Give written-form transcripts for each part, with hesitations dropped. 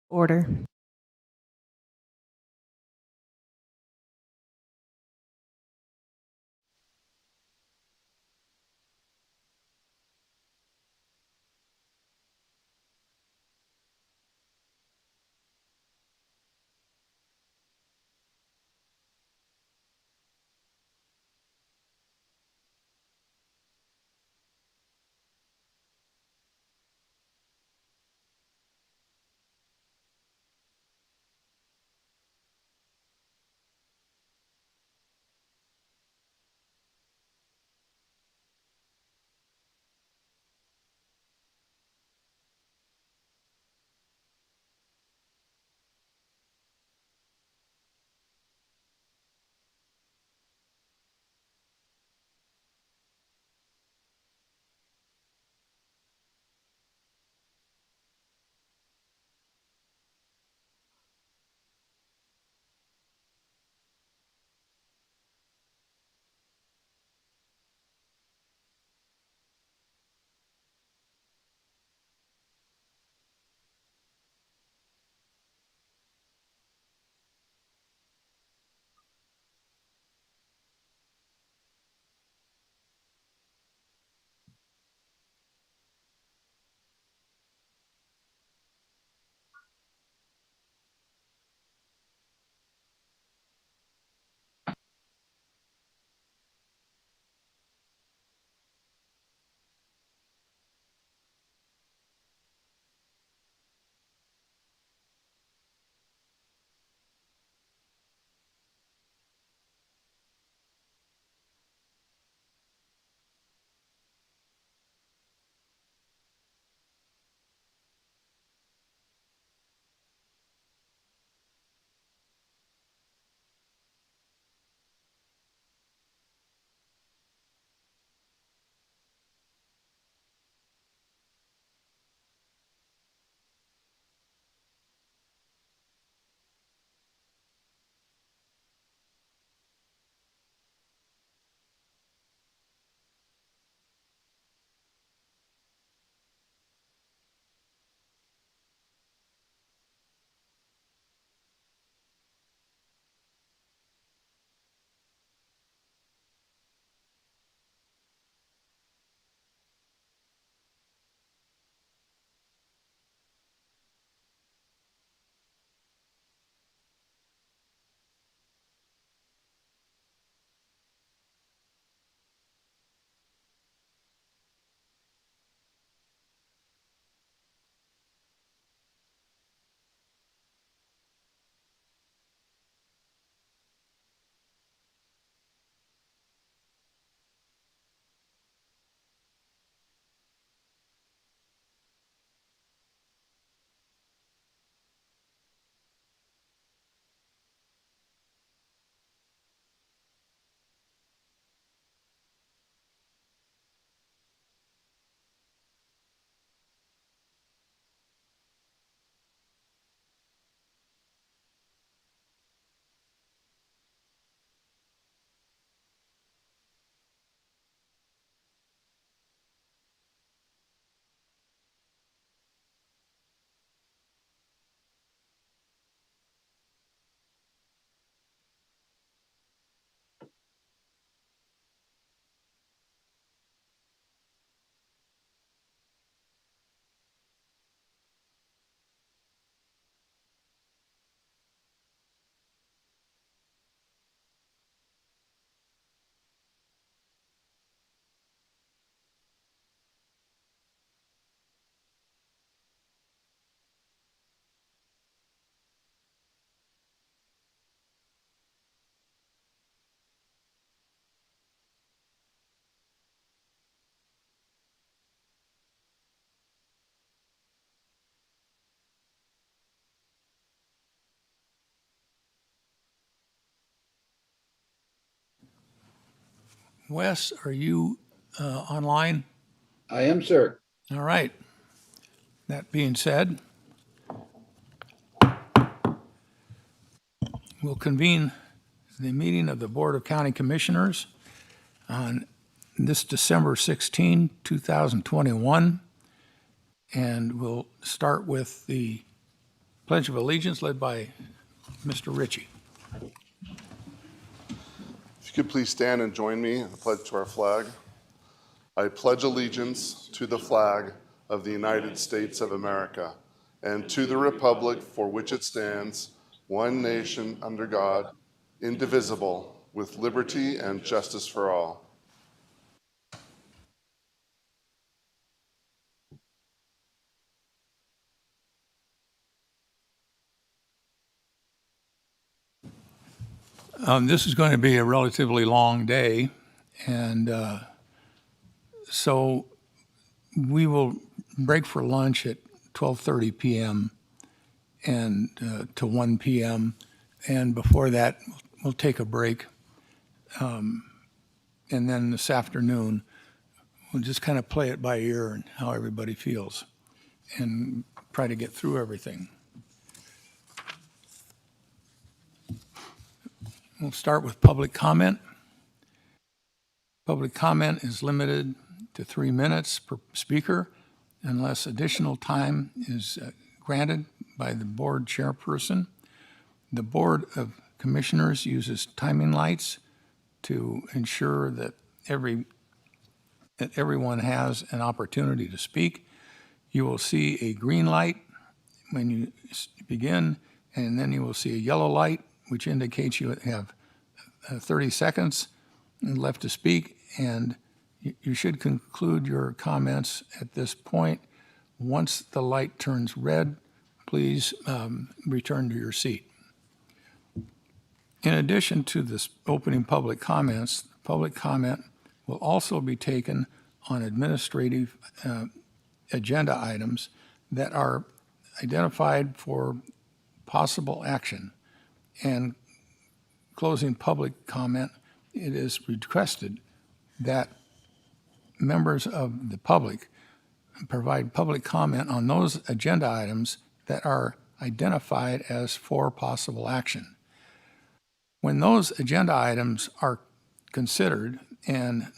Order. Wes, are you online? I am, sir. All right. That being said, we'll convene the meeting of the Board of County Commissioners on this December 16, 2021. And we'll start with the Pledge of Allegiance led by Mr. Ritchie. If you could please stand and join me in the pledge to our flag. I pledge allegiance to the flag of the United States of America and to the republic for which it stands, one nation under God, indivisible, with liberty and justice for all. This is going to be a relatively long day, and so we will break for lunch at 12:30 p.m. and to 1 p.m. And before that, we'll take a break. And then this afternoon, we'll just kind of play it by ear and how everybody feels and try to get through everything. We'll start with public comment. Public comment is limited to 3 minutes per speaker unless additional time is granted by the board chairperson. The Board of Commissioners uses timing lights to ensure that everyone has an opportunity to speak. You will see a green light when you begin, and then you will see a yellow light, which indicates you have 30 seconds left to speak, and you should conclude your comments at this point. Once the light turns red, please return to your seat. In addition to this opening public comments, public comment will also be taken on administrative agenda items that are identified for possible action. And closing public comment, it is requested that members of the public provide public comment on those agenda items that are identified as for possible action. When those agenda items are considered and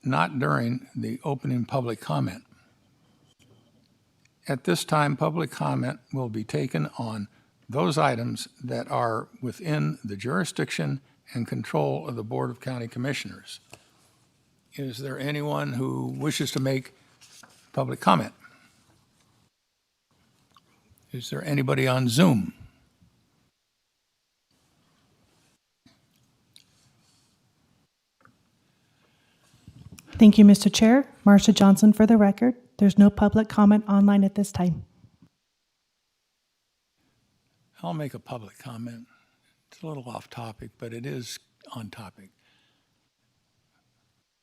not during the opening public comment, at this time, public comment will be taken on those items that are within the jurisdiction and control of the Board of County Commissioners. Is there anyone who wishes to make public comment? Is there anybody on Zoom? Thank you, Mr. Chair. Marcia Johnson for the record. There's no public comment online at this time. I'll make a public comment. It's a little off topic, but it is on topic.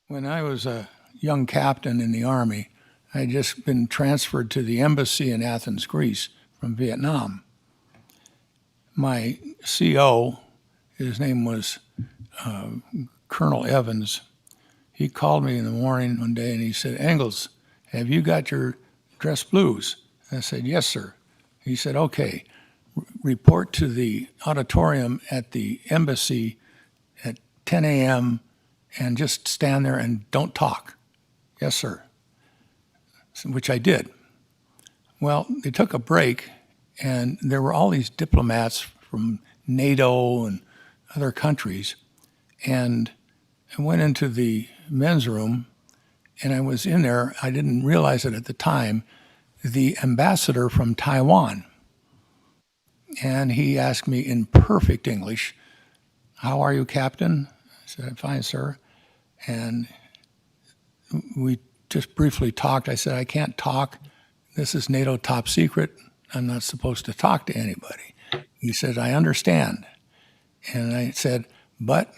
When I was a young captain in the Army, I had just been transferred to the embassy in Athens, Greece from Vietnam. My CO, his name was Colonel Evans. He called me in the morning one day and he said, "Engels, have you got your dress blues?" I said, "Yes, sir." He said, "Okay, report to the auditorium at the embassy at 10 a.m. and just stand there and don't talk." "Yes, sir." Which I did. Well, they took a break and there were all these diplomats from NATO and other countries, and I went into the men's room and I was in there, I didn't realize it at the time, the ambassador from Taiwan. And he asked me in perfect English, "How are you, Captain?" I said, "I'm fine, sir." And we just briefly talked. I said, "I can't talk. This is NATO top secret. I'm not supposed to talk to anybody." He said, "I understand." And I said, "But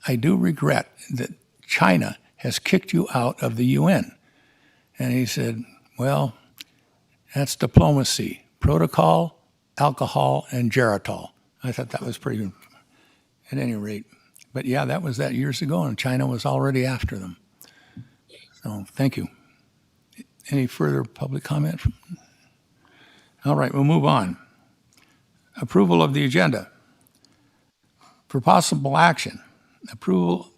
I do regret that China has kicked you out of the UN." And he said, "Well, that's diplomacy. Protocol, alcohol, and geritol." I thought that was pretty good at any rate. But yeah, that was that years ago, and China was already after them. So thank you. Any further public comment? All right, we'll move on. Approval of the agenda. For possible action, approval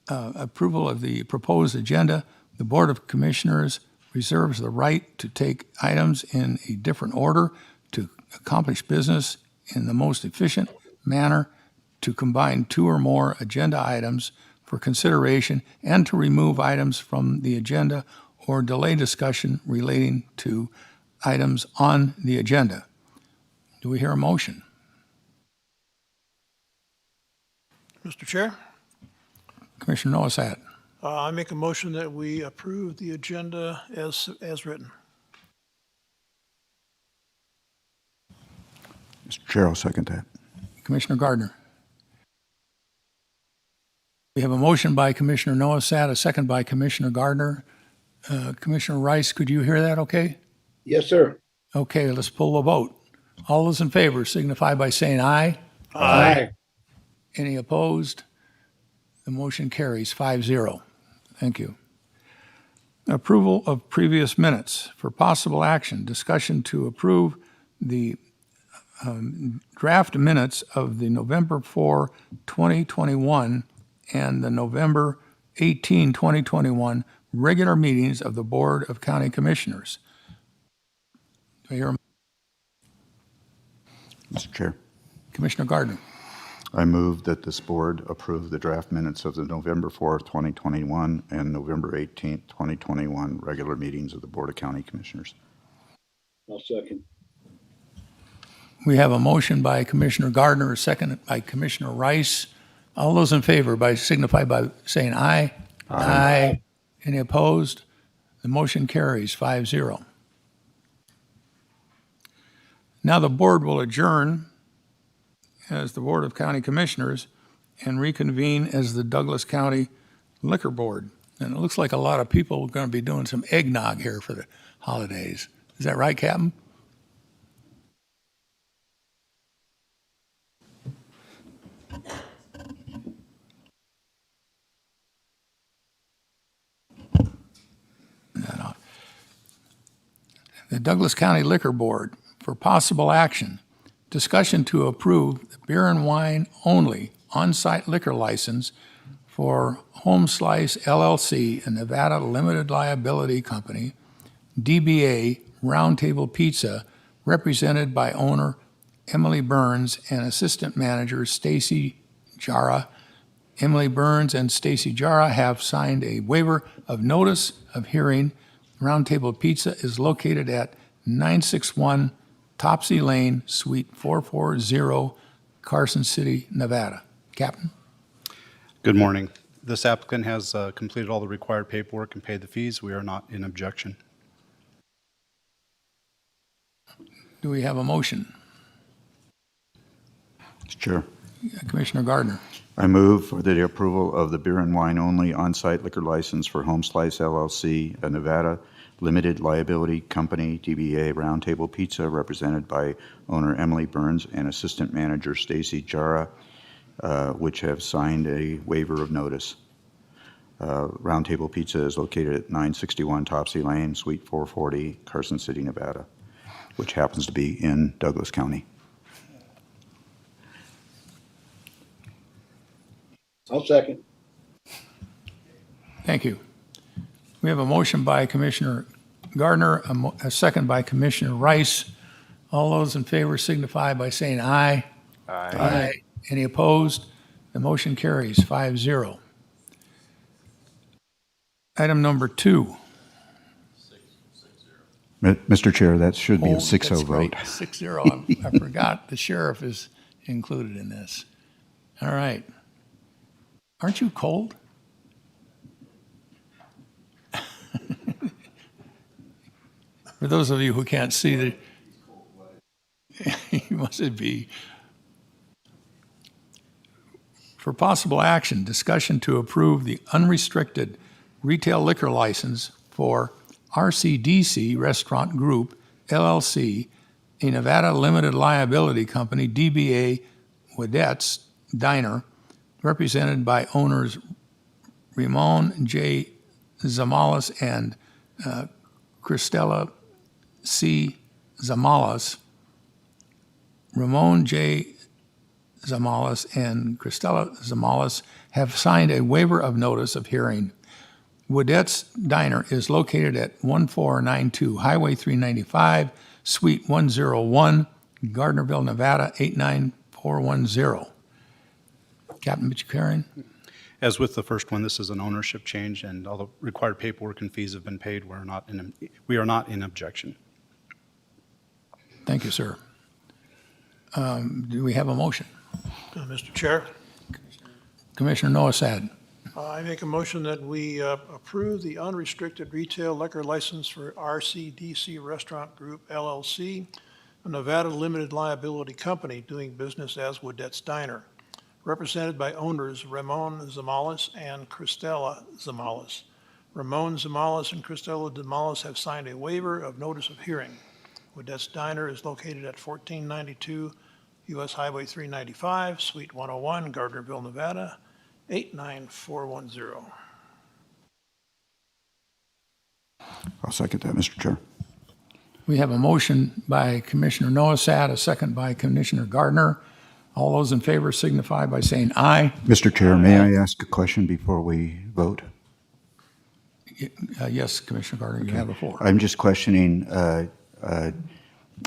of the proposed agenda, the Board of Commissioners reserves the right to take items in a different order, to accomplish business in the most efficient manner, to combine two or more agenda items for consideration, and to remove items from the agenda or delay discussion relating to items on the agenda. Do we hear a motion? Mr. Chair, Commissioner Noasat. I make a motion that we approve the agenda as written. Mr. Chair, I'll second that. Commissioner Gardner. We have a motion by Commissioner Noasat, a second by Commissioner Gardner. Commissioner Rice, could you hear that okay? Yes, sir. Okay, let's pull the vote. All those in favor signify by saying aye. Aye. Any opposed? The motion carries 5-0. Thank you. Approval of previous minutes for possible action. Discussion to approve the draft minutes of the November 4, 2021 and the November 18, 2021 regular meetings of the Board of County Commissioners. Do I hear Mr. Chair, Commissioner Gardner? I move that this board approve the draft minutes of the November 4th, 2021 and November 18th, 2021 regular meetings of the Board of County Commissioners. I'll second. We have a motion by Commissioner Gardner, a second by Commissioner Rice. All those in favor signify by saying aye. Aye. Any opposed? The motion carries 5-0. Now the board will adjourn as the Board of County Commissioners and reconvene as the Douglas County Liquor Board. And it looks like a lot of people are going to be doing some eggnog here for the holidays. Is that right, Captain? No. The Douglas County Liquor Board for possible action. Discussion to approve the beer and wine only on-site liquor license for Home Slice LLC, a Nevada limited liability company, DBA Roundtable Pizza, represented by owner Emily Burns and assistant manager Stacy Jara. Emily Burns and Stacy Jara have signed a waiver of notice of hearing. Roundtable Pizza is located at 961 Topsy Lane, Suite 440, Carson City, Nevada. Captain? Good morning. This applicant has completed all the required paperwork and paid the fees. We are not in objection. Do we have a motion? Mr. Chair, Commissioner Gardner. I move for the approval of the beer and wine only on-site liquor license for Home Slice LLC, a Nevada limited liability company, DBA Roundtable Pizza, represented by owner Emily Burns and assistant manager Stacy Jara, which have signed a waiver of notice. Roundtable Pizza is located at 961 Topsy Lane, Suite 440, Carson City, Nevada, which happens to be in Douglas County. I'll second. Thank you. We have a motion by Commissioner Gardner, a second by Commissioner Rice. All those in favor signify by saying aye. Aye. Any opposed? The motion carries 5-0. Item number 2. Mr. Chair, that should be a Oh, 6-0 that's vote. great. 6-0. I forgot the sheriff is included in this. All right. Aren't you cold? For those of you who can't see that, you must be. For possible action, discussion to approve the unrestricted retail liquor license for RCDC Restaurant Group, LLC, a Nevada limited liability company, DBA Wedette's Diner, represented by owners Ramon J. Zamalis and Cristela C. Zamalis. Ramon J. Zamalis and Cristela Zamalis have signed a waiver of notice of hearing. Woodette's Diner is located at 1492 Highway 395, Suite 101, Gardnerville, Nevada 89410. Captain Buchanan? As with the first one, this is an ownership change, and all the required paperwork and fees have been paid. We are not in objection. Thank you, sir. Do we have a motion? Mr. Chair, Commissioner Noasad. I make a motion that we approve the unrestricted retail liquor license for RCDC Restaurant Group LLC, a Nevada limited liability company doing business as Woodette's Diner, represented by owners Ramon Zamales and Cristela Zamales. Ramon Zamales and Cristela Zamales have signed a waiver of notice of hearing. Woodette's Diner is located at 1492 US Highway 395, Suite 101, Gardnerville, Nevada, 89410. I'll second that, Mr. Chair. We have a motion by Commissioner Noasad, a second by Commissioner Gardner. All those in favor signify by saying aye. Mr. Chair, may I ask a question before we vote? Yes, Commissioner Gardner, you have the floor. I'm just questioning,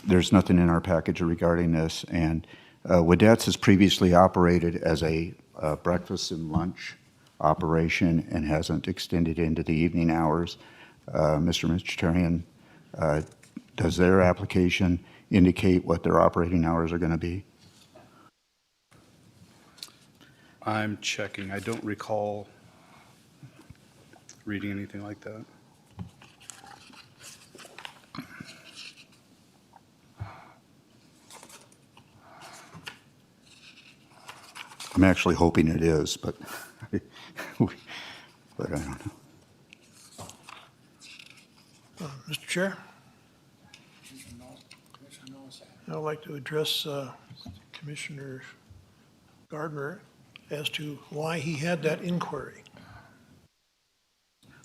there's nothing in our package regarding this, and Woodette's has previously operated as a breakfast and lunch operation and hasn't extended into the evening hours. Mr. Vegetarian, does their application indicate what their operating hours are going to be? I'm checking. I don't recall reading anything like that. I'm actually hoping it is, but I don't know. Mr. Chair? I'd like to address Commissioner Gardner as to why he had that inquiry.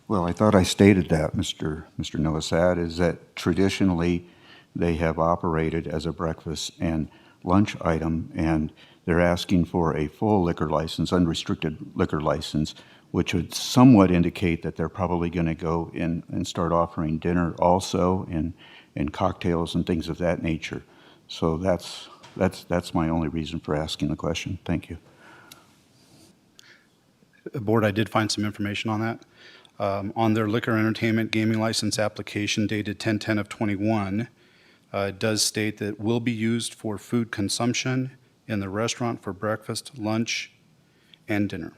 Well, I thought I stated that, Mr. Noasad, is that traditionally they have operated as a breakfast and lunch item, and they're asking for a full liquor license, unrestricted liquor license, which would somewhat indicate that they're probably going to go in and start offering dinner also and cocktails and things of that nature. So that's my only reason for asking the question. Thank you. Board, I did find some information on that. On their liquor entertainment gaming license application dated 10/10 of 21, it does state that it will be used for food consumption in the restaurant for breakfast, lunch, and dinner.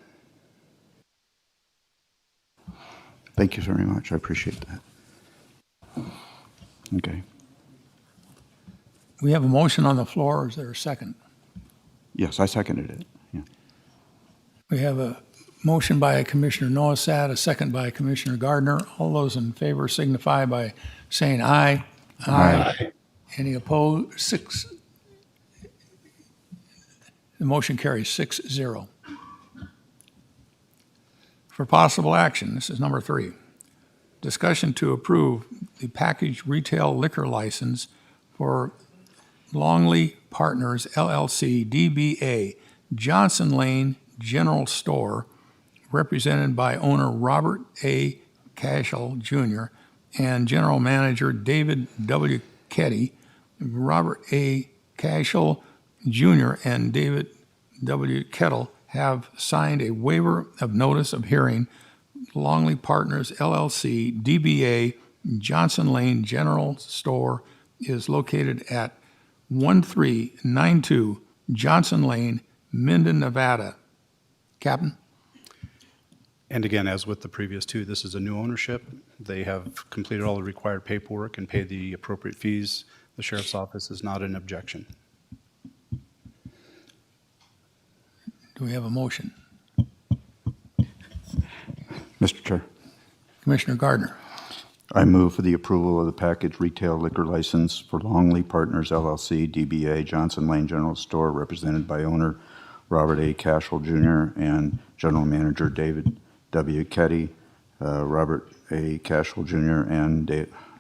Thank you very much. I appreciate that. Okay. We have a motion on the floor. Is there a second? Yes, I seconded it. Yeah. We have a motion by Commissioner Noasad, a second by Commissioner Gardner. All those in favor signify by saying aye. Aye. Any opposed? The motion carries 6-0. For possible action, this is number 3. Discussion to approve the packaged retail liquor license for Longley Partners LLC DBA Johnson Lane General Store, represented by owner Robert A. Cashel Jr. and General Manager David W. Ketty. Robert A. Cashel Jr. and David W. Kettle have signed a waiver of notice of hearing. Longley Partners LLC DBA Johnson Lane General Store is located at 1392 Johnson Lane, Minden, Nevada. Captain? And again, as with the previous two, this is a new ownership. They have completed all the required paperwork and paid the appropriate fees. The Sheriff's Office is not in objection. Do we have a motion? Mr. Chair, Commissioner Gardner. I move for the approval of the packaged retail liquor license for Longley Partners LLC, DBA Johnson Lane General Store, represented by owner Robert A. Cashel Jr. and General Manager David W. Ketty. Robert A. Cashel Jr. and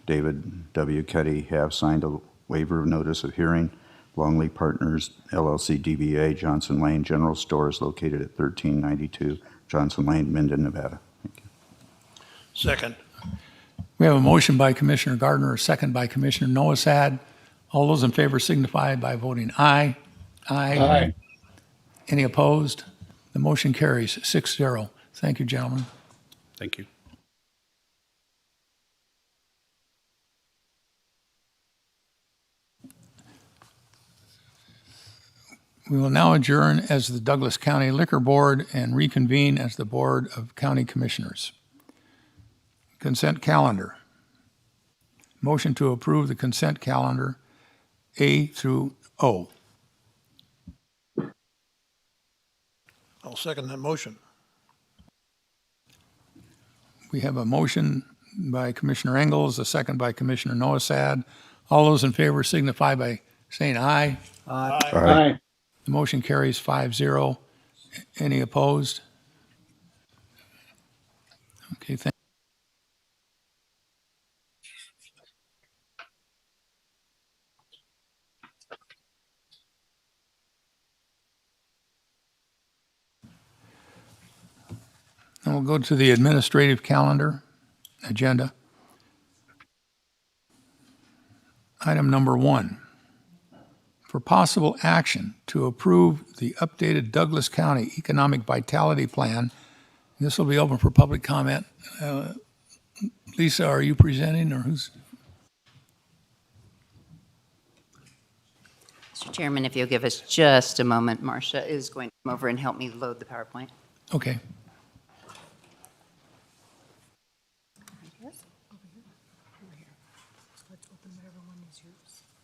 David W. Ketty have signed a waiver of notice of hearing. Longley Partners LLC, DBA Johnson Lane General Store is located at 1392 Johnson Lane, Minden, Nevada. Thank you. Second. We have a motion by Commissioner Gardner, a second by Commissioner Noasad. All those in favor signify by voting aye. Aye. Any opposed? The motion carries 6-0. Thank you, gentlemen. Thank you. We will now adjourn as the Douglas County Liquor Board and reconvene as the Board of County Commissioners. Consent calendar. Motion to approve the consent calendar A through O. I'll second that motion. We have a motion by Commissioner Engels, a second by Commissioner Noasad. All those in favor signify by saying aye. Aye. The motion carries 5-0. Any opposed? Okay, thank And we'll go to the administrative calendar agenda. Item number 1, for possible action to approve the updated Douglas County Economic Vitality Plan. This will be open for public comment. Lisa, are you presenting or who's? Mr. Chairman, if you'll give us just a moment, Marcia is going to come over and help me load the PowerPoint. Okay.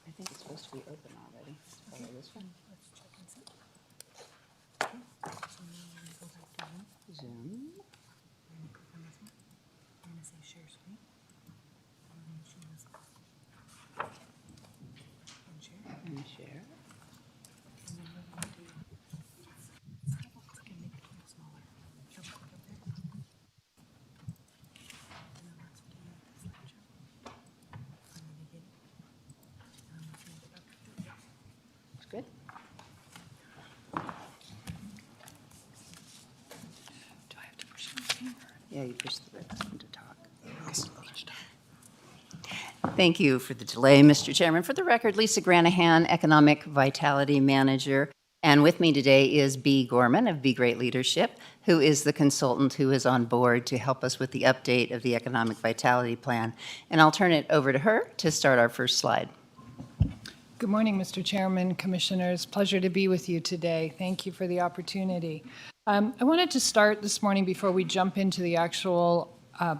I think it's supposed to be open already. Follow this one. Zoom. And share. It's good. Do I have to push anything? Yeah, you push the red button to talk. Thank you for the delay, Mr. Chairman. For the record, Lisa Granahan, Economic Vitality Manager. And with me today is B. Gorman of Be Great Leadership, who is the consultant who is on board to help us with the update of the Economic Vitality Plan. And I'll turn it over to her to start our first slide. Good morning, Mr. Chairman, Commissioners. Pleasure to be with you today. Thank you for the opportunity. I wanted to start this morning before we jump into the actual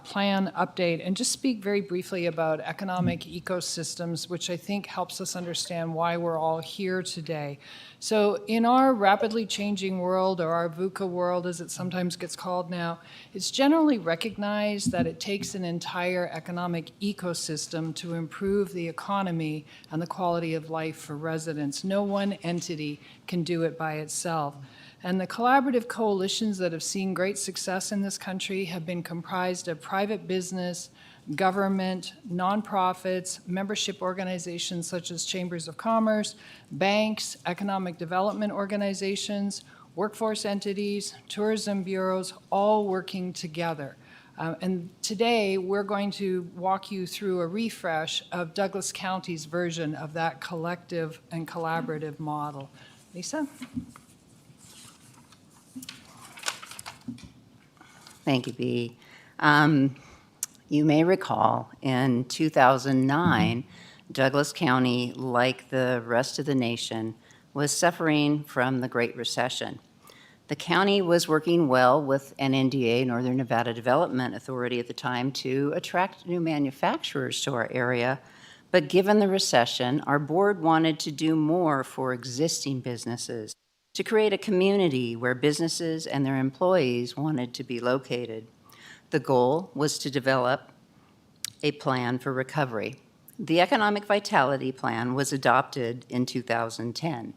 plan update and just speak very briefly about economic ecosystems, which I think helps us understand why we're all here today. So in our rapidly changing world, or our VUCA world as it sometimes gets called now, it's generally recognized that it takes an entire economic ecosystem to improve the economy and the quality of life for residents. No one entity can do it by itself. And the collaborative coalitions that have seen great success in this country have been comprised of private business, government, nonprofits, membership organizations such as chambers of commerce, banks, economic development organizations, workforce entities, tourism bureaus, all working together. And today, we're going to walk you through a refresh of Douglas County's version of that collective and collaborative model. Lisa? Thank you, Bea. You may recall in 2009, Douglas County, like the rest of the nation, was suffering from the Great Recession. The county was working well with NNDA, Northern Nevada Development Authority at the time, to attract new manufacturers to our area. But given the recession, our board wanted to do more for existing businesses, to create a community where businesses and their employees wanted to be located. The goal was to develop a plan for recovery. The Economic Vitality Plan was adopted in 2010.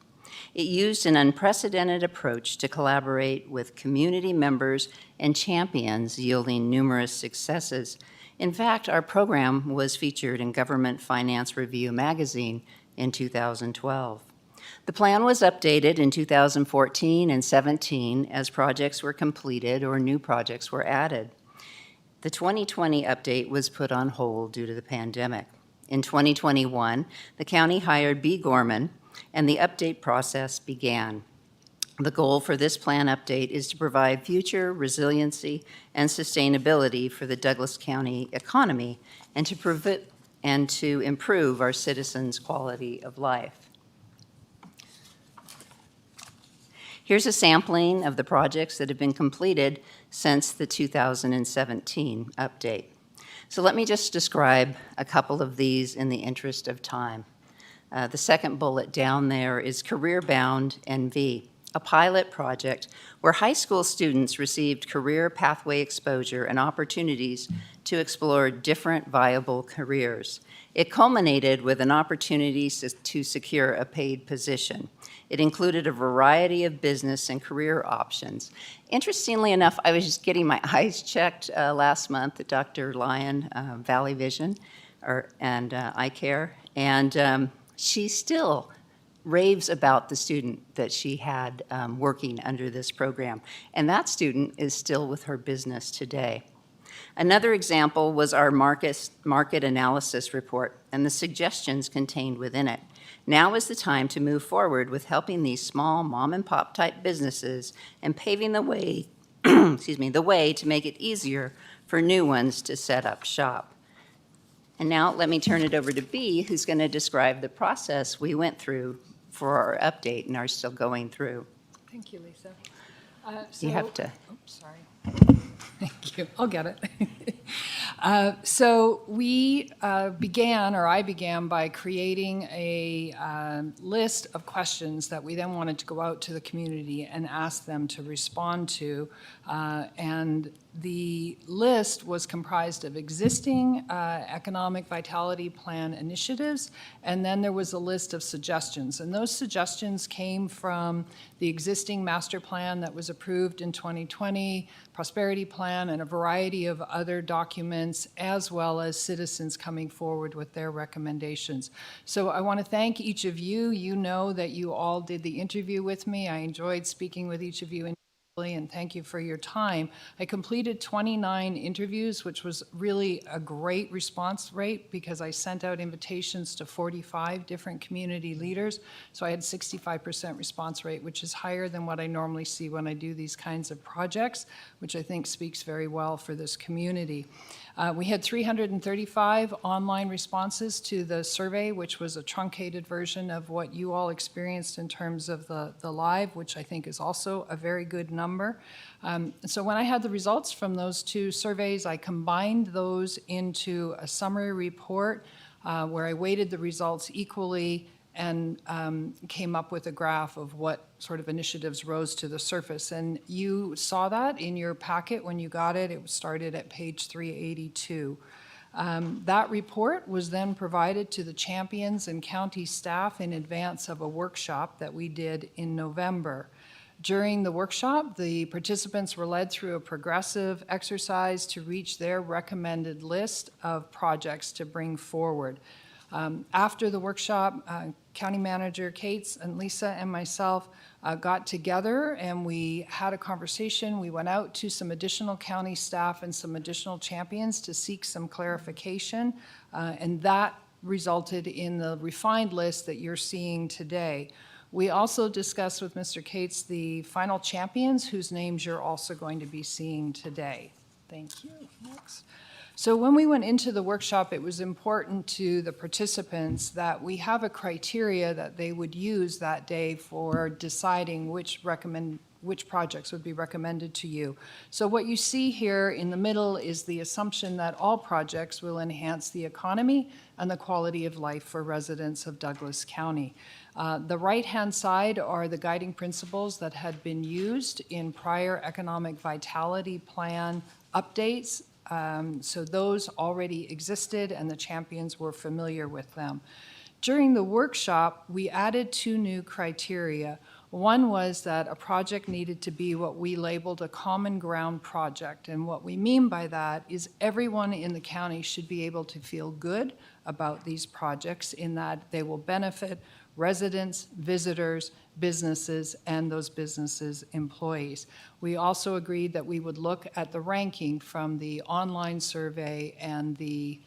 It used an unprecedented approach to collaborate with community members and champions, yielding numerous successes. In fact, our program was featured in Government Finance Review magazine in 2012. The plan was updated in 2014 and 17 as projects were completed or new projects were added. The 2020 update was put on hold due to the pandemic. In 2021, the county hired B. Gorman, and the update process began. The goal for this plan update is to provide future resiliency and sustainability for the Douglas County economy and to improve our citizens' quality of life. Here's a sampling of the projects that have been completed since the 2017 update. So let me just describe a couple of these in the interest of time. The second bullet down there is Career Bound NV, a pilot project where high school students received career pathway exposure and opportunities to explore different viable careers. It culminated with an opportunity to secure a paid position. It included a variety of business and career options. Interestingly enough, I was just getting my eyes checked last month at Dr. Lyon, Valley Vision and Eye Care, and she still raves about the student that she had working under this program. And that student is still with her business today. Another example was our market analysis report and the suggestions contained within it. Now is the time to move forward with helping these small mom and pop type businesses and paving the way, the way to make it easier for new ones to set up shop. And now let me turn it over to B, who's going to describe the process we went through for our update and are still going through. Thank you, Lisa. You have to. Oops, sorry. Thank you. I'll get it. So we I began by creating a list of questions that we then wanted to go out to the community and ask them to respond to. And the list was comprised of existing economic vitality plan initiatives, and then there was a list of suggestions. And those suggestions came from the existing master plan that was approved in 2020, prosperity plan, and a variety of other documents, as well as citizens coming forward with their recommendations. So I want to thank each of you. You know that you all did the interview with me. I enjoyed speaking with each of you, and thank you for your time. I completed 29 interviews, which was really a great response rate because I sent out invitations to 45 different community leaders. So I had 65% response rate, which is higher than what I normally see when I do these kinds of projects, which I think speaks very well for this community. We had 335 online responses to the survey, which was a truncated version of what you all experienced in terms of the live, which I think is also a very good number. So when I had the results from those two surveys, I combined those into a summary report where I weighted the results equally and came up with a graph of what sort of initiatives rose to the surface. And you saw that in your packet when you got it. It started at page 382. That report was then provided to the champions and county staff in advance of a workshop that we did in November. During the workshop, the participants were led through a progressive exercise to reach their recommended list of projects to bring forward. After the workshop, County Manager Cates and Lisa and myself got together and we had a conversation. We went out to some additional county staff and some additional champions to seek some clarification, and that resulted in the refined list that you're seeing today. We also discussed with Mr. Cates the final champions whose names you're also going to be seeing today. Thank you. Next. So when we went into the workshop, it was important to the participants that we have a criteria that they would use that day for deciding which projects would be recommended to you. So what you see here in the middle is the assumption that all projects will enhance the economy and the quality of life for residents of Douglas County. The right-hand side are the guiding principles that had been used in prior economic vitality plan updates. So those already existed and the champions were familiar with them. During the workshop, we added two new criteria. One was that a project needed to be what we labeled a common ground project. And what we mean by that is everyone in the county should be able to feel good about these projects in that they will benefit residents, visitors, businesses, and those businesses' employees. We also agreed that we would look at the ranking from the online survey and the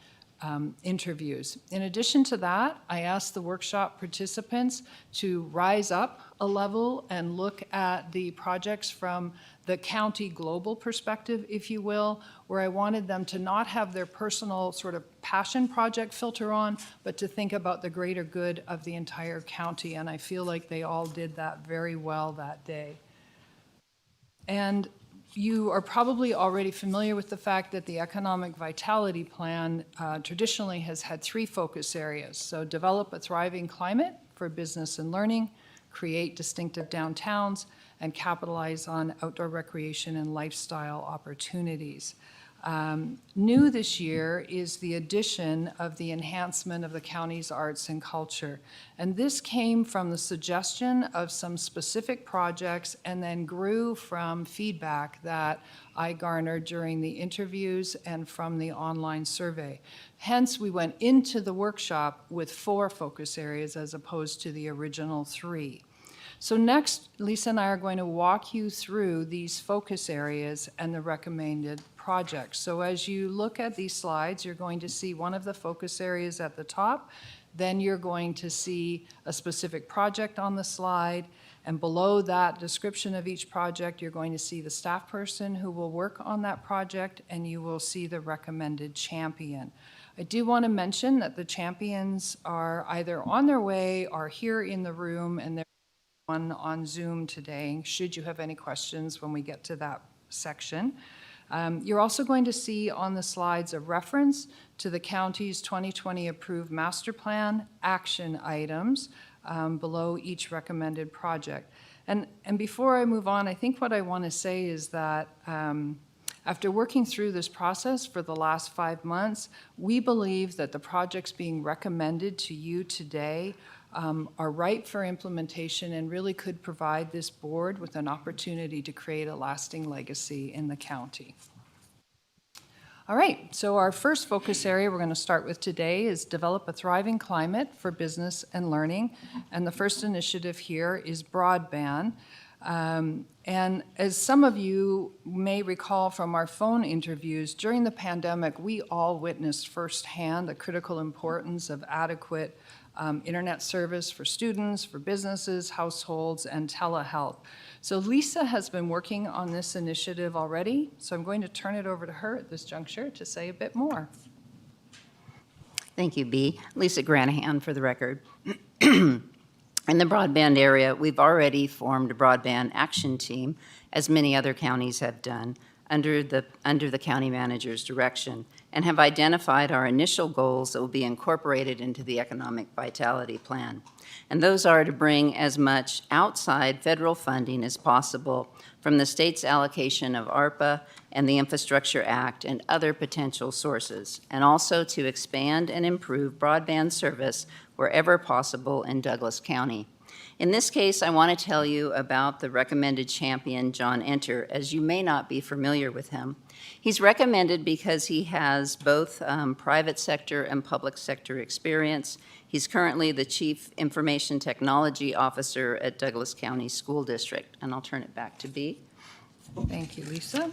interviews. In addition to that, I asked the workshop participants to rise up a level and look at the projects from the county global perspective, if you will, where I wanted them to not have their personal sort of passion project filter on, but to think about the greater good of the entire county. And I feel like they all did that very well that day. And you are probably already familiar with the fact that the Economic Vitality Plan traditionally has had 3 focus areas. So develop a thriving climate for business and learning, create distinctive downtowns, and capitalize on outdoor recreation and lifestyle opportunities. New this year is the addition of the enhancement of the county's arts and culture. And this came from the suggestion of some specific projects and then grew from feedback that I garnered during the interviews and from the online survey. Hence, we went into the workshop with 4 focus areas as opposed to the original 3. So next, Lisa and I are going to walk you through these focus areas and the recommended projects. So as you look at these slides, you're going to see one of the focus areas at the top. Then you're going to see a specific project on the slide. And below that description of each project, you're going to see the staff person who will work on that project, and you will see the recommended champion. I do want to mention that the champions are either on their way or here in the room, and they're on Zoom today, should you have any questions when we get to that section. You're also going to see on the slides a reference to the county's 2020 approved master plan action items below each recommended project. And before I move on, I think what I want to say is that after working through this process for the last 5 months, we believe that the projects being recommended to you today are ripe for implementation and really could provide this board with an opportunity to create a lasting legacy in the county. All right, so our first focus area we're going to start with today is develop a thriving climate for business and learning. And the first initiative here is broadband. And as some of you may recall from our phone interviews, during the pandemic, we all witnessed firsthand the critical importance of adequate internet service for students, for businesses, households, and telehealth. So Lisa has been working on this initiative already, so I'm going to turn it over to her at this juncture to say a bit more. Thank you, Bea. Lisa Granahan for the record. In the broadband area, we've already formed a broadband action team, as many other counties have done, under the county manager's direction, and have identified our initial goals that will be incorporated into the Economic Vitality Plan. And those are to bring as much outside federal funding as possible from the state's allocation of ARPA and the Infrastructure Act and other potential sources, and also to expand and improve broadband service wherever possible in Douglas County. In this case, I want to tell you about the recommended champion, John Enter, as you may not be familiar with him. He's recommended because he has both private sector and public sector experience. He's currently the Chief Information Technology Officer at Douglas County School District. And I'll turn it back to Bea. Thank you, Lisa.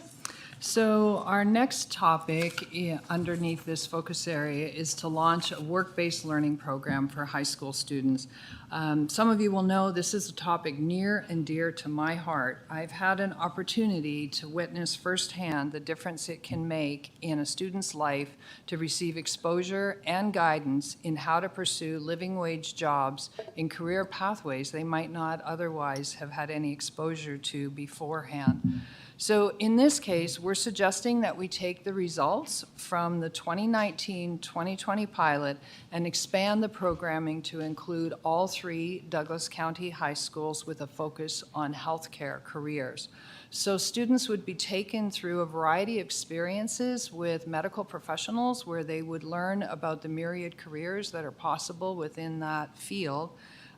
So our next topic underneath this focus area is to launch a work-based learning program for high school students. Some of you will know this is a topic near and dear to my heart. I've had an opportunity to witness firsthand the difference it can make in a student's life to receive exposure and guidance in how to pursue living wage jobs in career pathways they might not otherwise have had any exposure to beforehand. So in this case, we're suggesting that we take the results from the 2019-2020 pilot and expand the programming to include all 3 Douglas County high schools with a focus on healthcare careers. So students would be taken through a variety of experiences with medical professionals where they would learn about the myriad careers that are possible within that field.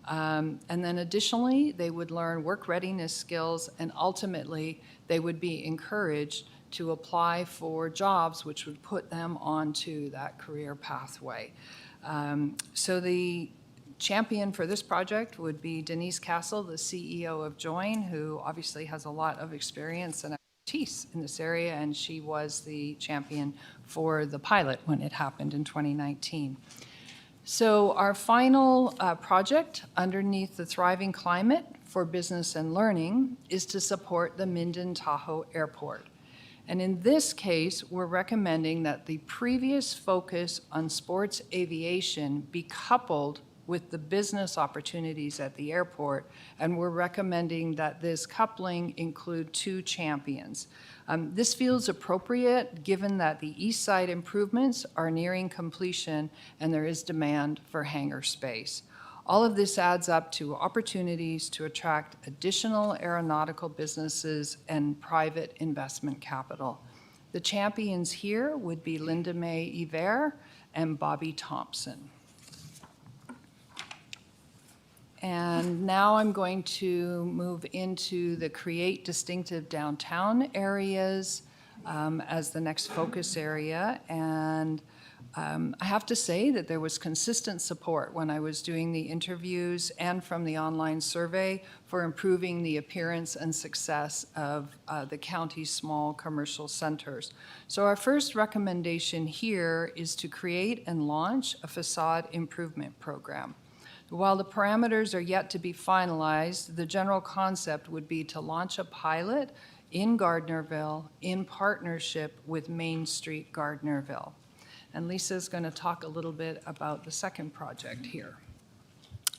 And then additionally, they would learn work readiness skills, and ultimately, they would be encouraged to apply for jobs which would put them onto that career pathway. So the champion for this project would be Denise Castle, the CEO of Join, who obviously has a lot of experience and expertise in this area, and she was the champion for the pilot when it happened in 2019. So our final project underneath the Thriving Climate for Business and Learning is to support the Minden Tahoe Airport. And in this case, we're recommending that the previous focus on sports aviation be coupled with the business opportunities at the airport, and we're recommending that this coupling include 2 champions. This feels appropriate given that the east side improvements are nearing completion and there is demand for hangar space. All of this adds up to opportunities to attract additional aeronautical businesses and private investment capital. The champions here would be Linda May Yver and Bobby Thompson. And now I'm going to move into the create distinctive downtown areas as the next focus area. And I have to say that there was consistent support when I was doing the interviews and from the online survey for improving the appearance and success of the county's small commercial centers. So our first recommendation here is to create and launch a facade improvement program. While the parameters are yet to be finalized, the general concept would be to launch a pilot in Gardnerville in partnership with Main Street Gardnerville. And Lisa's going to talk a little bit about the second project here.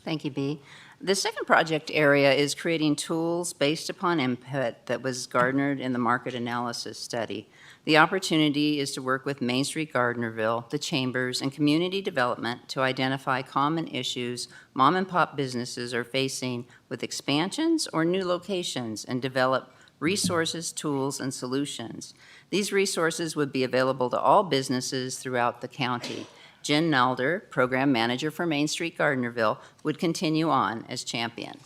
Thank you, Bea. The second project area is creating tools based upon input that was garnered in the market analysis study. The opportunity is to work with Main Street Gardnerville, the Chambers, and community development to identify common issues mom and pop businesses are facing with expansions or new locations and develop resources, tools, and solutions. These resources would be available to all businesses throughout the county. Jen Nalder, Program Manager for Main Street Gardnerville, would continue on as champion.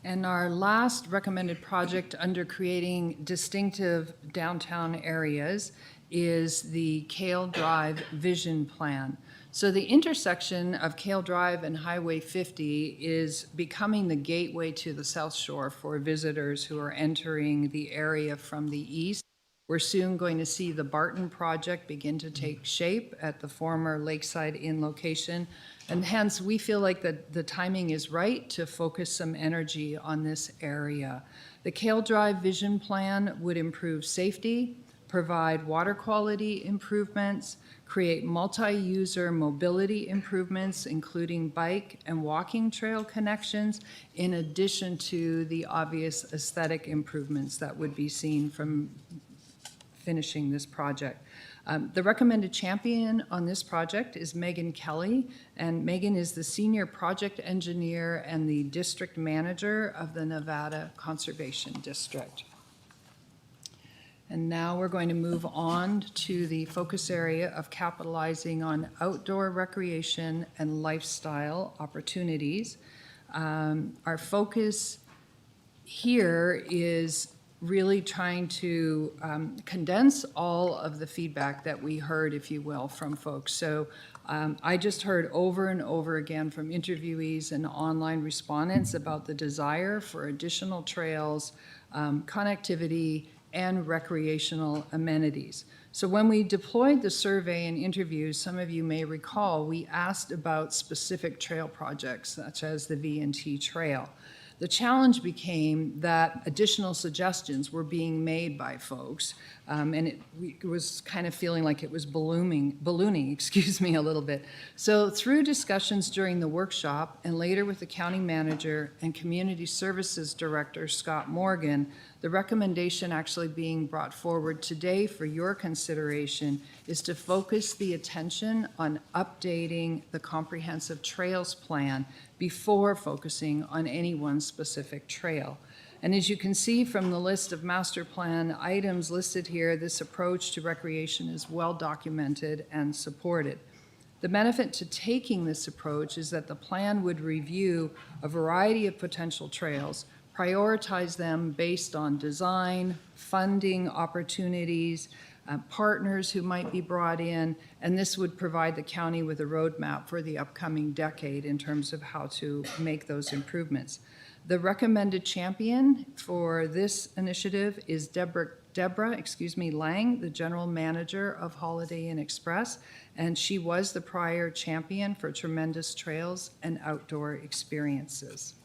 And our last recommended project under creating distinctive downtown areas is the Kale Drive Vision Plan. So the intersection of Kale Drive and Highway 50 is becoming the gateway to the South Shore for visitors who are entering the area from the east. We're soon going to see the Barton project begin to take shape at the former Lakeside Inn location. And hence, we feel like the timing is right to focus some energy on this area. The Kale Drive Vision Plan would improve safety, provide water quality improvements, create multi-user mobility improvements, including bike and walking trail connections, in addition to the obvious aesthetic improvements that would be seen from finishing this project. The recommended champion on this project is Megan Kelly, and Megan is the Senior Project Engineer and the District Manager of the Nevada Conservation District. And now we're going to move on to the focus area of capitalizing on outdoor recreation and lifestyle opportunities. Our focus here is really trying to condense all of the feedback that we heard, if you will, from folks. So I just heard over and over again from interviewees and online respondents about the desire for additional trails, connectivity, and recreational amenities. So when we deployed the survey and interviews, some of you may recall, we asked about specific trail projects, such as the V&T Trail. The challenge became that additional suggestions were being made by folks, and it was kind of feeling like it was ballooning, a little bit. So through discussions during the workshop and later with the county manager and community services director, Scott Morgan, the recommendation actually being brought forward today for your consideration is to focus the attention on updating the comprehensive trails plan before focusing on any one specific trail. And as you can see from the list of master plan items listed here, this approach to recreation is well documented and supported. The benefit to taking this approach is that the plan would review a variety of potential trails, prioritize them based on design, funding opportunities, partners who might be brought in, and this would provide the county with a roadmap for the upcoming decade in terms of how to make those improvements. The recommended champion for this initiative is Deborah Lang, the general manager of Holiday Inn Express, and she was the prior champion for tremendous trails and outdoor experiences.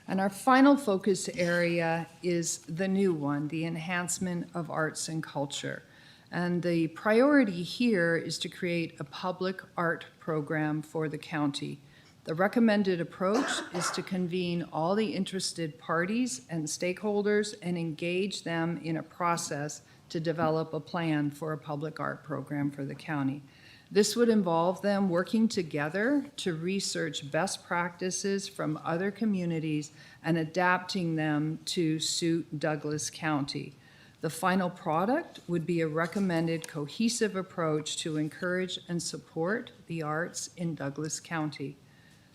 And our final focus area is the new one, the enhancement of arts and culture. And the priority here is to create a public art program for the county. The recommended approach is to convene all the interested parties and stakeholders and engage them in a process to develop a plan for a public art program for the county. This would involve them working together to research best practices from other communities and adapting them to suit Douglas County. The final product would be a recommended cohesive approach to encourage and support the arts in Douglas County.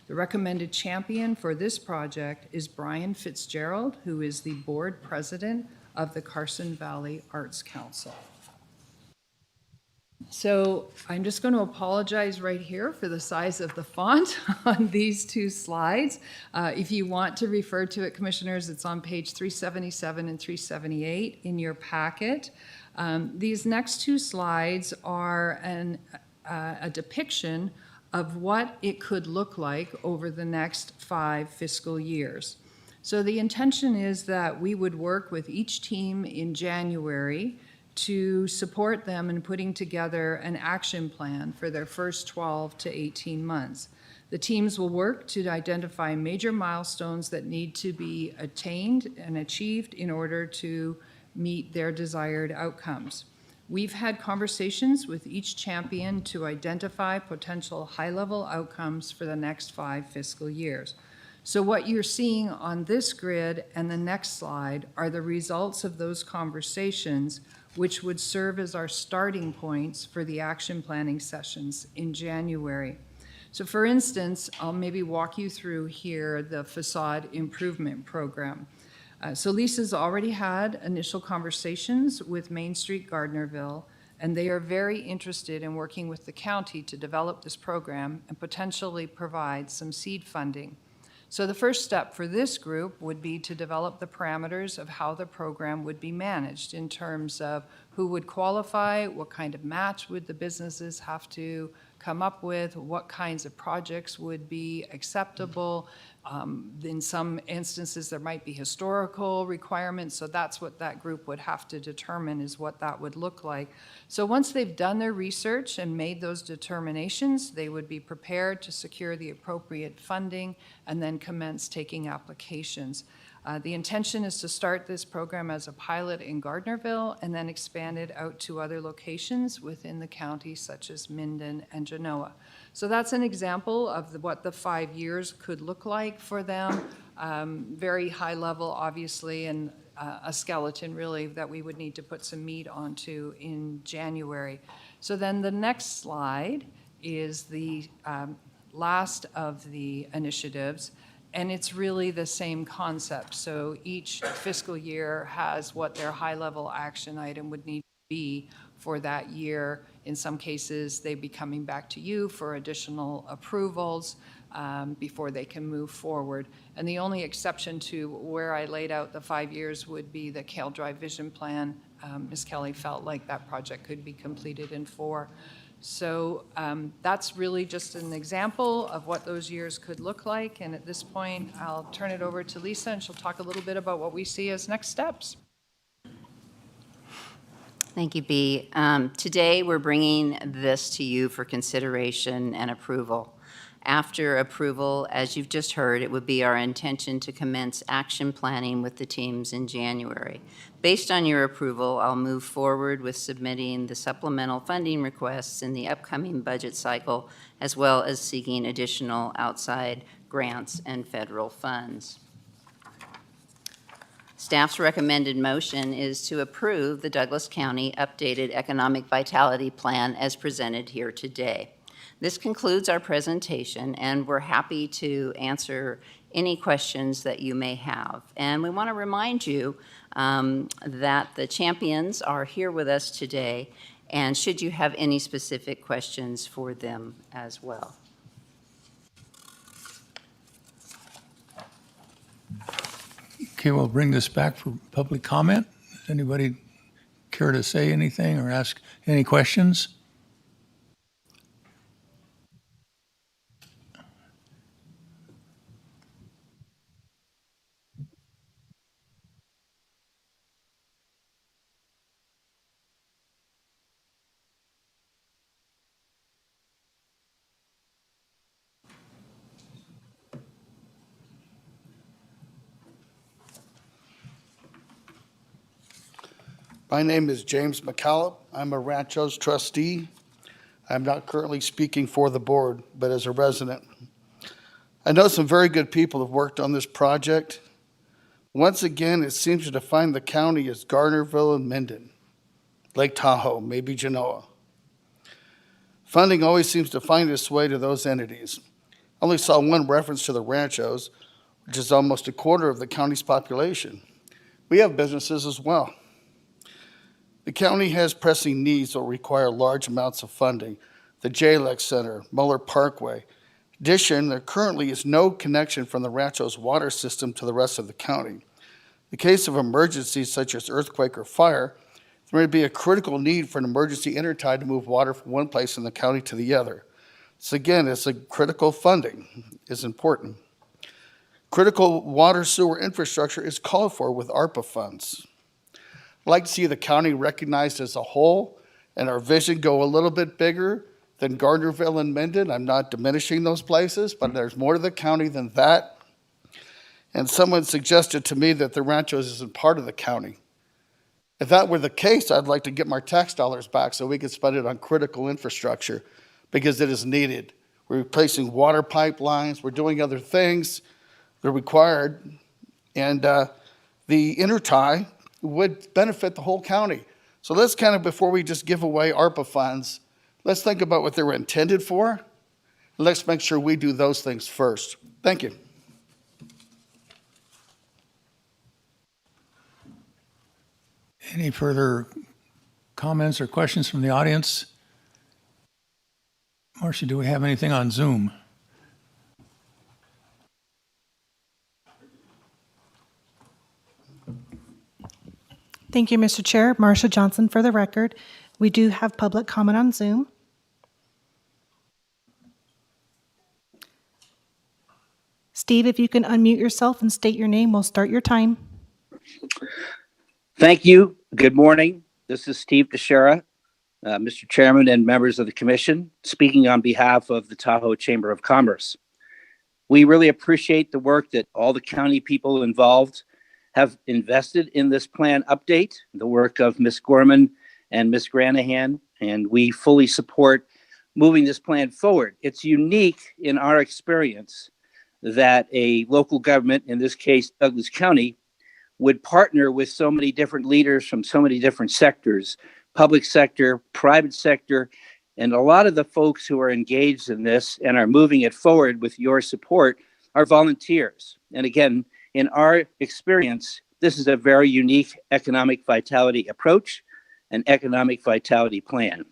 The recommended champion for this project is Brian Fitzgerald, who is the board president of the Carson Valley Arts Council. So I'm just going to apologize right here for the size of the font on these two slides. If you want to refer to it, Commissioners, it's on page 377 and 378 in your packet. These next two slides are a depiction of what it could look like over the next 5 fiscal years. So the intention is that we would work with each team in January to support them in putting together an action plan for their first 12 to 18 months. The teams will work to identify major milestones that need to be attained and achieved in order to meet their desired outcomes. We've had conversations with each champion to identify potential high-level outcomes for the next 5 fiscal years. So what you're seeing on this grid and the next slide are the results of those conversations, which would serve as our starting points for the action planning sessions in January. So for instance, I'll maybe walk you through here the facade improvement program. So Lisa's already had initial conversations with Main Street Gardnerville, and they are very interested in working with the county to develop this program and potentially provide some seed funding. So the first step for this group would be to develop the parameters of how the program would be managed in terms of who would qualify, what kind of match would the businesses have to come up with, what kinds of projects would be acceptable. In some instances, there might be historical requirements, so that's what that group would have to determine is what that would look like. So once they've done their research and made those determinations, they would be prepared to secure the appropriate funding and then commence taking applications. The intention is to start this program as a pilot in Gardnerville and then expand it out to other locations within the county, such as Minden and Genoa. So that's an example of what the 5 years could look like for them. Very high level, obviously, and a skeleton really that we would need to put some meat onto in January. So then the next slide is the last of the initiatives. And it's really the same concept. So each fiscal year has what their high-level action item would need to be for that year. In some cases, they'd be coming back to you for additional approvals before they can move forward. And the only exception to where I laid out the 5 years would be the Kale Drive Vision Plan. Ms. Kelly felt like that project could be completed in 4. So that's really just an example of what those years could look like. And at this point, I'll turn it over to Lisa, and she'll talk a little bit about what we see as next steps. Thank you, Bea. Today, we're bringing this to you for consideration and approval. After approval, as you've just heard, it would be our intention to commence action planning with the teams in January. Based on your approval, I'll move forward with submitting the supplemental funding requests in the upcoming budget cycle, as well as seeking additional outside grants and federal funds. Staff's recommended motion is to approve the Douglas County Updated Economic Vitality Plan as presented here today. This concludes our presentation, and we're happy to answer any questions that you may have. And we want to remind you that the champions are here with us today, and should you have any specific questions for them as well. Okay, we'll bring this back for public comment. Does anybody care to say anything or ask any questions? My name is James McCallum. I'm a Ranchos trustee. I'm not currently speaking for the board, but as a resident. I know some very good people have worked on this project. Once again, it seems to define the county as Gardnerville and Minden, Lake Tahoe, maybe Genoa. Funding always seems to find its way to those entities. I only saw one reference to the Ranchos, which is almost a quarter of the county's population. We have businesses as well. The county has pressing needs that will require large amounts of funding. The JLEX Center, Muller Parkway. In addition, there currently is no connection from the Rancho's water system to the rest of the county. In the case of emergencies such as earthquake or fire, there may be a critical need for an emergency intertie to move water from one place in the county to the other. So again, it's a critical funding is important. Critical water sewer infrastructure is called for with ARPA funds. I'd like to see the county recognized as a whole and our vision go a little bit bigger than Gardnerville and Minden. I'm not diminishing those places, but there's more to the county than that. And someone suggested to me that the Ranchos isn't part of the county. If that were the case, I'd like to get my tax dollars back so we could spend it on critical infrastructure because it is needed. We're replacing water pipelines, we're doing other things that are required, and the intertie would benefit the whole county. So let's kind of, before we just give away ARPA funds, let's think about what they were intended for. Let's make sure we do those things first. Thank you. Any further comments or questions from the audience? Marcia, do we have anything on Zoom? Thank you, Mr. Chair. Marcia Johnson for the record. We do have public comment on Zoom. Steve, if you can unmute yourself and state your name, we'll start your time. Thank you. Good morning. This is Steve Teixeira, Mr. Chairman and members of the Commission, speaking on behalf of the Tahoe Chamber of Commerce. We really appreciate the work that all the county people involved have invested in this plan update, the work of Ms. Gorman and Ms. Granahan, and we fully support moving this plan forward. It's unique in our experience that a local government, in this case Douglas County, would partner with so many different leaders from so many different sectors, public sector, private sector, and a lot of the folks who are engaged in this and are moving it forward with your support are volunteers. And again, in our experience, this is a very unique economic vitality approach, an economic vitality plan.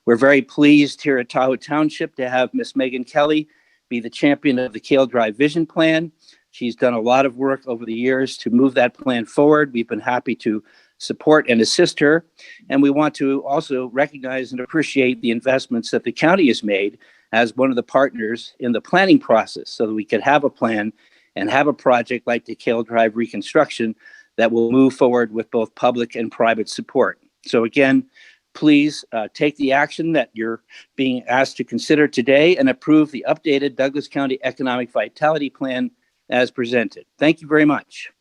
We're very pleased here at Tahoe Township to have Ms. Megan Kelly be the champion of the Kale Drive Vision Plan. She's done a lot of work over the years to move that plan forward. We've been happy to support and assist her. And we want to also recognize and appreciate the investments that the county has made as one of the partners in the planning process so that we could have a plan and have a project like the Kale Drive reconstruction that will move forward with both public and private support. So again, please take the action that you're being asked to consider today and approve the updated Douglas County Economic Vitality Plan as presented. Thank you very much.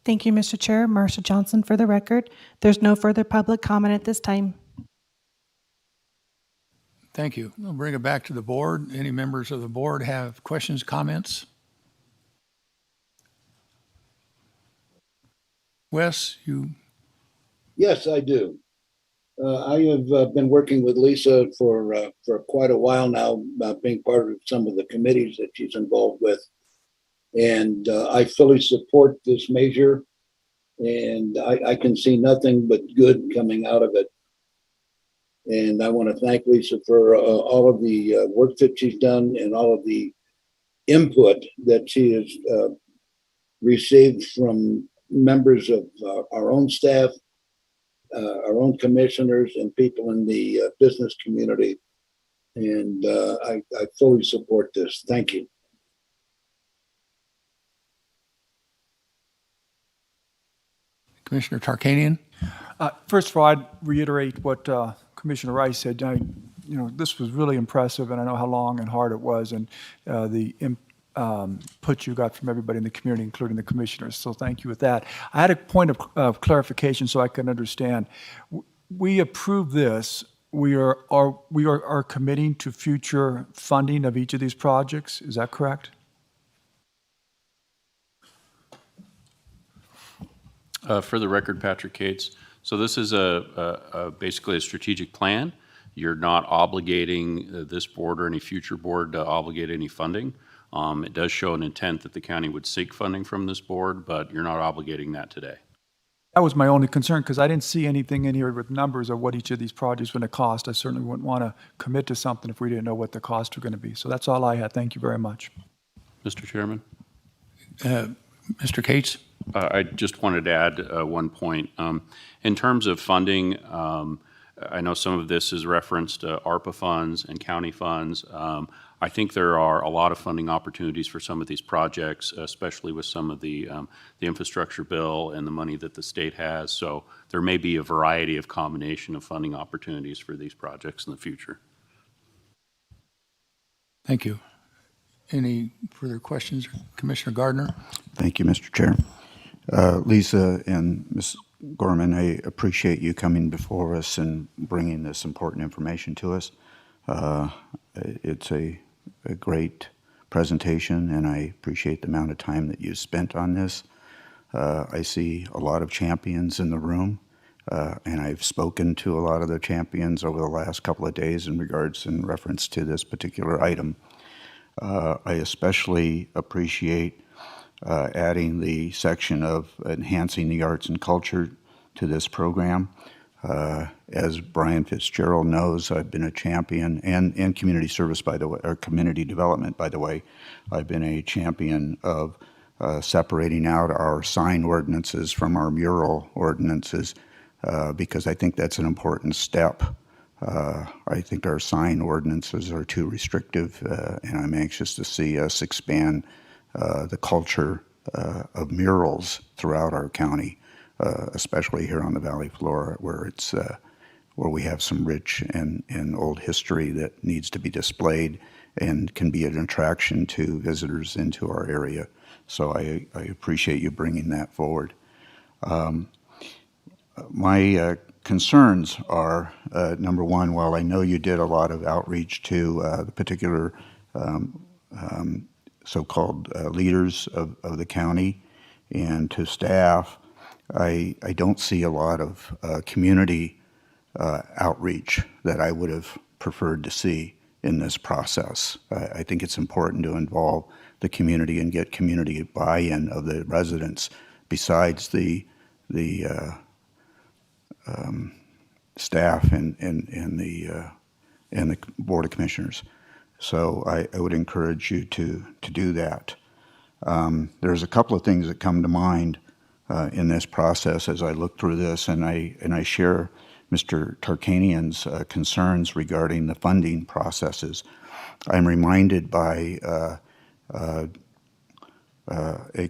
Thank you, Mr. Chair. Marcia Johnson for the record. There's no further public comment at this time. Thank you. We'll bring it back to the board. Any members of the board have questions, comments? Wes, you? Yes, I do. I have been working with Lisa for quite a while now, being part of some of the committees that she's involved with. And I fully support this measure, and I can see nothing but good coming out of it. And I want to thank Lisa for all of the work that she's done and all of the input that she has received from members of our own staff, our own commissioners, and people in the business community. And I fully support this. Thank you. Commissioner Tarkanian? First of all, I'd reiterate what Commissioner Rice said. This was really impressive, and I know how long and hard it was, and the input you got from everybody in the community, including the commissioners. So thank you with that. I had a point of clarification so I can understand. We approve this. We are committing to future funding of each of these projects. Is that correct? For the record, Patrick Cates. So this is basically a strategic plan. You're not obligating this board or any future board to obligate any funding. It does show an intent that the county would seek funding from this board, but you're not obligating that today. That was my only concern, because I didn't see anything in here with numbers of what each of these projects are going to cost. I certainly wouldn't want to commit to something if we didn't know what the costs are going to be. So that's all I had. Thank you very much. Mr. Chairman? Mr. Cates? I just wanted to add one point. In terms of funding, I know some of this is referenced ARPA funds and county funds. I think there are a lot of funding opportunities for some of these projects, especially with some of the infrastructure bill and the money that the state has. So there may be a variety of combination of funding opportunities for these projects in the future. Thank you. Any further questions? Commissioner Gardner? Thank you, Mr. Chair. Lisa and Ms. Gorman, I appreciate you coming before us and bringing this important information to us. It's a great presentation, and I appreciate the amount of time that you spent on this. I see a lot of champions in the room, and I've spoken to a lot of the champions over the last couple of days in reference to this particular item. I especially appreciate adding the section of enhancing the arts and culture to this program. As Brian Fitzgerald knows, I've been a champion, and community service, by the way, or community development, by the way. I've been a champion of separating out our sign ordinances from our mural ordinances because I think that's an important step. I think our sign ordinances are too restrictive, and I'm anxious to see us expand the culture of murals throughout our county, especially here on the valley floor, where we have some rich and old history that needs to be displayed and can be an attraction to visitors into our area. So I appreciate you bringing that forward. My concerns are, number one, while I know you did a lot of outreach to the particular so-called leaders of the county and to staff, I don't see a lot of community outreach that I would have preferred to see in this process. I think it's important to involve the community and get community buy-in of the residents besides the staff and the Board of Commissioners. So I would encourage you to do that. There's a couple of things that come to mind in this process as I look through this, and I share Mr. Tarkanian's concerns regarding the funding processes. I'm reminded by a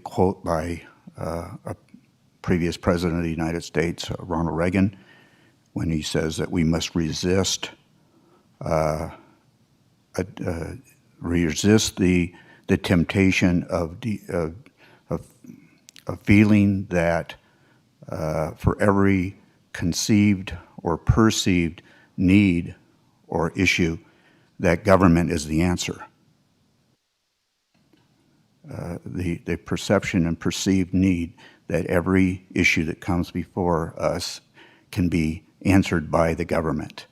quote by a previous president of the United States, Ronald Reagan, when he says that we must resist the temptation of feeling that for every conceived or perceived need or issue, that government is the answer. The perception and perceived need that every issue that comes before us can be answered by the government.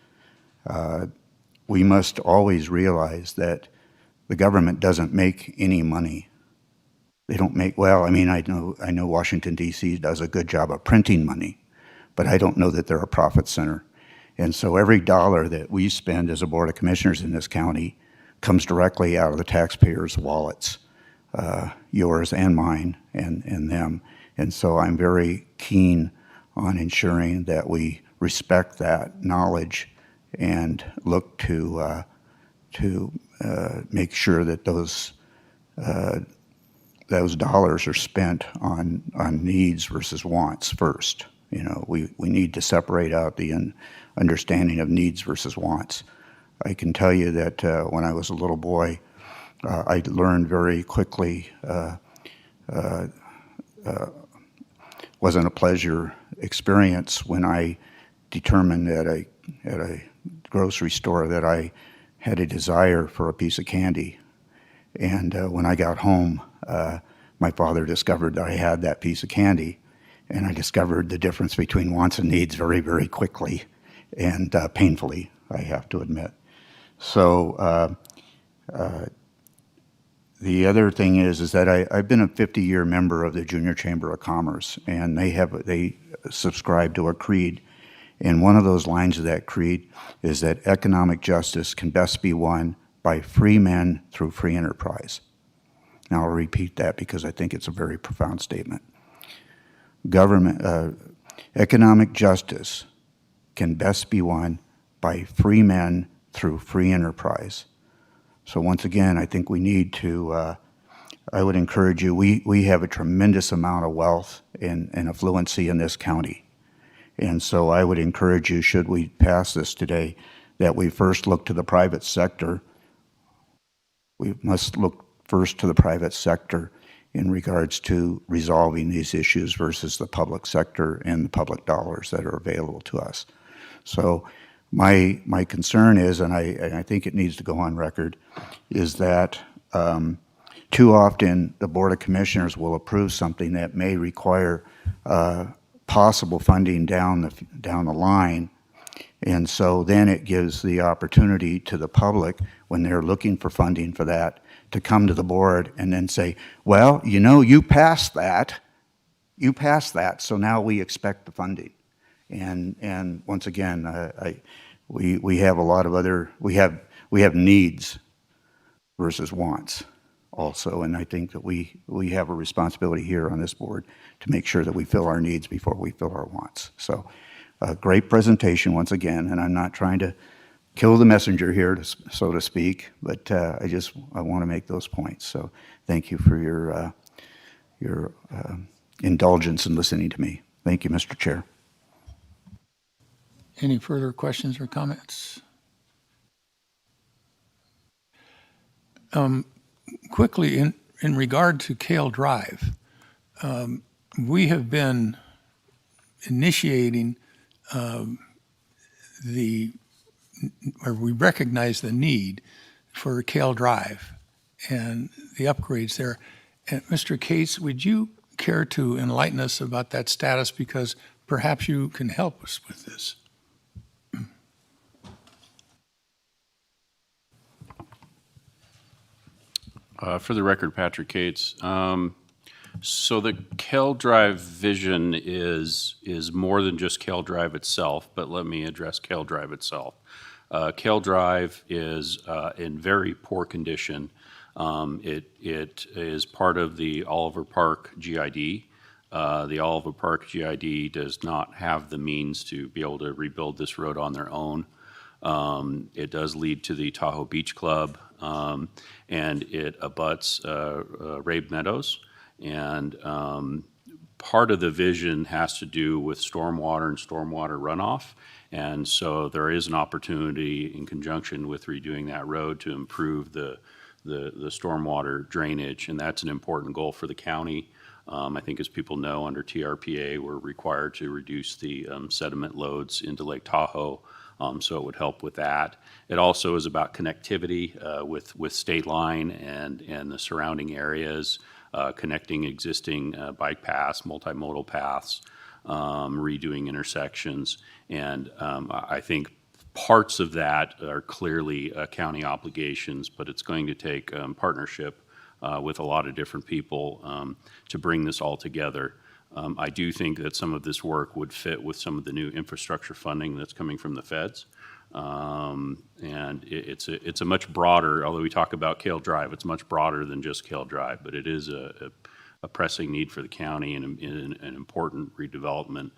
We must always realize that the government doesn't make any money. They don't make, well, I mean, I know Washington, D.C. does a good job of printing money, but I don't know that they're a profit center. And so every dollar that we spend as a Board of Commissioners in this county comes directly out of the taxpayers' wallets, yours and mine and them. And so I'm very keen on ensuring that we respect that knowledge and look to make sure that those dollars are spent on needs versus wants first. You know, we need to separate out the understanding of needs versus wants. I can tell you that when I was a little boy, I learned very quickly, wasn't a pleasure experience when I determined at a grocery store that I had a desire for a piece of candy. And when I got home, my father discovered that I had that piece of candy, and I discovered the difference between wants and needs very, very quickly and painfully, I have to admit. So the other thing is that I've been a 50-year member of the Junior Chamber of Commerce, and they subscribe to a creed. And one of those lines of that creed is that economic justice can best be won by free men through free enterprise. Now I'll repeat that because I think it's a very profound statement. Economic justice can best be won by free men through free enterprise. So once again, I think we need to, I would encourage you, we have a tremendous amount of wealth and affluency in this county. And so I would encourage you, should we pass this today, that we first look to the private sector. We must look first to the private sector in regards to resolving these issues versus the public sector and the public dollars that are available to us. So my concern is, and I think it needs to go on record, is that too often the Board of Commissioners will approve something that may require possible funding down the line. And so then it gives the opportunity to the public, when they're looking for funding for that, to come to the board and then say, well, you know, you passed that, so now we expect the funding. And once again, we have a lot of other, we have needs versus wants also, and I think that we have a responsibility here on this board to make sure that we fill our needs before we fill our wants. So a great presentation once again, and I'm not trying to kill the messenger here, so to speak, but I want to make those points. So thank you for your indulgence in listening to me. Thank you, Mr. Chair. Any further questions or comments? Quickly, in regard to Kale Drive, we have been initiating we recognize the need for Kale Drive and the upgrades there. And Mr. Cates, would you care to enlighten us about that status, because perhaps you can help us with this? For the record, Patrick Cates. So the Kale Drive vision is more than just Kale Drive itself, but let me address Kale Drive itself. Kale Drive is in very poor condition. It is part of the Oliver Park GID. The Oliver Park GID does not have the means to be able to rebuild this road on their own. It does lead to the Tahoe Beach Club, and it abuts Rabe Meadows. And part of the vision has to do with stormwater and stormwater runoff. And so there is an opportunity in conjunction with redoing that road to improve the stormwater drainage, and that's an important goal for the county. I think, as people know, under TRPA, we're required to reduce the sediment loads into Lake Tahoe, so it would help with that. It also is about connectivity with State Line and the surrounding areas, connecting existing bike paths, multimodal paths. redoing intersections. And I think parts of that are clearly county obligations, but it's going to take partnership with a lot of different people to bring this all together. I do think that some of this work would fit with some of the new infrastructure funding that's coming from the feds. And it's a much broader, although we talk about Kale Drive, it's much broader than just Kale Drive, but it is a pressing need for the county and an important redevelopment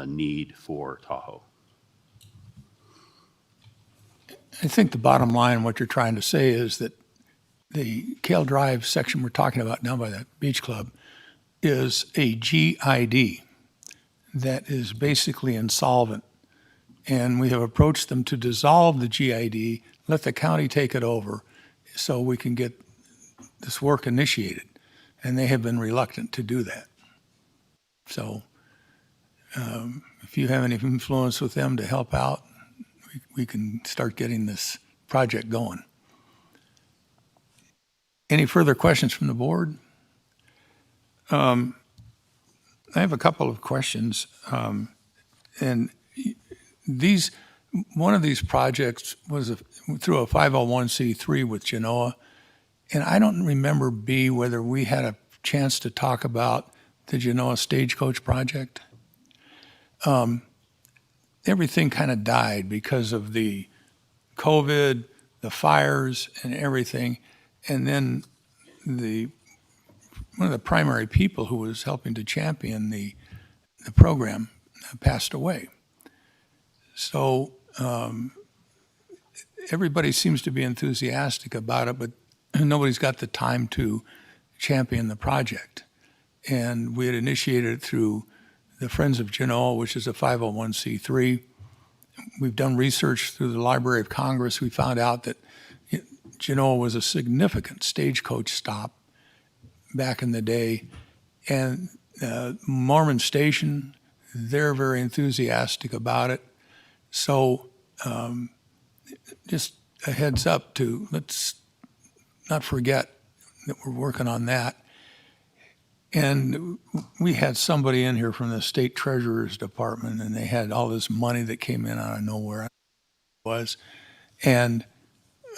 need for Tahoe. I think the bottom line, what you're trying to say is that the Kale Drive section we're talking about now by the beach club is a GID that is basically insolvent. And we have approached them to dissolve the GID, let the county take it over so we can get this work initiated. And they have been reluctant to do that. So if you have any influence with them to help out, we can start getting this project going. Any further questions from the board? I have a couple of questions. And one of these projects was through a 501c3 with Genoa. And I don't remember, B, whether we had a chance to talk about the Genoa Stagecoach project. Everything kind of died because of the COVID, the fires, and everything. And then one of the primary people who was helping to champion the program passed away. So everybody seems to be enthusiastic about it, but nobody's got the time to champion the project. And we had initiated it through the Friends of Genoa, which is a 501c3. We've done research through the Library of Congress. We found out that Genoa was a significant stagecoach stop back in the day. And Mormon Station, they're very enthusiastic about it. So just a heads up to let's not forget that we're working on that. And we had somebody in here from the State Treasurer's Department, and they had all this money that came in out of nowhere. I don't know what it was. And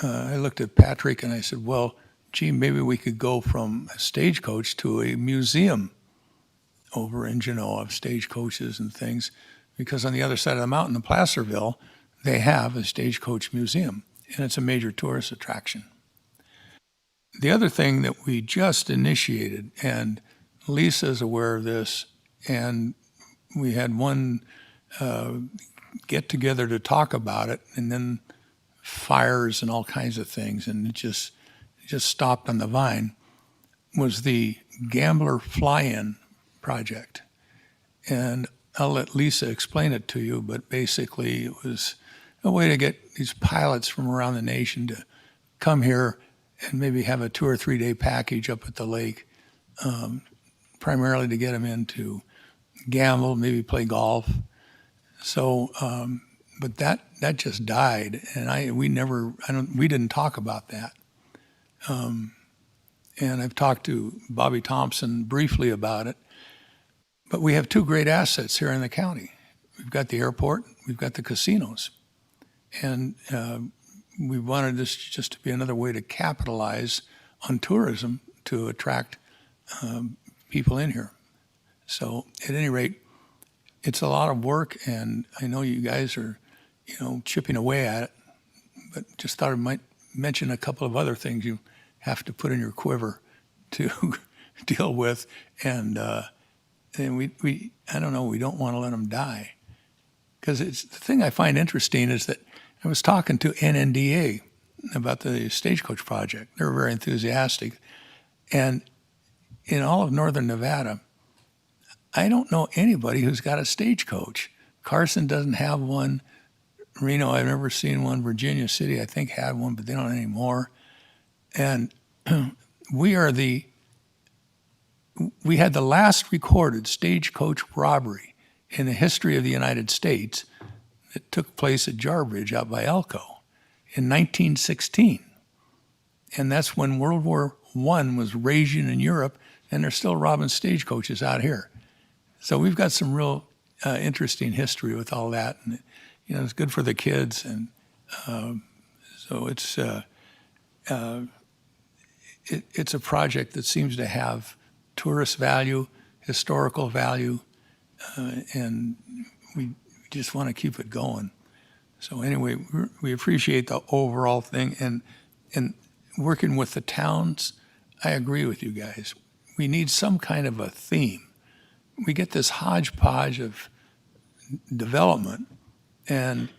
I looked at Patrick and I said, well, gee, maybe we could go from a stagecoach to a museum over in Genoa of stagecoaches and things, because on the other side of the mountain in Placerville, they have a stagecoach museum, and it's a major tourist attraction. The other thing that we just initiated, and Lisa is aware of this, and we had one get together to talk about it, and then fires and all kinds of things, and it just stopped on the vine, was the Gambler Fly-In project. And I'll let Lisa explain it to you, but basically it was a way to get these pilots from around the nation to come here and maybe have a 2 or 3 day package up at the lake, primarily to get them in to gamble, maybe play golf. So, but that just died, and we didn't talk about that. And I've talked to Bobby Thompson briefly about it, but we have 2 great assets here in the county. We've got the airport, we've got the casinos, and we wanted this just to be another way to capitalize on tourism to attract people in here. So at any rate, it's a lot of work, and I know you guys are, chipping away at it, but just thought I might mention a couple of other things you have to put in your quiver to deal with, and we I don't know, we don't want to let them die. Because the thing I find interesting is that I was talking to NNDA about the Stagecoach project. They were very enthusiastic. And in all of northern Nevada, I don't know anybody who's got a stagecoach. Carson doesn't have one. Reno, I've never seen one. Virginia City, I think, had one, but they don't anymore. And we had the last recorded stagecoach robbery in the history of the United States that took place at Jarbidge out by Elko in 1916. And that's when World War I was raging in Europe, and they're still robbing stagecoaches out here. So we've got some real interesting history with all that, and it's good for the kids, and so it's a project that seems to have tourist value, historical value, and we just want to keep it going. So anyway, we appreciate the overall thing, and working with the towns, I agree with you guys. We need some kind of a theme. We get this hodgepodge of development, and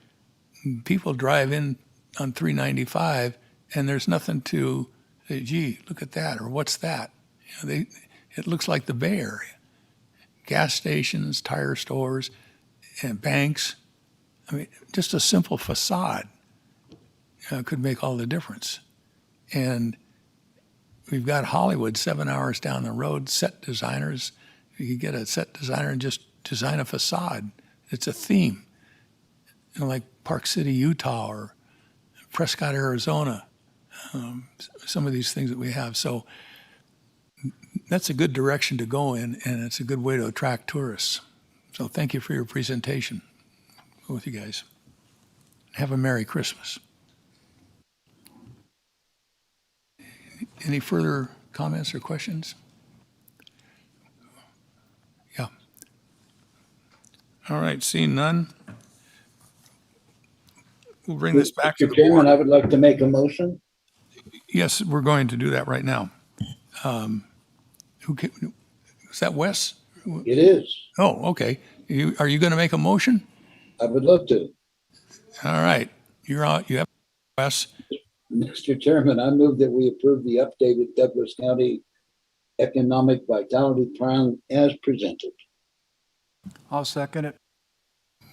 people drive in on 395, and there's nothing to say, gee, look at that, or what's that? It looks like the Bay Area. Gas stations, tire stores, and banks. I mean, just a simple facade could make all the difference. And we've got Hollywood 7 hours down the road, set designers. You could get a set designer and just design a facade. It's a theme, like Park City, Utah, or Prescott, Arizona, some of these things that we have. So that's a good direction to go in, and it's a good way to attract tourists. So thank you for your presentation. Go with you guys. Have a Merry Christmas. Any further comments or questions? Yeah. All right, seeing none. We'll bring this back to Mr. the Chairman, board. I would like to make a motion. Yes, we're going to do that right now. Is that Wes? It is. Oh, okay. Are you going to make a motion? I would love to. All right. You're on. You have Wes. Mr. Chairman, I move that we approve the updated Douglas County Economic Vitality Plan as presented. I'll second it.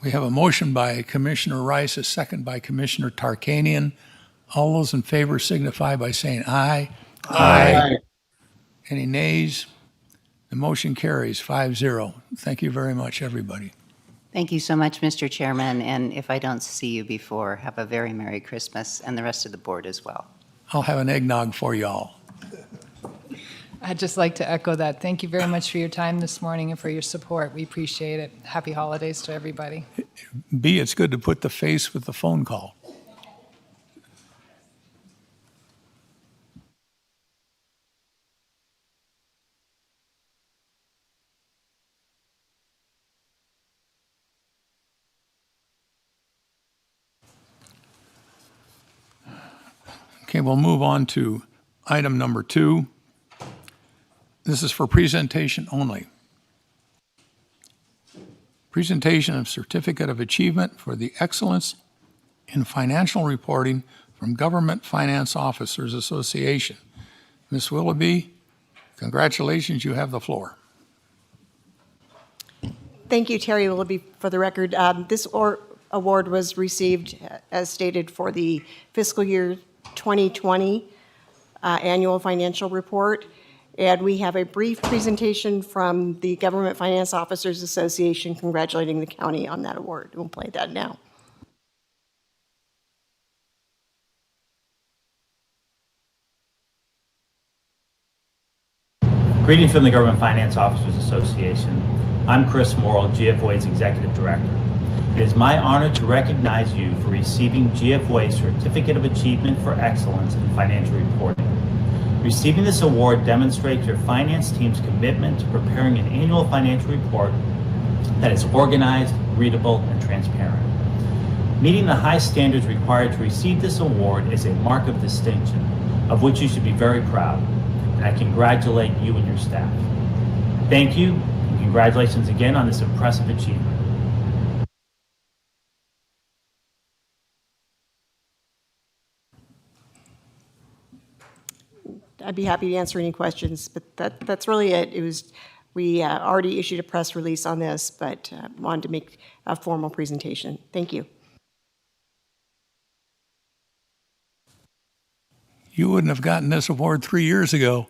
We have a motion by Commissioner Rice, a second by Commissioner Tarkanian. All those in favor signify by saying aye. Aye. Any nays? The motion carries 5-0. Thank you very much, everybody. Thank you so much, Mr. Chairman, and if I don't see you before, have a very Merry Christmas, and the rest of the board as well. I'll have an eggnog for y'all. I'd just like to echo that. Thank you very much for your time this morning and for your support. We appreciate it. Happy holidays to everybody. B, it's good to put the face with the phone call. Okay, we'll move on to item number 2. This is for presentation only. Presentation of Certificate of Achievement for the Excellence in Financial Reporting from Government Finance Officers Association. Ms. Willoughby, congratulations, you have the floor. Thank you, Terry Willoughby, for the record. This award was received, as stated, for the fiscal year 2020 annual financial report. And we have a brief presentation from the Government Finance Officers Association congratulating the county on that award. We'll play that now. Greetings from the Government Finance Officers Association. I'm Chris Morrill, GFOA's Executive Director. It is my honor to recognize you for receiving GFOA's Certificate of Achievement for Excellence in Financial Reporting. Receiving this award demonstrates your finance team's commitment to preparing an annual financial report that is organized, readable, and transparent. Meeting the high standards required to receive this award is a mark of distinction, of which you should be very proud, and I congratulate you and your staff. Thank you, and congratulations again on this impressive achievement. I'd be happy to answer any questions, but that's really it. We already issued a press release on this, but wanted to make a formal presentation. Thank you. You wouldn't have gotten this award 3 years ago.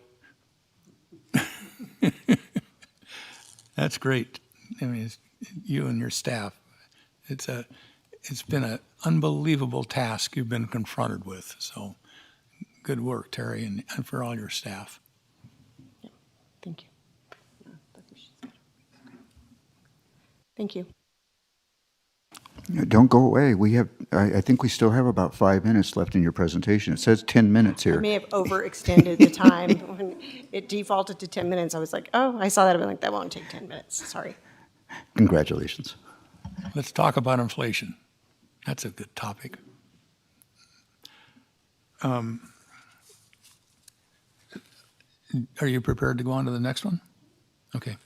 That's great. I mean, it's you and your staff. It's been an unbelievable task you've been confronted with. So good work, Terry, and for all your staff. Thank you. Thank you. Don't go away. I think we still have about 5 minutes left in your presentation. It says 10 minutes I here. may have overextended the time. When it defaulted to 10 minutes, I was like, oh, I saw that. I'm like, that won't take 10 minutes. Sorry. Congratulations. Let's talk about inflation. That's a good topic. Are you prepared to go on to the next one? Okay.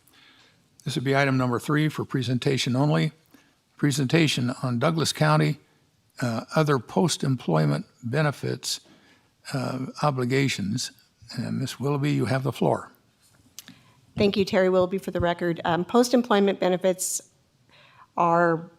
This would be item number 3 for presentation only. Presentation on Douglas County, other post-employment benefits obligations. Ms. Willoughby, you have the floor. Thank you, Terry Willoughby, for the record. Post-employment benefits are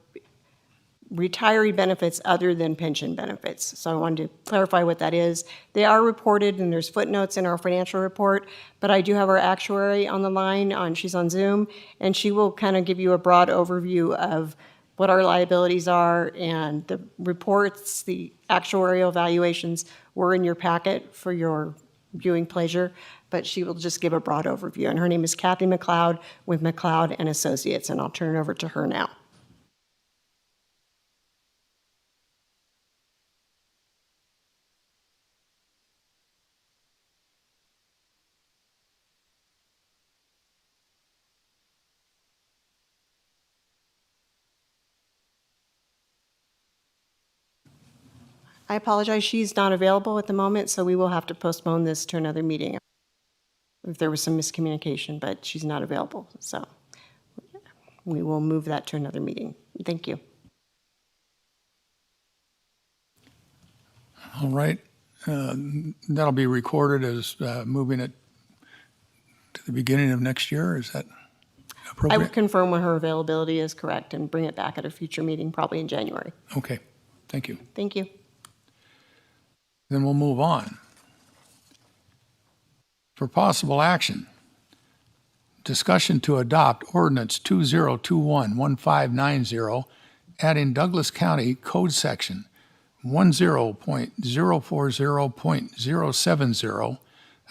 retiree benefits other than pension benefits. So I wanted to clarify what that is. They are reported, and there's footnotes in our financial report, but I do have our actuary on the line. She's on Zoom, and she will kind of give you a broad overview of what our liabilities are, and the reports, the actuarial valuations were in your packet for your viewing pleasure, but she will just give a broad overview. And her name is Kathy McLeod with McLeod and Associates, and I'll turn it over to her now. I apologize, she's not available at the moment, so we will have to postpone this to another meeting if there was some miscommunication, but she's not available. So we will move that to another meeting. Thank you. All right. That'll be recorded as moving it to the beginning of next year. Is that I appropriate? will confirm when her availability is correct and bring it back at a future meeting, probably in January. Okay. Thank you. Thank you. Then we'll move on. For possible action, discussion to adopt Ordinance 2021-1590, adding Douglas County Code Section 10.040.070,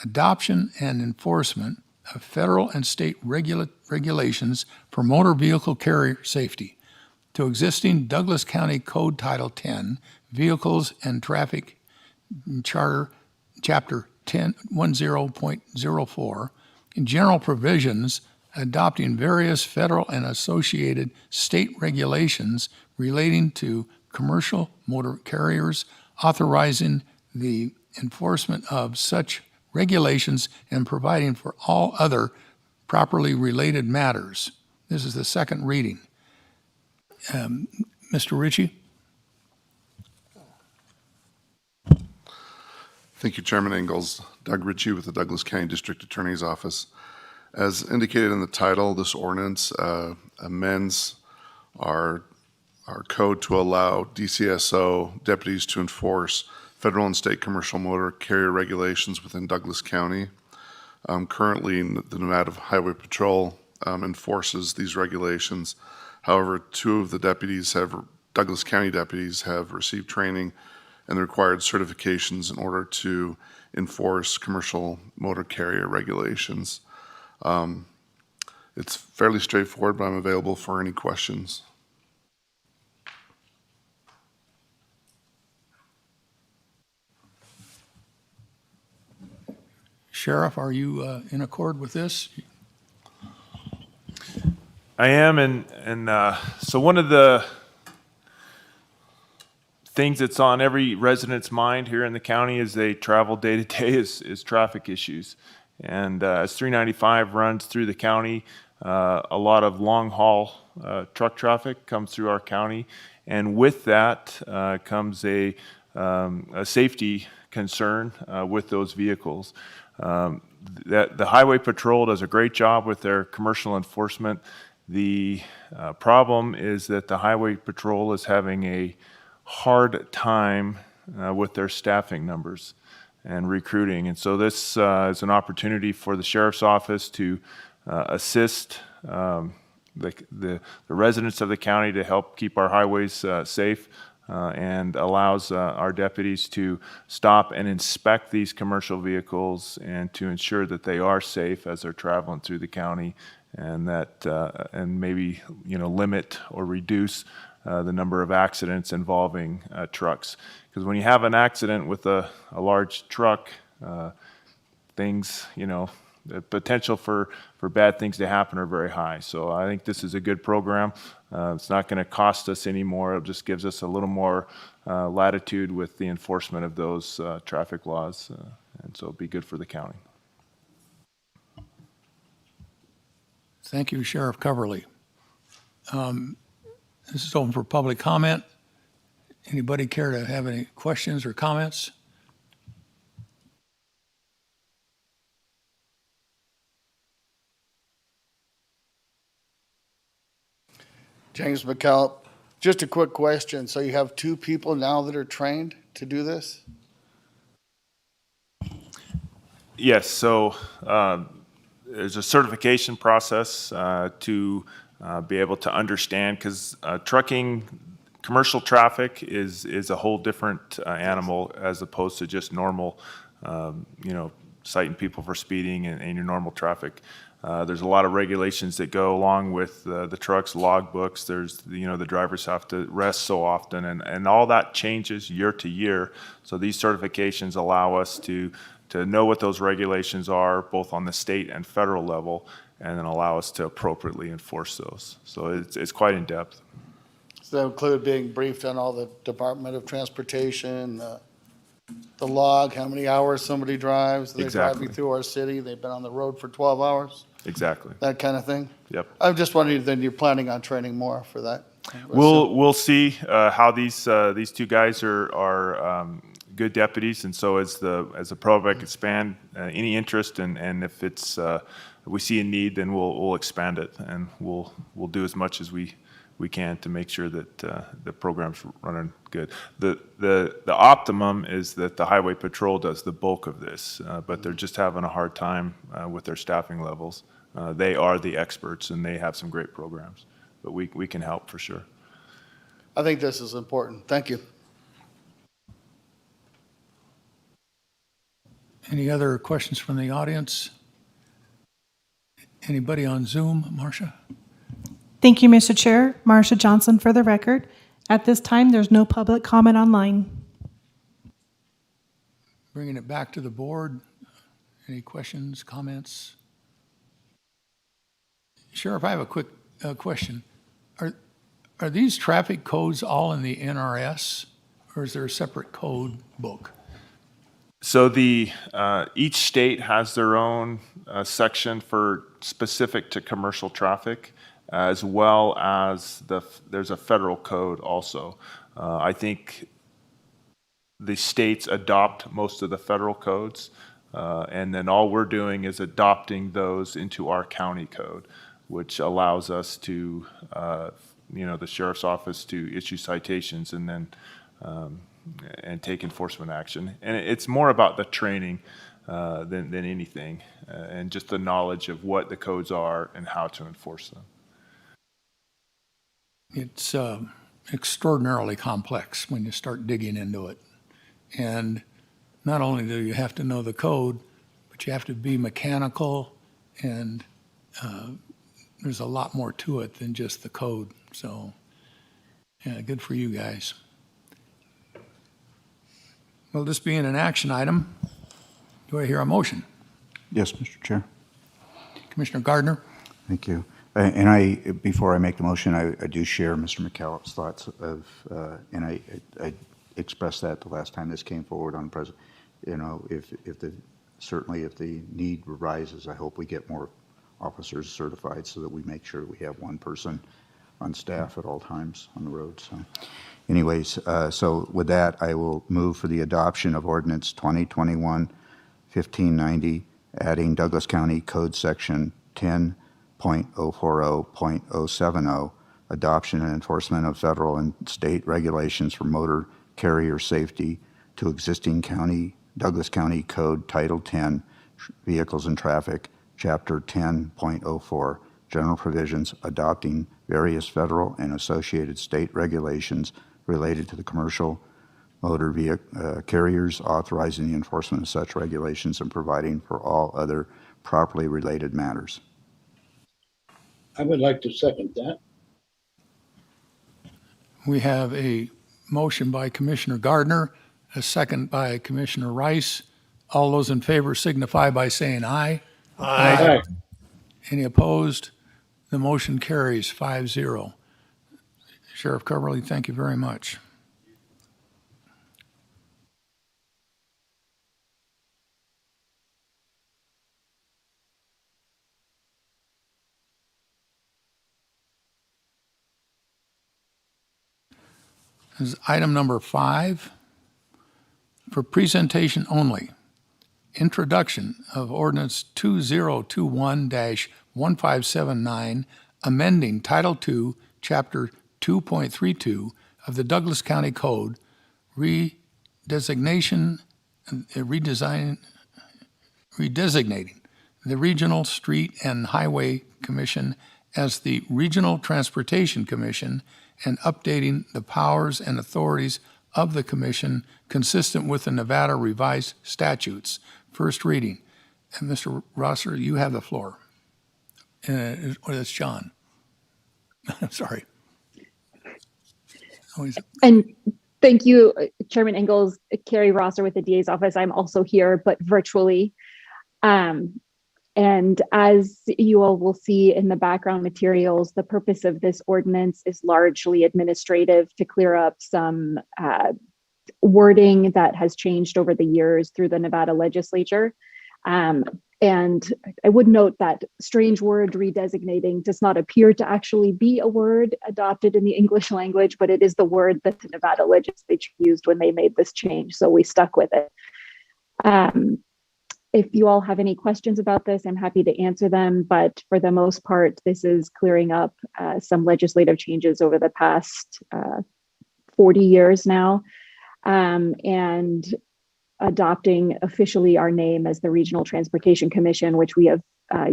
adoption and enforcement of federal and state regulations for motor vehicle carrier safety to existing Douglas County Code Title 10, Vehicles and Traffic Charter, Chapter 10.04, general provisions adopting various federal and associated state regulations relating to commercial motor carriers, authorizing the enforcement of such regulations and providing for all other properly related matters. This is the second reading. Mr. Ritchie? Thank you, Chairman Ingalls. Doug Ritchie with the Douglas County District Attorney's Office. As indicated in the title, this ordinance amends our code to allow DCSO deputies to enforce federal and state commercial motor carrier regulations within Douglas County. Currently, the Nevada Highway Patrol enforces these regulations. However, 2 of the Douglas County deputies have received training and the required certifications in order to enforce commercial motor carrier regulations. It's fairly straightforward, but I'm available for any questions. Sheriff, are you in accord with this? I am, and so one of the things that's on every resident's mind here in the county as they travel day to day is traffic issues. And as 395 runs through the county, a lot of long haul truck traffic comes through our county, and with that comes a safety concern with those vehicles. The Highway Patrol does a great job with their commercial enforcement. The problem is that the Highway Patrol is having a hard time with their staffing numbers and recruiting. And so this is an opportunity for the Sheriff's Office to assist the residents of the county to help keep our highways safe, and allows our deputies to stop and inspect these commercial vehicles and to ensure that they are safe as they're traveling through the county and that and maybe limit or reduce the number of accidents involving trucks. Because when you have an accident with a large truck, things, the potential for bad things to happen are very high. So I think this is a good program. It's not going to cost us any more. It just gives us a little more latitude with the enforcement of those traffic laws. And so it'll be good for the county. Thank you, Sheriff Coverly. This is open for public comment. Anybody care to have any questions or comments? James McCallum, just a quick question. So you have 2 people now that are trained to do this? Yes, so there's a certification process to be able to understand, because trucking, commercial traffic is a whole different animal as opposed to just normal, citing people for speeding and your normal traffic. There's a lot of regulations that go along with the trucks, log books. There's, the drivers have to rest so often, and all that changes year to year. So these certifications allow us to know what those regulations are, both on the state and federal level, and then allow us to appropriately enforce those. So it's quite in depth. Does that include being briefed on all the Department of Transportation, the log, how many hours somebody drives? They're Exactly. driving through our city, they've been on the road for 12 hours? Exactly. That kind of thing? Yep. I'm just wondering, then you're planning on training more for that? We'll see how these 2 guys are good deputies, and so as the program expand, any interest and if it's we see a need, then we'll expand it, and we'll do as much as we can to make sure that the program's running good. The optimum is that the Highway Patrol does the bulk of this, but they're just having a hard time with their staffing levels. They are the experts, and they have some great programs, but we can help for sure. I think this is important. Thank you. Any other questions from the audience? Anybody on Zoom, Marcia? Thank you, Mr. Chair. Marcia Johnson for the record. At this time, there's no public comment online. Bringing it back to the board. Any questions, comments? Sheriff, I have a quick question. Are these traffic codes all in the NRS, or is there a separate code book? So each state has their own section for specific to commercial traffic, as well as there's a federal code also. I think the states adopt most of the federal codes, and then all we're doing is adopting those into our county code, which allows us to, the sheriff's office to issue citations and then and take enforcement action. And it's more about the training than anything, and just the knowledge of what the codes are and how to enforce them. It's extraordinarily complex when you start digging into it. And not only do you have to know the code, but you have to be mechanical, and there's a lot more to it than just the code. So, yeah, good for you guys. Well, this being an action item, do I hear a motion? Yes, Mr. Chair. Commissioner Gardner? Thank you. And before I make the motion, I do share Mr. McCallum's thoughts of, and I expressed that the last time this came forward on President. Certainly if the need arises, I hope we get more officers certified so that we make sure we have one person on staff at all times on the road. So anyways, so with that, I will move for the adoption of Ordinance 2021-1590, adding Douglas County Code Section 10.040.070, adoption and enforcement of federal and state regulations for motor carrier safety to existing Douglas County Code Title 10, Vehicles and Traffic, Chapter 10.04, General Provisions, adopting various federal and associated state regulations related to the commercial motor vehicle carriers, authorizing the enforcement of such regulations and providing for all other properly related matters. I would like to second that. We have a motion by Commissioner Gardner, a second by Commissioner Rice. All those in favor signify by saying aye. Aye. Any opposed? The motion carries 5-0. Sheriff Coverly, thank you very much. This is item number 5 for presentation only. Introduction of Ordinance 2021-1579, amending Title II, Chapter 2.32 of the Douglas County Code, redesignating the Regional Street and Highway Commission as the Regional Transportation Commission and updating the powers and authorities of the commission consistent with the Nevada revised statutes. First reading. And Mr. Rosser, you have the floor. Or that's John. I'm sorry. And thank you, Chairman Ingalls, Carrie Rosser with the DA's office. I'm also here, but virtually. And as you all will see in the background materials, the purpose of this ordinance is largely administrative to clear up some wording that has changed over the years through the Nevada legislature. And I would note that strange word redesignating does not appear to actually be a word adopted in the English language, but it is the word that the Nevada legislature used when they made this change. So we stuck with it. If you all have any questions about this, I'm happy to answer them. But for the most part, this is clearing up some legislative changes over the past 40 years now, and adopting officially our name as the Regional Transportation Commission, which we have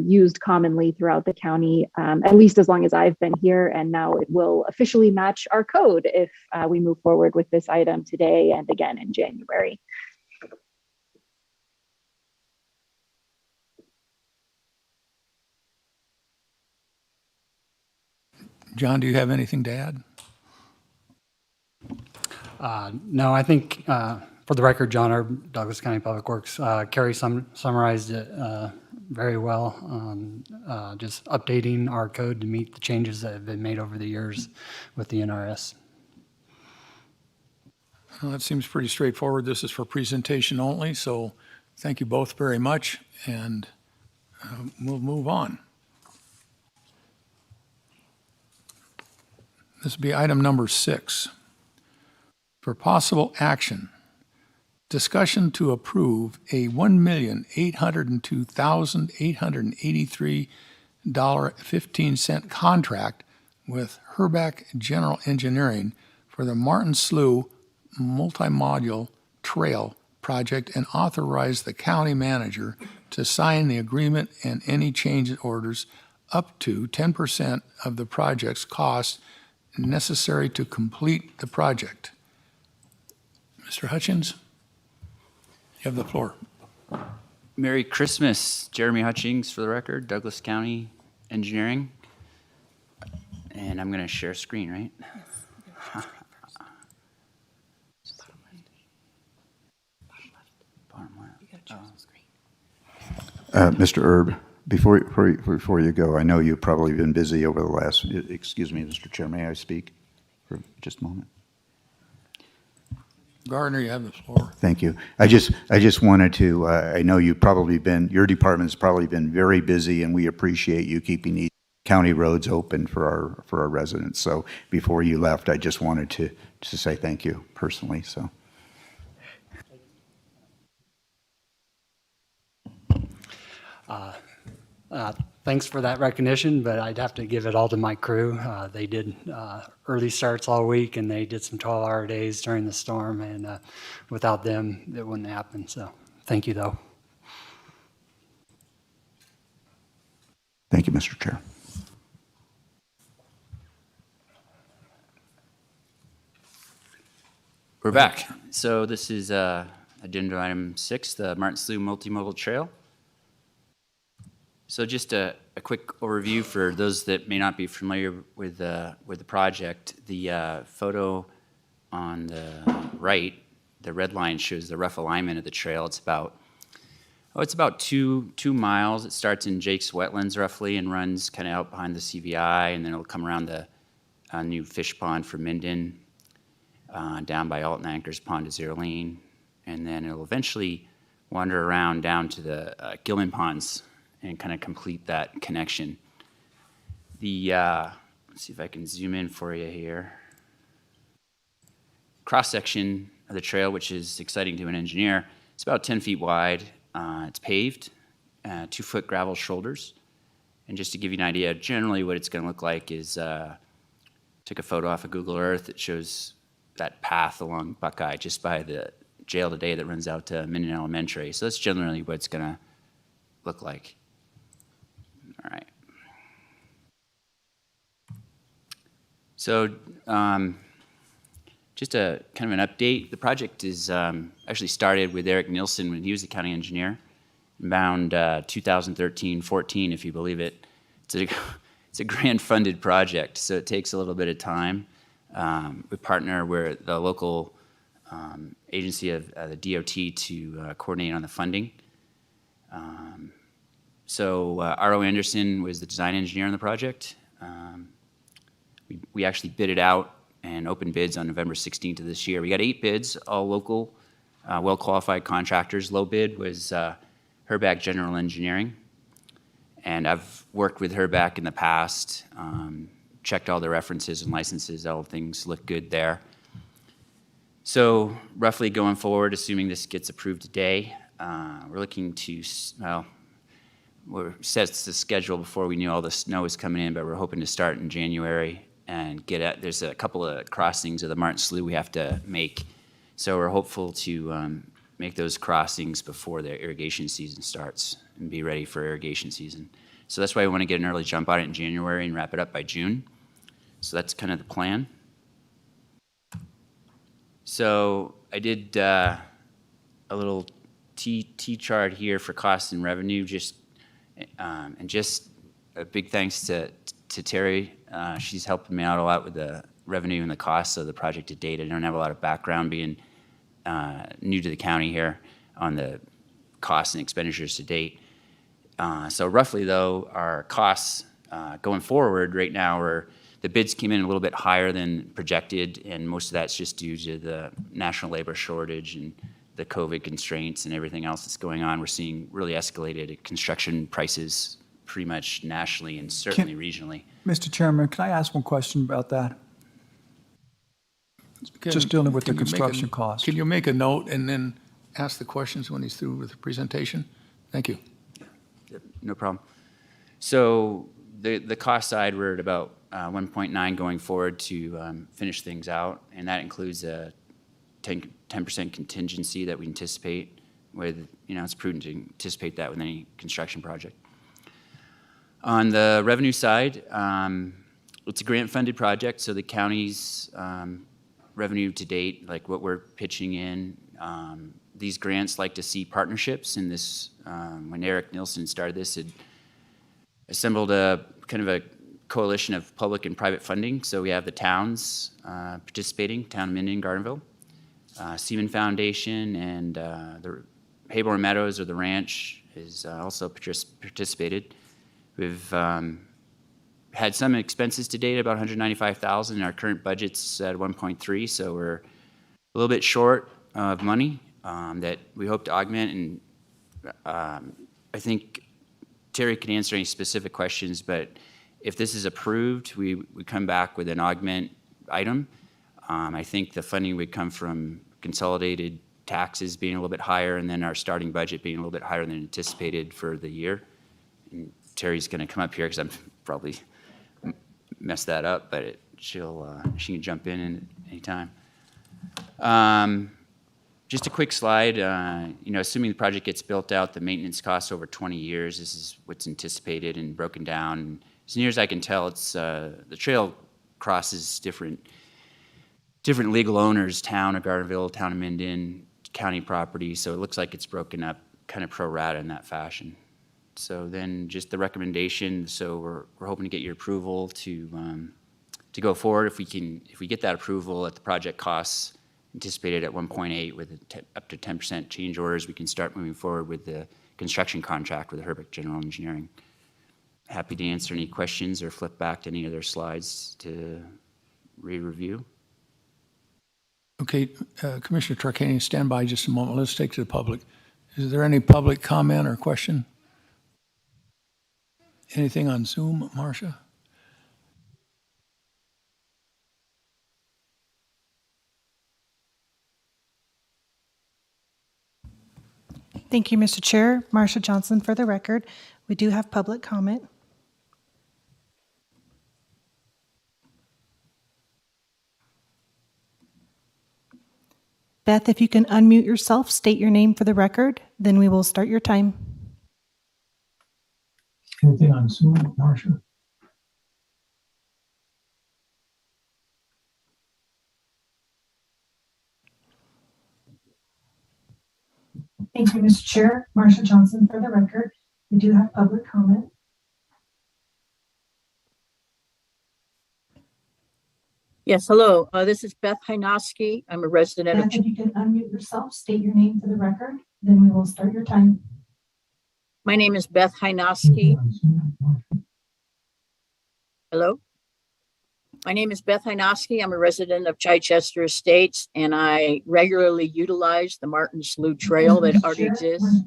used commonly throughout the county, at least as long as I've been here. And now it will officially match our code if we move forward with this item today and again in January. John, do you have anything to add? No, I think for the record, John Erb, Douglas County Public Works, Carrie summarized it very well. Just updating our code to meet the changes that have been made over the years with the NRS. Well, that seems pretty straightforward. This is for presentation only, so thank you both very much, and we'll move on. This will be item number 6. For possible action, discussion to approve a $1,802,883.15 contract with Herbeck General Engineering for the Martin Slough Multimodal Trail Project and authorize the county manager to sign the agreement and any change orders up to 10% of the project's cost necessary to complete the project. Mr. Hutchins, you have the floor. Merry Christmas, Jeremy Hutchings for the record, Douglas County Engineering. And I'm going to share screen, right? Mr. Erb, before you go, I know you've probably been busy over the last, excuse me, Mr. Chair, may I speak for just a moment? Gardner, you have the floor. Thank you. I just wanted to, I know you've probably been, your department's probably been very busy, and we appreciate you keeping these county roads open for our residents. So before you left, I just wanted to say thank you personally, so. Thanks for that recognition, but I'd have to give it all to my crew. They did early starts all week, and they did some 12-hour days during the storm, and without them, it wouldn't happen. So thank you, though. Thank you, Mr. Chair. We're back. So this is agenda item 6, the Martin Slough Multimodal Trail. So just a quick overview for those that may not be familiar with the project. The photo on the right, the red line shows the rough alignment of the trail. It's about 2 miles. It starts in Jake's Wetlands roughly and runs kind of out behind the CVI, and then it'll come around the new fish pond for Minden, down by Alton Anchor's Pond to Zero Lane, and then it'll eventually wander around down to the Gilman Ponds and kind of complete that connection. Let's see if I can zoom in for you here. Cross-section of the trail, which is exciting to an engineer, it's about 10 feet wide. It's paved, 2-foot gravel shoulders. And just to give you an idea, generally what it's going to look like is, took a photo off of Google Earth that shows that path along Buckeye just by the jail today that runs out to Minden Elementary. So that's generally what it's going to look like. All right. So just a kind of an update. The project is actually started with Eric Nielsen when he was the county engineer, around 2013-14, if you believe it. It's a grant funded project, so it takes a little bit of time. We partner with the local agency of the DOT to coordinate on the funding. So R.O. Anderson was the design engineer on the project. We actually bid it out and opened bids on November 16th of this year. We got 8 bids, all local, well-qualified contractors. Low bid was Herback General Engineering. And I've worked with Herback in the past, checked all the references and licenses, all things look good there. So roughly going forward, assuming this gets approved today, we're looking to, we're set the schedule before we knew all the snow was coming in, but we're hoping to start in January and get at, there's a couple of crossings of the Martin Slough we have to make. So we're hopeful to make those crossings before the irrigation season starts and be ready for irrigation season. So that's why we want to get an early jump on it in January and wrap it up by June. So that's kind of the plan. So I did a little T-chart here for cost and revenue, and just a big thanks to Terry. She's helping me out a lot with the revenue and the costs of the project to date. I don't have a lot of background being new to the county here on the costs and expenditures to date. So roughly though, our costs going forward right now are, the bids came in a little bit higher than projected, and most of that's just due to the national labor shortage and the COVID constraints and everything else that's going on. We're seeing really escalated construction prices pretty much nationally and certainly regionally. Mr. Chairman, can I ask one question about that? Just dealing with the construction cost. Can you make a note and then ask the questions when he's through with the presentation? Thank you. No problem. So the cost side, we're at about 1.9 going forward to finish things out, and that includes a 10% contingency that we anticipate with, it's prudent to anticipate that with any construction project. On the revenue side, it's a grant-funded project, so the county's revenue to date, like what we're pitching in, these grants like to see partnerships. In this, when Eric Nielsen started this, it assembled a kind of a coalition of public and private funding. So we have the towns participating, Town of Minden, Gardenville, Seaman Foundation, and the Hayborn Meadows or the ranch is also participated. We've had some expenses to date, about $195,000. Our current budget's at 1.3, so we're a little bit short of money that we hope to augment. And I think Terry can answer any specific questions, but if this is approved, we come back with an augment item. I think the funding would come from consolidated taxes being a little bit higher, and then our starting budget being a little bit higher than anticipated for the year. And Terry's going to come up here because I'm probably mess that up, but she can jump in any time. Just a quick slide. Assuming the project gets built out, the maintenance costs over 20 years. This is what's anticipated and broken down. As near as I can tell, it's the trail crosses different legal owners: town of Gardenville, town of Minden, county property. So it looks like it's broken up kind of pro rata in that fashion. So then just the recommendation, so we're hoping to get your approval to go forward. If we get that approval at the project costs anticipated at 1.8 with up to 10% change orders, we can start moving forward with the construction contract with Herbeck General Engineering. Happy to answer any questions or flip back to any other slides to re-review. Okay, Commissioner Tarkanian, stand by just a moment. Let's take to the public. Is there any public comment or question? Anything on Zoom, Marcia? Thank you, Mr. Chair. Marcia Johnson for the record. We do have public comment. Beth, if you can unmute yourself, state your name for the record, then we will start your time. Anything on Zoom, Marcia? Thank you, Mr. Chair. Marcia Johnson for the record. We do have public comment. Yes, hello. This is Beth Hynoski. I'm a resident of. Beth, if you can unmute yourself, state your name for the record, then we will start your time. My name is Beth Hynoski. Hello? My name is Beth Hynoski. I'm a resident of Chichester Estates, and I regularly utilize the Martin Slough Trail that already exists.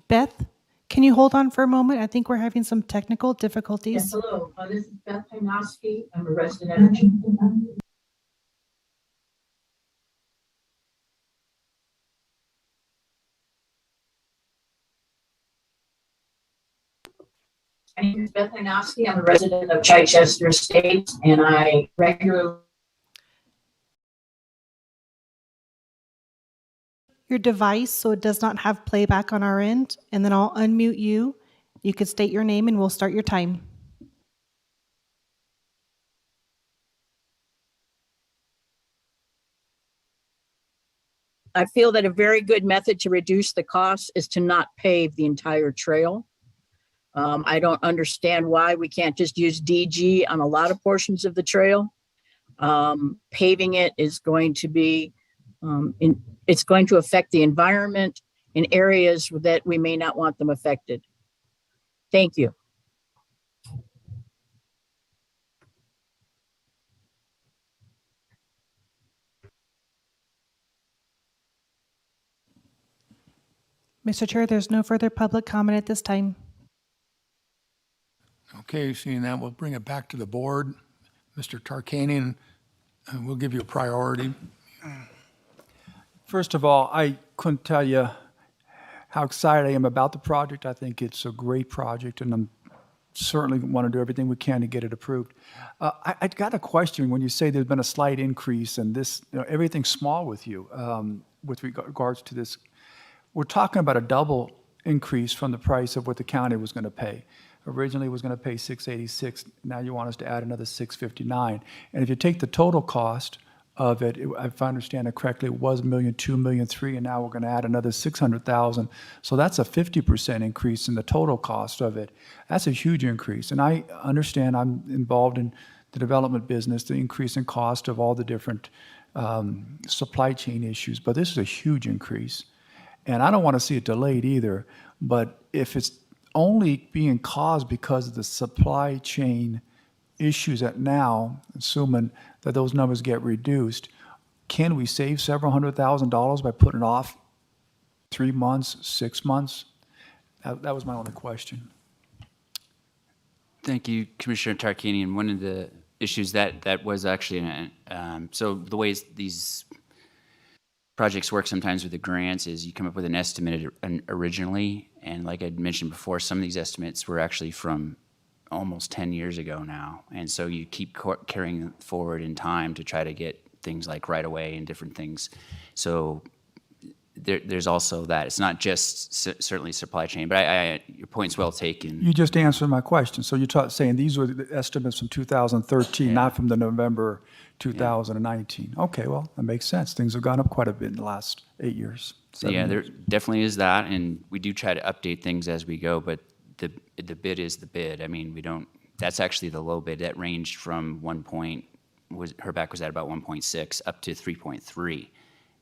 Beth, can you hold on for a moment? I think we're having some technical difficulties. Yes, hello. This is Beth Hynoski. I'm a resident of. My name is Beth Hynoski. I'm a resident of Chichester Estates, and I regularly. Your device so it does not have playback on our end, and then I'll unmute you. You could state your name and we'll start your time. I feel that a very good method to reduce the cost is to not pave the entire trail. I don't understand why we can't just use DG on a lot of portions of the trail. Paving it is going to be, it's going to affect the environment in areas that we may not want them affected. Thank you. Mr. Chair, there's no further public comment at this time. Okay, seeing that, we'll bring it back to the board. Mr. Tarkanian, we'll give you a priority. First of all, I couldn't tell you how excited I am about the project. I think it's a great project, and I'm certainly want to do everything we can to get it approved. I got a question when you say there's been a slight increase and this, everything's small with you with regards to this. We're talking about a double increase from the price of what the county was going to pay. Originally, it was going to pay $686. Now you want us to add another $659. And if you take the total cost of it, if I understand it correctly, it was $1.2 million, $1.3 million, and now we're going to add another $600,000. So that's a 50% increase in the total cost of it. That's a huge increase. And I understand I'm involved in the development business, the increase in cost of all the different supply chain issues, but this is a huge increase. And I don't want to see it delayed either, but if it's only being caused because of the supply chain issues that now, assuming that those numbers get reduced, can we save several $100,000 by putting it off 3 months, 6 months? That was my only question. Thank you, Commissioner Tarkanian. One of the issues that was actually, so the ways these projects work sometimes with the grants is you come up with an estimate originally, and like I'd mentioned before, some of these estimates were actually from almost 10 years ago now, and so you keep carrying forward in time to try to get things like right away and different things. So there's also that. It's not just certainly supply chain, but your point's well taken. You just answered my question. So you're saying these were the estimates from 2013, not from the November 2019. Okay, well, that makes sense. Things have gone up quite a bit in the last 8 years. Yeah, there definitely is that, and we do try to update things as we go, but the bid is the bid. I mean, we don't, that's actually the low bid. That ranged from Herbeck was at about 1.6 up to 3.3.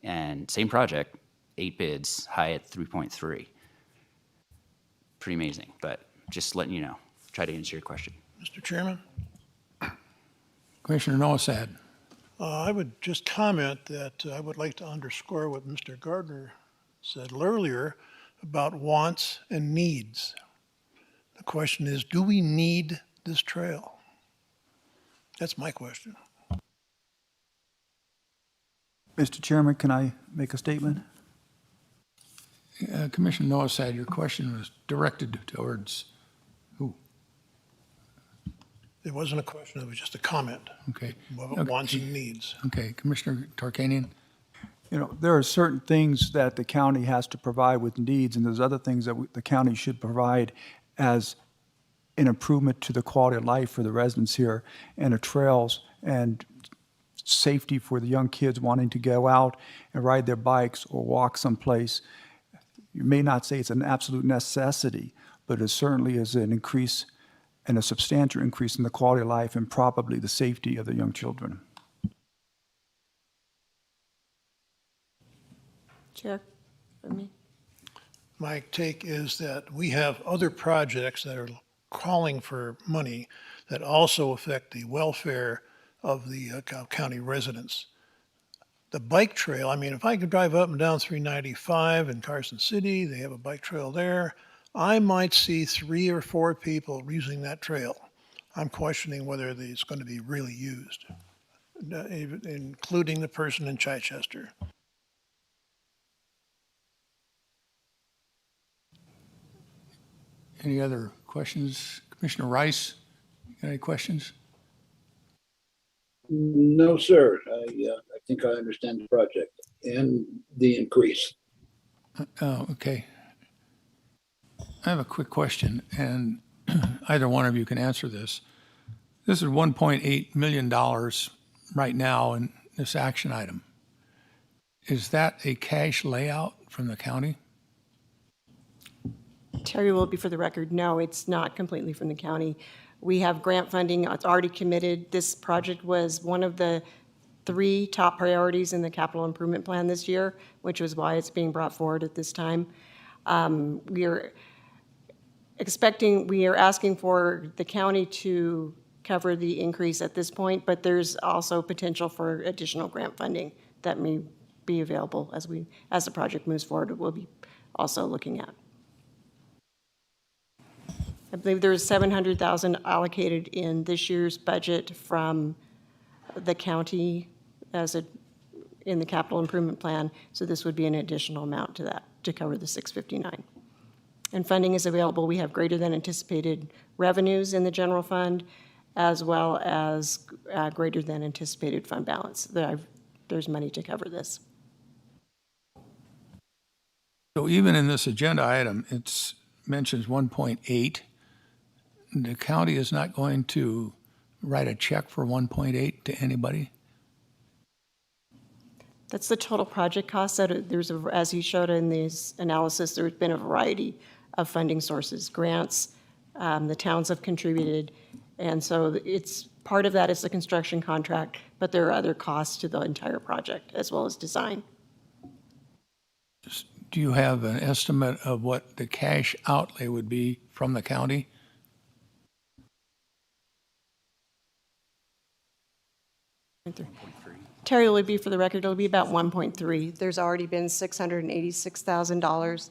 And same project, 8 bids, high at 3.3. Pretty amazing, but just letting you know, try to answer your question. Mr. Chairman, Commissioner Nosad. I would just comment that I would like to underscore what Mr. Gardner said earlier about wants and needs. The question is, do we need this trail? That's my question. Mr. Chairman, can I make a statement? Commissioner Nosad, your question was directed towards who? It wasn't a question, it was just a comment Okay. about wants and needs. Okay, Commissioner Tarkanian. You know, there are certain things that the county has to provide with needs, and there's other things that the county should provide as an improvement to the quality of life for the residents here, and the trails and safety for the young kids wanting to go out and ride their bikes or walk someplace. You may not say it's an absolute necessity, but it certainly is an increase and a substantial increase in the quality of life and probably the safety of the young children. Chair, for me. My take is that we have other projects that are calling for money that also affect the welfare of the county residents. The bike trail, I mean, if I could drive up and down 395 in Carson City, they have a bike trail there, I might see 3 or 4 people using that trail. I'm questioning whether it's going to be really used, including the person in Chichester. Any other questions? Commissioner Rice, you got any questions? No, sir. I think I understand the project and the increase. Oh, okay. I have a quick question, and either one of you can answer this. This is $1.8 million right now in this action item. Is that a cash layout from the county? Terry will be for the record, no, it's not completely from the county. We have grant funding, it's already committed. This project was one of the 3 top priorities in the capital improvement plan this year, which was why it's being brought forward at this time. We are asking for the county to cover the increase at this point, but there's also potential for additional grant funding that may be available as the project moves forward, we'll be also looking at. I believe there's $700,000 allocated in this year's budget from the county in the capital improvement plan. So this would be an additional amount to that to cover the 659. And funding is available. We have greater than anticipated revenues in the general fund, as well as greater than anticipated fund balance. There's money to cover this. So even in this agenda item, it mentions 1.8. The county is not going to write a check for 1.8 to anybody? That's the total project cost. As you showed in this analysis, there's been a variety of funding sources, grants, the towns have contributed, and so it's part of that is the construction contract, but there are other costs to the entire project as well as design. Do you have an estimate of what the cash outlay would be from the county? Terry will be for the record, it'll be about 1.3. There's already been $686,000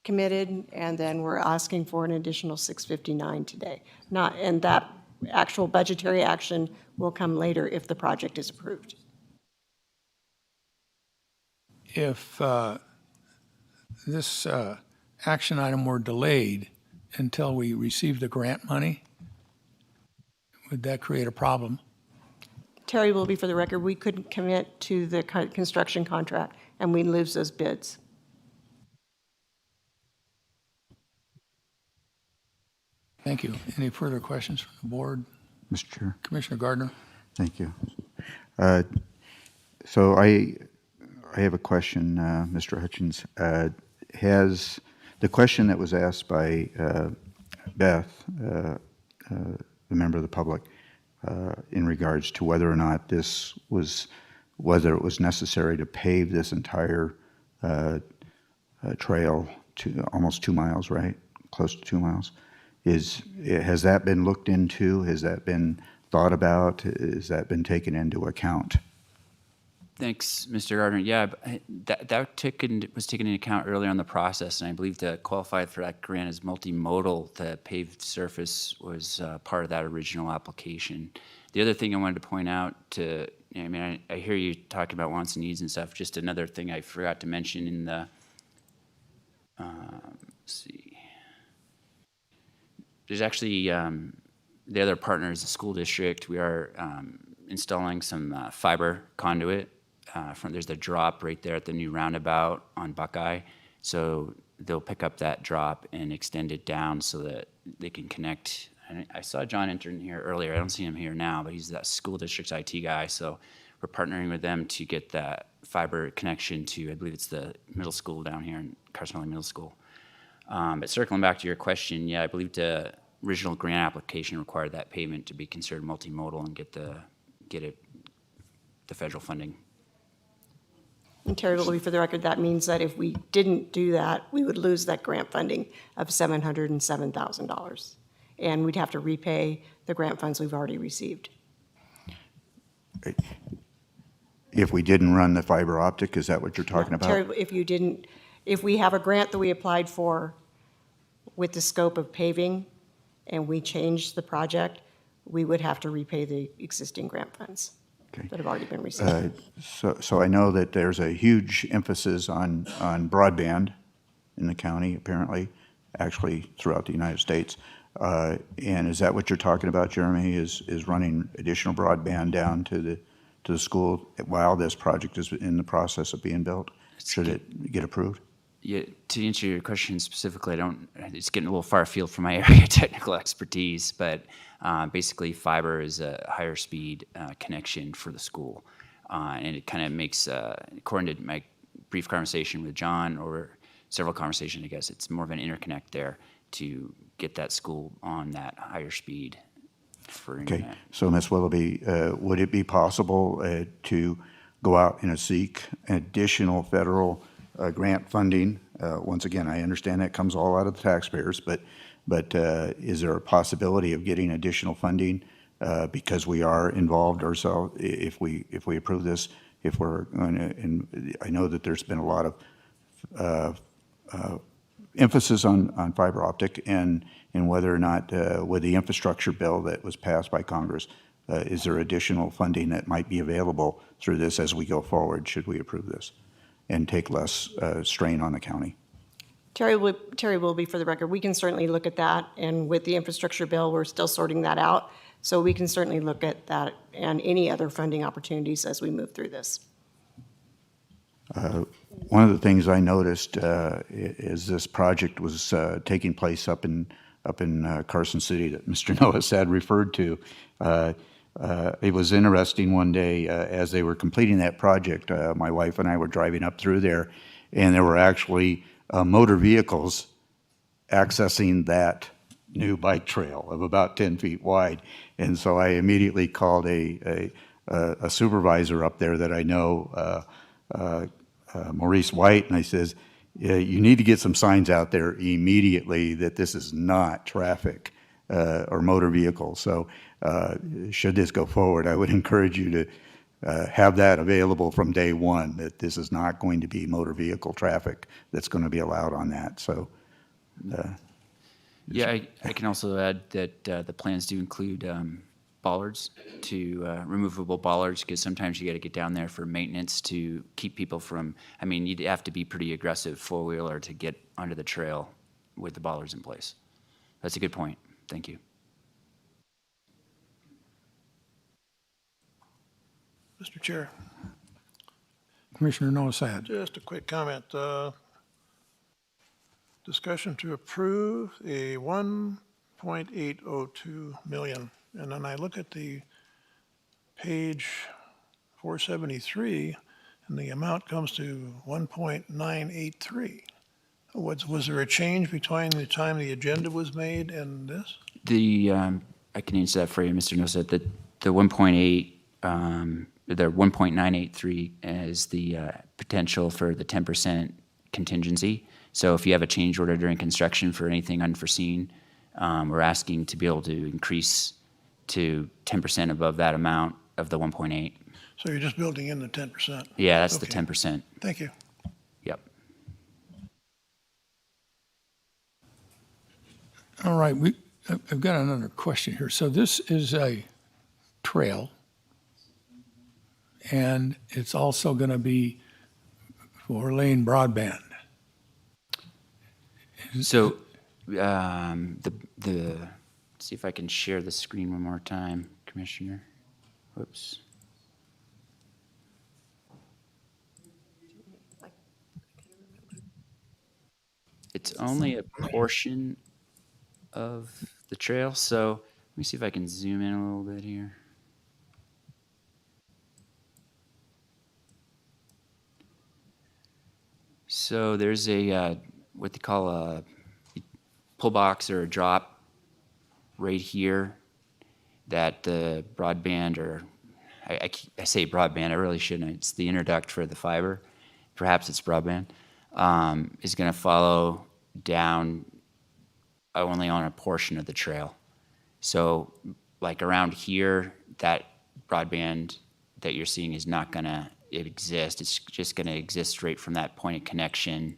committed, and then we're asking for an additional 659 today. And that actual budgetary action will come later if the project is approved. If this action item were delayed until we receive the grant money, would that create a problem? Terry will be for the record, we couldn't commit to the construction contract, and we lose those bids. Thank you. Any further questions from the board? Mr. Chair. Commissioner Gardner? Thank you. So I I have a question, Mr. Hutchins. Has the question that was asked by Beth, a member of the public, in regards to whether or not whether it was necessary to pave this entire trail to almost 2 miles, right? Close to 2 miles. Has that been looked into? Has that been thought about? Has that been taken into account? Thanks, Mr. Gardner. Yeah, that was taken into account earlier in the process, and I believe to qualify for that grant as multimodal, the paved surface was part of that original application. The other thing I wanted to point out I hear you talking about wants and needs and stuff. Just another thing I forgot to mention in the, let's see. There's actually, the other partner is the school district. We are installing some fiber conduit. There's the drop right there at the new roundabout on Buckeye. So they'll pick up that drop and extend it down so that they can connect. And I saw John enter in here earlier. I don't see him here now, but he's that school district's IT guy. So we're partnering with them to get that fiber connection to, I believe it's the middle school down here in Carson Valley Middle School. But circling back to your question, yeah, I believe the original grant application required that pavement to be considered multimodal and get the federal funding. And Terry Willoughby, for the record, that means that if we didn't do that, we would lose that grant funding of $707,000. And we'd have to repay the grant funds we've already received. If we didn't run the fiber optic, is that what you're talking about? Terry, if we have a grant that we applied for with the scope of paving and we changed the project, we would have to repay the existing grant funds that have already been received. So I know that there's a huge emphasis on broadband in the county, apparently, actually throughout the United States. And is that what you're talking about, Jeremy, is running additional broadband down to the school while this project is in the process of being built? Should it get approved? Yeah, to answer your question specifically, it's getting a little far afield from my area of technical expertise, but basically fiber is a higher speed connection for the school. And it kind of makes, according to my brief conversation with John, or several conversations, I guess, it's more of an interconnect there to get that school on that higher speed for internet. Okay, so Ms. Willoughby, would it be possible to go out and seek additional federal grant funding? Once again, I understand that comes all out of the taxpayers, but is there a possibility of getting additional funding because we are involved ourselves if we approve this? If we're going to, and I know that there's been a lot of emphasis on fiber optic and whether or not with the infrastructure bill that was passed by Congress, is there additional funding that might be available through this as we go forward, should we approve this, and take less strain on the county? Terry Willoughby, for the record, we can certainly look at that, and with the infrastructure bill, we're still sorting that out. So we can certainly look at that and any other funding opportunities as we move through this. One of the things I noticed is this project was taking place up in Carson City that Mr. Noah had referred to. It was interesting one day as they were completing that project, my wife and I were driving up through there, and there were actually motor vehicles accessing that new bike trail of about 10 feet wide. And so I immediately called a supervisor up there that I know, Maurice White, and I says, you need to get some signs out there immediately that this is not traffic or motor vehicle. So should this go forward, I would encourage you to have that available from day one, that this is not going to be motor vehicle traffic that's going to be allowed on that. So yeah, I can also add that the plans do include bollards, removable bollards, because sometimes you got to get down there for maintenance to keep people from, I mean, you'd have to be pretty aggressive four-wheeler to get onto the trail with the bollards in place. That's a good point. Thank you. Mr. Chair. Commissioner Noah. Just a quick comment. Discussion to approve a $1.802 million. And then I look at the page 473, and the amount comes to 1.983. Was there a change between the time the agenda was made and this? I can answer that for you, Mr. Noset. The 1.8, the 1.983 is the potential for the 10% contingency. So if you have a change order during construction for anything unforeseen, we're asking to be able to increase to 10% above that amount of the 1.8. So you're just building in the 10%? Yeah, that's the Okay. 10%. Thank you. Yep. All right, I've got another question here. So this is a trail, and it's also going to be four-lane broadband. So, let's see if I can share the screen one more time, Commissioner. Whoops. It's only a portion of the trail, so let me see if I can zoom in a little bit here. So there's a what they call a pull box or a drop right here that the broadband, or I say broadband, I really shouldn't. It's the interduct for the fiber. Perhaps it's broadband. Is going to follow down only on a portion of the trail. So like around here, that broadband that you're seeing is not going to exist. It's just going to exist right from that point of connection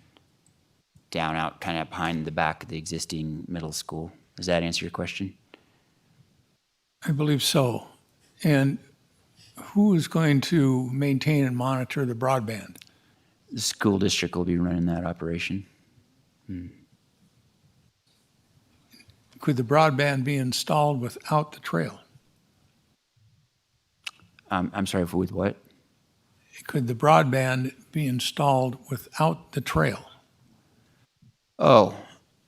down out kind of behind the back of the existing middle school. Does that answer your question? I believe so. And who is going to maintain and monitor the broadband? The school district will be running that operation. Could the broadband be installed without the trail? I'm sorry, with what? Could the broadband be installed without the trail? Oh,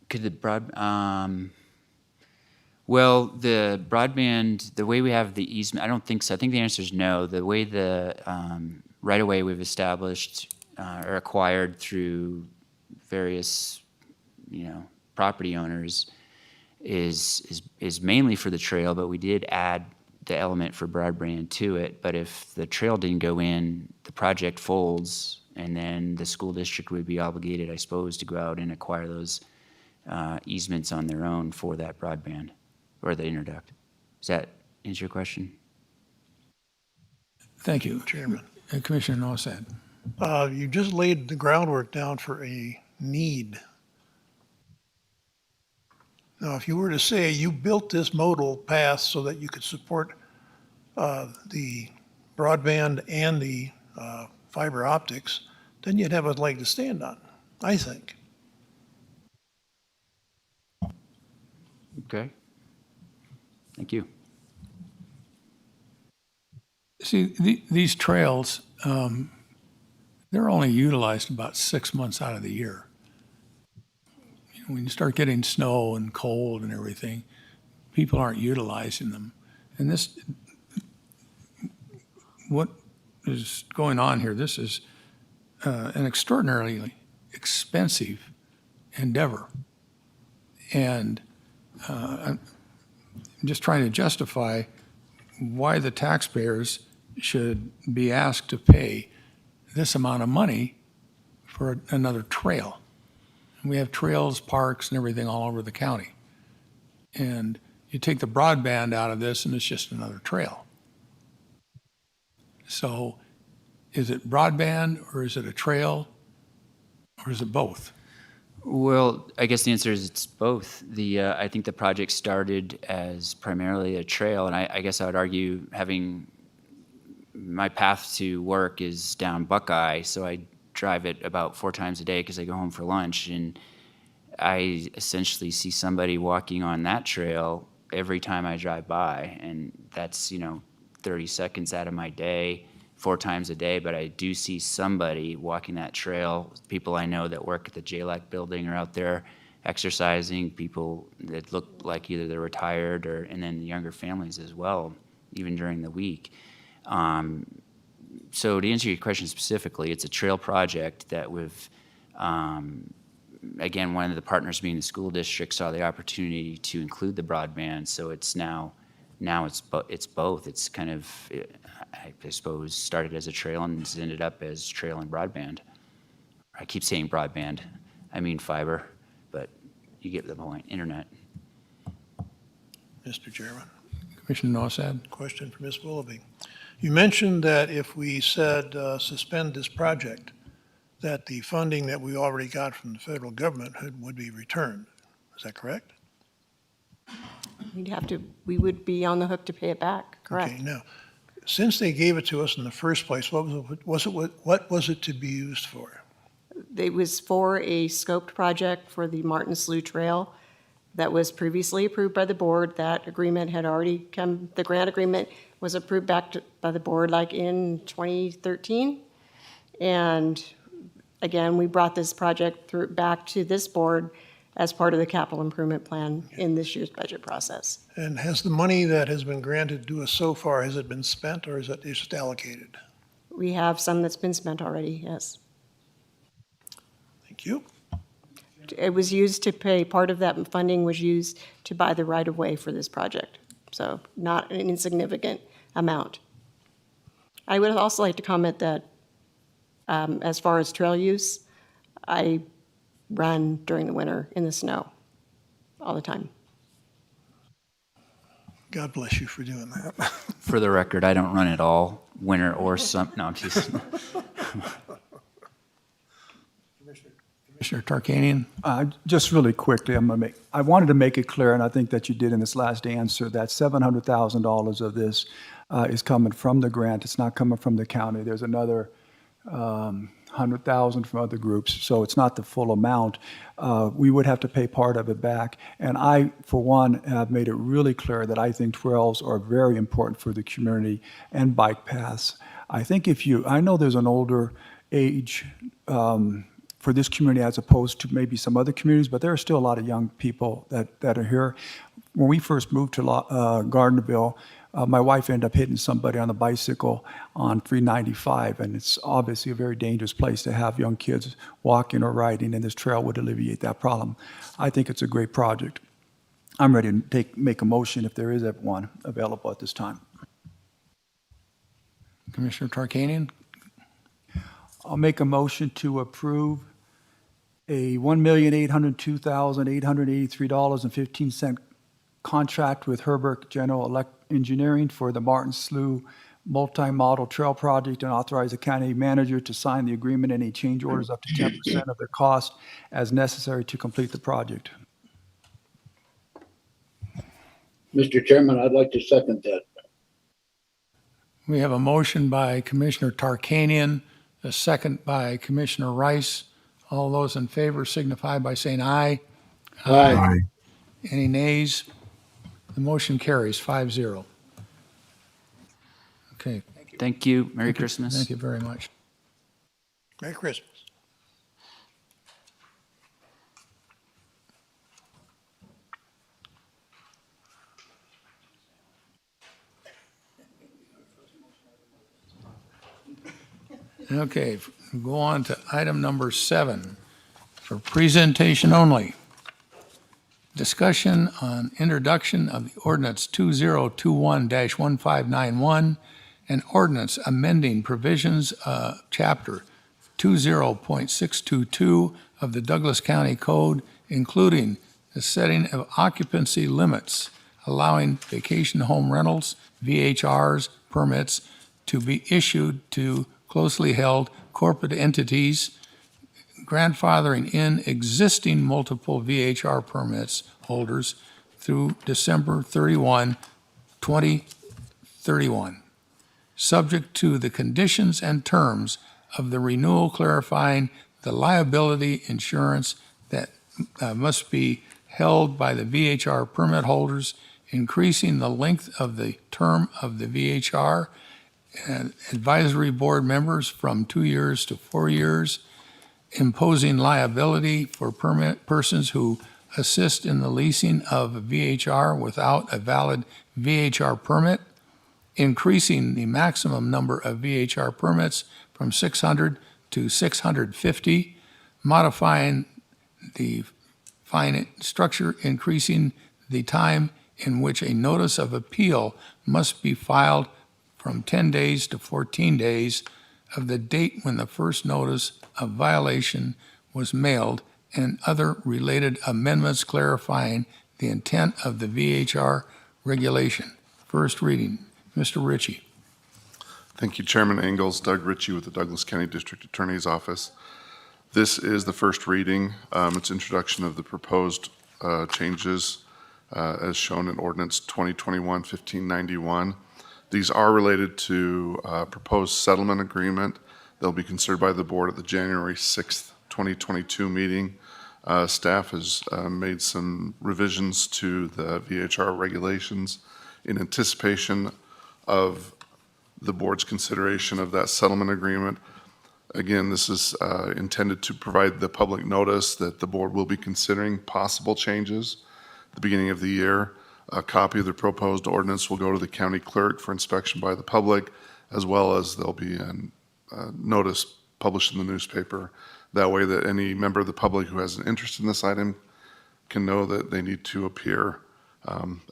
could the well, the broadband, the way we have the easement, I don't think so. I think the answer is no. The way the right-of-way we've established or acquired through various, property owners is mainly for the trail, but we did add the element for broadband to it. But if the trail didn't go in, the project folds, and then the school district would be obligated, I suppose, to go out and acquire those easements on their own for that broadband or the interduct. Does that answer your question? Thank you, Chairman. Commissioner Nosad. You just laid the groundwork down for a need. Now, if you were to say you built this modal path so that you could support the broadband and the fiber optics, then you'd have a leg to stand on, I think. Okay. Thank you. See, these trails, they're only utilized about 6 months out of the year. When you start getting snow and cold and everything, people aren't utilizing them. And this, what is going on here, this is an extraordinarily expensive endeavor. And I'm just trying to justify why the taxpayers should be asked to pay this amount of money for another trail. We have trails, parks, and everything all over the county. And you take the broadband out of this, and it's just another trail. So is it broadband, or is it a trail, or is it both? Well, I guess the answer is it's both. I think the project started as primarily a trail, and I guess I would argue having my path to work is down Buckeye, so I drive it about 4 times a day because I go home for lunch, and I essentially see somebody walking on that trail every time I drive by, and that's 30 seconds out of my day, 4 times a day, but I do see somebody walking that trail. People I know that work at the JLAC building are out there exercising, people that look like either they're retired and then the younger families as well, even during the week. So to answer your question specifically, it's a trail project that we've, again, one of the partners being the school district saw the opportunity to include the broadband. So it's now it's both. It's kind of, I suppose, started as a trail and has ended up as trail and broadband. I keep saying broadband, I mean fiber, but you get the point, internet. Mr. Chairman, Commissioner Nosad. question for Ms. Willoughby. You mentioned that if we said suspend this project, that the funding that we already got from the federal government would be returned. Is that correct? We would be on the hook to pay it back, correct? Okay, now, since they gave it to us in the first place, what was it to be used for? It was for a scoped project for the Martin Slough Trail that was previously approved by the board. That agreement had already come, the grant agreement was approved by the board like in 2013. And again, we brought this project back to this board as part of the capital improvement plan in this year's budget process. And has the money that has been granted to us so far, has it been spent or is it just allocated? We have some that's been spent already, yes. Thank you. It was used to pay, part of that funding was used to buy the right-of-way for this project. So not an insignificant amount. I would also like to comment that as far as trail use, I run during the winter in the snow all the time. God bless you for doing that. For the record, I don't run at all, winter or summer. No, I'm just. Commissioner Tarkanian. Just really quickly, I wanted to make it clear, and I think that you did in this last answer, that $700,000 of this is coming from the grant. It's not coming from the county. There's another 100,000 from other groups, so it's not the full amount. We would have to pay part of it back. And I, for one, have made it really clear that I think trails are very important for the community and bike paths. I think I know there's an older age for this community as opposed to maybe some other communities, but there are still a lot of young people that are here. When we first moved to Gardnerville, my wife ended up hitting somebody on a bicycle on 395, and it's obviously a very dangerous place to have young kids walking or riding, and this trail would alleviate that problem. I think it's a great project. I'm ready to make a motion if there is one available at this time. Commissioner Tarkanian. I'll make a motion to approve a $1,802,883.15 contract with Herbert General Engineering for the Martin Slough multi-model trail project, and authorize the county manager to sign the agreement and any change orders up to 10% of their cost as necessary to complete the project. Mr. Chairman, I'd like to second that. We have a motion by Commissioner Tarkanian, a second by Commissioner Rice. All those in favor signify by saying aye. Aye. Any nays? The motion carries 5-0. Okay. Thank you. Merry Christmas. Thank you very much. Merry Christmas. Okay, go on to item number 7 for presentation only. Discussion on introduction of the ordinance 2021-1591 and ordinance amending provisions of chapter 20.622 of the Douglas County Code, including the setting of occupancy limits, allowing vacation home rentals, VHRs, permits to be issued to closely held corporate entities, grandfathering in existing multiple VHR permits holders through December 31, 2031, subject to the conditions and terms of the renewal, clarifying the liability insurance that must be held by the VHR permit holders, increasing the length of the term of the VHR and advisory board members from 2 years to 4 years, imposing liability for permit persons who assist in the leasing of a VHR without a valid VHR permit, increasing the maximum number of VHR permits from 600 to 650, modifying the fine structure, increasing the time in which a notice of appeal must be filed from 10 days to 14 days of the date when the first notice of violation was mailed, and other related amendments clarifying the intent of the VHR regulation. First reading. Mr. Ritchie. Thank you, Chairman Engels. Doug Ritchie with the Douglas County District Attorney's Office. This is the first reading. It's introduction of the proposed changes as shown in Ordinance 2021-1591. These are related to proposed settlement agreement. They'll be considered by the board at the January 6th, 2022 meeting. Staff has made some revisions to the VHR regulations in anticipation of the board's consideration of that settlement agreement. Again, this is intended to provide the public notice that the board will be considering possible changes at the beginning of the year. A copy of the proposed ordinance will go to the county clerk for inspection by the public, as well as there'll be a notice published in the newspaper. That way that any member of the public who has an interest in this item can know that they need to appear.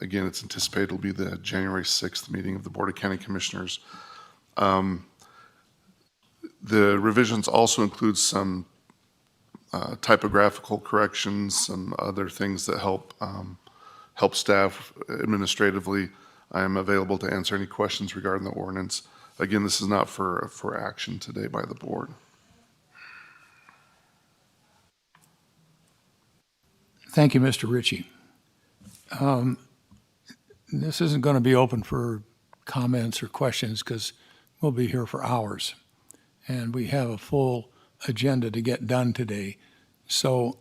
Again, it's anticipated it'll be the January 6th meeting of the Board of County Commissioners. The revisions also include some typographical corrections, some other things that help staff administratively. I am available to answer any questions regarding the ordinance. Again, this is not for action today by the board. Thank you, Mr. Ritchie. This isn't going to be open for comments or questions because we'll be here for hours. And we have a full agenda to get done today. So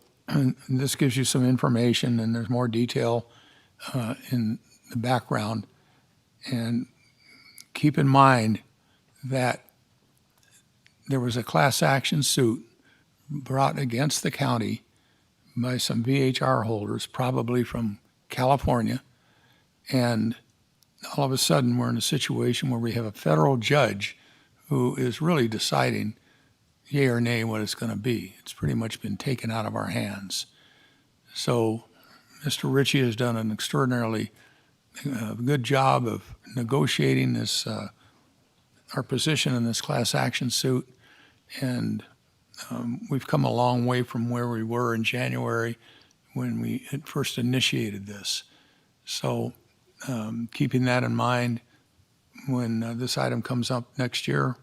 this gives you some information, and there's more detail in the background. And keep in mind that there was a class action suit brought against the county by some VHR holders, probably from California. And all of a sudden, we're in a situation where we have a federal judge who is really deciding yay or nay what it's going to be. It's pretty much been taken out of our hands. So Mr. Ritchie has done an extraordinarily good job of negotiating this, our position in this class action suit. And we've come a long way from where we were in January when we had first initiated this. So keeping that in mind, when this item comes up next year,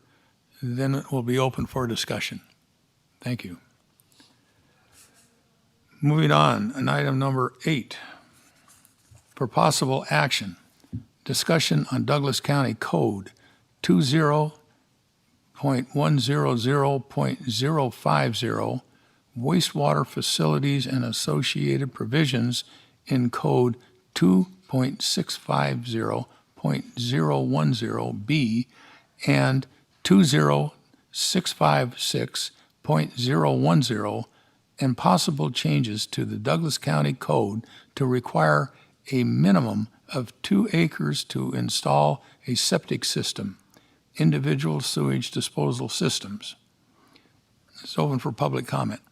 then it will be open for discussion. Thank you. Moving on item number 8, for possible action, discussion on Douglas County Code 20.100.050, wastewater facilities and associated provisions in Code 2.650.010B and 20656.010, and possible changes to the Douglas County Code to require a minimum of 2 acres to install a septic system, individual sewage disposal systems. It's open for public comment.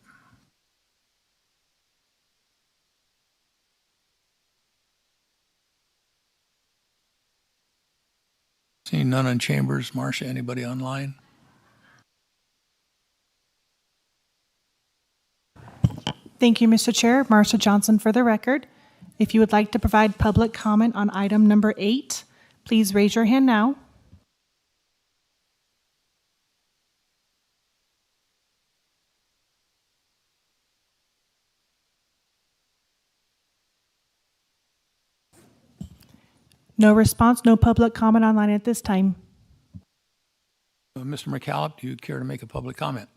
Seeing none in chambers. Marcia, anybody online? Thank you, Mr. Chair. Marcia Johnson for the record. If you would like to provide public comment on item number 8, please raise your hand now. No response, no public comment online at this time. Mr. McCallop, do you care to make a public comment?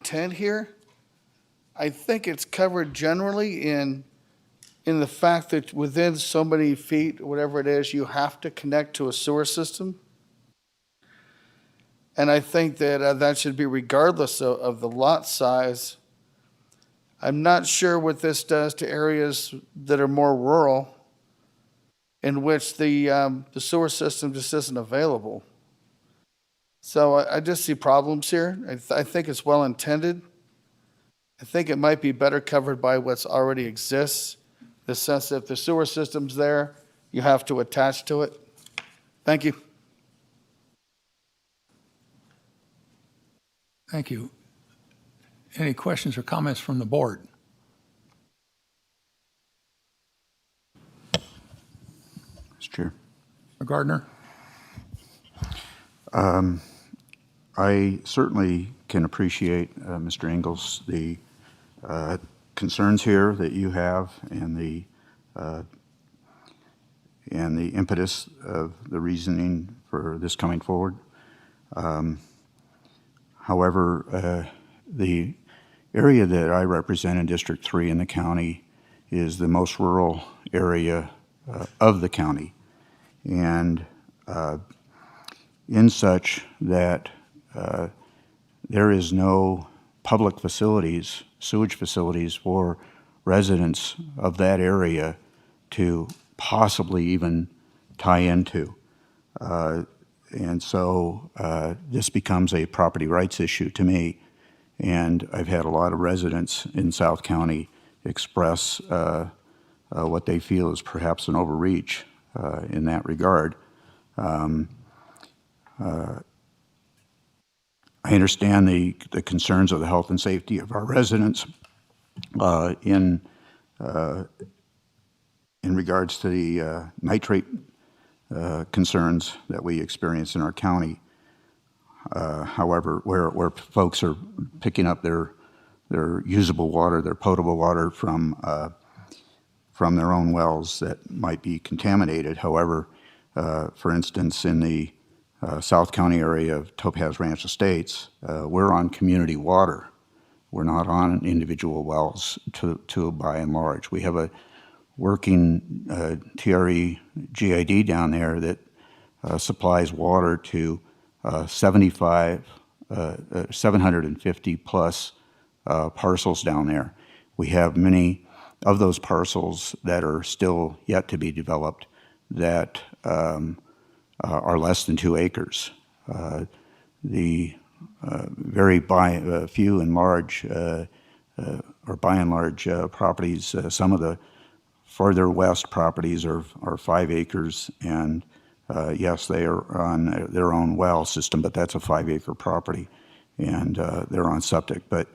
10 here, I think it's covered generally in the fact that within so many feet, whatever it is, you have to connect to a sewer system. And I think that that should be regardless of the lot size. I'm not sure what this does to areas that are more rural. in which the sewer system just isn't available. So I just see problems here. I think it's well intended. I think it might be better covered by what's already exists. The sense that if the sewer system's there, you have to attach to it. Thank you. Thank you. Any questions or comments from the board? Mr. Chair. Mr. Gardner? I certainly can appreciate, Mr. Ingles, the concerns here that you have and the impetus of the reasoning for this coming forward. However, the area that I represent in District 3 in the county is the most rural area of the county. And in such that there is no public facilities, sewage facilities for residents of that area to possibly even tie into. And so this becomes a property rights issue to me. And I've had a lot of residents in South County express what they feel is perhaps an overreach in that regard. I understand the concerns of the health and safety of our residents in regards to the nitrate concerns that we experience in our county. However, where folks are picking up their usable water, their potable water from their own wells that might be contaminated. However, for instance, in the South County area of Topaz Ranch Estates, we're on community water. We're not on individual wells to by and large. We have a working TRE GID down there that supplies water to 750 plus parcels down there. We have many of those parcels that are still yet to be developed that are less than 2 acres. The very few and large, or by and large properties, some of the further west properties are 5 acres, and yes, they are on their own well system, but that's a 5-acre property, and they're on septic. But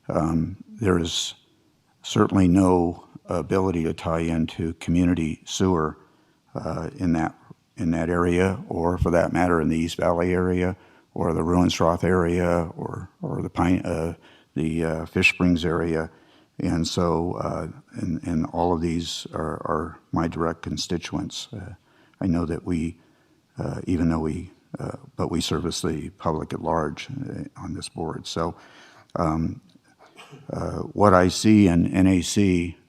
there is certainly no ability to tie into community sewer in that area, or for that matter, in the East Valley area, or the Ruinsroth area, or the Fish Springs area. And so, and all of these are my direct constituents. I know that we, even though but we service the public at large on this board. So, what I see in NAC,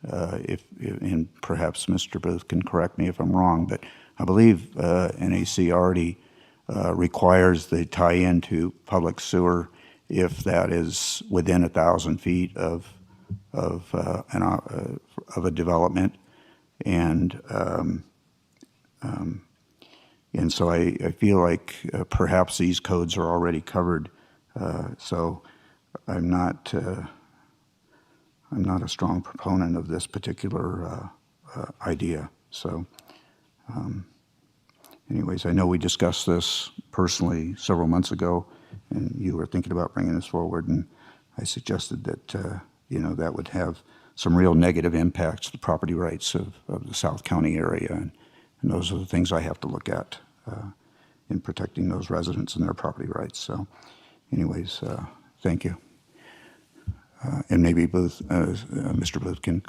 and perhaps Mr. Booth can correct me if I'm wrong, but I believe NAC already requires the tie-in to public sewer if that is within 1,000 feet of a development, and so I feel like perhaps these codes are already covered. So I'm not a strong proponent of this particular idea. So, anyways, I know we discussed this personally several months ago, and you were thinking about bringing this forward, and I suggested that that would have some real negative impacts to the property rights of the South County area, and those are the things I have to look at in protecting those residents and their property rights. So, anyways, thank you. And maybe Mr. Booth can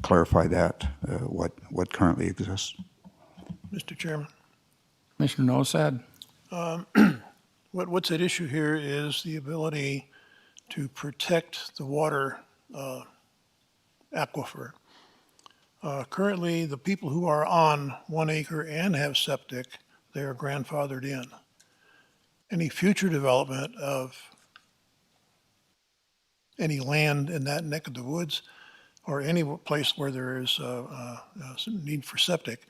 clarify that, what currently exists. Mr. Chairman. Commissioner Nosad? What's at issue here is the ability to protect the water aquifer. Currently, the people who are on 1 acre and have septic, they are grandfathered in. Any future development of any land in that neck of the woods or any place where there is a need for septic,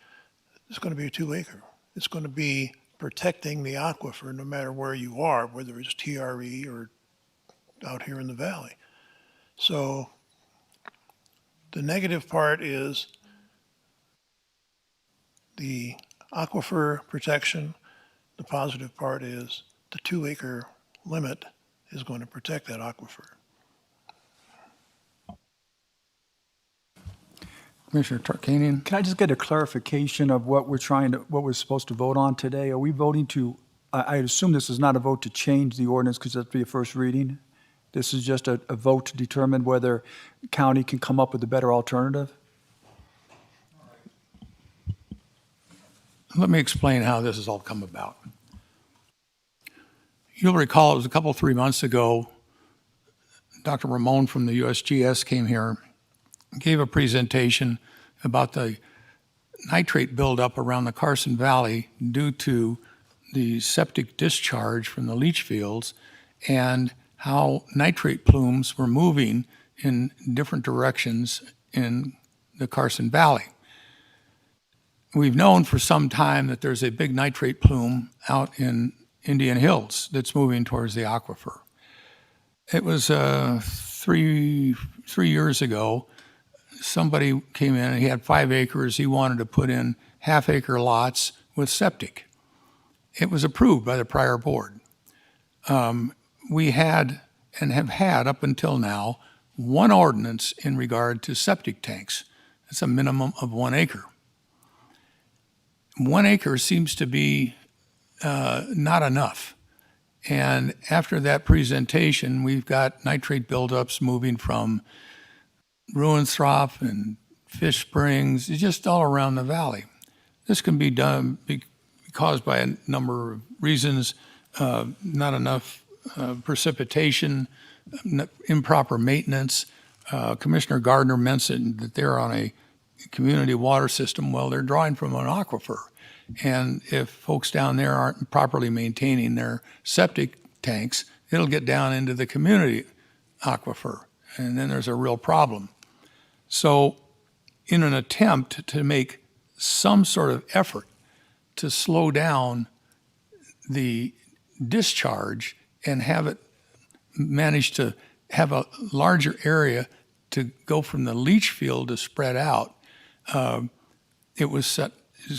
It's going to be a 2 acre. It's going to be protecting the aquifer no matter where you are, whether it's TRE or out here in the valley. So the negative part is the aquifer protection. The positive part is the 2 acre limit is going to protect that aquifer. Commissioner Tarkanian? Can I just get a clarification of what what we're supposed to vote on today? Are we voting to, I assume this is not a vote to change the ordinance because that'd be a first reading? This is just a vote to determine whether county can come up with a better alternative? Let me explain how this has all come about. You'll recall it was a couple, 3 months ago, Dr. Ramon from the USGS came here, gave a presentation about the nitrate buildup around the Carson Valley due to the septic discharge from the leach fields and how nitrate plumes were moving in different directions in the Carson Valley. We've known for some time that there's a big nitrate plume out in Indian Hills that's moving towards the aquifer. It was 3 years ago, somebody came in and he had 5 acres. He wanted to put in half-acre lots with septic. It was approved by the prior board. We had and have had up until now one ordinance in regard to septic tanks. It's a minimum of 1 acre. 1 acre seems to be not enough. And after that presentation, we've got nitrate buildups moving from Ruinsthroff and Fish Springs, just all around the valley. This can be caused by a number of reasons, not enough precipitation, improper maintenance. Commissioner Gardner mentioned that they're on a community water system. Well, they're drawing from an aquifer. And if folks down there aren't properly maintaining their septic tanks, it'll get down into the community aquifer. And then there's a real problem. So in an attempt to make some sort of effort to slow down the discharge and have it manage to have a larger area to go from the leach field to spread out, it was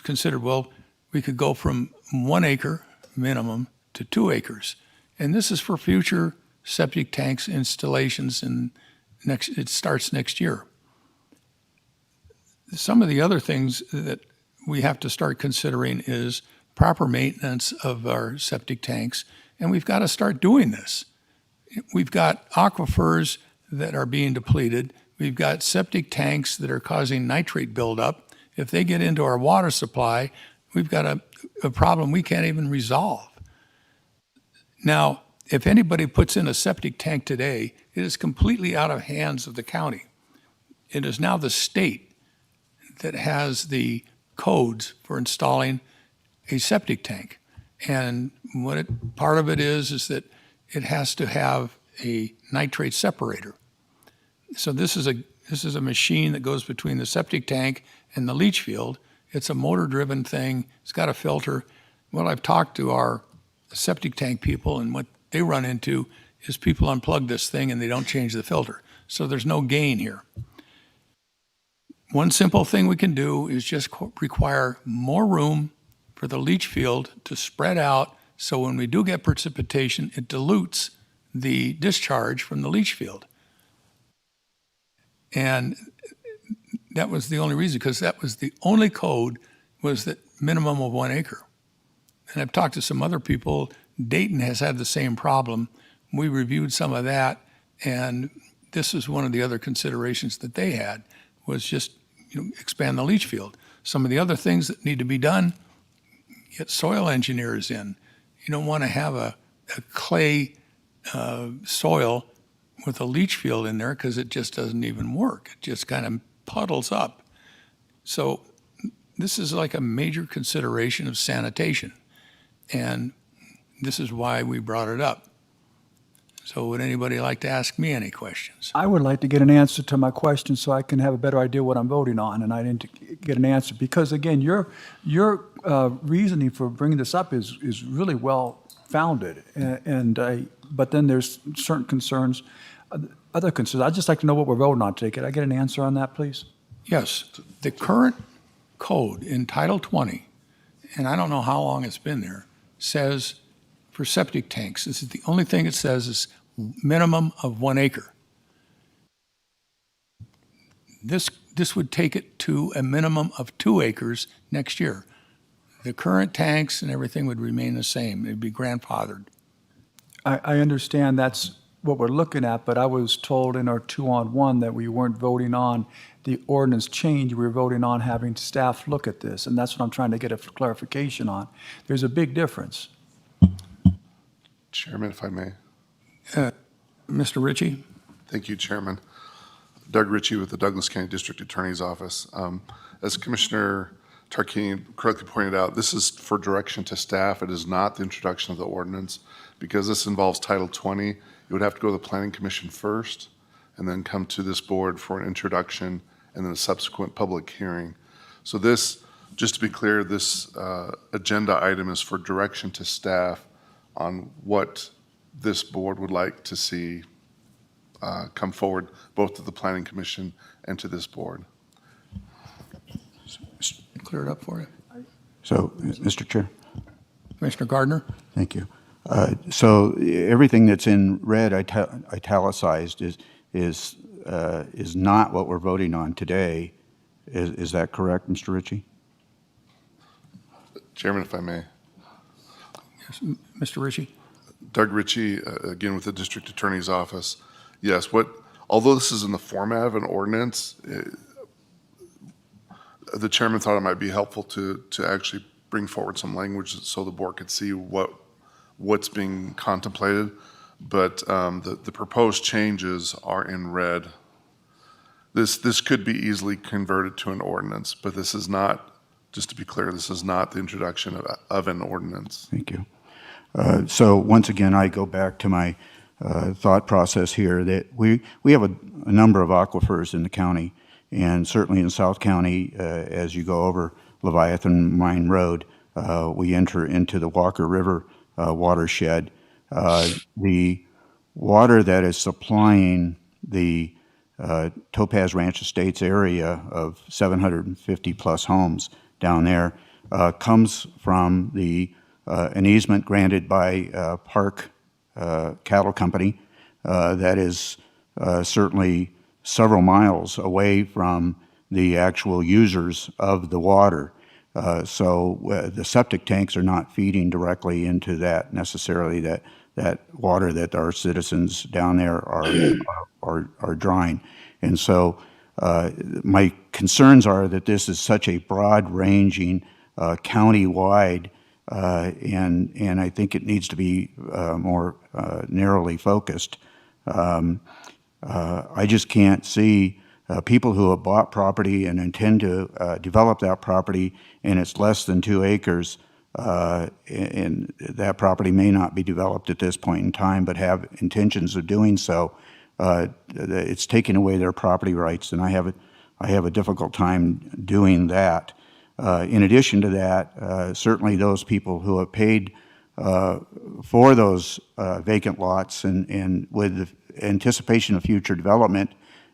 considered, well, we could go from 1 acre minimum to 2 acres. And this is for future septic tanks installations, and it starts next year. Some of the other things that we have to start considering is proper maintenance of our septic tanks, and we've got to start doing this. We've got aquifers that are being depleted. We've got septic tanks that are causing nitrate buildup. If they get into our water supply, we've got a problem we can't even resolve. Now, if anybody puts in a septic tank today, it is completely out of hands of the county. It is now the state that has the codes for installing a septic tank. And part of it is that it has to have a nitrate separator. So this is a machine that goes between the septic tank and the leach field. It's a motor-driven thing. It's got a filter. Well, I've talked to our septic tank people, and what they run into is people unplug this thing and they don't change the filter. So there's no gain here. One simple thing we can do is just require more room for the leach field to spread out, so when we do get precipitation, it dilutes the discharge from the leach field. And that was the only reason, because that was the only code, was that minimum of 1 acre. And I've talked to some other people. Dayton has had the same problem. We reviewed some of that, and this is one of the other considerations that they had, was just expand the leach field. Some of the other things that need to be done, get soil engineers in. You don't want to have a clay soil with a leach field in there, because it just doesn't even work. It just kind of puddles up. So this is like a major consideration of sanitation. And this is why we brought it up. So would anybody like to ask me any questions? I would like to get an answer to my question so I can have a better idea what I'm voting on, and I didn't get an answer. Because again, your reasoning for bringing this up is really well founded, but then there's certain concerns, other concerns. I'd just like to know what we're voting on today. Could I get an answer on that, please? Yes, the current code in Title 20, and I don't know how long it's been there, says for septic tanks, this is the only thing it says is minimum of 1 acre. This would take it to a minimum of 2 acres next year. The current tanks and everything would remain the same. It'd be grandfathered. I understand that's what we're looking at, but I was told in our 2-on-1 that we weren't voting on the ordinance change. We were voting on having staff look at this, and that's what I'm trying to get a clarification on. There's a big difference. Chairman, if I may. Mr. Ritchie? Thank you, Chairman. Doug Ritchie with the Douglas County District Attorney's Office. As Commissioner Tarkini correctly pointed out, this is for direction to staff. It is not the introduction of the ordinance. Because this involves Title 20, it would have to go to the Planning Commission first and then come to this board for an introduction and then a subsequent public hearing. So this, just to be clear, this agenda item is for direction to staff on what this board would like to see come forward, both to the Planning Commission and to this board. Clear it up for you. So, Mr. Chair. Commissioner Gardner? Thank you. So everything that's in red italicized is not what we're voting on today. Is that correct, Mr. Ritchie? Chairman, if I may. Yes, Mr. Ritchie? Doug Ritchie, again with the District Attorney's Office. Yes, although this is in the format of an ordinance, the chairman thought it might be helpful to actually bring forward some language so the board could see what's being contemplated. But the proposed changes are in red. This could be easily converted to an ordinance, but this is not, just to be clear, this is not the introduction of an ordinance. Thank you. So once again, I go back to my thought process here that we have a number of aquifers in the county, and certainly in South County, as you go over Leviathan Mine Road, we enter into the Walker River watershed. The water that is supplying the Topaz Ranch Estates area of 750 plus homes down there comes from an easement granted by Park Cattle Company that is certainly several miles away from the actual users of the water. So the septic tanks are not feeding directly into that necessarily, that water that our citizens down there are drawing. And so my concerns are that this is such a broad-ranging, county-wide, and I think it needs to be more narrowly focused. I just can't see people who have bought property and intend to develop that property, and it's less than 2 acres, and that property may not be developed at this point in time, but have intentions of doing so. It's taking away their property rights, and I have a difficult time doing that. In addition to that, certainly those people who have paid for those vacant lots and with the anticipation of future development,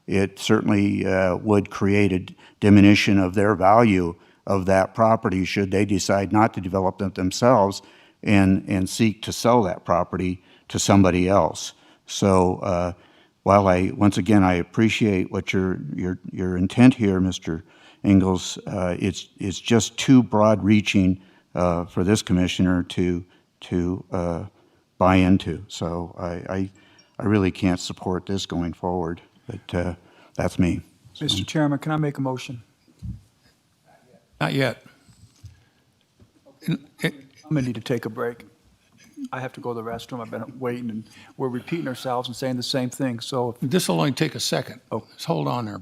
it certainly would create a diminution of their value of that property should they decide not to develop it themselves and seek to sell that property to somebody else. So while once again, I appreciate what your intent here, Mr. Ingalls, it's just too broad-reaching for this commissioner to buy into. So I really can't support this going forward, but that's me. Mr. Chairman, can I make a motion? Not yet. I'm going to need to take a break. I have to go to the restroom. I've been waiting, and we're repeating ourselves and saying the same thing. So this will only take a second. Oh, just hold on there.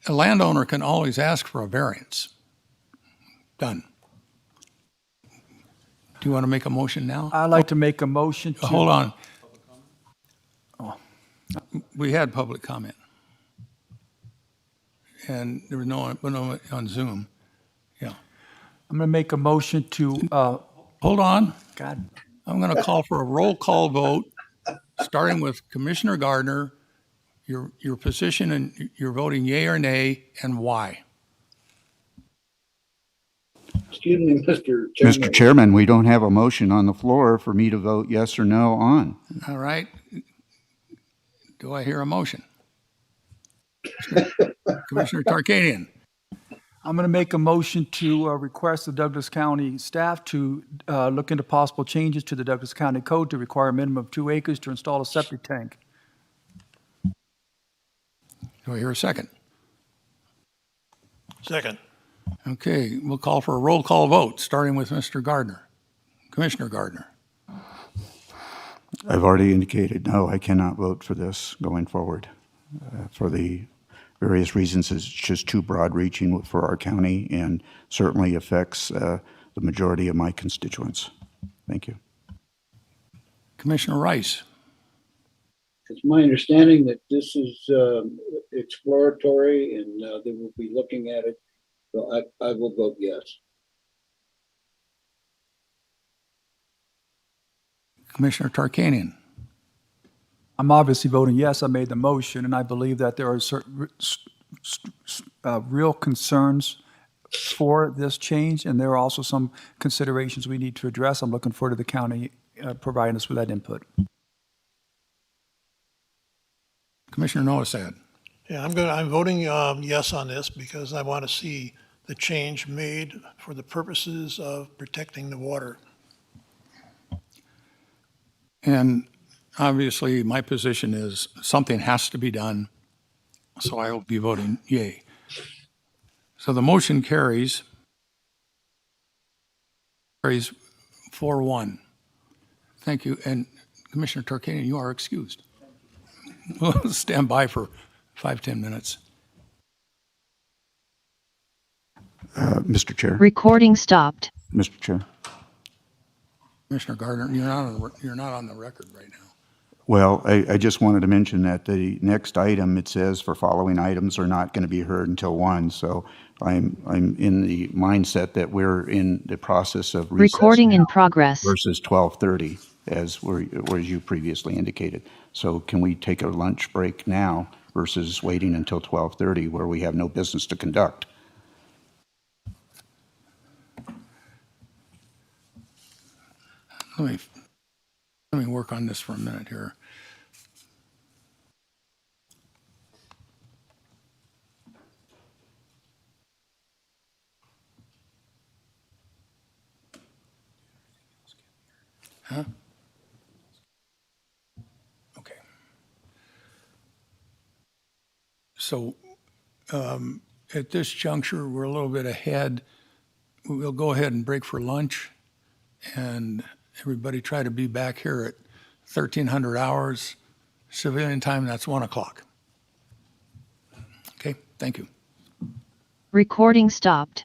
A landowner can always ask for a variance. Done. Do you want to make a motion now? I'd like to make a motion to. Hold on. We had public comment. And there was no on Zoom. Yeah. I'm going to make a motion to, Hold on. God, I'm going to call for a roll call vote, starting with Commissioner Gardner, your position, and you're voting yea or nay, and why. Excuse me, Mr. Chairman. Mr. Chairman, we don't have a motion on the floor for me to vote yes or no on. All right. Do I hear a motion? Commissioner Tarkanian. I'm going to make a motion to request the Douglas County staff to look into possible changes to the Douglas County Code to require a minimum of 2 acres to install a septic tank. Do I hear a second? Second. Okay, we'll call for a roll call vote, starting with Mr. Gardner. Commissioner Gardner. I've already indicated, no, I cannot vote for this going forward. For the various reasons, it's just too broad-reaching for our county and certainly affects the majority of my constituents. Thank you. Commissioner Rice. It's my understanding that this is exploratory and they will be looking at it. So I will vote yes. Commissioner Tarkanian. I'm obviously voting yes. I made the motion, and I believe that there are certain real concerns for this change, and there are also some considerations we need to address. I'm looking forward to the county providing us with that input. Commissioner Noasad. Yeah, I'm voting yes on this because I want to see the change made for the purposes of protecting the water. And obviously, my position is something has to be done, so I will be voting yay. So the motion carries 4-1. Thank you. And Commissioner Tarkanian, you are excused. We'll stand by for 5-10 minutes. Mr. Chair. Recording stopped. Mr. Chair. Commissioner Gardner, you're not on the record right now. Well, I just wanted to mention that the next item, it says for following items are not going to be heard until 1. So I'm in the mindset that we're in the process of Recording in progress. versus 12:30, as you previously indicated. So can we take a lunch break now versus waiting until 12:30 where we have no business to conduct? Let me work on this for a minute here. Huh? Okay. So at this juncture, we're a little bit ahead. We'll go ahead and break for lunch, and everybody try to be back here at 1300 hours. Civilian time, that's 1 o'clock. Okay, thank you. Recording stopped.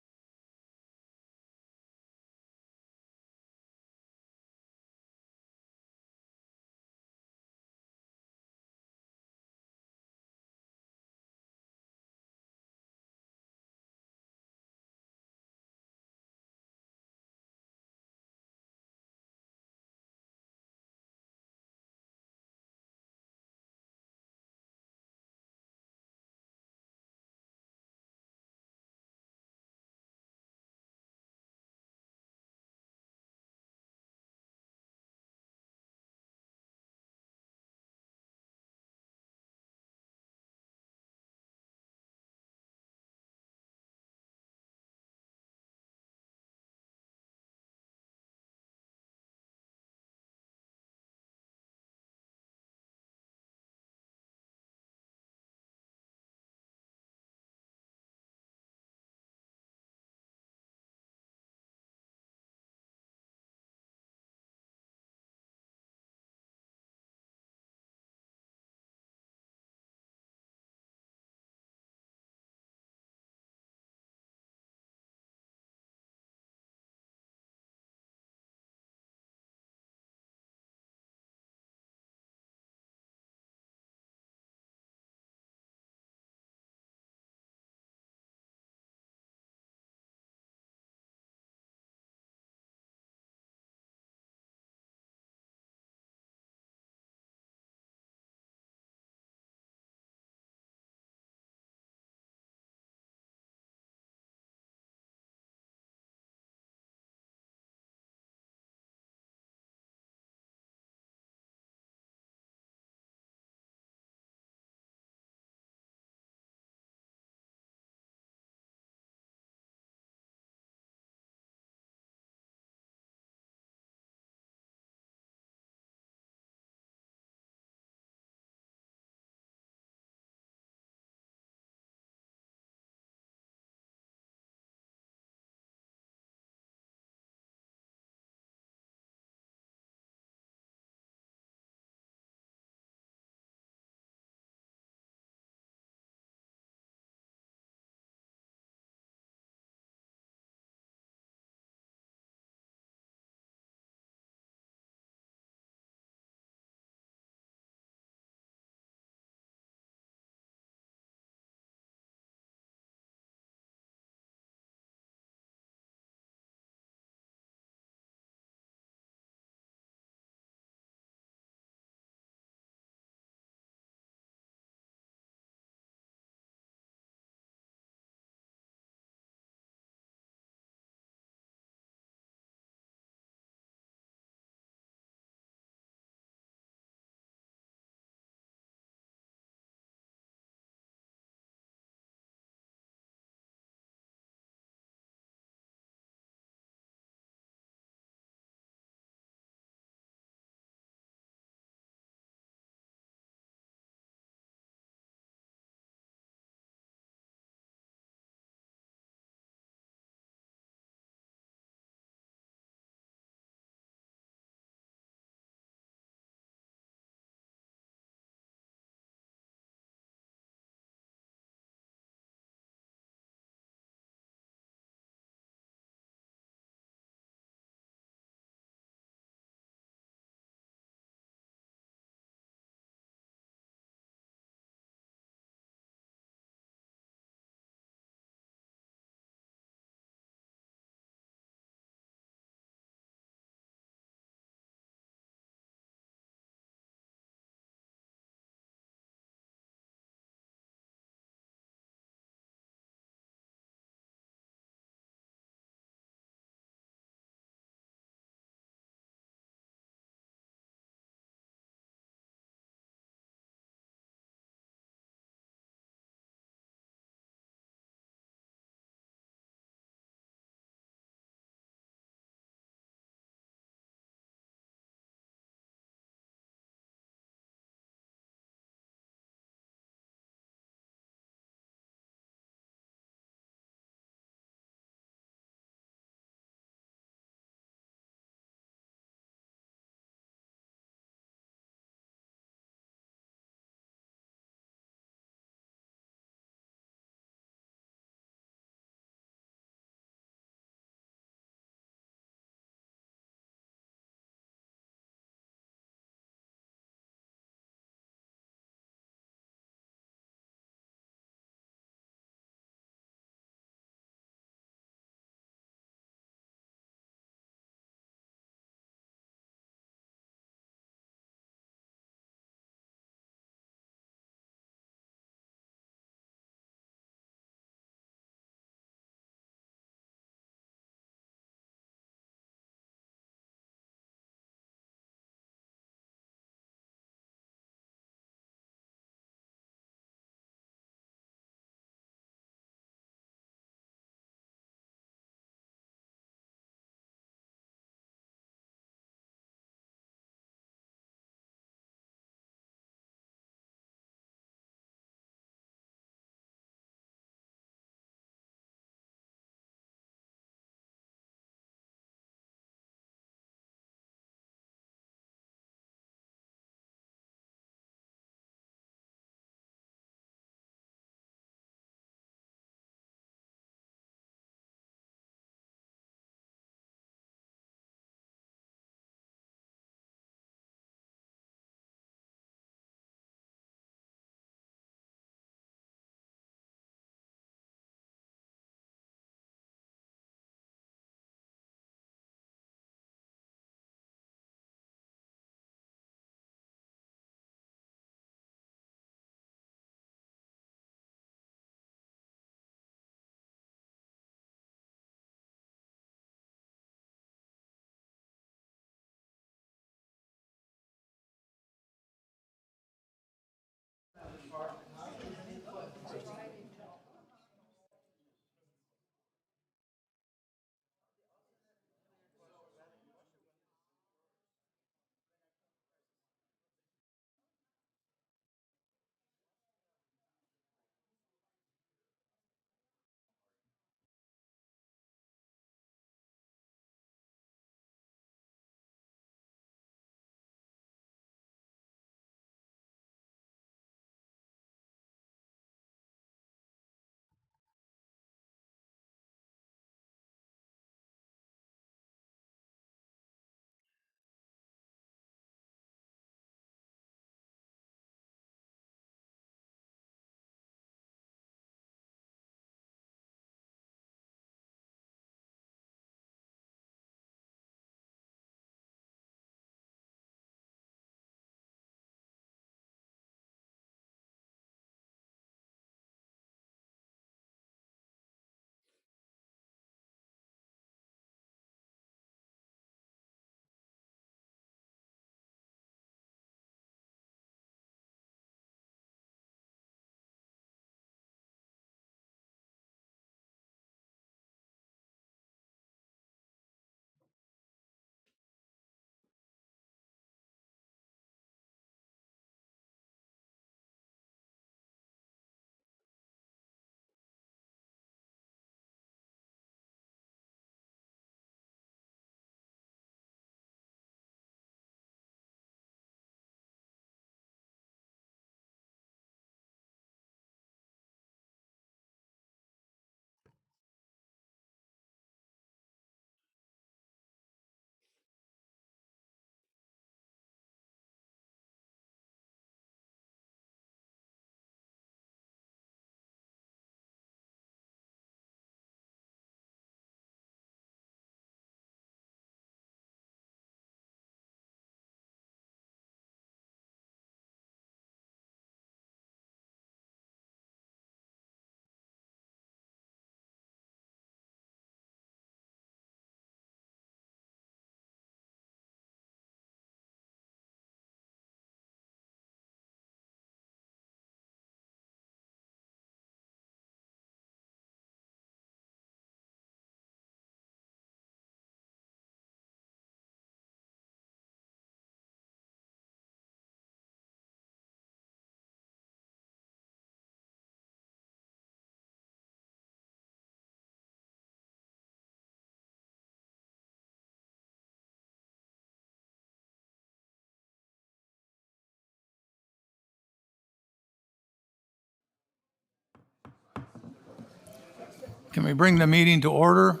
Can we bring the meeting to order?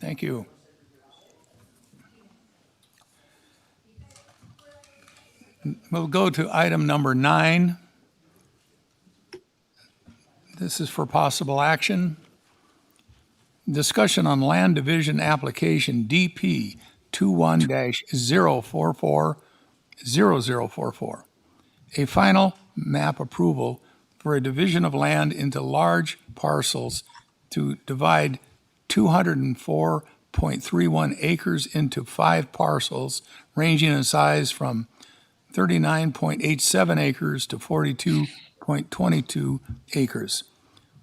Thank you. We'll go to item number 9. This is for possible action. Discussion on land division application DP 21-044-0044. A final map approval for a division of land into large parcels to divide 204.31 acres into 5 parcels ranging in size from 39.87 acres to 42.22 acres.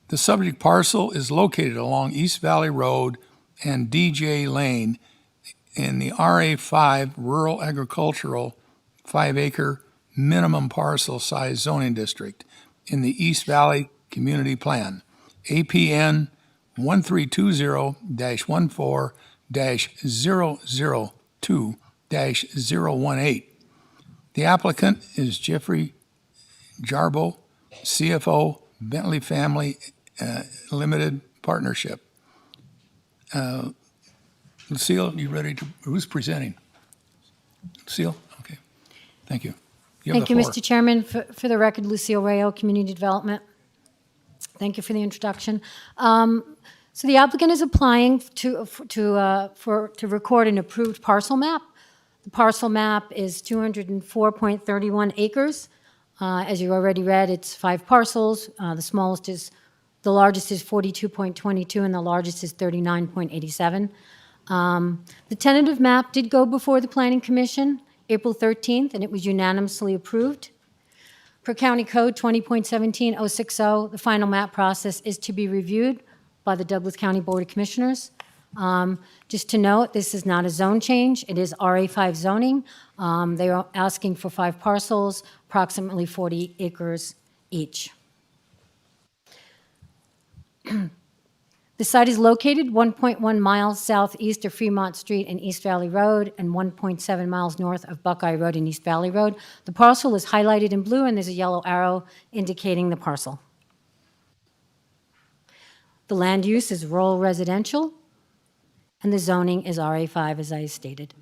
The subject parcel is located along East Valley Road and DJ Lane in the RA5 Rural Agricultural 5-acre minimum parcel size zoning district in the East Valley Community Plan, APN 1320-14-002-018. The applicant is Jeffrey Jarbo, CFO, Bentley Family Limited Partnership. Lucille, you ready to, who's presenting? Lucille? Okay, thank you. Thank you, Mr. Chairman. For the record, Lucille Rayo, Community Development. Thank you for the introduction. So the applicant is applying to record an approved parcel map. The parcel map is 204.31 acres. As you already read, it's 5 parcels. The largest is 42.22 and the largest is 39.87. The tentative map did go before the Planning Commission April 13th, and it was unanimously approved. Per County Code 20.17.060, the final map process is to be reviewed by the Douglas County Board of Commissioners. Just to note, this is not a zone change. It is RA5 zoning. They are asking for 5 parcels, approximately 40 acres each. The site is located 1.1 miles southeast of Fremont Street and East Valley Road and 1.7 miles north of Buckeye Road and East Valley Road. The parcel is highlighted in blue and there's a yellow arrow indicating the parcel. The land use is rural residential and the zoning is RA5 as I stated.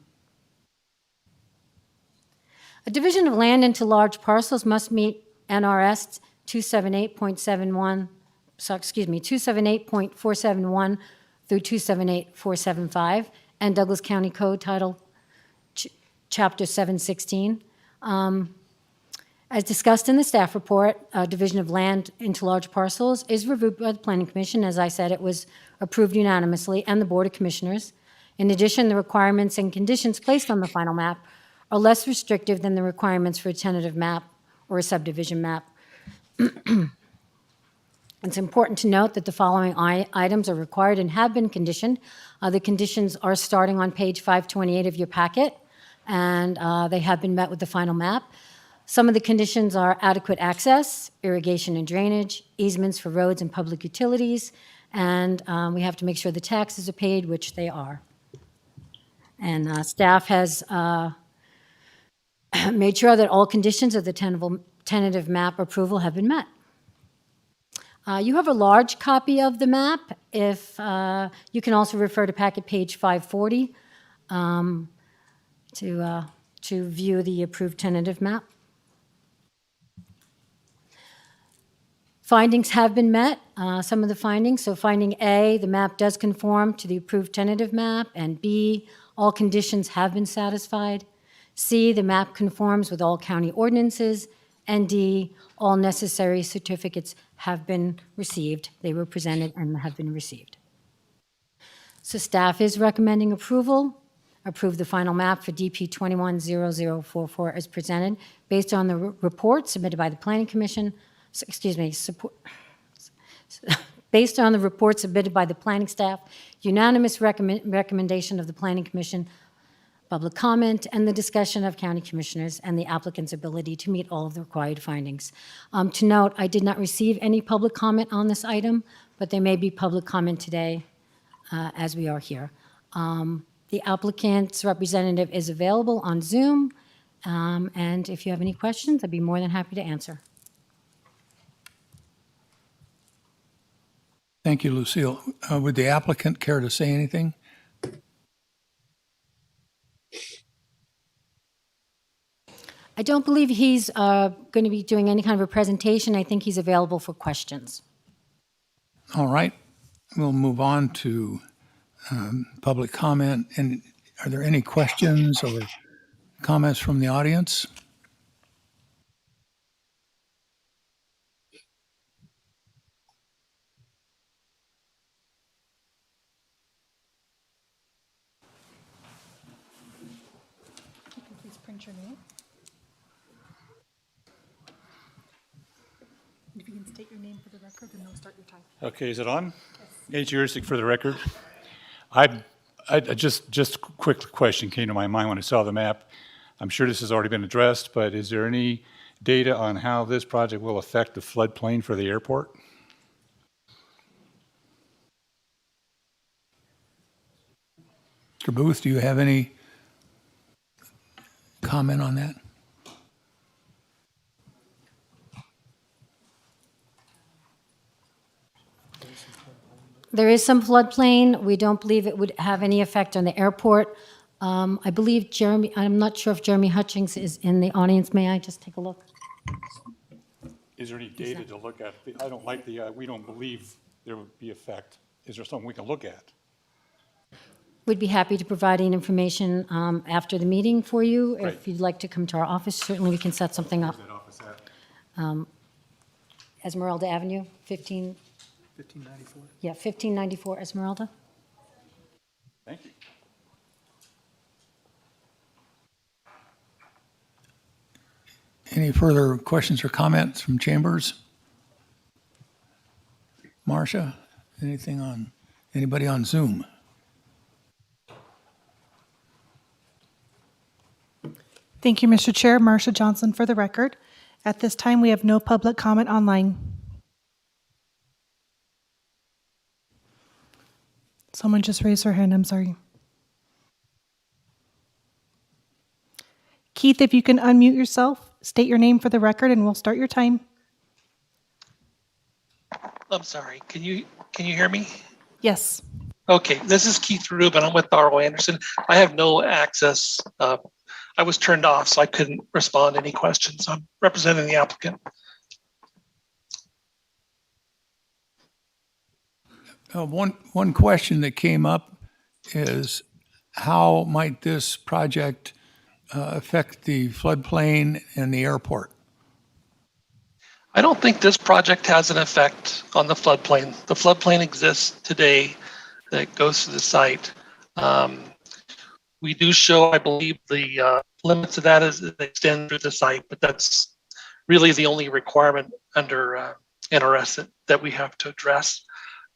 A division of land into large parcels must meet NRS 278.471 through 278.475 and Douglas County Code Title Chapter 716. As discussed in the staff report, division of land into large parcels is reviewed by the Planning Commission. As I said, it was approved unanimously, and the Board of Commissioners. In addition, the requirements and conditions placed on the final map are less restrictive than the requirements for a tentative map or a subdivision map. It's important to note that the following items are required and have been conditioned. The conditions are starting on page 528 of your packet, and they have been met with the final map. Some of the conditions are adequate access, irrigation and drainage, easements for roads and public utilities, and we have to make sure the taxes are paid, which they are. And staff has made sure that all conditions of the tentative map approval have been met. You have a large copy of the map. If you can also refer to packet page 540 to view the approved tentative map. Findings have been met, some of the findings. So finding A, the map does conform to the approved tentative map, and B, all conditions have been satisfied. C, the map conforms with all county ordinances, and D, all necessary certificates have been received. They were presented and have been received. So staff is recommending approval. Approve the final map for DP 21-0044 as presented based on the report submitted by the Planning Commission. Based on the report submitted by the planning staff, unanimous recommendation of the Planning Commission, public comment, and the discussion of county commissioners and the applicant's ability to meet all of the required findings. To note, I did not receive any public comment on this item, but there may be public comment today as we are here. The applicant's representative is available on Zoom, and if you have any questions, I'd be more than happy to answer. Thank you, Lucille. Would the applicant care to say anything? I don't believe he's going to be doing any kind of a presentation. I think he's available for questions. All right, we'll move on to public comment. And are there any questions or comments from the audience? Please print your name. If you can state your name for the record, then they'll start your time. Okay, is it on? Age Ursic for the record. I just a quick question came to my mind when I saw the map. I'm sure this has already been addressed, but is there any data on how this project will affect the floodplain for the airport? Mr. Booth, do you have any comment on that? There is some floodplain. We don't believe it would have any effect on the airport. I believe Jeremy, I'm not sure if Jeremy Hutchings is in the audience. May I just take a look? Is there any data to look at? I don't like the, we don't believe there would be effect. Is there something we can look at? We'd be happy to provide any information after the meeting for you. Right. If you'd like to come to our office, certainly we can set something up. Where's that office at? Esmeralda Avenue, 1594. Yeah, 1594 Esmeralda. Thank you. Any further questions or comments from chambers? Marcia, anything on, anybody on Zoom? Thank you, Mr. Chair. Marcia Johnson for the record. At this time, we have no public comment online. Someone just raised their hand, I'm sorry. Keith, if you can unmute yourself, state your name for the record, and we'll start your time. I'm sorry, can you hear me? Yes. Okay, this is Keith Rubin. I'm with R.O. Anderson. I have no access. I was turned off, so I couldn't respond to any questions. I'm representing the applicant. One question that came up is how might this project affect the floodplain and the airport? I don't think this project has an effect on the floodplain. The floodplain exists today that goes to the site. We do show, I believe, the limits of that is extend through the site, but that's really the only requirement under NRS that we have to address.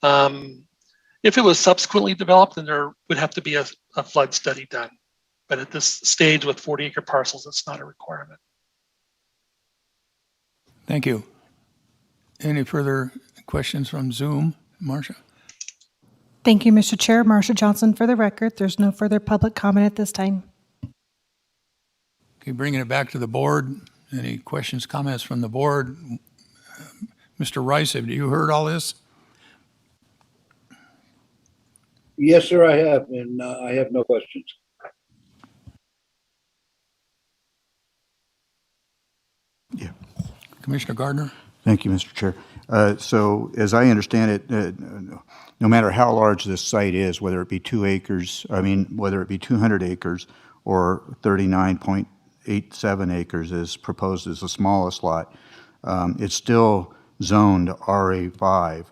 If it was subsequently developed, then there would have to be a flood study done. But at this stage with 40-acre parcels, it's not a requirement. Thank you. Any further questions from Zoom? Marcia? Thank you, Mr. Chair. Marcia Johnson for the record. There's no further public comment at this time. Okay, bringing it back to the board. Any questions, comments from the board? Mr. Rice, have you heard all this? Yes, sir, I have, and I have no questions. Yeah. Commissioner Gardner? Thank you, Mr. Chair. So as I understand it, no matter how large this site is, whether it be 2 acres, whether it be 200 acres or 39.87 acres as proposed as the smallest lot, it's still zoned RA5.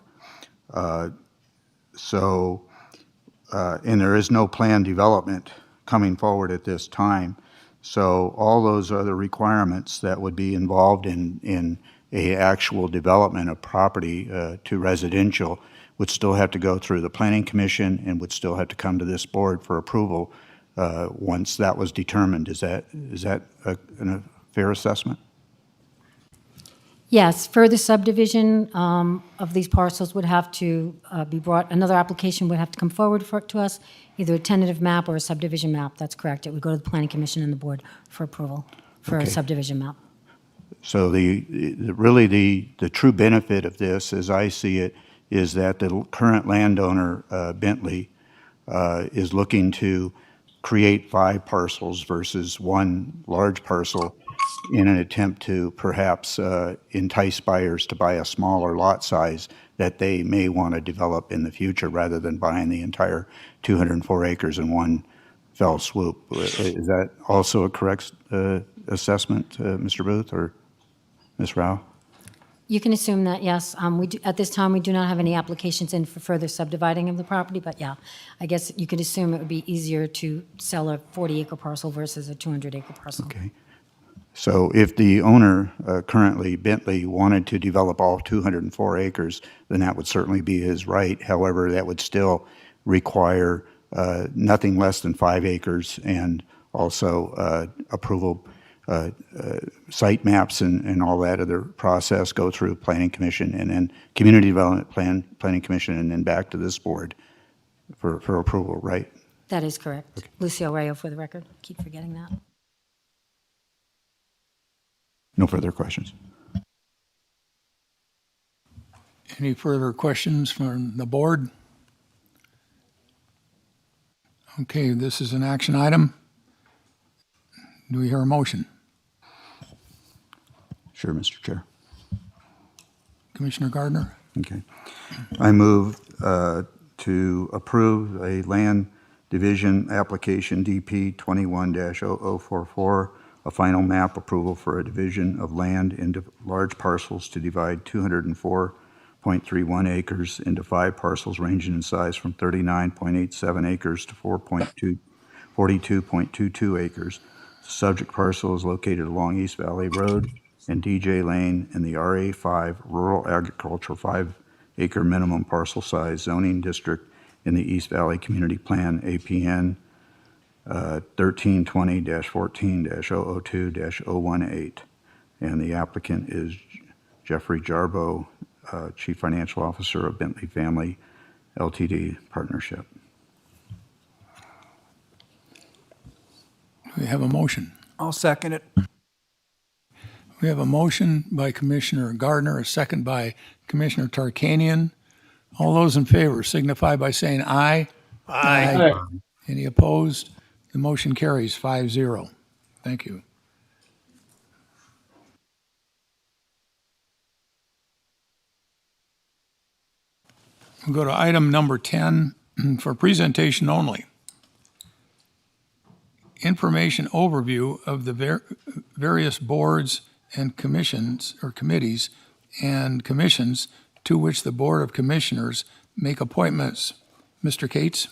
And there is no planned development coming forward at this time. So all those other requirements that would be involved in a actual development of property to residential would still have to go through the Planning Commission and would still have to come to this board for approval once that was determined. Is that a fair assessment? Yes, further subdivision of these parcels would have to be brought, another application would have to come forward to us, either a tentative map or a subdivision map. That's correct. It would go to the Planning Commission and the board for approval for a subdivision map. So really the true benefit of this, as I see it, is that the current landowner, Bentley, is looking to create 5 parcels versus 1 large parcel in an attempt to perhaps entice buyers to buy a smaller lot size that they may want to develop in the future rather than buying the entire 204 acres in one fell swoop. Is that also a correct assessment, Mr. Booth or Ms. Rao? You can assume that, yes. At this time, we do not have any applications in for further subdividing of the property, but yeah, I guess you could assume it would be easier to sell a 40-acre parcel versus a 200-acre parcel. Okay. So if the owner, currently Bentley, wanted to develop all 204 acres, then that would certainly be his right. However, that would still require nothing less than 5 acres and also approval, site maps and all that other process go through Planning Commission and then Community Development Planning Commission and then back to this board for approval, right? That is correct. Okay. Lucio Rayo for the record. Keep forgetting that. No further questions. Any further questions from the board? Okay, this is an action item. Do we hear a motion? Sure, Mr. Chair. Commissioner Gardner? Okay. I move to approve a land division application DP 21-0044, a final map approval for a division of land into large parcels to divide 204.31 acres into 5 parcels ranging in size from 39.87 acres to 42.22 acres. The subject parcel is located along East Valley Road and DJ Lane in the RA5 Rural Agricultural 5-acre minimum parcel size zoning district in the East Valley Community Plan APN 1320-14-002-018. And the applicant is Jeffrey Jarbo, Chief Financial Officer of Bentley Family LTD Partnership. Do we have a motion? I'll second it. We have a motion by Commissioner Gardner, a second by Commissioner Tarkanian. All those in favor signify by saying aye. Aye. Any opposed? The motion carries 5-0. Thank you. We'll go to item number 10 for presentation only. Information overview of the various boards and commissions or committees and commissions to which the Board of Commissioners make appointments. Mr. Cates?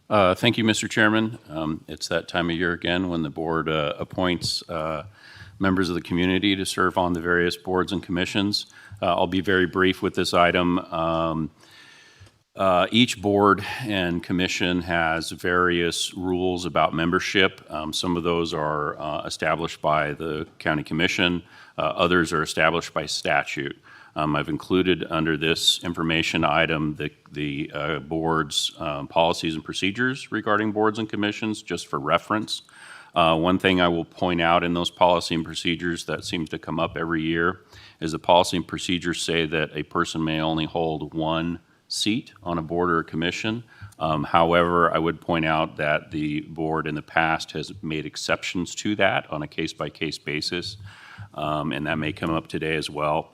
Thank you, Mr. Chairman. It's that time of year again when the board appoints members of the community to serve on the various boards and commissions. I'll be very brief with this item. Each board and commission has various rules about membership. Some of those are established by the county commission. Others are established by statute. I've included under this information item the board's policies and procedures regarding boards and commissions, just for reference. One thing I will point out in those policy and procedures that seems to come up every year is the policy and procedures say that a person may only hold 1 seat on a board or a commission. However, I would point out that the board in the past has made exceptions to that on a case-by-case basis, and that may come up today as well.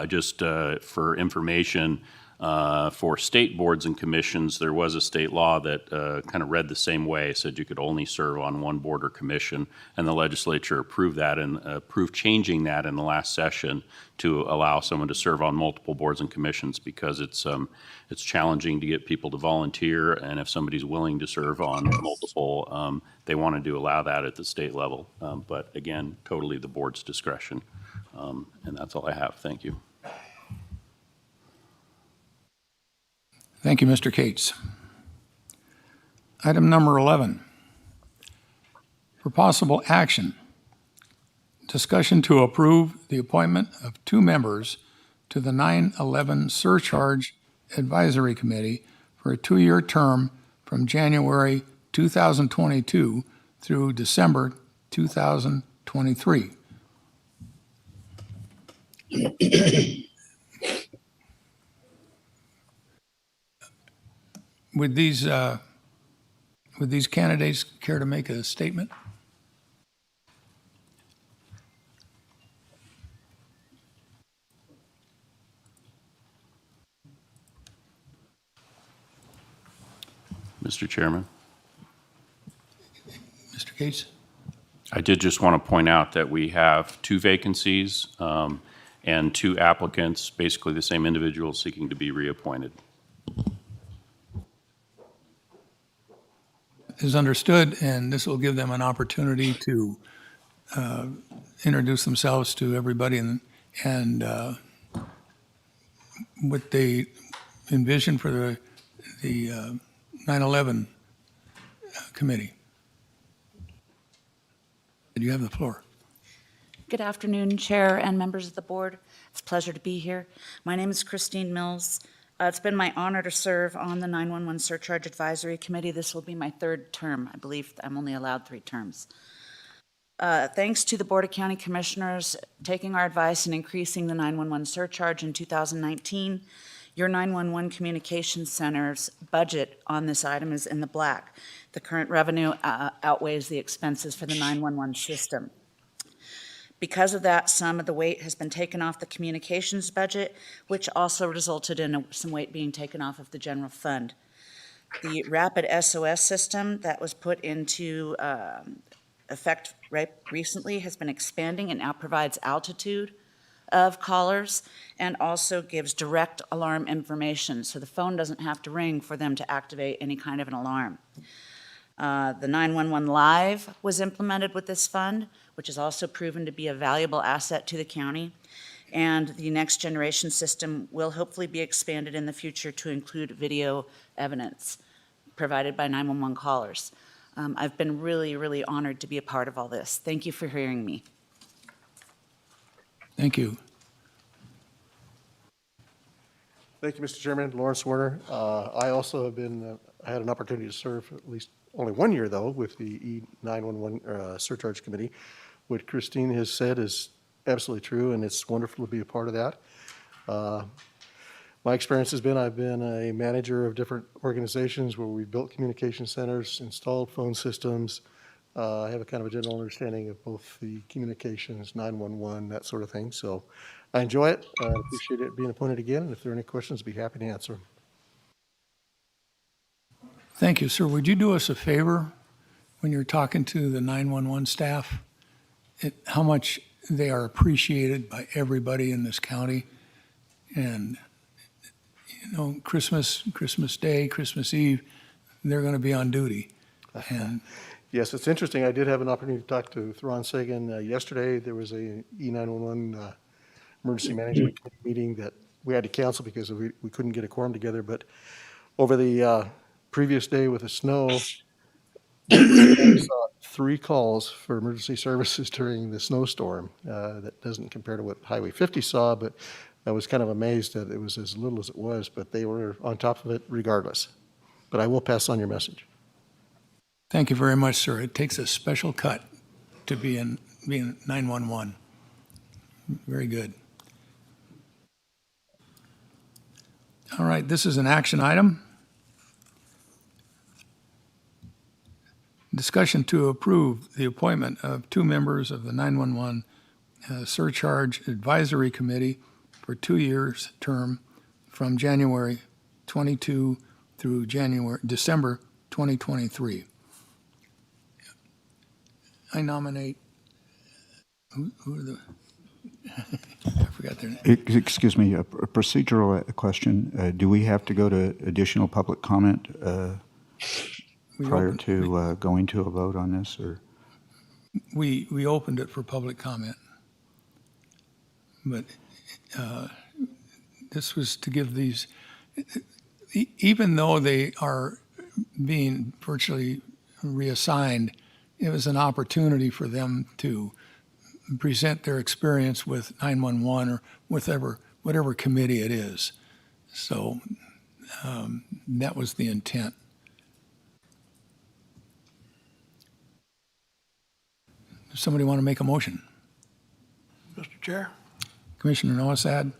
Just for information, for state boards and commissions, there was a state law that kind of read the same way, said you could only serve on 1 board or commission, and the legislature approved that and approved changing that in the last session to allow someone to serve on multiple boards and commissions because it's challenging to get people to volunteer, and if somebody's willing to serve on multiple, they wanted to allow that at the state level. But again, totally the board's discretion. And that's all I have. Thank you. Thank you, Mr. Cates. Item number 11. For possible action, discussion to approve the appointment of 2 members to the 9/11 Surcharge Advisory Committee for a 2-year term from January 2022 through December 2023. would these candidates care to make a statement? Mr. Chairman, Mr. Gates? I did just want to point out that we have 2 vacancies and 2 applicants, basically the same individual seeking to be reappointed. Is understood, and this will give them an opportunity to introduce themselves to everybody and what they envision for the 9/11 committee. You have the floor. Good afternoon, Chair and members of the board. It's a pleasure to be here. My name is Christine Mills. It's been my honor to serve on the 911 Surcharge Advisory Committee. This will be my 3rd term. I believe I'm only allowed 3 terms. Thanks to the Board of County Commissioners taking our advice and increasing the 911 surcharge in 2019, your 911 Communications Center's budget on this item is in the black. The current revenue outweighs the expenses for the 911 system. Because of that, some of the weight has been taken off the communications budget, which also resulted in some weight being taken off of the general fund. The rapid SOS system that was put into effect right recently has been expanding and now provides altitude of callers and also gives direct alarm information, so the phone doesn't have to ring for them to activate any kind of an alarm. The 911 Live was implemented with this fund, which has also proven to be a valuable asset to the county. And the next generation system will hopefully be expanded in the future to include video evidence provided by 911 callers. I've been really, really honored to be a part of all this. Thank you for hearing me. Thank you. Thank you, Mr. Chairman. Lawrence Werner. I also have I had an opportunity to serve at least only 1 year, though, with the E911 Surcharge Committee. What Christine has said is absolutely true, and it's wonderful to be a part of that. My experience has been I've been a manager of different organizations where we've built communication centers, installed phone systems. I have a kind of a general understanding of both the communications, 911, that sort of thing. So I enjoy it. I appreciate it being appointed again, and if there are any questions, I'd be happy to answer them. Thank you, sir. Would you do us a favor when you're talking to the 911 staff, how much they are appreciated by everybody in this county? And, you know, Christmas Day, Christmas Eve, they're going to be on duty. And yes, it's interesting. I did have an opportunity to talk to Thron Sagan yesterday. There was a E911 emergency management committee meeting that we had to cancel because we couldn't get a quorum together. But over the previous day with the snow, I saw 3 calls for emergency services during the snowstorm. That doesn't compare to what Highway 50 saw, but I was kind of amazed that it was as little as it was, but they were on top of it regardless. But I will pass on your message. thank you very much, sir. It takes a special cut to be in 911. Very good. All right, this is an action item. Discussion to approve the appointment of 2 members of the 911 Surcharge Advisory Committee for 2 years term from January 22 through December 2023. I nominate, who are the, I forgot their name. Excuse me, a procedural question. Do we have to go to additional public comment prior to going to a vote on this, or? We opened it for public comment, but this was to give these, even though they are being virtually reassigned, it was an opportunity for them to present their experience with 911 or whatever committee it is. So that was the intent. Does somebody want to make a motion? Mr. Chair, Commissioner Noasad?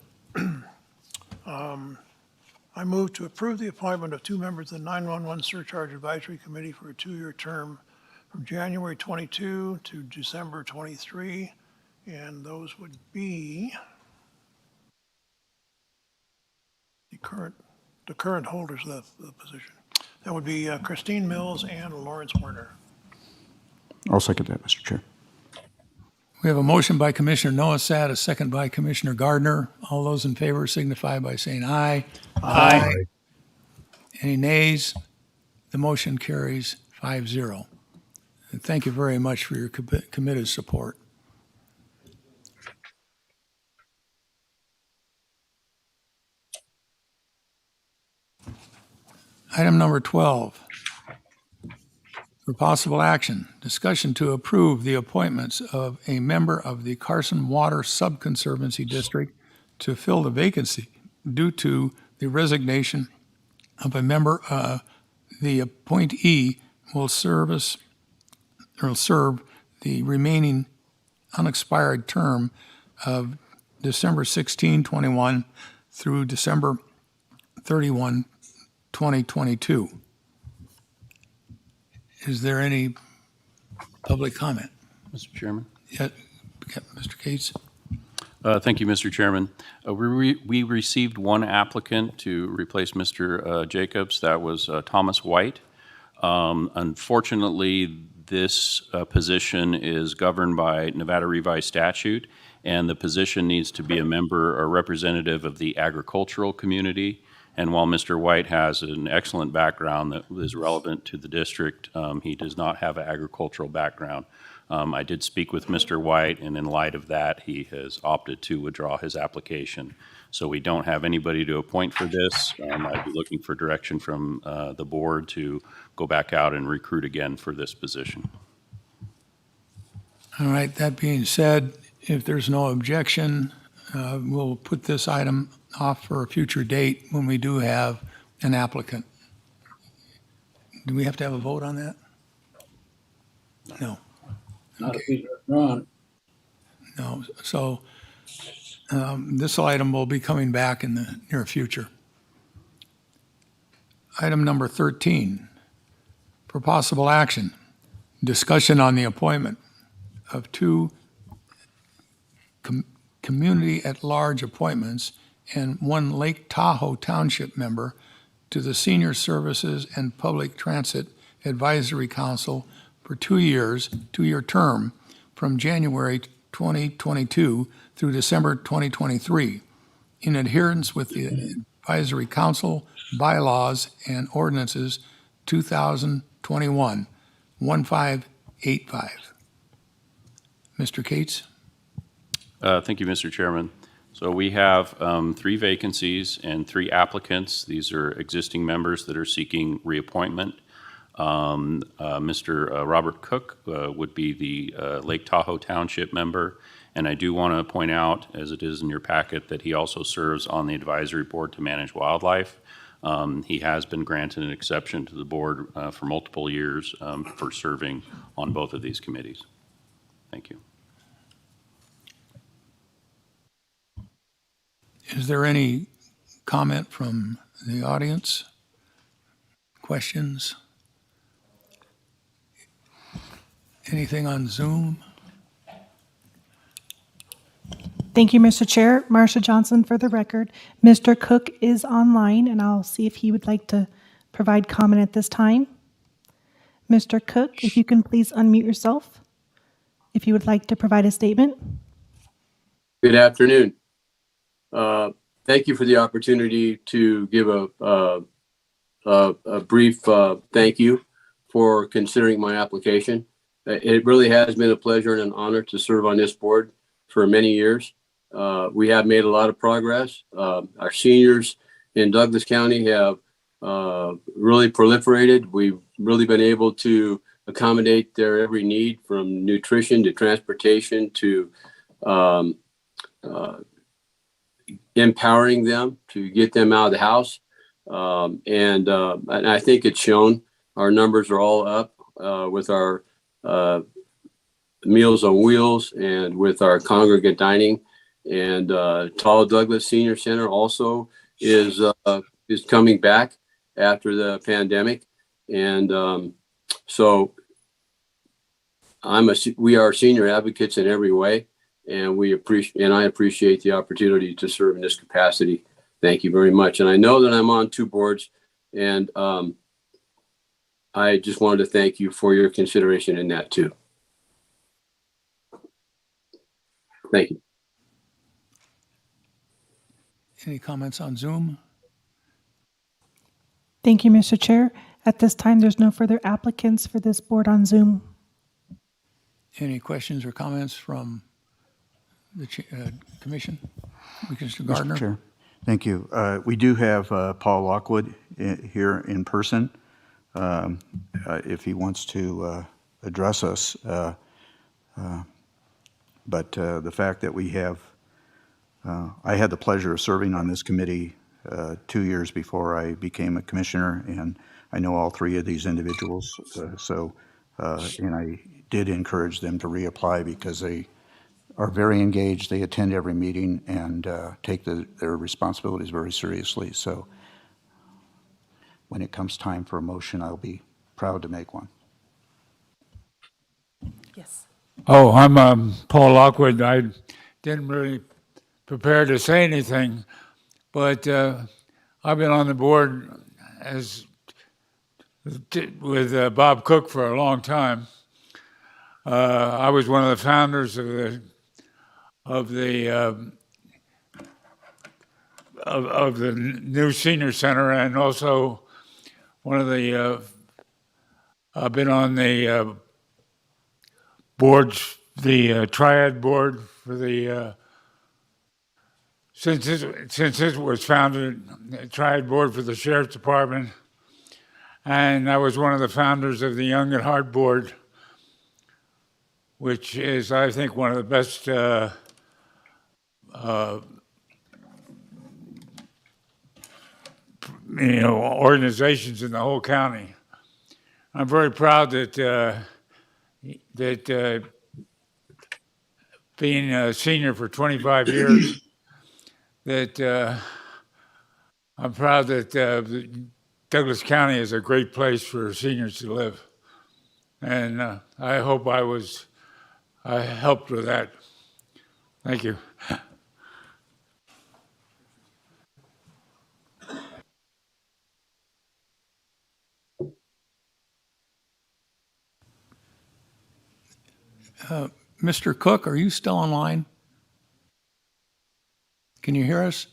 I move to approve the appointment of 2 members of the 911 Surcharge Advisory Committee for a 2-year term from January 22 to December 23, and those would be the current holders of the position. That would be Christine Mills and Lawrence Werner. I'll second that, Mr. Chair. We have a motion by Commissioner Noasat, a second by Commissioner Gardner. All those in favor signify by saying aye. Aye. Any nays? The motion carries 5-0. And thank you very much for your committed support. Item number 12. For possible action, discussion to approve the appointments of a member of the Carson Water Subconservancy District to fill the vacancy due to the resignation of a member. The appointee will serve the remaining unexpired term of December 16, 21 through December 31, 2022. Is there any public comment? Mr. Chairman? Yeah, Mr. Cates? Thank you, Mr. Chairman. We received one applicant to replace Mr. Jacobs. That was Thomas White. Unfortunately, this position is governed by Nevada revised statute, and the position needs to be a member or representative of the agricultural community. And while Mr. White has an excellent background that is relevant to the district, he does not have an agricultural background. I did speak with Mr. White, and in light of that, he has opted to withdraw his application. So we don't have anybody to appoint for this. I'd be looking for direction from the board to go back out and recruit again for this position. All right, that being said, if there's no objection, we'll put this item off for a future date when we do have an applicant. Do we have to have a vote on that? No. Not if he's withdrawn. No. So this item will be coming back in the near future. Item number 13, for possible action, discussion on the appointment of 2 community at-large appointments and 1 Lake Tahoe Township member to the Senior Services and Public Transit Advisory Council for 2 years, 2-year term from January 2022 through December 2023, in adherence with the Advisory Council bylaws and ordinances 2021, 1585. Mr. Cates? Thank you, Mr. Chairman. So we have 3 vacancies and 3 applicants. These are existing members that are seeking reappointment. Mr. Robert Cook would be the Lake Tahoe Township member. And I do want to point out, as it is in your packet, that he also serves on the advisory board to manage wildlife. He has been granted an exception to the board for multiple years for serving on both of these committees. Thank you. Is there any comment from the audience? Questions? Anything on Zoom? Thank you, Mr. Chair. Marsha Johnson for the record. Mr. Cook is online, and I'll see if he would like to provide comment at this time. Mr. Cook, if you can please unmute yourself, if you would like to provide a statement. Good afternoon. Thank you for the opportunity to give a brief thank you for considering my application. It really has been a pleasure and an honor to serve on this board for many years. We have made a lot of progress. Our seniors in Douglas County have really proliferated. We've really been able to accommodate their every need, from nutrition to transportation to empowering them to get them out of the house. And I think it's shown. Our numbers are all up with our Meals on Wheels and with our congregate dining. And Tall Douglas Senior Center also is is coming back after the pandemic. And so we are senior advocates in every way, and I appreciate the opportunity to serve in this capacity. Thank you very much. And I know that I'm on 2 boards, and I just wanted to thank you for your consideration in that too. Thank you. Any comments on Zoom? Thank you, Mr. Chair. At this time, there's no further applicants for this board on Zoom. Any questions or comments from the commission? Commissioner Gardner? Mr. Chair, thank you. We do have Paul Lockwood here in person. If he wants to address us. But the fact that we have, I had the pleasure of serving on this committee 2 years before I became a commissioner, and I know all 3 of these individuals. And I did encourage them to reapply because they are very engaged. They attend every meeting and take their responsibilities very seriously. So when it comes time for a motion, I'll be proud to make one. Yes. Oh, I'm Paul Lockwood. I didn't really prepare to say anything, but I've been on the board with Bob Cook for a long time. I was one of the founders of the new senior center, and also one of the. I've been on the boards, the triad board for the since it was founded, the triad board for the sheriff's department, and I was one of the founders of the Young at Heart board, which is, I think, one of the best organizations in the whole county. I'm very proud that being a senior for 25 years, that I'm proud that Douglas County is a great place for seniors to live. And I hope I helped with that. Thank you. Mr. Cook, are you still online? Can you hear us?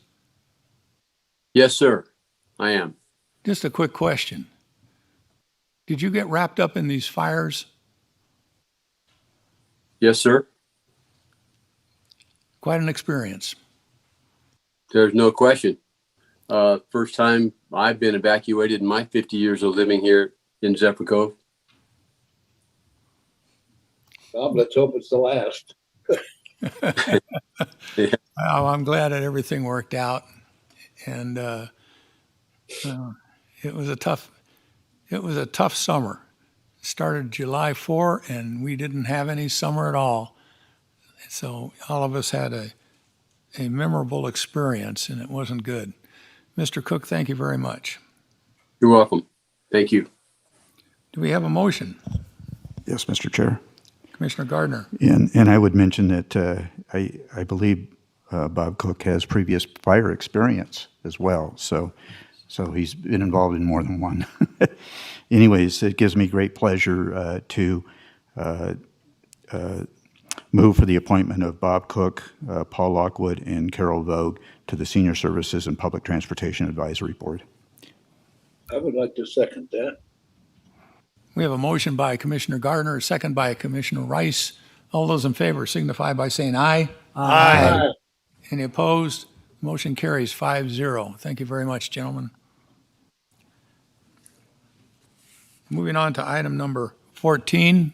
Yes, sir. I am. Just a quick question. Did you get wrapped up in these fires? Yes, sir. Quite an experience. There's no question. First time I've been evacuated in my 50 years of living here in Zephyr Cove. Well, let's hope it's the last. Yeah. Well, I'm glad that everything worked out, and it was a tough summer. It started July 4, and we didn't have any summer at all. So all of us had a memorable experience, and it wasn't good. Mr. Cook, thank you very much. You're welcome. Thank you. Do we have a motion? Yes, Mr. Chair. Commissioner Gardner. And I would mention that I believe Bob Cook has previous fire experience as well. So he's been involved in more than one. Anyways, it gives me great pleasure to move for the appointment of Bob Cook, Paul Lockwood, and Carol Vogue to the Senior Services and Public Transportation Advisory Board. I would like to second that. We have a motion by Commissioner Gardner, a second by Commissioner Rice. All those in favor signify by saying aye. Aye. Any opposed? Motion carries 5-0. Thank you very much, gentlemen. Moving on to item number 14.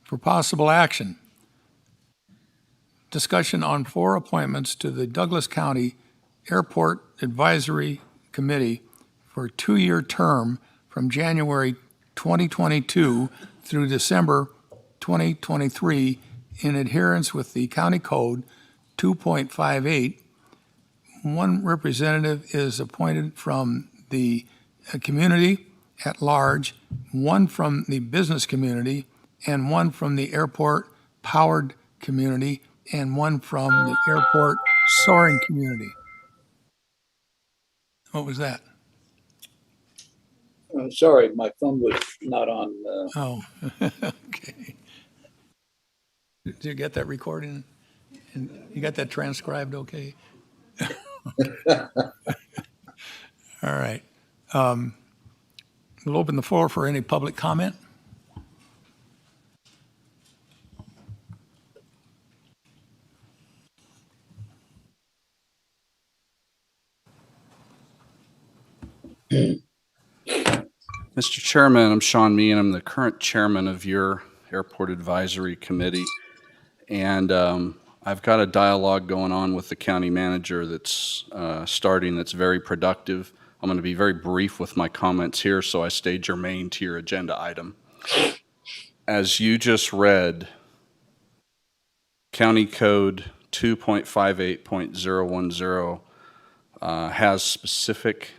For possible action, discussion on 4 appointments to the Douglas County Airport Advisory Committee for a 2-year term from January 2022 through December 2023 in adherence with the County Code 2.58, one representative is appointed from the community at large, one from the business community, and one from the airport-powered community, and one from the airport soaring community. What was that? Sorry, my phone was not on. Oh, okay. Did you get that recording? And you got that transcribed okay? All right. We'll open the floor for any public comment. Mr. Chairman, I'm Sean Meehan. I'm the current chairman of your Airport Advisory Committee. And I've got a dialogue going on with the county manager that's starting that's very productive. I'm going to be very brief with my comments here, so I stay germane to your agenda item. As you just read, County Code 2.58.010 has specific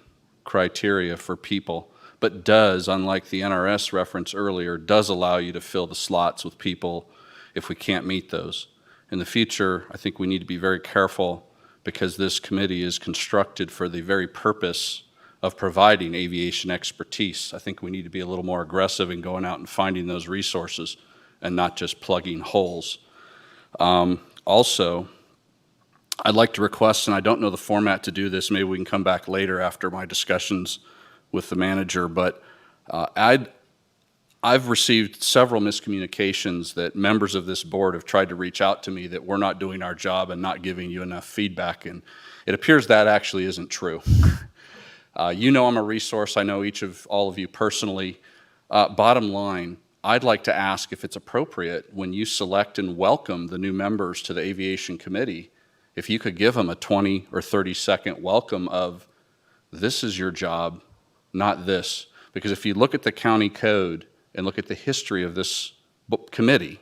criteria for people, but does, unlike the NRS reference earlier, does allow you to fill the slots with people if we can't meet those. In the future, I think we need to be very careful because this committee is constructed for the very purpose of providing aviation expertise. I think we need to be a little more aggressive in going out and finding those resources and not just plugging holes. Also, I'd like to request, and I don't know the format to do this, maybe we can come back later after my discussions with the manager, but I've received several miscommunications that members of this board have tried to reach out to me that we're not doing our job and not giving you enough feedback, and it appears that actually isn't true. You know I'm a resource. I know all of you personally. Bottom line, I'd like to ask if it's appropriate when you select and welcome the new members to the Aviation Committee, if you could give them a 20 or 30-second welcome of, this is your job, not this. Because if you look at the county code and look at the history of this committee,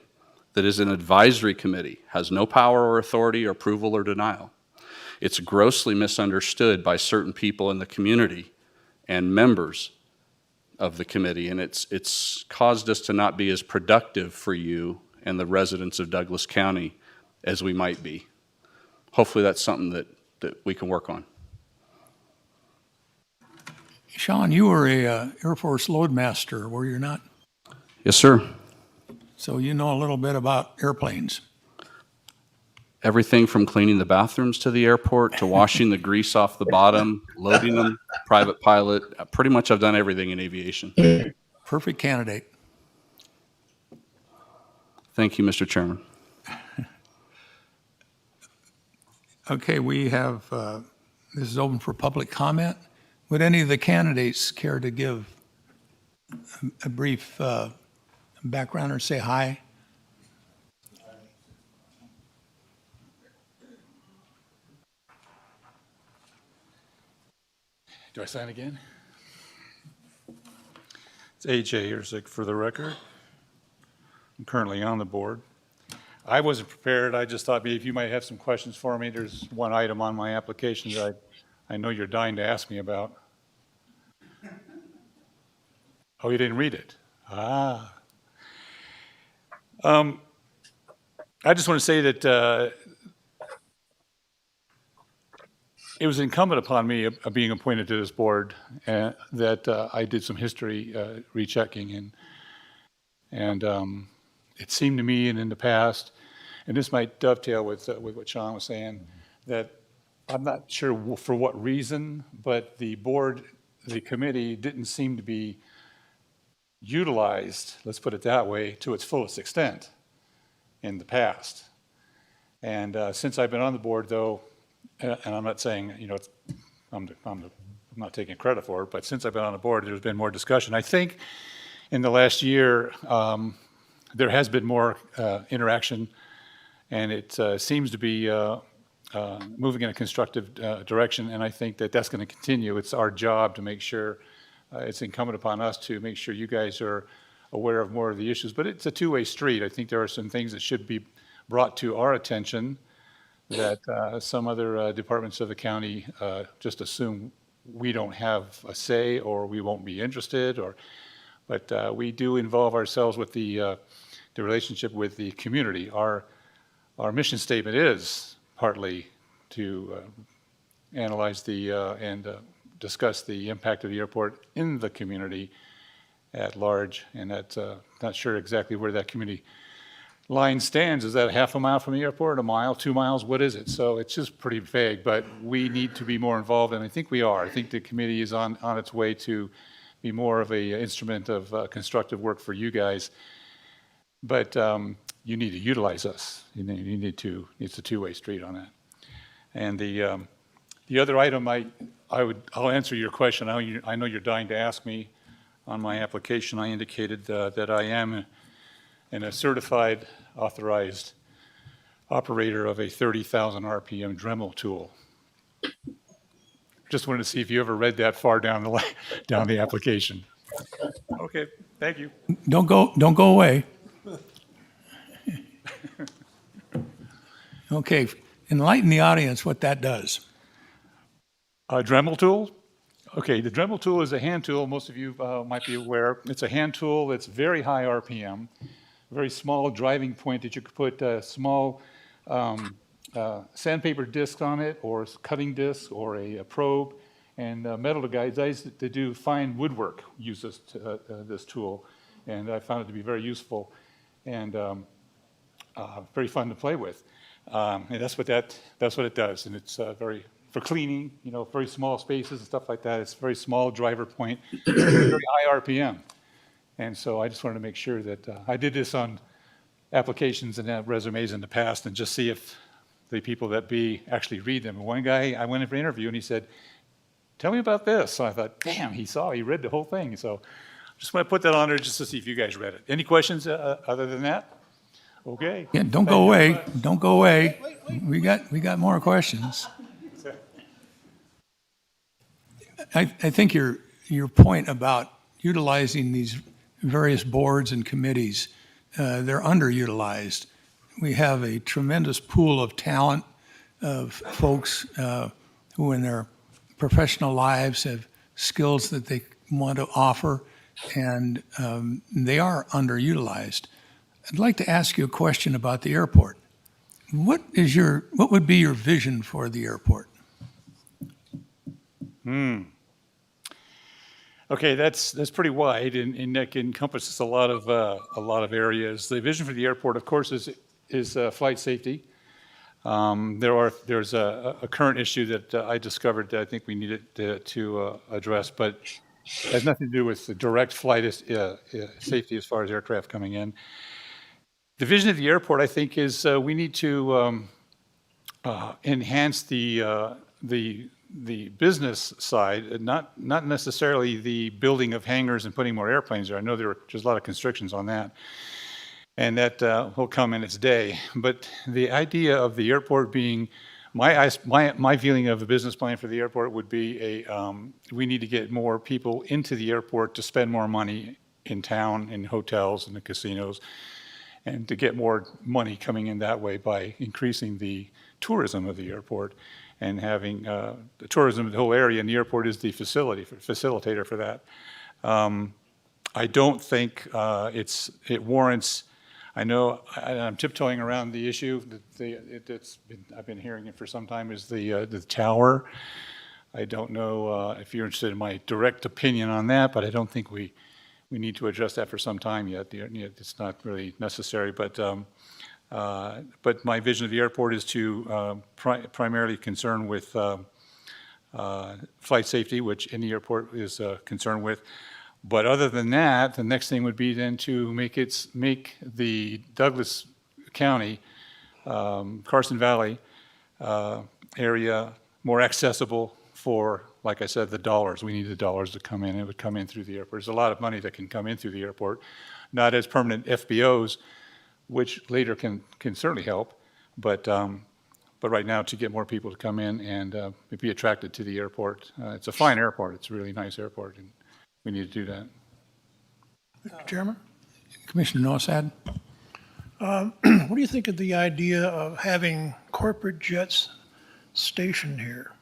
that is an advisory committee, has no power or authority or approval or denial. It's grossly misunderstood by certain people in the community and members of the committee, and it's caused us to not be as productive for you and the residents of Douglas County as we might be. Hopefully that's something that we can work on. Sean, you were a Air Force loadmaster, were you not? Yes, sir. So you know a little bit about airplanes. Everything from cleaning the bathrooms to the airport to washing the grease off the bottom, loading them, private pilot. Pretty much I've done everything in aviation. Perfect candidate. Thank you, Mr. Chairman. Okay, we have, this is open for public comment. Would any of the candidates care to give a brief background or say hi? Do I sign again? It's AJ Erzik for the record. I'm currently on the board. I wasn't prepared. I just thought maybe if you might have some questions for me. There's one item on my application that I know you're dying to ask me about. Oh, you didn't read it? Ah. I just want to say that it was incumbent upon me being appointed to this board that I did some history rechecking, and it seemed to me, and in the past, and this might dovetail with what Sean was saying, that I'm not sure for what reason, but the board, the committee didn't seem to be utilized, let's put it that way, to its fullest extent in the past. And since I've been on the board, though, and I'm not saying, you know, I'm not taking credit for it, but since I've been on the board, there's been more discussion. I think in the last year, there has been more interaction, and it seems to be moving in a constructive direction, and I think that that's going to continue. It's our job to make sure, it's incumbent upon us to make sure you guys are aware of more of the issues, but it's a two-way street. I think there are some things that should be brought to our attention that some other departments of the county just assume we don't have a say or we won't be interested, but we do involve ourselves with the relationship with the community. Our mission statement is partly to analyze and discuss the impact of the airport in the community at large, and that's not sure exactly where that community line stands. Is that half a mile from the airport, a mile, 2 miles? What is it? So it's just pretty vague, but we need to be more involved, and I think we are. I think the committee is on its way to be more of a instrument of constructive work for you guys. But you need to utilize us. You need to. It's a two-way street on that. And the other item, I'll answer your question. I know you're dying to ask me. On my application, I indicated that I am a certified, authorized operator of a 30,000 RPM Dremel tool. Just wanted to see if you ever read that far down the application. Okay, thank you. Don't go away. Okay, enlighten the audience what that does. A Dremel tool? Okay, the Dremel tool is a hand tool. Most of you might be aware. It's a hand tool that's very high RPM, very small driving point that you could put small sandpaper discs on it, or cutting discs, or a probe, and metal guys that do fine woodwork use this tool, and I found it to be very useful and very fun to play with. And that's what it does, and it's very for cleaning, very small spaces and stuff like that. It's very small driver point, very high RPM. And so I just wanted to make sure that I did this on applications and resumes in the past and just see if the people that actually read them. And one guy, I went in for an interview and he said, "Tell me about this." So I thought, damn, he read the whole thing. So I just want to put that on there just to see if you guys read it. Any questions other than that? Okay. Yeah, don't go away. Don't go away. We got more questions. I think your point about utilizing these various boards and committees, they're underutilized. We have a tremendous pool of talent of folks who in their professional lives have skills that they want to offer, and they are underutilized. I'd like to ask you a question about the airport. What would be your vision for the airport? Okay, that's pretty wide, and that encompasses a lot of areas. The vision for the airport, of course, is flight safety. There's a current issue that I discovered that I think we needed to address, but it has nothing to do with the direct flight safety as far as aircraft coming in. The vision of the airport, I think, is we need to enhance the business side, not necessarily the building of hangars and putting more airplanes there. I know there's a lot of constrictions on that, and that will come in its day. But the idea of the airport being, my feeling of the business plan for the airport would be we need to get more people into the airport to spend more money in town, in hotels and the casinos, and to get more money coming in that way by increasing the tourism of the airport. And having the tourism of the whole area, and the airport is the facilitator for that. I don't think it warrants. I know I'm tiptoeing around the issue. I've been hearing it for some time. Is the tower? I don't know if you're interested in my direct opinion on that, but I don't think we need to address that for some time yet. It's not really necessary, but my vision of the airport is to primarily concern with flight safety, which any airport is concerned with. But other than that, the next thing would be then to make the Douglas County, Carson Valley area more accessible for, like I said, the dollars. We need the dollars to come in. It would come in through the airport. There's a lot of money that can come in through the airport, not as permanent FBOs, which later can certainly help, but right now to get more people to come in and be attracted to the airport. It's a fine airport. It's a really nice airport, and we need to do that. Mr. Chairman? Commissioner Nosad? What do you think of the idea of having corporate jets stationed here?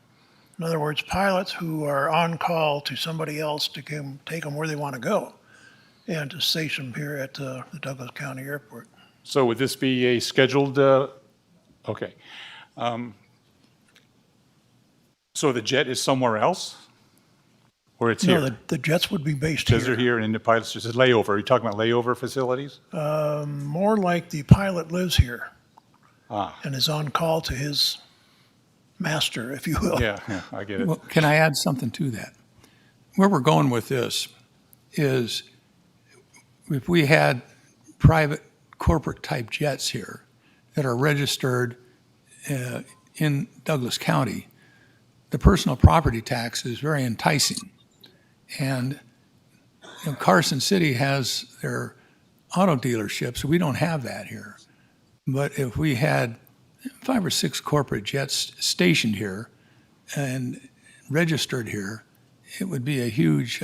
In other words, pilots who are on call to somebody else to take them where they want to go and to station them here at the Douglas County Airport. So would this be a scheduled, okay. So the jet is somewhere else? Or it's here? No, the jets would be based here. Because they're here and the pilots just said layover. Are you talking about layover facilities? More like the pilot lives here Ah, and is on call to his master, if you will. yeah, I get it. Well, can I add something to that? Where we're going with this is if we had private corporate type jets here that are registered in Douglas County, the personal property tax is very enticing. And Carson City has their auto dealerships. We don't have that here. But if we had 5 or 6 corporate jets stationed here and registered here, it would be a huge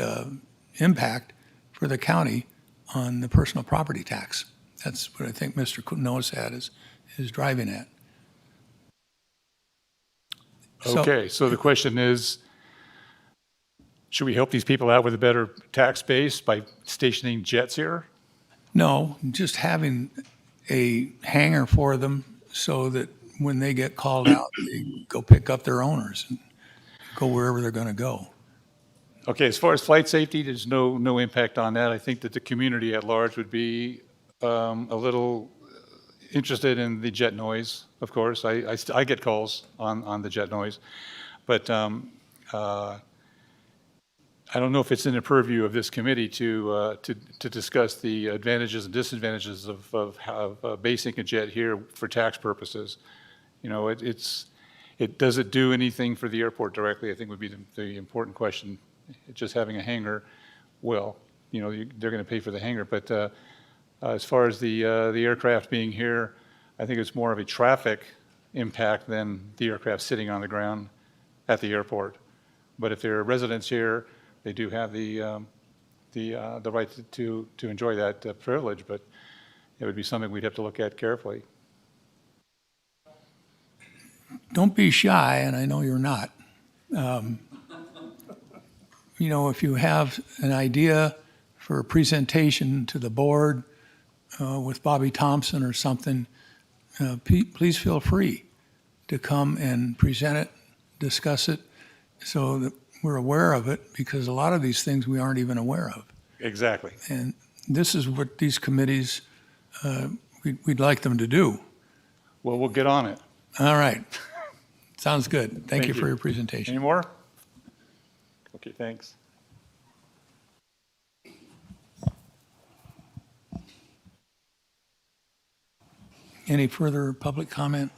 impact for the county on the personal property tax. That's what I think Mr. Nosat is driving at. Okay, so the question is, should we help these people out with a better tax base by stationing jets here? No, just having a hangar for them so that when they get called out, they go pick up their owners and go wherever they're going to go. Okay, as far as flight safety, there's no impact on that. I think that the community at large would be a little interested in the jet noise, of course. I get calls on the jet noise, but I don't know if it's in the purview of this committee to discuss the advantages and disadvantages of basing a jet here for tax purposes. You know, does it do anything for the airport directly? I think would be the important question. Just having a hangar, well, you know, they're going to pay for the hangar, but as far as the aircraft being here, I think it's more of a traffic impact than the aircraft sitting on the ground at the airport. But if there are residents here, they do have the right to enjoy that privilege, but it would be something we'd have to look at carefully. Don't be shy, and I know you're not. You know, if you have an idea for a presentation to the board with Bobby Thompson or something, please feel free to come and present it, discuss it, so that we're aware of it, because a lot of these things we aren't even aware of. Exactly. And this is what these committees, we'd like them to do. Well, we'll get on it. All right. Sounds good. Thank you for your presentation. Any more? Okay, thanks. Any further public comment?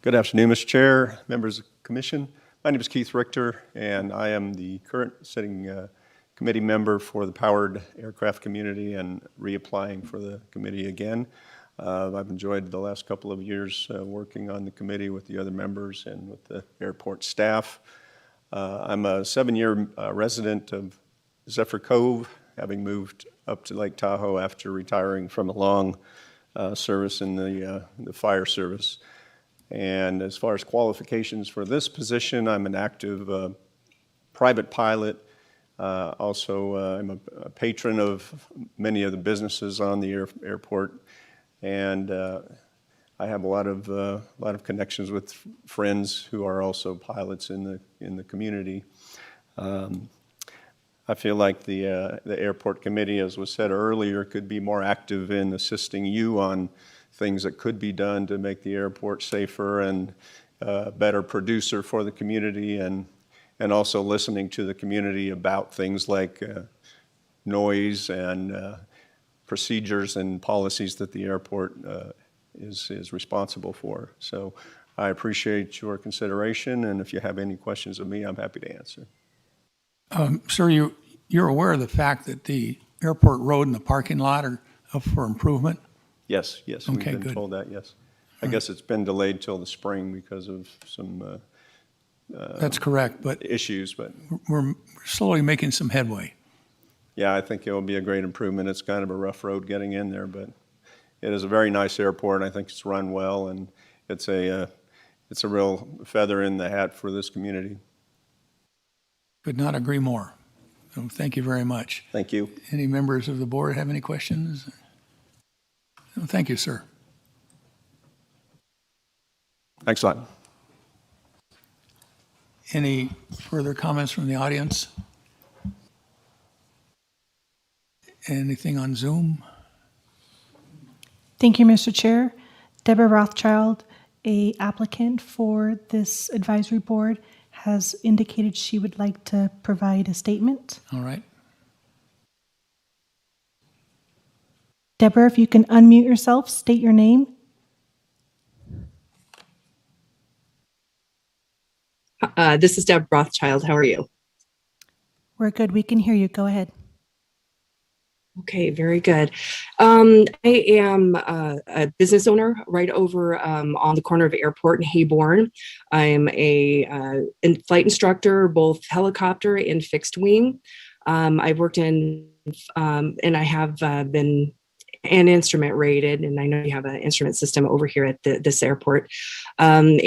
Good afternoon, Mr. Chair, members of the Commission. My name is Keith Richter, and I am the current sitting committee member for the Powered Aircraft Community and reapplying for the committee again. I've enjoyed the last couple of years working on the committee with the other members and with the airport staff. I'm a 7-year resident of Zephyr Cove, having moved up to Lake Tahoe after retiring from a long service in the fire service. And as far as qualifications for this position, I'm an active private pilot. Also, I'm a patron of many of the businesses on the airport, and I have a lot of connections with friends who are also pilots in the community. I feel like the airport committee, as was said earlier, could be more active in assisting you on things that could be done to make the airport safer and a better producer for the community, and also listening to the community about things like noise and procedures and policies that the airport is responsible for. So I appreciate your consideration, and if you have any questions of me, I'm happy to answer. Sir, you're aware of the fact that the airport road and the parking lot are up for improvement? Yes, Okay, we've been good. told that, yes. I guess it's been delayed till the spring because of some That's correct, but issues, but we're slowly making some headway. yeah, I think it will be a great improvement. It's kind of a rough road getting in there, but it is a very nice airport. I think it's run well, and it's a real feather in the hat for this community. Could not agree more. So thank you very much. Thank you. Any members of the board have any questions? No, thank you, sir. Thanks a lot. Any further comments from the audience? Anything on Zoom? Thank you, Mr. Chair. Deborah Rothschild, a applicant for this advisory board, has indicated she would like to provide a statement. All right. Deborah, if you can unmute yourself, state your name. This is Deb Rothschild. How are you? We're good. We can hear you. Go ahead. Okay, very good. I am a business owner right over on the corner of Airport and Hayborn. I'm a flight instructor, both helicopter and fixed wing. I've worked in, and I have been an instrument rated, and I know you have an instrument system over here at this airport, and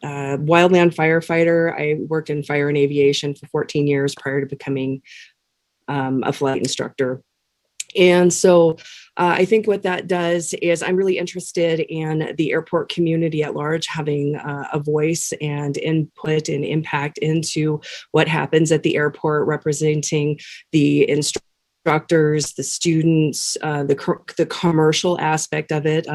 a wildland firefighter. I worked in fire and aviation for 14 years prior to becoming a flight instructor. And so I think what that does is I'm really interested in the airport community at large having a voice and input and impact into what happens at the airport, representing the instructors, the students, the commercial aspect of it.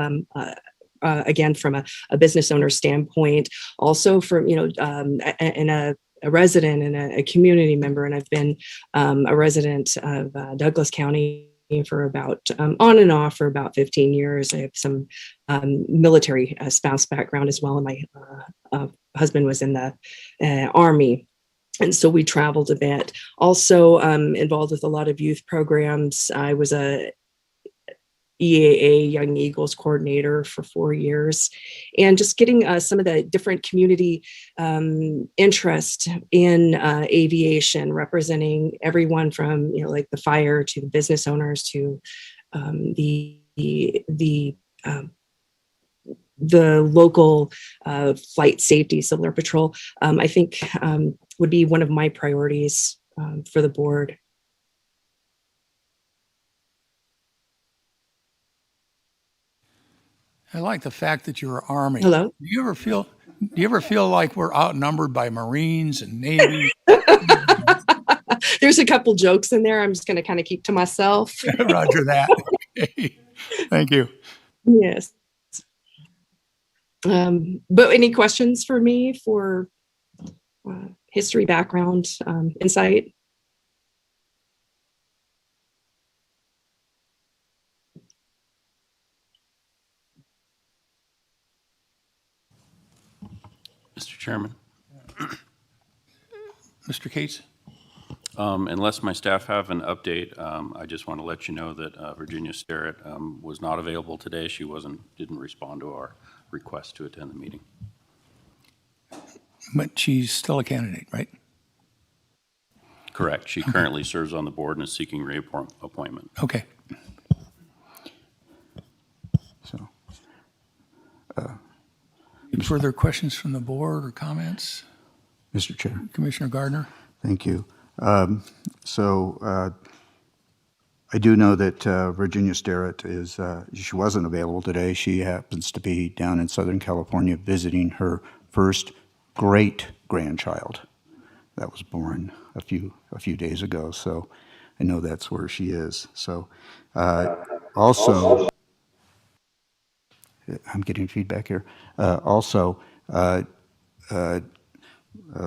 Again, from a business owner standpoint, also from, and a resident and a community member. And I've been a resident of Douglas County for about, on and off for about 15 years. I have some military spouse background as well. And my husband was in the Army. And so we traveled a bit. Also involved with a lot of youth programs. I was a EAA Young Eagles coordinator for 4 years, and just getting some of the different community interest in aviation, representing everyone from like the fire to the business owners to the local flight safety, Civil Air Patrol. I think would be one of my priorities for the board. I like the fact that you're Army. Hello? Do you ever feel like we're outnumbered by Marines and Navy? There's a couple jokes in there. I'm just going to kind of keep to myself. Roger that. Okay. Thank you. Yes. But any questions for me for history, background, insight? Mr. Chairman. Mr. Cates? Unless my staff have an update, I just want to let you know that Virginia Sterrett was not available today. She didn't respond to our request to attend the meeting. But she's still a candidate, right? Correct. She currently serves on the board and is seeking reappointment. Okay. So, Any further questions from the board or comments? Mr. Chair. Commissioner Gardner? Thank you. I do know that Virginia Sterrett she wasn't available today. She happens to be down in Southern California visiting her first great-grandchild that was born a few days ago. So I know that's where she is. So also, I'm getting feedback here.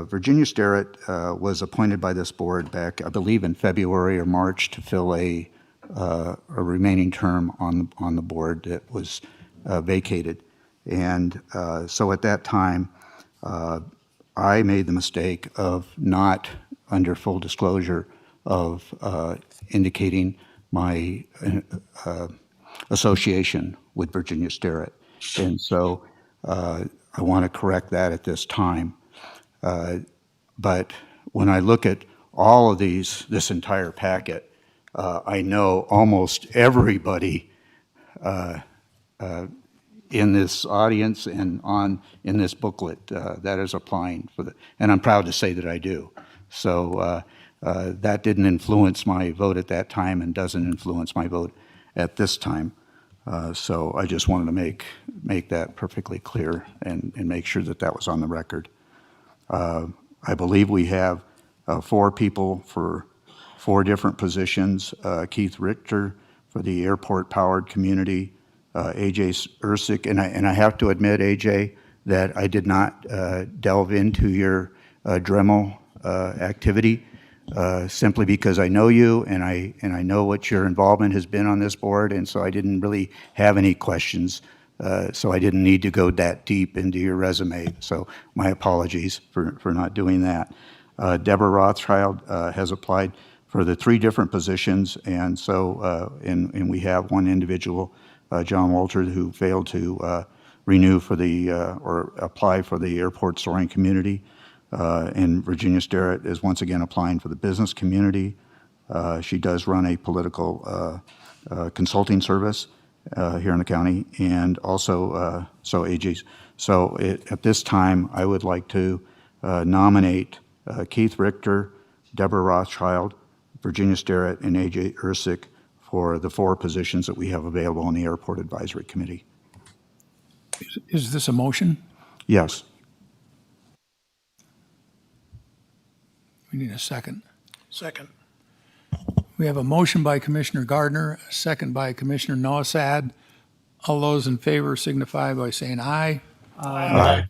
Virginia Sterrett was appointed by this board back, I believe, in February or March to fill a remaining term on the board that was vacated. And so at that time, I made the mistake of not, under full disclosure, of indicating my association with Virginia Sterrett. And so I want to correct that at this time. But when I look at all of this entire packet, I know almost everybody in this audience and in this booklet that is applying for and I'm proud to say that I do. So that didn't influence my vote at that time and doesn't influence my vote at this time. So I just wanted to make that perfectly clear and make sure that that was on the record. I believe we have 4 people for 4 different positions. Keith Richter for the airport-powered community, AJ Ersick, and I have to admit, AJ, that I did not delve into your Dremel activity simply because I know you and I know what your involvement has been on this board, and so I didn't really have any questions. So I didn't need to go that deep into your resume. So my apologies for not doing that. Deborah Rothschild has applied for the 3 different positions, and so and we have one individual, John Walter, who failed to renew for the or apply for the airport soaring community. And Virginia Sterrett is once again applying for the business community. She does run a political consulting service here in the county, and also so AJ's. So at this time, I would like to nominate Keith Richter, Deborah Rothschild, Virginia Sterrett, and AJ Ersick for the 4 positions that we have available on the Airport Advisory Committee. Is this a motion? Yes. We need a second. Second. We have a motion by Commissioner Gardner, a second by Commissioner Nosad. All those in favor signify by saying aye. Aye.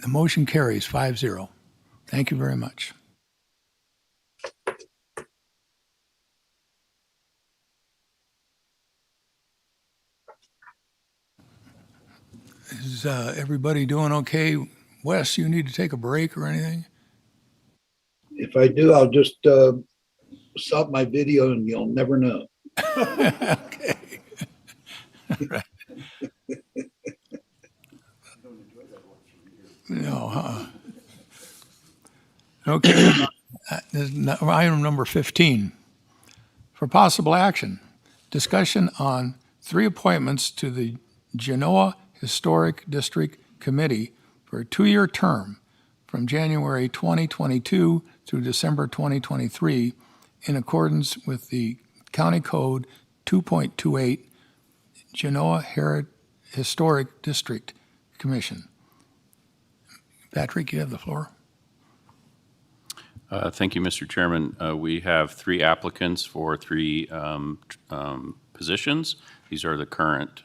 The motion carries 5-0. Thank you very much. Is everybody doing okay? Wes, you need to take a break or anything? If I do, I'll just stop my video and you'll never know. Okay. Right. No, huh? Okay. This is item number 15. For possible action, discussion on 3 appointments to the Genoa Historic District Committee for a 2-year term from January 2022 through December 2023 in accordance with the County Code 2.28 Genoa Historic District Commission. Patrick, you have the floor. Thank you, Mr. Chairman. We have 3 applicants for 3 positions. These are the current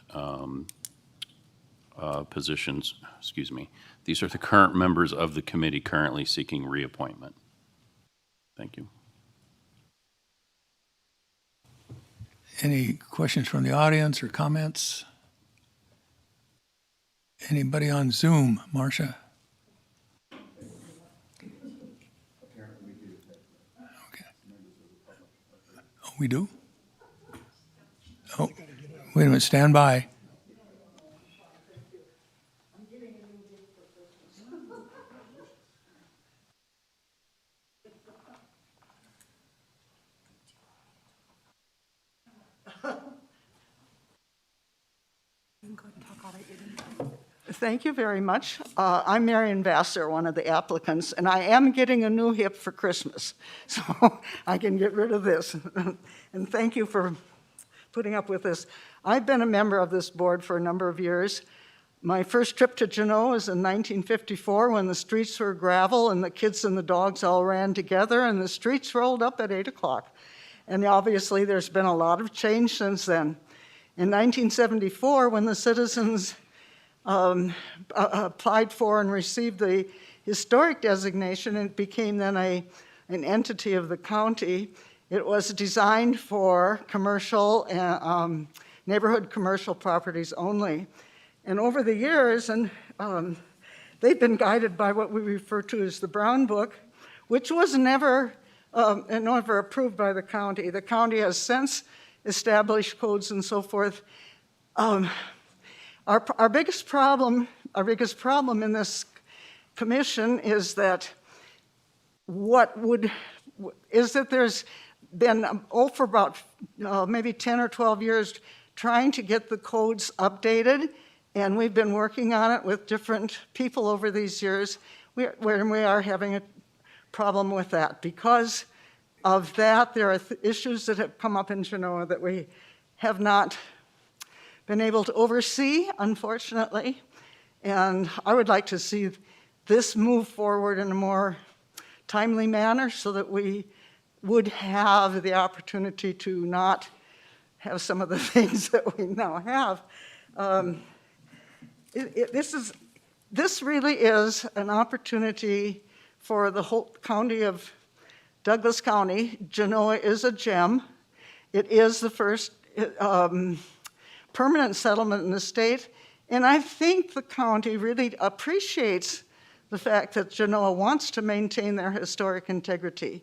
positions, excuse me. These are the current members of the committee currently seeking reappointment. Thank you. Any questions from the audience or comments? Anybody on Zoom? Marcia? Okay. Oh, we do? Oh, wait a minute, stand by. Thank you very much. I'm Marion Vassar, one of the applicants, and I am getting a new hip for Christmas, so I can get rid of this. And thank you for putting up with this. I've been a member of this board for a number of years. My first trip to Genoa was in 1954 when the streets were gravel and the kids and the dogs all ran together and the streets rolled up at 8 o'clock. And obviously there's been a lot of change since then. In 1974, when the citizens applied for and received the historic designation, it became then an entity of the county. It was designed for commercial, neighborhood commercial properties only. And over the years, they've been guided by what we refer to as the Brown Book, which was never approved by the county. The county has since established codes and so forth. Our biggest problem our biggest problem in this commission is that there's been, for about maybe 10 or 12 years, trying to get the codes updated, and we've been working on it with different people over these years. We are having a problem with that. Because of that, there are issues that have come up in Genoa that we have not been able to oversee, unfortunately. And I would like to see this move forward in a more timely manner so that we would have the opportunity to not have some of the things that we now have. This really is an opportunity for the whole county of Douglas County. Genoa is a gem. It is the first permanent settlement in the state. And I think the county really appreciates the fact that Genoa wants to maintain their historic integrity.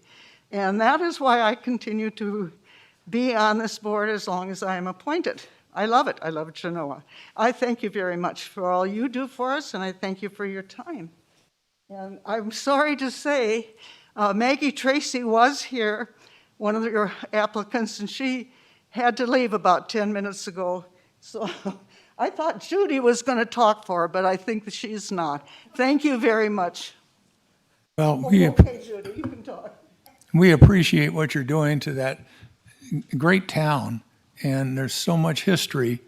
And that is why I continue to be on this board as long as I am appointed. I love it. I love Genoa. I thank you very much for all you do for us, and I thank you for your time. And I'm sorry to say, Maggie Tracy was here, one of your applicants, and she had to leave about 10 minutes ago. So I thought Judy was going to talk for her, but I think that she's not. Thank you very much. Well, Okay, Judy, you can talk. we appreciate what you're doing to that great town, and there's so much history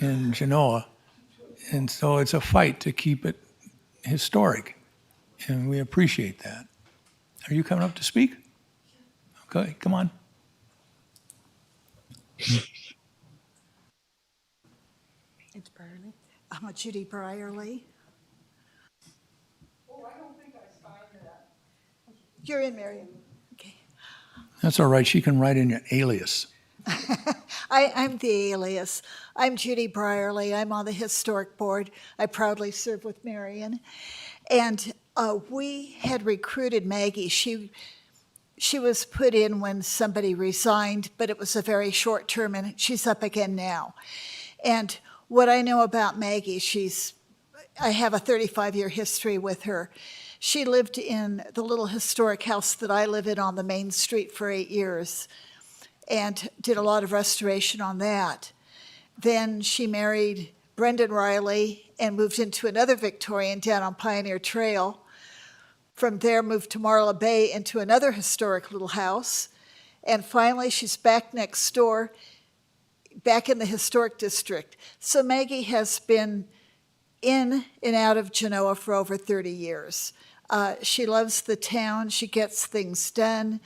in Genoa, and so it's a fight to keep it historic, and we appreciate that. Are you coming up to speak? Okay, come on. It's Brierley. I'm a Judy Brierley. Oh, I don't think I signed that. You're in, Marion. Okay. That's all right, she can write in an alias. I'm the alias. I'm Judy Brierley. I'm on the historic board. I proudly serve with Marion. And we had recruited Maggie. She was put in when somebody resigned, but it was a very short term, and she's up again now. And what I know about Maggie, I have a 35-year history with her. She lived in the little historic house that I live in on the main street for 8 years and did a lot of restoration on that. Then she married Brendan Riley and moved into another Victorian down on Pioneer Trail. From there, moved to Marla Bay into another historic little house. And finally, she's back next door, back in the historic district. So Maggie has been in and out of Genoa for over 30 years. She loves the town. She gets things done.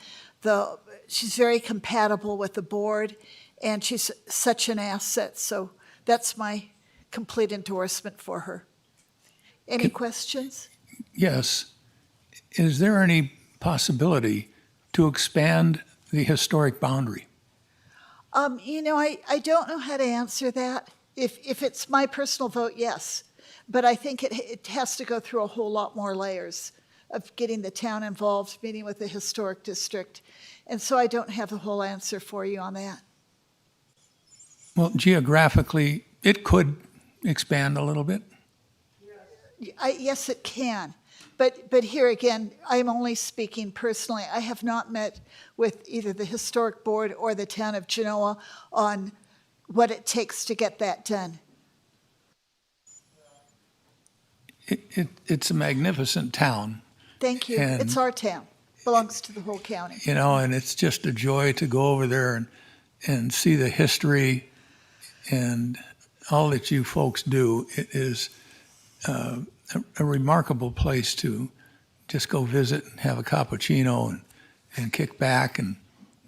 She's very compatible with the board, and she's such an asset. So that's my complete endorsement for her. Any questions? Yes. Is there any possibility to expand the historic boundary? I don't know how to answer that. If it's my personal vote, yes. But I think it has to go through a whole lot more layers of getting the town involved, meeting with the historic district. And so I don't have the whole answer for you on that. Well, geographically, it could expand a little bit. Yes, it can. But here again, I'm only speaking personally. I have not met with either the historic board or the town of Genoa on what it takes to get that done. It's a magnificent town. Thank you. And, it's our town. Belongs to the whole county. And it's just a joy to go over there and see the history and all that you folks do. It is a remarkable place to just go visit and have a cappuccino and kick back, and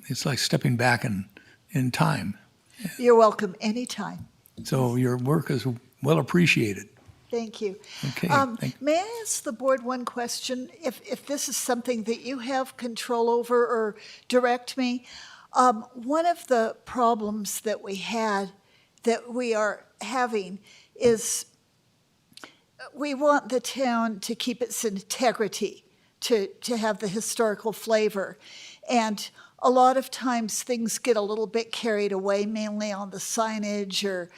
it's like stepping back in time. You're welcome anytime. So your work is well appreciated. Thank you. Okay. May I ask the board one question? If this is something that you have control over or direct me, one of the problems that we are having is we want the town to keep its integrity, to have the historical flavor. And a lot of times things get a little bit carried away, mainly on the signage or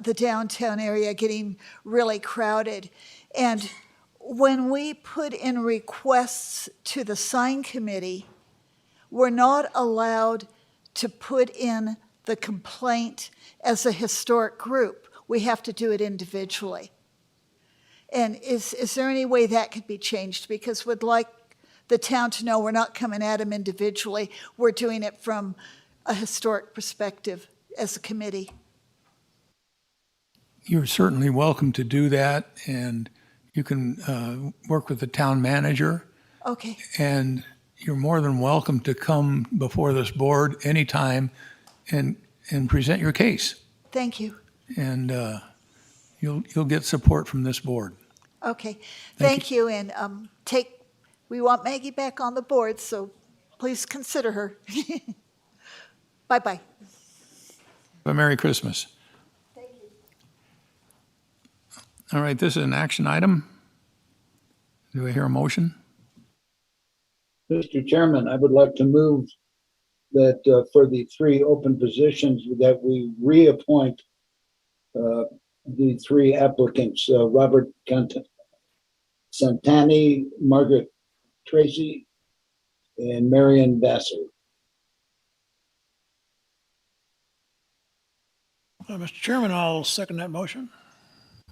the downtown area getting really crowded. And when we put in requests to the sign committee, we're not allowed to put in the complaint as a historic group. We have to do it individually. And is there any way that could be changed? Because we'd like the town to know we're not coming at them individually. We're doing it from a historic perspective as a committee. You're certainly welcome to do that, and you can work with the town manager, Okay, and you're more than welcome to come before this board anytime and present your case. thank you. And you'll get support from this board. Okay, thank you. And we want Maggie back on the board, so please consider her. Bye-bye. Have a Merry Christmas. Thank you. All right, this is an action item. Do I hear a motion? Mr. Chairman, I would like to move that for the 3 open positions that we reappoint the 3 applicants, Robert Santani, Margaret Tracy, and Marion Vassar. Mr. Chairman, I'll second that motion.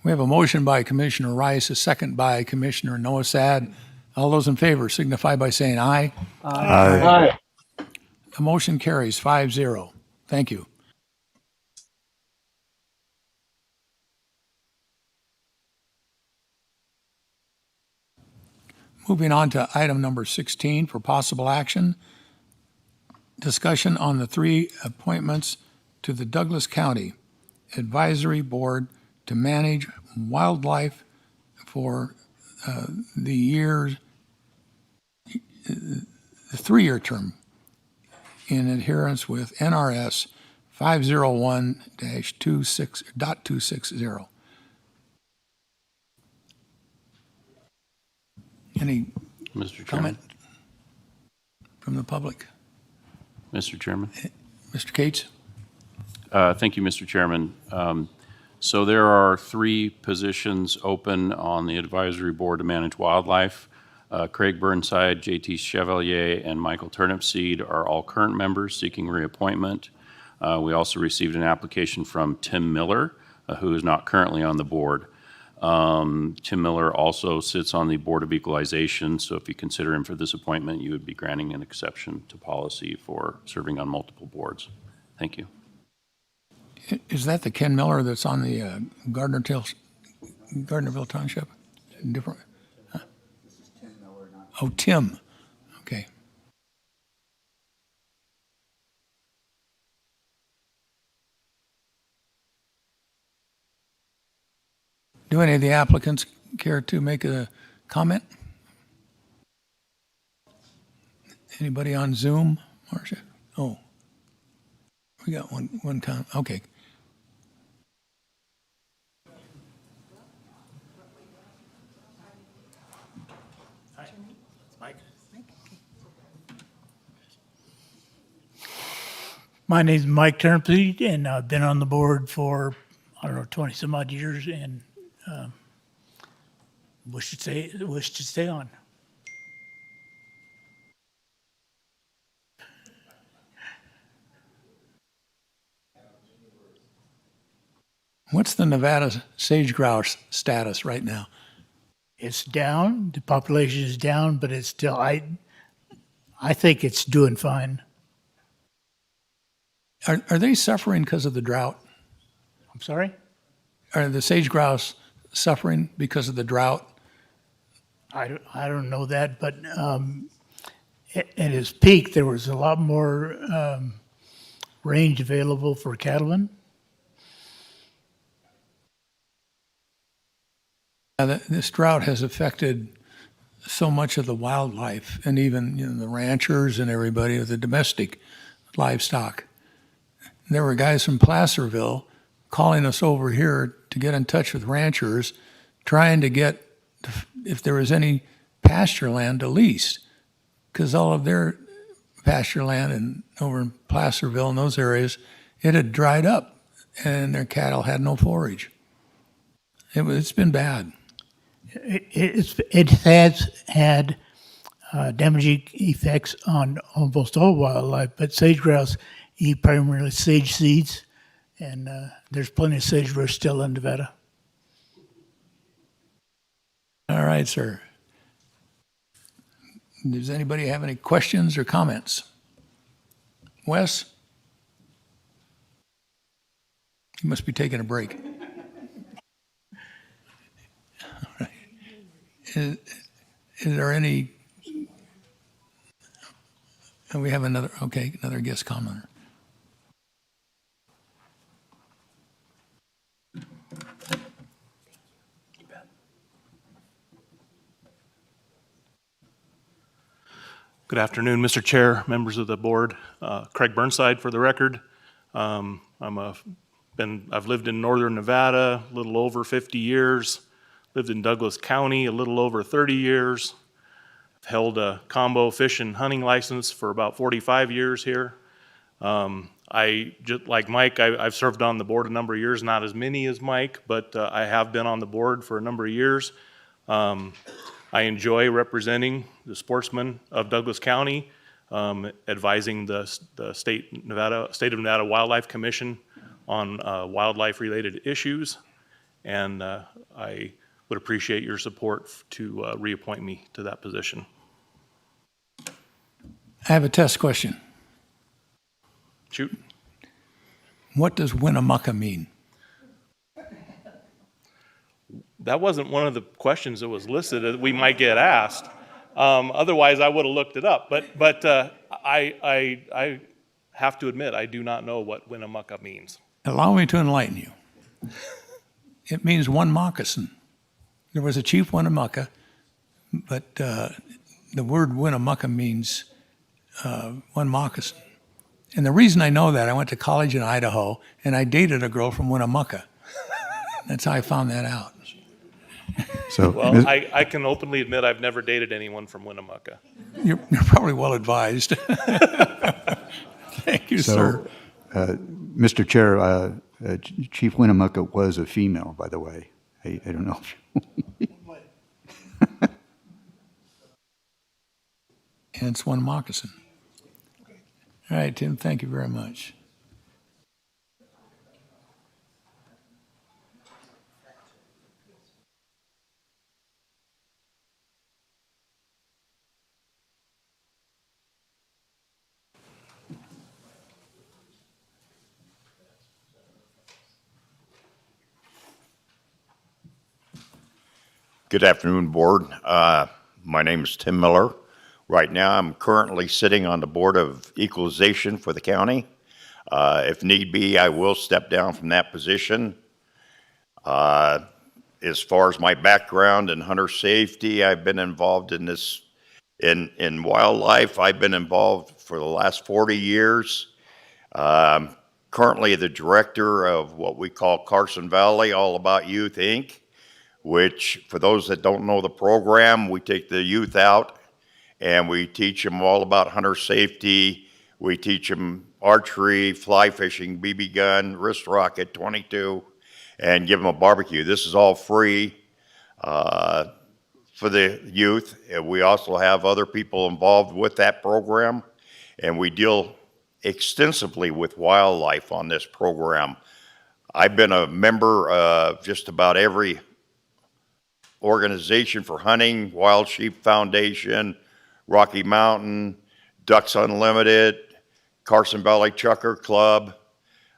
We have a motion by Commissioner Rice, a second by Commissioner Noasad. All those in favor signify by saying aye. Aye. The motion carries 5-0. Thank you. Moving on to item number 16 for possible action. Discussion on the 3 appointments to the Douglas County Advisory Board to manage wildlife for the 3-year term in adherence with NRS 501-260. Any Mr. Chairman. comment from the public? Mr. Chairman. Mr. Cates? Thank you, Mr. Chairman. So there are 3 positions open on the advisory board to manage wildlife. Craig Burnside, JT Chevalier, and Michael Turnipseed are all current members seeking reappointment. We also received an application from Tim Miller, who is not currently on the board. Tim Miller also sits on the Board of Equalization, so if you consider him for this appointment, you would be granting an exception to policy for serving on multiple boards. Thank you. Is that the Ken Miller that's on the Gardnerville Township? Different. Huh? Oh, Tim. Okay. Do any of the applicants care to make a comment? Anybody on Zoom, Marcia? Oh, we got one comment. Okay. My name is Mike Turnipseed, and I've been on the board for, 20 some odd years, and wish to stay on. What's the Nevada sage-grouse status right now? It's down. The population is down, but it's still, I think it's doing fine. Are they suffering because of the drought? I'm sorry? Are the sage-grouse suffering because of the drought? I don't know that, but at its peak, there was a lot more range available for cattlemen. This drought has affected so much of the wildlife and even the ranchers and everybody, the domestic livestock. There were guys from Placerville calling us over here to get in touch with ranchers, trying to get if there was any pasture land to lease, because all of their pasture land and over in Placerville and those areas, it had dried up and their cattle had no forage. It's been bad. It has had damaging effects on almost all wildlife, but sage grouse eat primarily sage seeds, and there's plenty of sagebrush still in Nevada. All right, sir. Does anybody have any questions or comments? Wes? You must be taking a break. All right. Is there any? And we have another guest commenter. Good afternoon, Mr. Chair, members of the board. Craig Burnside for the record. I've lived in northern Nevada a little over 50 years, lived in Douglas County a little over 30 years. I've held a combo fish and hunting license for about 45 years here. Just like Mike, I've served on the board a number of years, not as many as Mike, but I have been on the board for a number of years. I enjoy representing the sportsmen of Douglas County, advising the state of Nevada Wildlife Commission on wildlife-related issues, and I would appreciate your support to reappoint me to that position. I have a test question. Shoot. What does Winnemucca mean? That wasn't one of the questions that was listed that we might get asked. Otherwise, I would have looked it up. But I have to admit, I do not know what Winnemucca means. Allow me to enlighten you. It means one moccasin. There was a chief Winnemucca, but the word Winnemucca means one moccasin. And the reason I know that, I went to college in Idaho, and I dated a girl from Winnemucca. That's how I found that out. So, well, I can openly admit I've never dated anyone from Winnemucca. You're probably well advised. Thank you, sir. Mr. Chair, Chief Winnemucca was a female, by the way. I don't know. And it's one moccasin. All right, Tim, thank you very much. Good afternoon, board. My name is Tim Miller. Right now, I'm currently sitting on the Board of Equalization for the county. If need be, I will step down from that position. As far as my background in hunter safety, I've been involved in this, in wildlife. I've been involved for the last 40 years. Currently the director of what we call Carson Valley All About Youth, Inc., which, for those that don't know the program, we take the youth out and we teach them all about hunter safety. We teach them archery, fly fishing, BB gun, wrist rocket, 22, and give them a barbecue. This is all free for the youth. We also have other people involved with that program, and we deal extensively with wildlife on this program. I've been a member of just about every organization for hunting, Wild Sheep Foundation, Rocky Mountain, Ducks Unlimited, Carson Valley Chucker Club.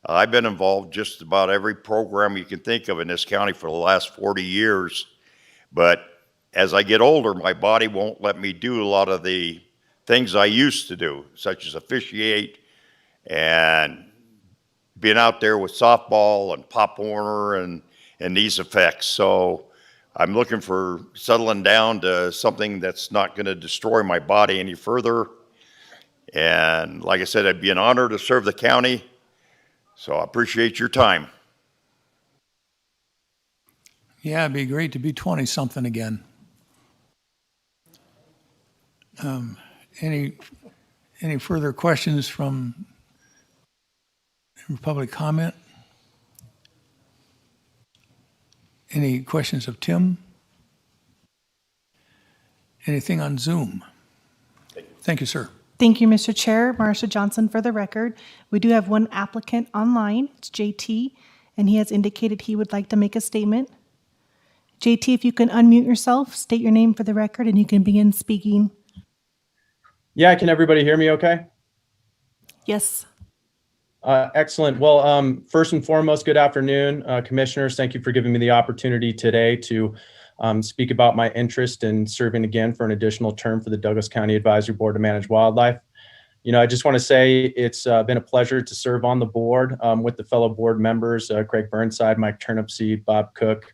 I've been involved just about every program you can think of in this county for the last 40 years. But as I get older, my body won't let me do a lot of the things I used to do, such as officiate and being out there with softball and Pop Warner and these effects. So I'm looking for settling down to something that's not going to destroy my body any further. And like I said, it'd be an honor to serve the county. So I appreciate your time. Yeah, it'd be great to be 20-something again. Any further questions from public comment? Any questions of Tim? Anything on Zoom? Thank you, sir. Thank you, Mr. Chair. Marcia Johnson for the record. We do have one applicant online. It's JT, and he has indicated he would like to make a statement. JT, if you can unmute yourself, state your name for the record, and you can begin speaking. Yeah, can everybody hear me okay? Yes. Excellent. Well, first and foremost, good afternoon, commissioners. Thank you for giving me the opportunity today to speak about my interest in serving again for an additional term for the Douglas County Advisory Board to Manage Wildlife. You know, I just want to say it's been a pleasure to serve on the board with the fellow board members, Craig Burnside, Mike Turnipseed, Bob Cook.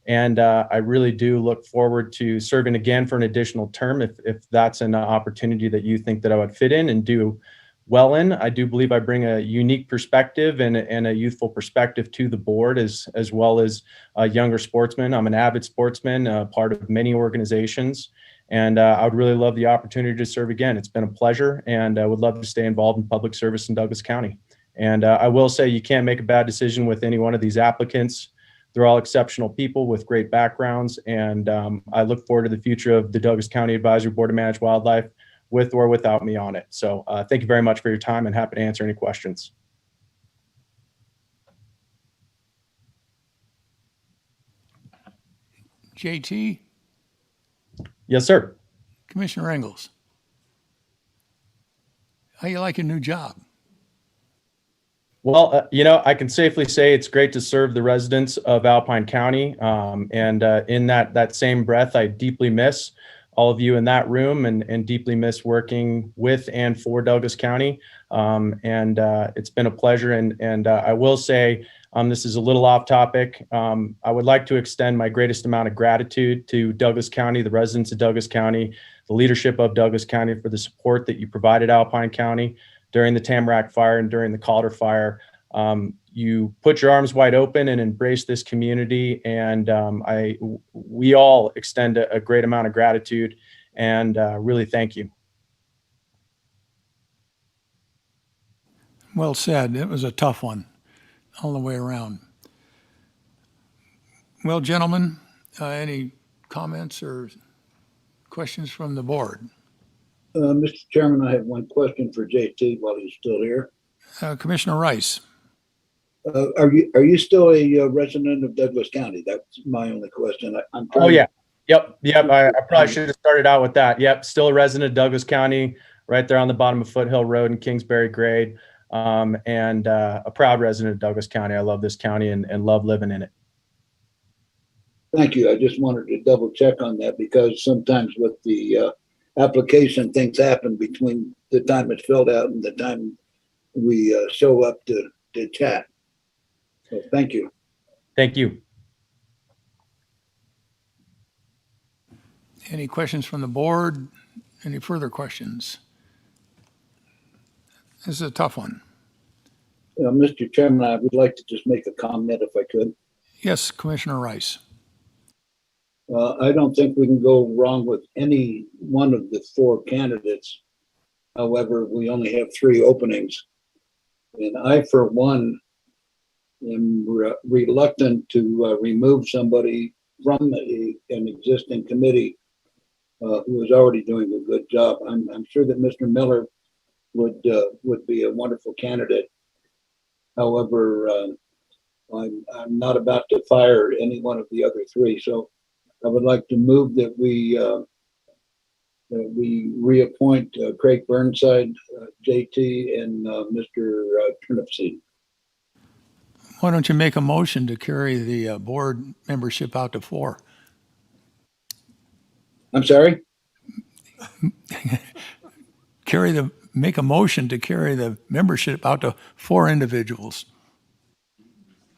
And I really do look forward to serving again for an additional term if that's an opportunity that you think that I would fit in and do well in. I do believe I bring a unique perspective and a youthful perspective to the board as well as a younger sportsman. I'm an avid sportsman, part of many organizations, and I would really love the opportunity to serve again. It's been a pleasure, and I would love to stay involved in public service in Douglas County. And I will say you can't make a bad decision with any one of these applicants. They're all exceptional people with great backgrounds, and I look forward to the future of the Douglas County Advisory Board to Manage Wildlife with or without me on it. So thank you very much for your time, and happy to answer any questions. JT? Yes, sir. Commissioner Engels? How you like your new job? Well, you know, I can safely say it's great to serve the residents of Alpine County. And in that same breath, I deeply miss all of you in that room and deeply miss working with and for Douglas County. It's been a pleasure. And I will say, this is a little off topic. I would like to extend my greatest amount of gratitude to Douglas County, the residents of Douglas County, the leadership of Douglas County for the support that you provided Alpine County during the Tamarack fire and during the Calder fire. You put your arms wide open and embrace this community. And we all extend a great amount of gratitude and really thank you. Well said. It was a tough one all the way around. Well, gentlemen, any comments or questions from the board? Mr. Chairman, I have one question for JT while he's still here. Commissioner Rice. Are you still a resident of Douglas County? That's my only question. I'm trying. Oh, yeah. Yep. I probably should have started out with that. Yep. Still a resident of Douglas County, right there on the bottom of Foothill Road in Kingsbury Grade. And a proud resident of Douglas County. I love this county and love living in it. Thank you. I just wanted to double check on that because sometimes with the application, things happen between the time it's filled out and the time we show up to chat. So thank you. Thank you. Any questions from the board? Any further questions? This is a tough one. Mr. Chairman, I would like to just make a comment if I could. Yes, Commissioner Rice. I don't think we can go wrong with any one of the four candidates. However, we only have 3 openings. And I, for one, am reluctant to remove somebody from an existing committee who is already doing a good job. I'm sure that Mr. Miller would be a wonderful candidate. However, I'm not about to fire any one of the other 3. So I would like to move that we reappoint Craig Burnside, JT, and Mr. Turnipseed. Why don't you make a motion to carry the board membership out to 4? I'm sorry? Make a motion to carry the membership out to 4 individuals.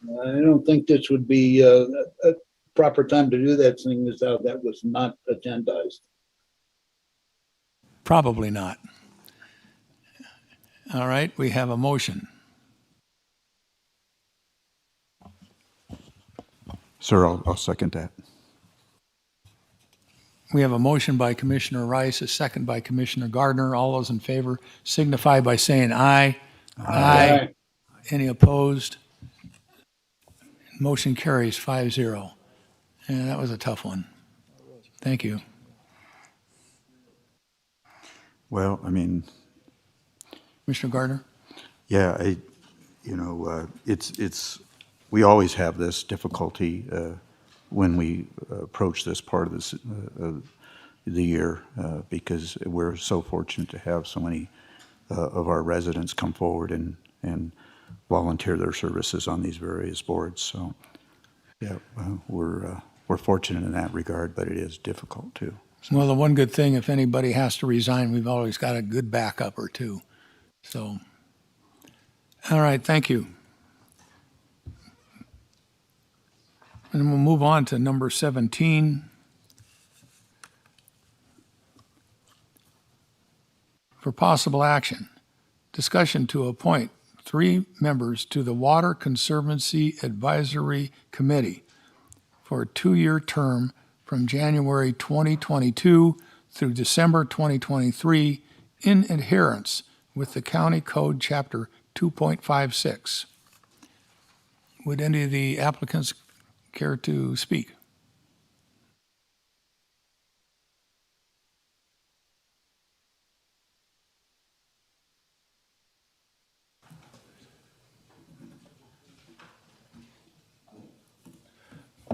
I don't think this would be a proper time to do that, seeing as how that was not agendized. Probably not. All right, we have a motion. Sir, I'll second that. We have a motion by Commissioner Rice, a second by Commissioner Gardner. All those in favor signify by saying aye. Aye. Any opposed? Motion carries 5-0. Yeah, that was a tough one. Thank you. Well, I mean, Commissioner Gardner? yeah, we always have this difficulty when we approach this part of this, the year because we're so fortunate to have so many of our residents come forward and volunteer their services on these various boards. So, yeah, we're fortunate in that regard, but it is difficult too. Well, the one good thing, if anybody has to resign, we've always got a good backup or two. So, all right, thank you. And we'll move on to number 17. For possible action, discussion to appoint 3 members to the Water Conservancy Advisory Committee for a 2-year term from January 2022 through December 2023 in adherence with the County Code Chapter 2.56. Would any of the applicants care to speak?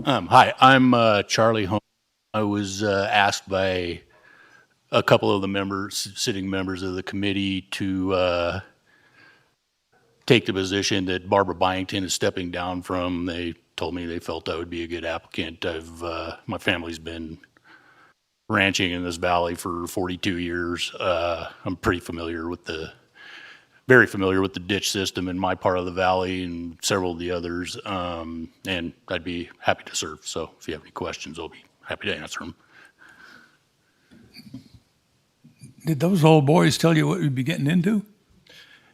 Hi, I'm Charlie Holmes. I was asked by a couple of the members, sitting members of the committee, to take the position that Barbara Byington is stepping down from. They told me they felt I would be a good applicant. My family's been ranching in this valley for 42 years. I'm very familiar with the ditch system in my part of the valley and several of the others, and I'd be happy to serve. So if you have any questions, I'll be happy to answer them. Did those old boys tell you what you'd be getting into?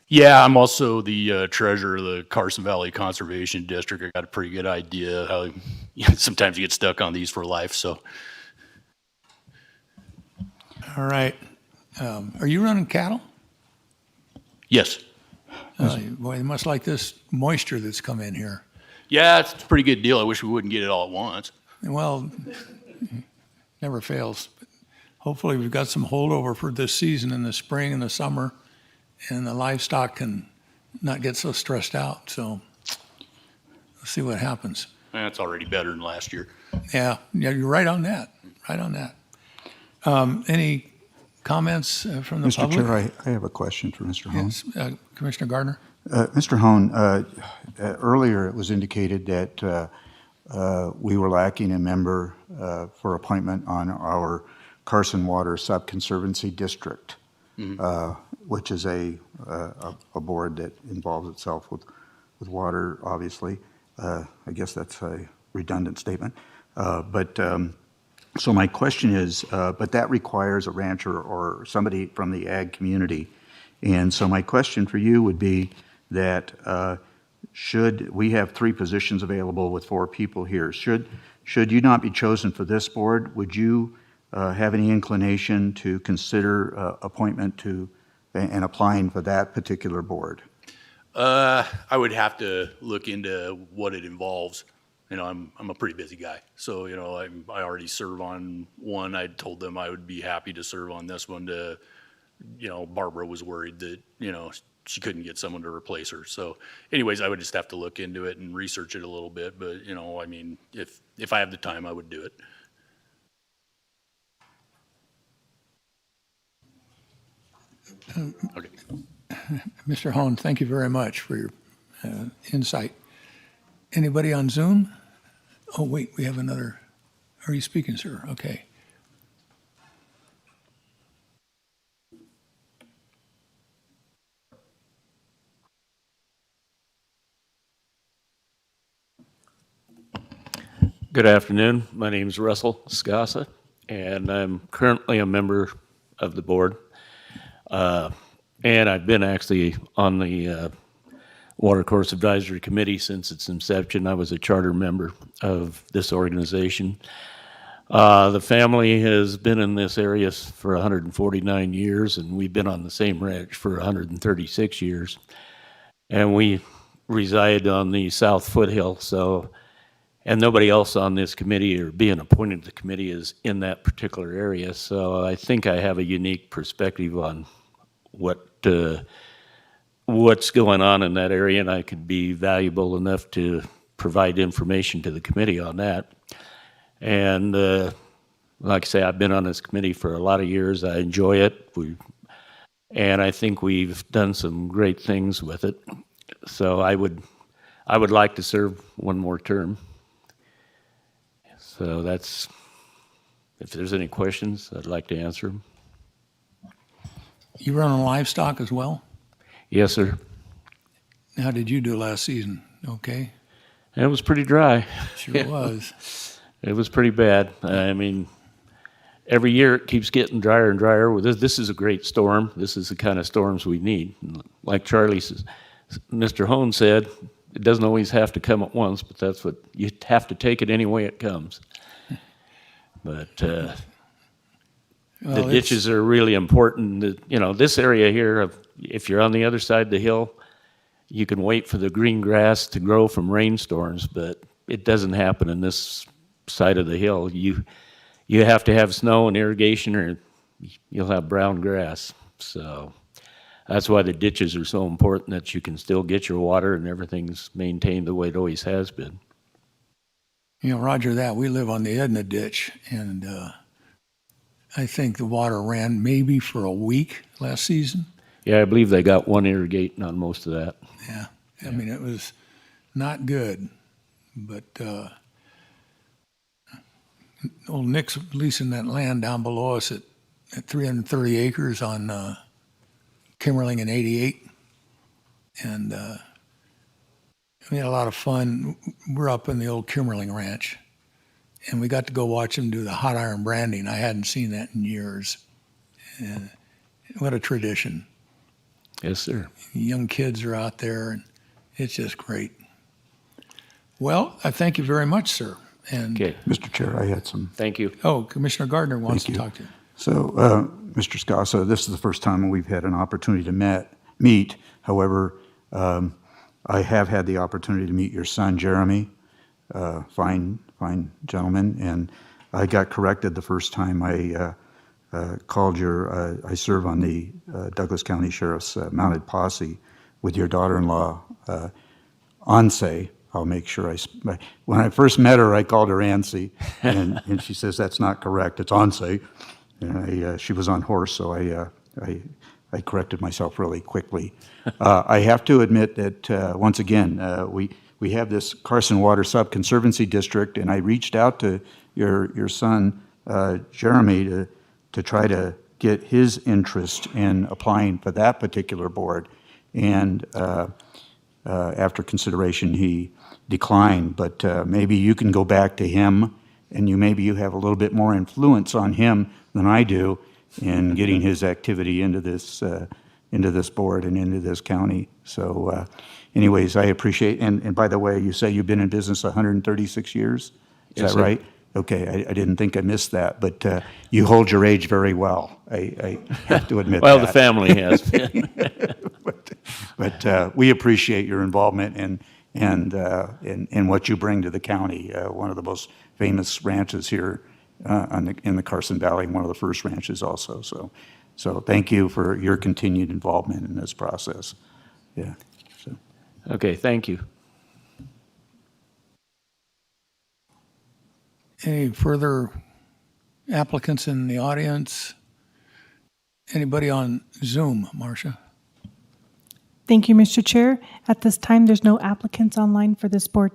Yeah, I'm also the treasurer of the Carson Valley Conservation District. I got a pretty good idea how sometimes you get stuck on these for life. So, All right. Are you running cattle? Yes. Boy, they must like this moisture that's come in here. Yeah, it's a pretty good deal. I wish we wouldn't get it all at once. Well, never fails. But hopefully we've got some holdover for this season in the spring and the summer, and the livestock can not get so stressed out. So let's see what happens. That's already better than last year. Yeah, you're right on that. Right on that. Any comments from the Mr. public? Chair, I have a question for Mr. Hone. Yes, Commissioner Gardner? Mr. Hone, earlier it was indicated that we were lacking a member for appointment on our Carson Water Sub-Conservancy District, which is a board that involves itself with water, obviously. I guess that's a redundant statement. So my question is, but that requires a rancher or somebody from the ag community. And so my question for you would be that should we have 3 positions available with 4 people here, should you not be chosen for this board, would you have any inclination to consider appointment to and applying for that particular board? I would have to look into what it involves. I'm a pretty busy guy, so I already serve on one. I told them I would be happy to serve on this one. Barbara was worried that she couldn't get someone to replace her. So, anyways, I would just have to look into it and research it a little bit. But if I have the time, I would do it. Okay. Mr. Hone, thank you very much for your insight. Anybody on Zoom? Oh, wait, we have another. Are you speaking, sir? Okay. Good afternoon. My name is Russell Scassa, and I'm currently a member of the board. And I've been actually on the Watercourse Advisory Committee since its inception. I was a charter member of this organization. The family has been in this area for 149 years, and we've been on the same ranch for 136 years. And we reside on the South Foothill, so, and nobody else on this committee or being appointed to the committee is in that particular area. So I think I have a unique perspective on what's going on in that area, and I could be valuable enough to provide information to the committee on that. And like I say, I've been on this committee for a lot of years. I enjoy it. And I think we've done some great things with it. So I would like to serve one more term. So that's, if there's any questions, I'd like to answer them. You run on livestock as well? Yes, sir. How did you do last season? Okay. It was pretty dry. Sure was. It was pretty bad. I mean, every year it keeps getting drier and drier. Well, this is a great storm. This is the kind of storms we need. Like Charlie says, Mr. Hone said, it doesn't always have to come at once, but that's what you have to take it any way it comes. But the ditches are really important. You know, this area here, if you're on the other side of the hill, you can wait for the green grass to grow from rainstorms, but it doesn't happen in this side of the hill. You have to have snow and irrigation, or you'll have brown grass. So that's why the ditches are so important, that you can still get your water and everything's maintained the way it always has been. You know, Roger that. We live on the Edna ditch, and I think the water ran maybe for a week last season. Yeah, I believe they got one irrigating on most of that. Yeah. I mean, it was not good, but old Nick's leasing that land down below us at 330 acres on Kimmerling and 88. And we had a lot of fun. We're up in the old Kimmerling ranch, and we got to go watch them do the hot iron branding. I hadn't seen that in years. And what a tradition. Yes, sir. Young kids are out there, and it's just great. Well, I thank you very much, sir. And okay. Mr. Chair, I had some. Thank you. Oh, Commissioner Gardner wants to Thank you. talk to you. So, Mr. Scassa, this is the first time we've had an opportunity to meet. However, I have had the opportunity to meet your son, Jeremy, fine gentleman, and I got corrected the first time I called I serve on the Douglas County Sheriff's Mounted Posse with your daughter-in-law, Anse. I'll make sure when I first met her, I called her Ansi, and she says that's not correct, it's Anse. And she was on horse, so I corrected myself really quickly. I have to admit that, once again, we have this Carson Water Sub-Conservancy District, and I reached out to your son, Jeremy, to try to get his interest in applying for that particular board. And after consideration, he declined. But maybe you can go back to him, and maybe you have a little bit more influence on him than I do in getting his activity into this board and into this county. So anyways, I appreciate, and by the way, you say you've been in business 136 years? Is Yes, that sir. right? Okay, I didn't think I missed that, but you hold your age very well. I have to admit Well, that. the family has been. but we appreciate your involvement and what you bring to the county. One of the most famous ranches here in the Carson Valley, one of the first ranches also. So thank you for your continued involvement in this process. Yeah. So. Okay, thank you. Any further applicants in the audience? Anybody on Zoom, Marcia? Thank you, Mr. Chair. At this time, there's no applicants online for this board.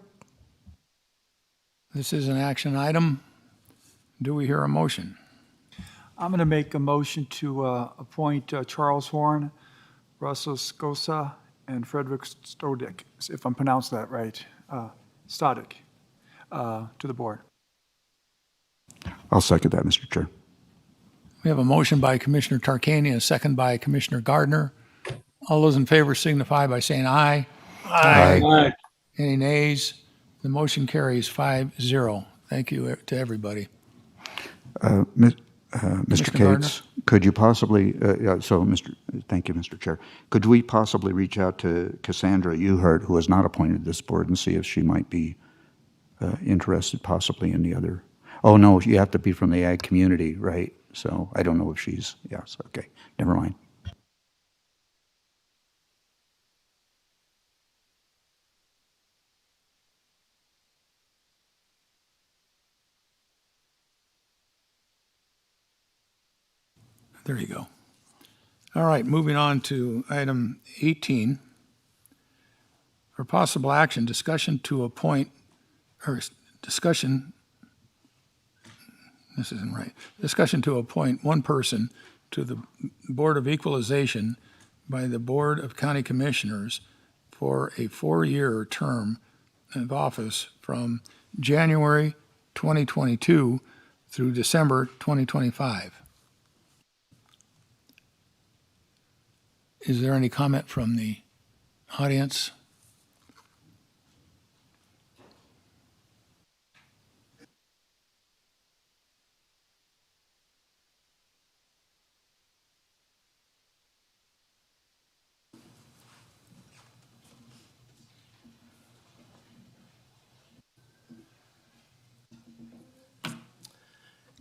This is an action item. Do we hear a motion? I'm going to make a motion to appoint Charles Horn, Russell Scosa, and Frederick Stodik, if I'm pronounced that right, Stodik, to the board. I'll second that, Mr. Chair. We have a motion by Commissioner Tarkanian, and a second by Commissioner Gardner. All those in favor signify by saying aye. Aye. Aye. Any nays? The motion carries 5-0. Thank you to everybody. Mr. Gardner? Cates, could you possibly, thank you, Mr. Chair. Could we possibly reach out to Cassandra Uhart, who was not appointed to this board, and see if she might be interested possibly in the other? Oh, no, you have to be from the ag community, right? So I don't know if she's, yes, okay, never mind. There you go. All right, moving on to item 18. For possible action, discussion to appoint, this isn't right. Discussion to appoint one person to the Board of Equalization by the Board of County Commissioners for a 4-year term of office from January 2022 through December 2025. Is there any comment from the audience?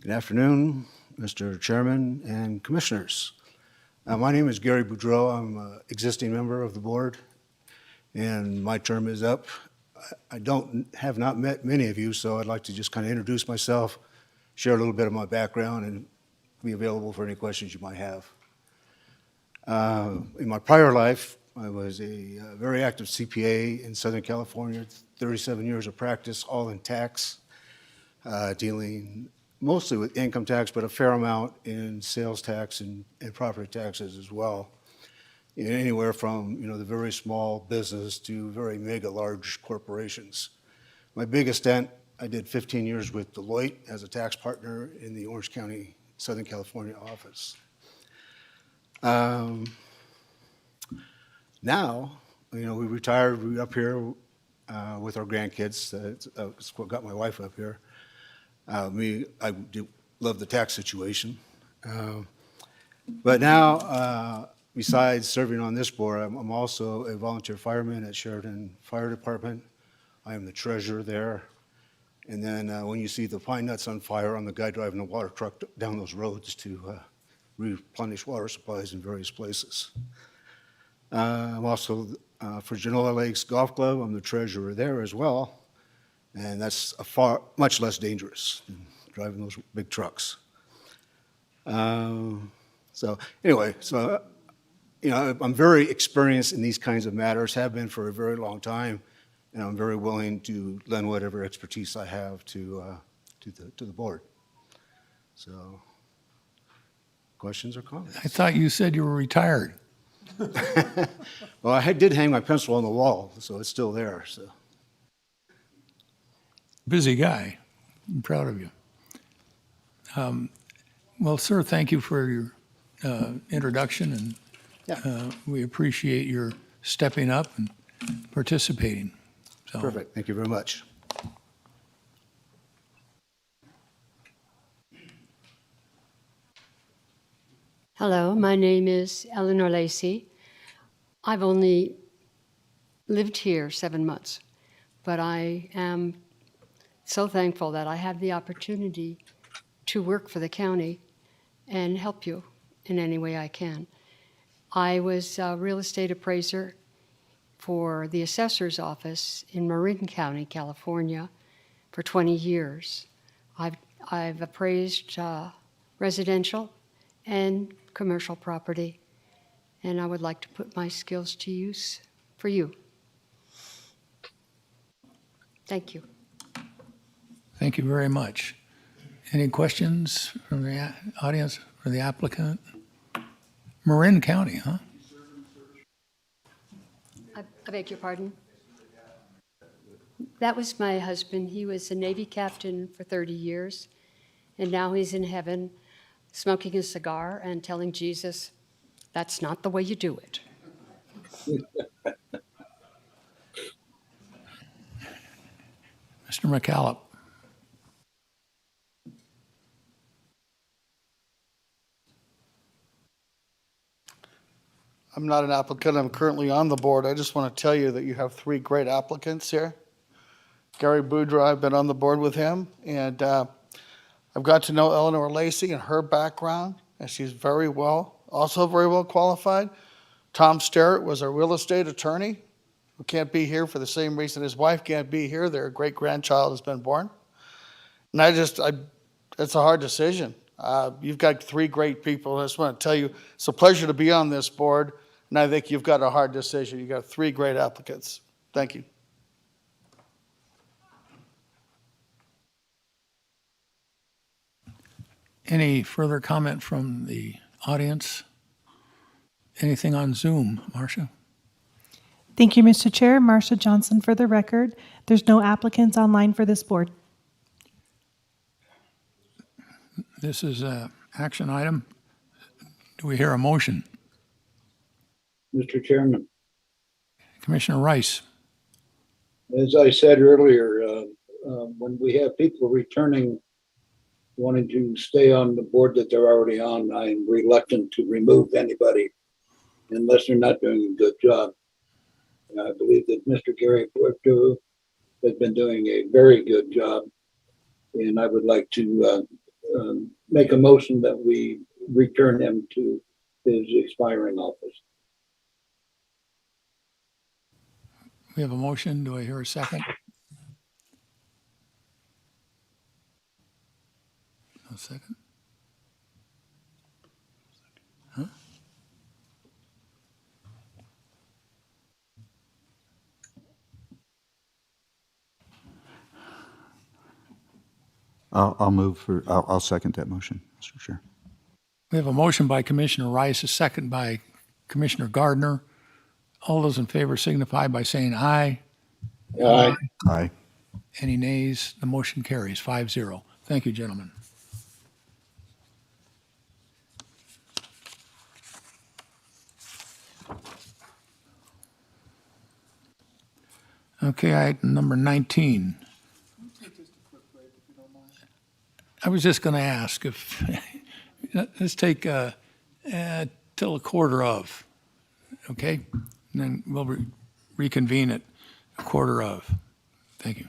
Good afternoon, Mr. Chairman and Commissioners. My name is Gary Boudreau. I'm an existing member of the board, and my term is up. I have not met many of you, so I'd like to just kind of introduce myself, share a little bit of my background, and be available for any questions you might have. In my prior life, I was a very active CPA in Southern California, 37 years of practice, all in tax, dealing mostly with income tax, but a fair amount in sales tax and property taxes as well. Anywhere from the very small business to very mega large corporations. My biggest stint, I did 15 years with Deloitte as a tax partner in the Orange County, Southern California office. Now, we retired. We're up here with our grandkids. That's what got my wife up here. I do love the tax situation. But now, besides serving on this board, I'm also a volunteer fireman at Sheridan Fire Department. I am the treasurer there. And then when you see the pine nuts on fire, I'm the guy driving the water truck down those roads to replenish water supplies in various places. I'm also for Genoa Lakes Golf Club. I'm the treasurer there as well. And that's much less dangerous than driving those big trucks. So anyway, I'm very experienced in these kinds of matters, have been for a very long time, and I'm very willing to lend whatever expertise I have to the board. So, questions or comments? I thought you said you were retired. Well, I did hang my pencil on the wall, so it's still there. So. Busy guy. I'm proud of you. Well, sir, thank you for your introduction, and we appreciate your stepping up and participating. So. Perfect. Thank you very much. Hello, my name is Eleanor Lacey. I've only lived here 7 months, but I am so thankful that I have the opportunity to work for the county and help you in any way I can. I was a real estate appraiser for the assessor's office in Marin County, California, for 20 years. I've appraised residential and commercial property, and I would like to put my skills to use for you. Thank you. Thank you very much. Any questions from the audience for the applicant? Marin County, huh? I beg your pardon? That was my husband. He was a Navy captain for 30 years, and now he's in heaven smoking a cigar and telling Jesus, that's not the way you do it. Mr. McCallop. not an applicant. I'm currently on the board. I just want to tell you that you have 3 great applicants here. Gary Boudreau, I've been on the board with him, and I've got to know Eleanor Lacey and her background, and she's also very well qualified. Tom Sterrett was a real estate attorney who can't be here for the same reason his wife can't be here. Their great-grandchild has been born. And it's a hard decision. You've got 3 great people. I just want to tell you, it's a pleasure to be on this board, and I think you've got a hard decision. You've got 3 great applicants. Thank you. Any further comment from the audience? Anything on Zoom, Marcia? Thank you, Mr. Chair. Marcia Johnson for the record. There's no applicants online for this board. This is an action item. Do we hear a motion? Mr. Chairman, Commissioner Rice. as I said earlier, when we have people returning wanting to stay on the board that they're already on, I'm reluctant to remove anybody unless they're not doing a good job. And I believe that Mr. Gary Puerto has been doing a very good job, and I would like to make a motion that we return him to his expiring office. We have a motion. Do I hear a second? No second? Huh? I'll second that motion, Mr. Chair. We have a motion by Commissioner Rice, a second by Commissioner Gardner. All those in favor signify by saying aye. Aye. Aye. Any nays? The motion carries 5-0. Thank you, gentlemen. Okay, item number 19. I was just going to ask if, let's take till a quarter of, okay? And then we'll reconvene at a quarter of. Thank you.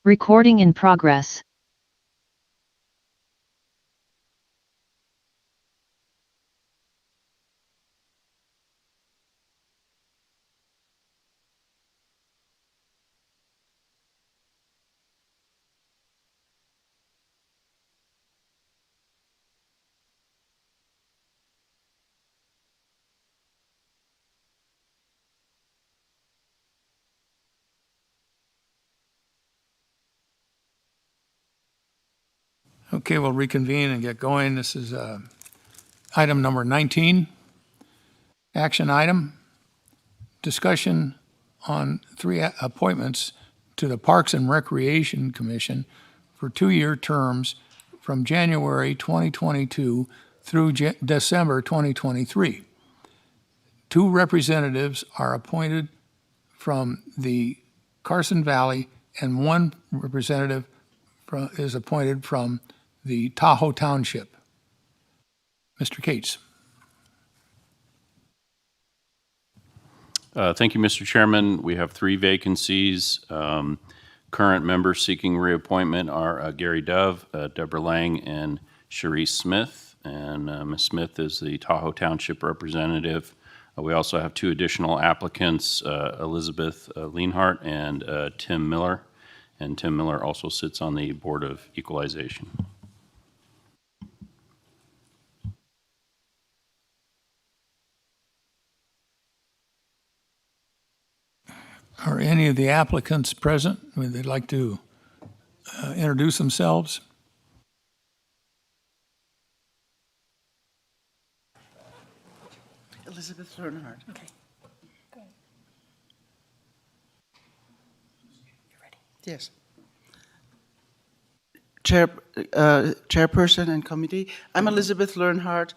Recording in progress. Okay, we'll reconvene and get going. This is item number 19. Action item, discussion on 3 appointments to the Parks and Recreation Commission for 2-year terms from January 2022 through December 2023. 2 representatives are appointed from the Carson Valley, and 1 representative is appointed from the Tahoe Township. Mr. Cates. Thank you, Mr. Chairman. We have 3 vacancies. Current members seeking reappointment are Gary Dove, Deborah Lang, and Cherise Smith. And Ms. Smith is the Tahoe Township representative. We also have 2 additional applicants, Elizabeth Lienhart and Tim Miller. And Tim Miller also sits on the Board of Equalization. Are any of the applicants present? Would they like to introduce themselves? Elizabeth Learnhardt. Okay. You ready? Yes. Chairperson and committee. I'm Elizabeth Learnhardt.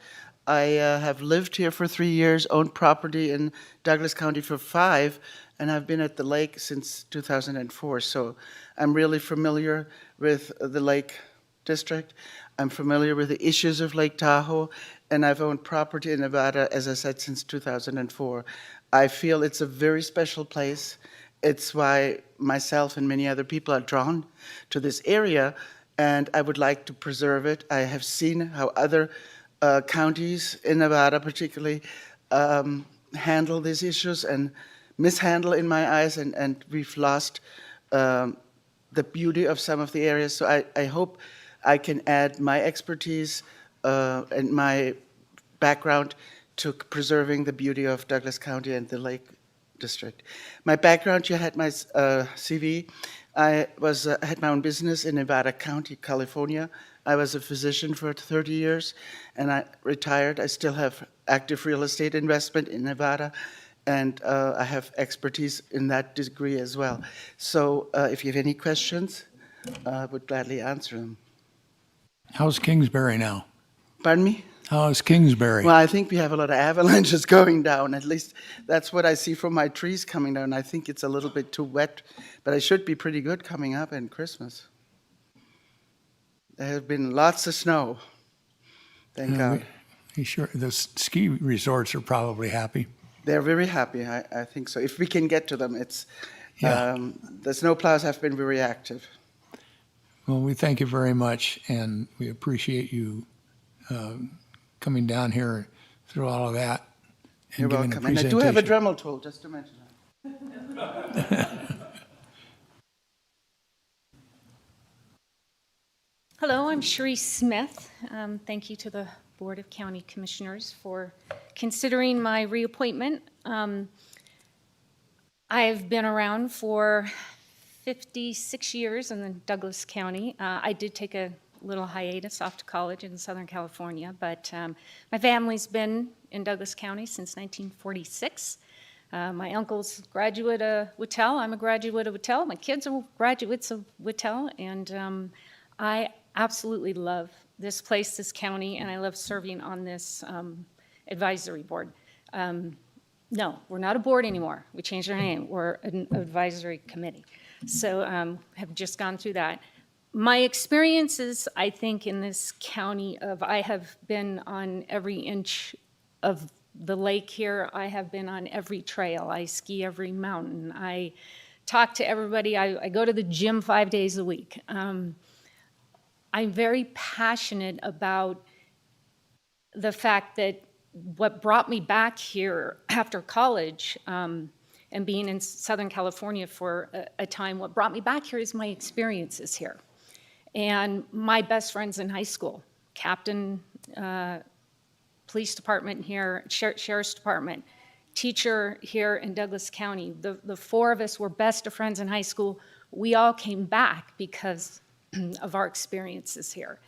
I have lived here for 3 years, owned property in Douglas County for 5, and I've been at the lake since 2004. So I'm really familiar with the Lake District. I'm familiar with the issues of Lake Tahoe, and I've owned property in Nevada, as I said, since 2004. I feel it's a very special place. It's why myself and many other people are drawn to this area, and I would like to preserve it. I have seen how other counties in Nevada particularly handle these issues and mishandle in my eyes, and we've lost the beauty of some of the areas. So I hope I can add my expertise and my background to preserving the beauty of Douglas County and the Lake District. My background, you had my CV. I had my own business in Nevada County, California. I was a physician for 30 years, and I retired. I still have active real estate investment in Nevada, and I have expertise in that degree as well. So if you have any questions, I would gladly answer them. How's Kingsbury now? Pardon me? How's Kingsbury? Well, I think we have a lot of avalanches going down. At least that's what I see from my trees coming down. I think it's a little bit too wet, but it should be pretty good coming up in Christmas. There have been lots of snow. Thank God. Sure, the ski resorts are probably happy. They're very happy, I think so. If we can get to them, it's the snowplows have been very active. Well, we thank you very much, and we appreciate you coming down here through all of that. And You're giving welcome. a And I do have a presentation. Dremel tool, just to mention that. Hello, I'm Cherise Smith. Thank you to the Board of County Commissioners for considering my reappointment. I've been around for 56 years in Douglas County. I did take a little hiatus off to college in Southern California, but my family's been in Douglas County since 1946. My uncle's a graduate of Whittel. I'm a graduate of Whittel. My kids are graduates of Whittel, and I absolutely love this place, this county, and I love serving on this advisory board. No, we're not a board anymore. We changed our name. We're an advisory committee. So have just gone through that. My experiences, I think, in this county I have been on every inch of the lake here. I have been on every trail. I ski every mountain. I talk to everybody. I go to the gym 5 days a week. I'm very passionate about the fact that what brought me back here after college and being in Southern California for a time, what brought me back here is my experiences here. And my best friends in high school, captain, police department here, sheriff's department, teacher here in Douglas County. The four of us were best of friends in high school. We all came back because of our experiences here.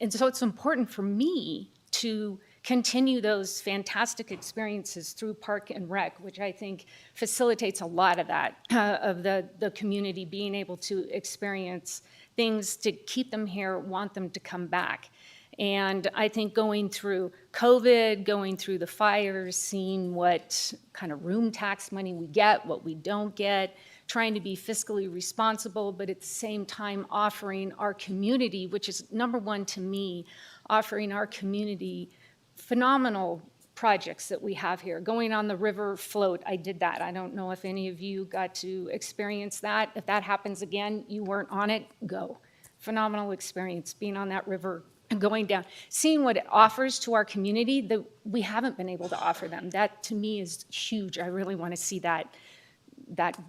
And so it's important for me to continue those fantastic experiences through Park and Rec, which I think facilitates a lot of that, of the community being able to experience things to keep them here, want them to come back. And I think going through COVID, going through the fires, seeing what kind of room tax money we get, what we don't get, trying to be fiscally responsible, but at the same time offering our community, which is number one to me, offering our community phenomenal projects that we have here. Going on the river float, I did that. I don't know if any of you got to experience that. If that happens again, you weren't on it, go. Phenomenal experience being on that river and going down, seeing what it offers to our community that we haven't been able to offer them. That to me is huge. I really want to see that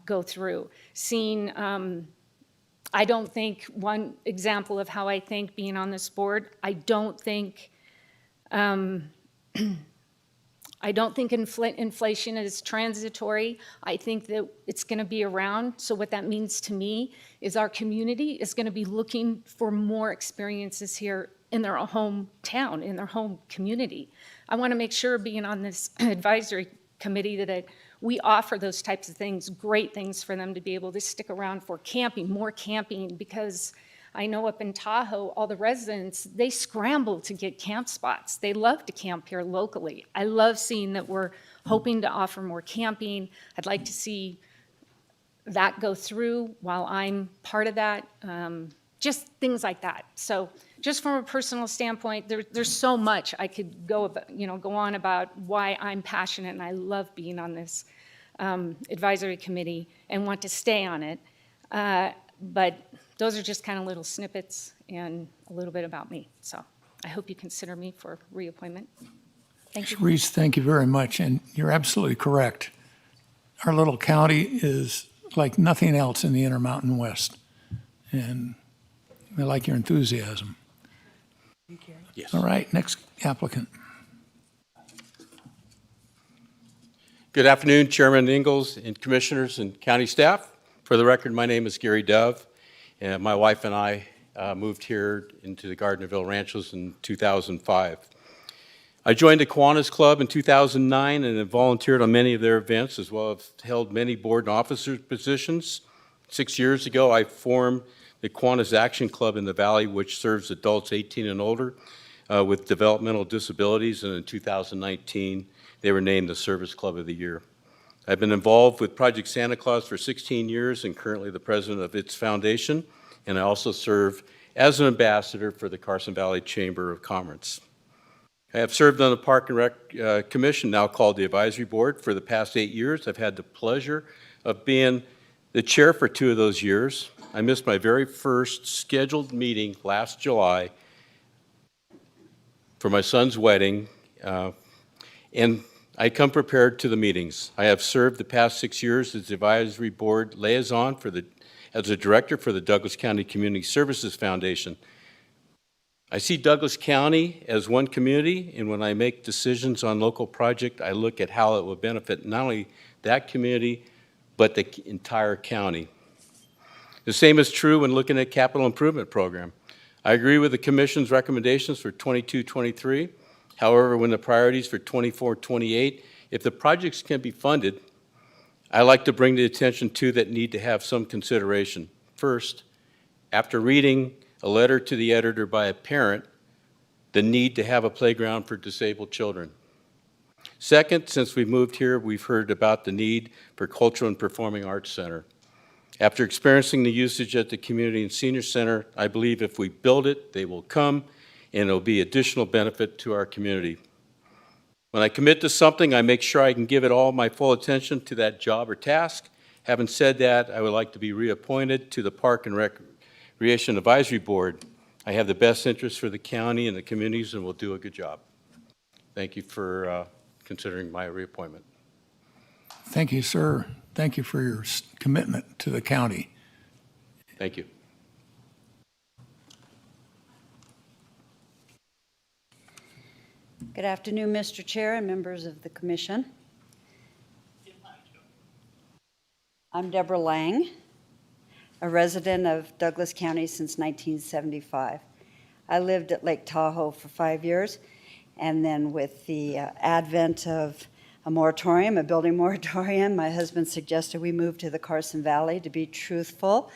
go through. Seeing, I don't think, one example of how I think being on this board, I don't think inflation is transitory. I think that it's going to be around. So what that means to me is our community is going to be looking for more experiences here in their hometown, in their home community. I want to make sure, being on this advisory committee, that we offer those types of things, great things for them to be able to stick around for camping, more camping, because I know up in Tahoe, all the residents, they scramble to get camp spots. They love to camp here locally. I love seeing that we're hoping to offer more camping. I'd like to see that go through while I'm part of that. Just things like that. So just from a personal standpoint, there's so much I could go on about why I'm passionate and I love being on this advisory committee and want to stay on it. But those are just kind of little snippets and a little bit about me. So I hope you consider me for reappointment. Thank you. Reese, thank you very much. And you're absolutely correct. Our little county is like nothing else in the Intermountain West. And I like your enthusiasm. Yes. All right, next applicant. Good afternoon, Chairman Ingalls and commissioners and county staff. For the record, my name is Gary Dove, and my wife and I moved here into the Gardnerville Ranches in 2005. I joined the Kiwanis Club in 2009 and have volunteered on many of their events, as well as held many board and officer positions. 6 years ago, I formed the Kiwanis Action Club in the Valley, which serves adults 18 and older with developmental disabilities, and in 2019, they were named the Service Club of the Year. I've been involved with Project Santa Claus for 16 years and currently the president of its foundation, and I also serve as an ambassador for the Carson Valley Chamber of Commerce. I have served on the Park and Rec Commission, now called the Advisory Board, for the past 8 years. I've had the pleasure of being the chair for 2 of those years. I missed my very first scheduled meeting last July for my son's wedding, and I come prepared to the meetings. I have served the past 6 years as the Advisory Board liaison as a director for the Douglas County Community Services Foundation. I see Douglas County as one community, and when I make decisions on local project, I look at how it will benefit not only that community, but the entire county. The same is true when looking at capital improvement program. I agree with the Commission's recommendations for 22-23. However, when the priorities for 24-28, if the projects can be funded, I like to bring the attention to that need to have some consideration. First, after reading a letter to the editor by a parent, the need to have a playground for disabled children. Second, since we moved here, we've heard about the need for Cultural and Performing Arts Center. After experiencing the usage at the Community and Senior Center, I believe if we build it, they will come, and it'll be additional benefit to our community. When I commit to something, I make sure I can give it all my full attention to that job or task. Having said that, I would like to be reappointed to the Park and Recreation Advisory Board. I have the best interest for the county and the communities and will do a good job. Thank you for considering my reappointment. Thank you, sir. Thank you for your commitment to the county. Thank you. Good afternoon, Mr. Chair and members of the commission. I'm Deborah Lang, a resident of Douglas County since 1975. I lived at Lake Tahoe for 5 years, and then with the advent of a moratorium, a building moratorium, my husband suggested we move to the Carson Valley. To be truthful,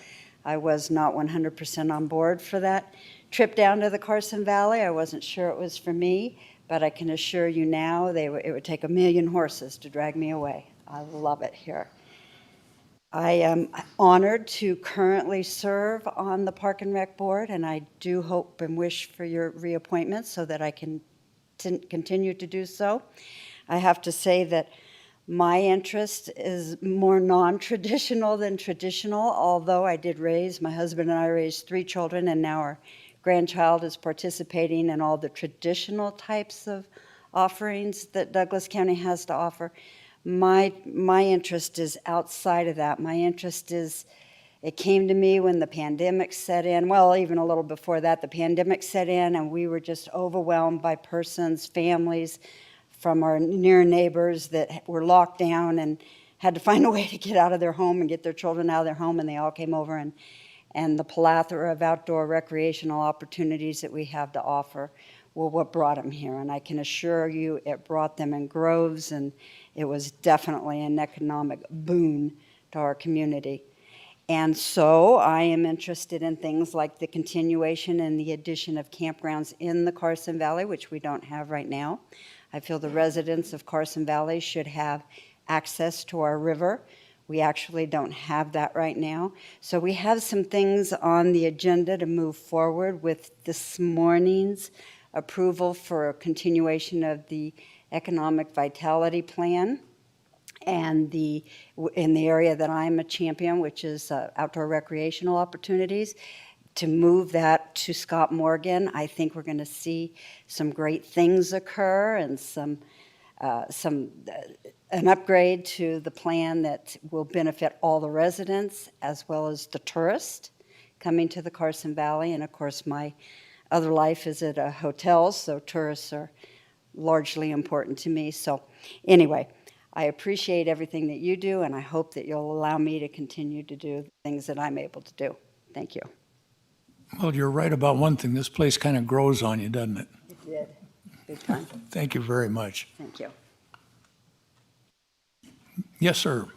I was not 100% on board for that trip down to the Carson Valley. I wasn't sure it was for me, but I can assure you now it would take 1,000,000 horses to drag me away. I love it here. I am honored to currently serve on the Park and Rec Board, and I do hope and wish for your reappointment so that I can continue to do so. I have to say that my interest is more non-traditional than traditional, although my husband and I raised 3 children, and now our grandchild is participating in all the traditional types of offerings that Douglas County has to offer. My interest is outside of that. My interest is, it came to me when the pandemic set in, well, even a little before that, the pandemic set in, and we were just overwhelmed by persons, families from our near neighbors that were locked down and had to find a way to get out of their home and get their children out of their home, and they all came over, and the plethora of outdoor recreational opportunities that we have to offer were what brought them here. And I can assure you it brought them in groves, and it was definitely an economic boon to our community. And so I am interested in things like the continuation and the addition of campgrounds in the Carson Valley, which we don't have right now. I feel the residents of Carson Valley should have access to our river. We actually don't have that right now. So we have some things on the agenda to move forward with this morning's approval for a continuation of the Economic Vitality Plan and in the area that I'm a champion, which is outdoor recreational opportunities, to move that to Scott Morgan. I think we're going to see some great things occur and an upgrade to the plan that will benefit all the residents as well as the tourists coming to the Carson Valley. And of course, my other life is at a hotel, so tourists are largely important to me. So anyway, I appreciate everything that you do, and I hope that you'll allow me to continue to do the things that I'm able to do. Thank you. Well, you're right about one thing. This place kind of grows on you, doesn't it? It did. Big time. Thank you very much. Thank you. Yes, sir.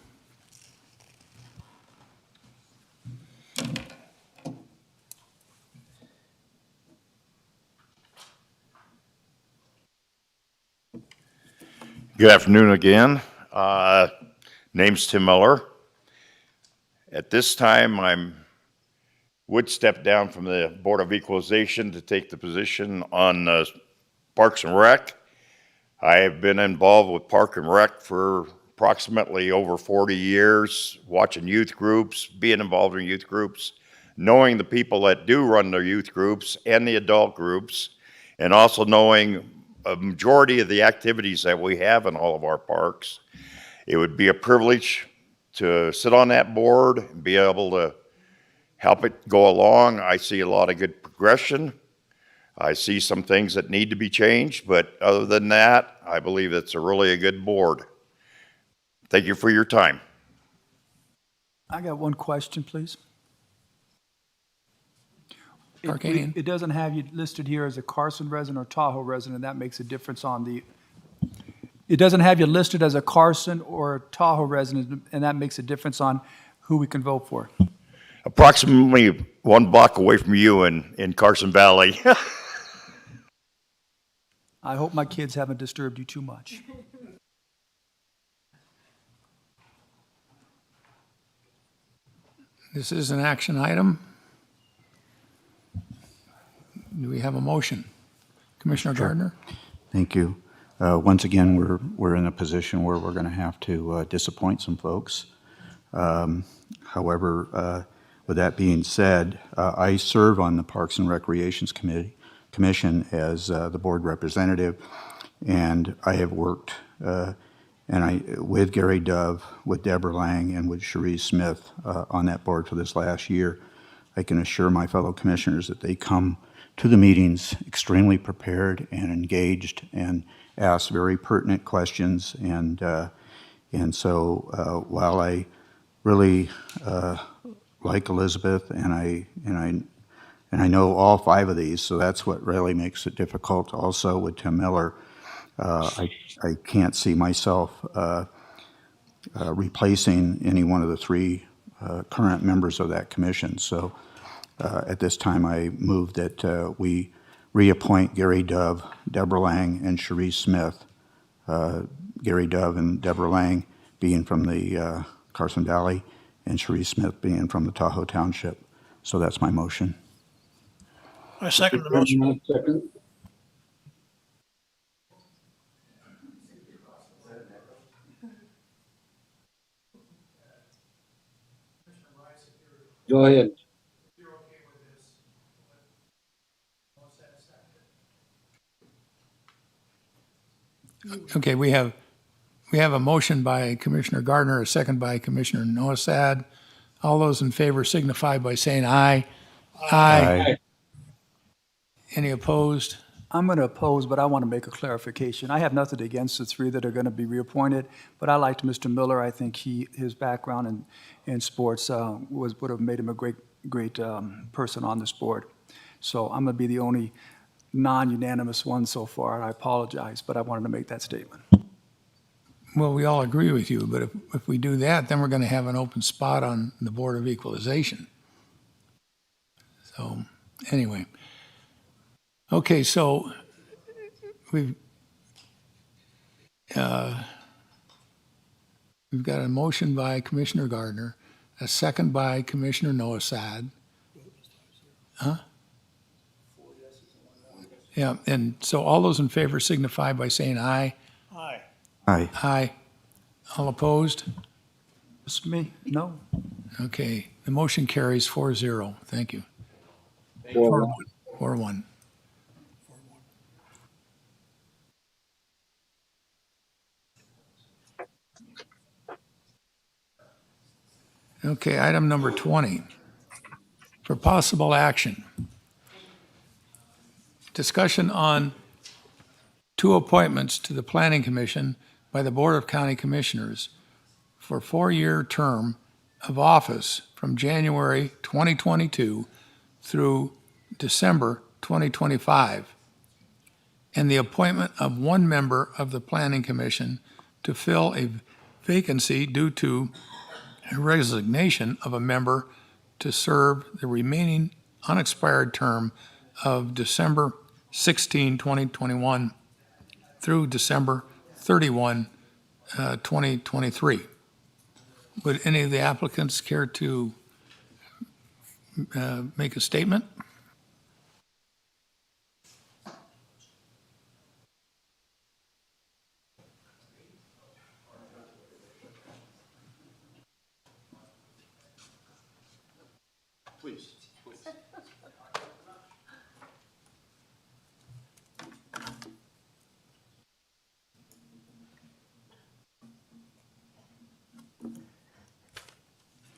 Good afternoon again. Name's Tim Miller. At this time, would step down from the Board of Equalization to take the position on Parks and Rec. I have been involved with Park and Rec for approximately over 40 years, watching youth groups, being involved in youth groups, knowing the people that do run their youth groups and the adult groups, and also knowing a majority of the activities that we have in all of our parks. It would be a privilege to sit on that board and be able to help it go along. I see a lot of good progression. I see some things that need to be changed, but other than that, I believe it's really a good board. Thank you for your time. I got one question, please. Arcadian. It doesn't have you listed here as a Carson resident or Tahoe resident. That makes a difference on the, it doesn't have you listed as a Carson or Tahoe resident, and that makes a difference on who we can vote for. Approximately 1 block away from you in Carson Valley. I hope my kids haven't disturbed you too much. This is an action item. Do we have a motion? Commissioner Gardner? Thank you. Once again, we're in a position where we're going to have to disappoint some folks. However, with that being said, I serve on the Parks and Recreations Commission as the board representative, and I have worked with Gary Dove, with Deborah Lang, and with Cherie Smith on that board for this last year. I can assure my fellow commissioners that they come to the meetings extremely prepared and engaged and ask very pertinent questions. And so while I really like Elizabeth, and I know all 5 of these, so that's what really makes it difficult. Also with Tim Miller, I can't see myself replacing any one of the 3 current members of that commission. So at this time, I move that we reappoint Gary Dove, Deborah Lang, and Cherie Smith. Gary Dove and Deborah Lang being from the Carson Valley, and Cherie Smith being from the Tahoe Township. So that's my motion. I second the motion. Second. Go ahead. Okay, we have a motion by Commissioner Gardner, a second by Commissioner Noasad. All those in favor signify by saying aye. Aye. Any opposed? I'm going to oppose, but I want to make a clarification. I have nothing against the 3 that are going to be reappointed, but I liked Mr. Miller. I think his background in sports would have made him a great person on this board. So I'm going to be the only non-unanimous one so far, and I apologize, but I wanted to make that statement. Well, we all agree with you, but if we do that, then we're going to have an open spot on the Board of Equalization. So, anyway. Okay, so we've got a motion by Commissioner Gardner, a second by Commissioner Noasad. Huh? Yeah, and so all those in favor signify by saying aye. Aye. Aye. Aye. All opposed? It's me, no. Okay, the motion carries 4-0. Thank you. 4-1. 4-1. Okay, item number 20. For possible action. Discussion on 2 appointments to the Planning Commission by the Board of County Commissioners for 4-year term of office from January 2022 through December 2025, and the appointment of 1 member of the Planning Commission to fill a vacancy due to a resignation of a member to serve the remaining unexpired term of December 16, 2021 through December 31, 2023. Would any of the applicants care to make a statement? Please.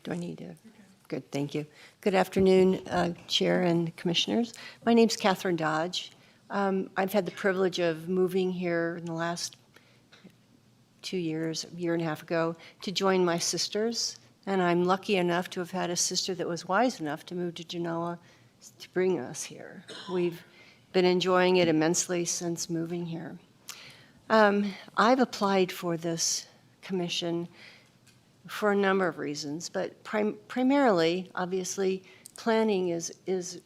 Do I need to? Good, thank you. Good afternoon, Chair and Commissioners. My name's Catherine Dodge. I've had the privilege of moving here in the last 2 years, a year and a half ago, to join my sisters. And I'm lucky enough to have had a sister that was wise enough to move to Genoa to bring us here. We've been enjoying it immensely since moving here. I've applied for this commission for a number of reasons, but primarily, obviously, planning is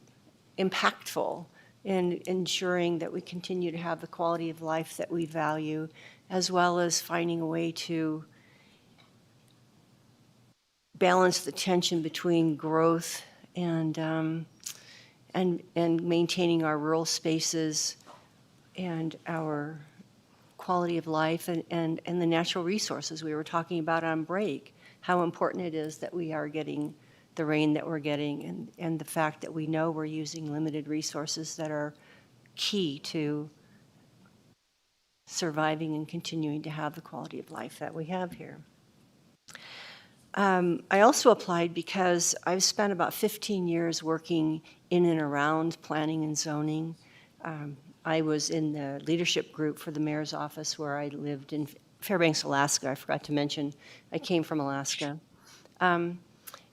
impactful in ensuring that we continue to have the quality of life that we value, as well as finding a way to balance the tension between growth and maintaining our rural spaces and our quality of life and the natural resources we were talking about on break how important it is that we are getting the rain that we're getting, and the fact that we know we're using limited resources that are key to surviving and continuing to have the quality of life that we have here. I also applied because I've spent about 15 years working in and around planning and zoning. I was in the leadership group for the mayor's office where I lived in Fairbanks, Alaska. I forgot to mention I came from Alaska.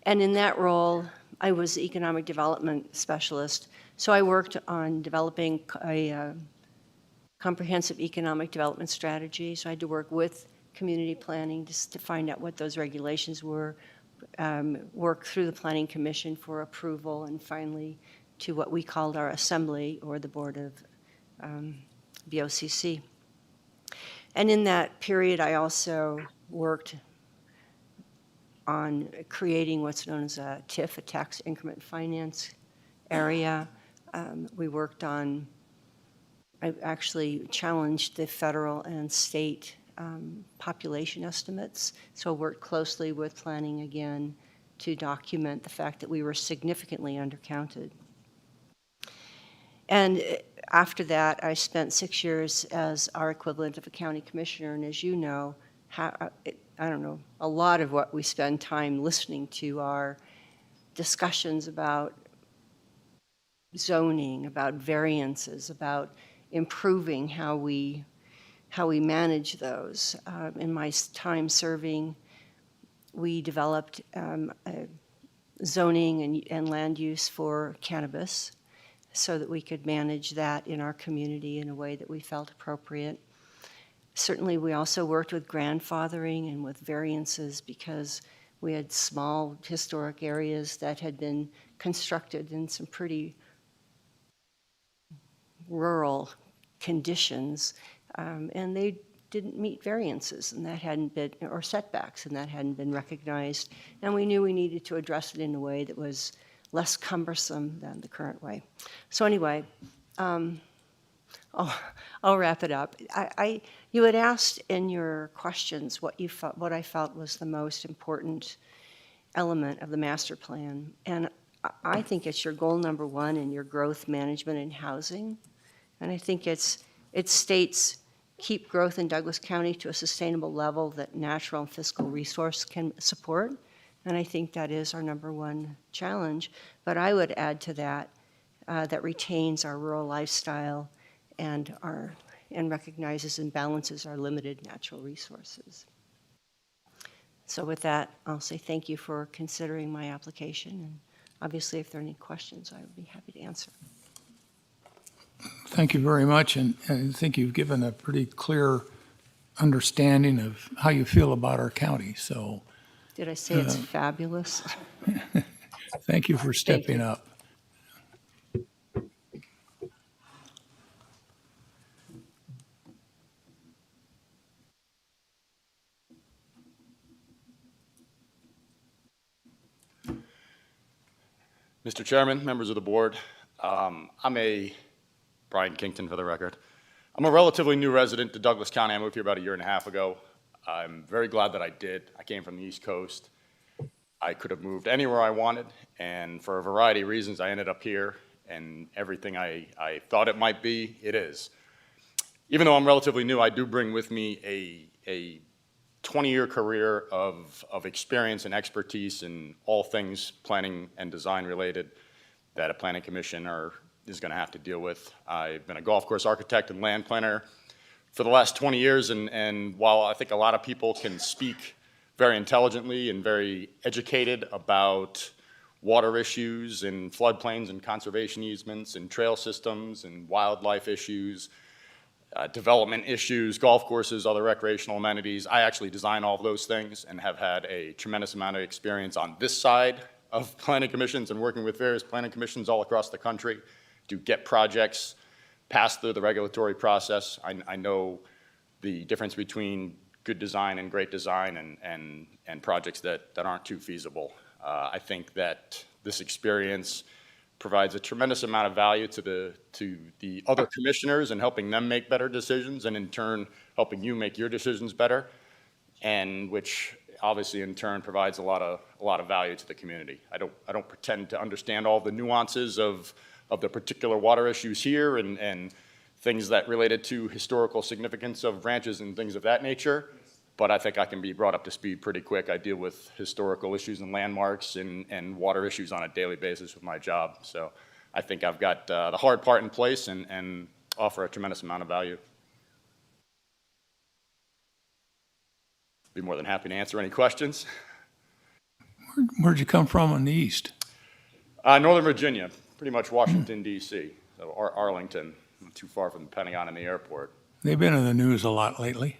And in that role, I was the economic development specialist. So I worked on developing a comprehensive economic development strategy. So I had to work with community planning just to find out what those regulations were, work through the Planning Commission for approval, and finally to what we called our assembly, or the board of BOCC. And in that period, I also worked on creating what's known as a TIF, a tax increment finance area. We worked on, I actually challenged the federal and state population estimates. So I worked closely with planning again to document the fact that we were significantly undercounted. And after that, I spent 6 years as our equivalent of a county commissioner. And as you know, I don't know, a lot of what we spend time listening to are discussions about zoning, about variances, about improving how we manage those. In my time serving, we developed zoning and land use for cannabis so that we could manage that in our community in a way that we felt appropriate. Certainly, we also worked with grandfathering and with variances because we had small historic areas that had been constructed in some pretty rural conditions, and they didn't meet variances, and that hadn't been, or setbacks, and that hadn't been recognized. And we knew we needed to address it in a way that was less cumbersome than the current way. So anyway, I'll wrap it up. You had asked in your questions what I felt was the most important element of the master plan, and I think it's your goal number one in your growth management and housing, and I think it states keep growth in Douglas County to a sustainable level that natural and fiscal resource can support, and I think that is our number one challenge. But I would add to that that retains our rural lifestyle and recognizes and balances our limited natural resources. So with that, I'll say thank you for considering my application, and obviously if there are any questions, I would be happy to answer. Thank you very much, and I think you've given a pretty clear understanding of how you feel about our county, so. Did I say it's fabulous? Thank you for stepping up. Mr. Chairman, members of the board, Brian Kington for the record. I'm a relatively new resident to Douglas County. I moved here about 1.5 years ago. I'm very glad that I did. I came from the East Coast. I could have moved anywhere I wanted, and for a variety of reasons, I ended up here, and everything I thought it might be, it is. Even though I'm relatively new, I do bring with me a 20-year career of experience and expertise in all things planning and design related that a planning commission is going to have to deal with. I've been a golf course architect and land planner for the last 20 years, and while I think a lot of people can speak very intelligently and very educated about water issues and floodplains and conservation easements and trail systems and wildlife issues, development issues, golf courses, other recreational amenities. I actually design all of those things and have had a tremendous amount of experience on this side of planning commissions and working with various planning commissions all across the country to get projects passed through the regulatory process. I know the difference between good design and great design and projects that aren't too feasible. I think that this experience provides a tremendous amount of value to the other commissioners and helping them make better decisions, and in turn helping you make your decisions better, and which obviously in turn provides a lot of value to the community. I don't pretend to understand all the nuances of the particular water issues here and things that related to historical significance of ranches and things of that nature, but I think I can be brought up to speed pretty quick. I deal with historical issues and landmarks and water issues on a daily basis with my job. So I think I've got the hard part in place and offer a tremendous amount of value. Be more than happy to answer any questions. Where'd you come from in the east? Northern Virginia, pretty much Washington, D.C., so Arlington, not too far from the Pentagon and the airport. They've been in the news a lot lately.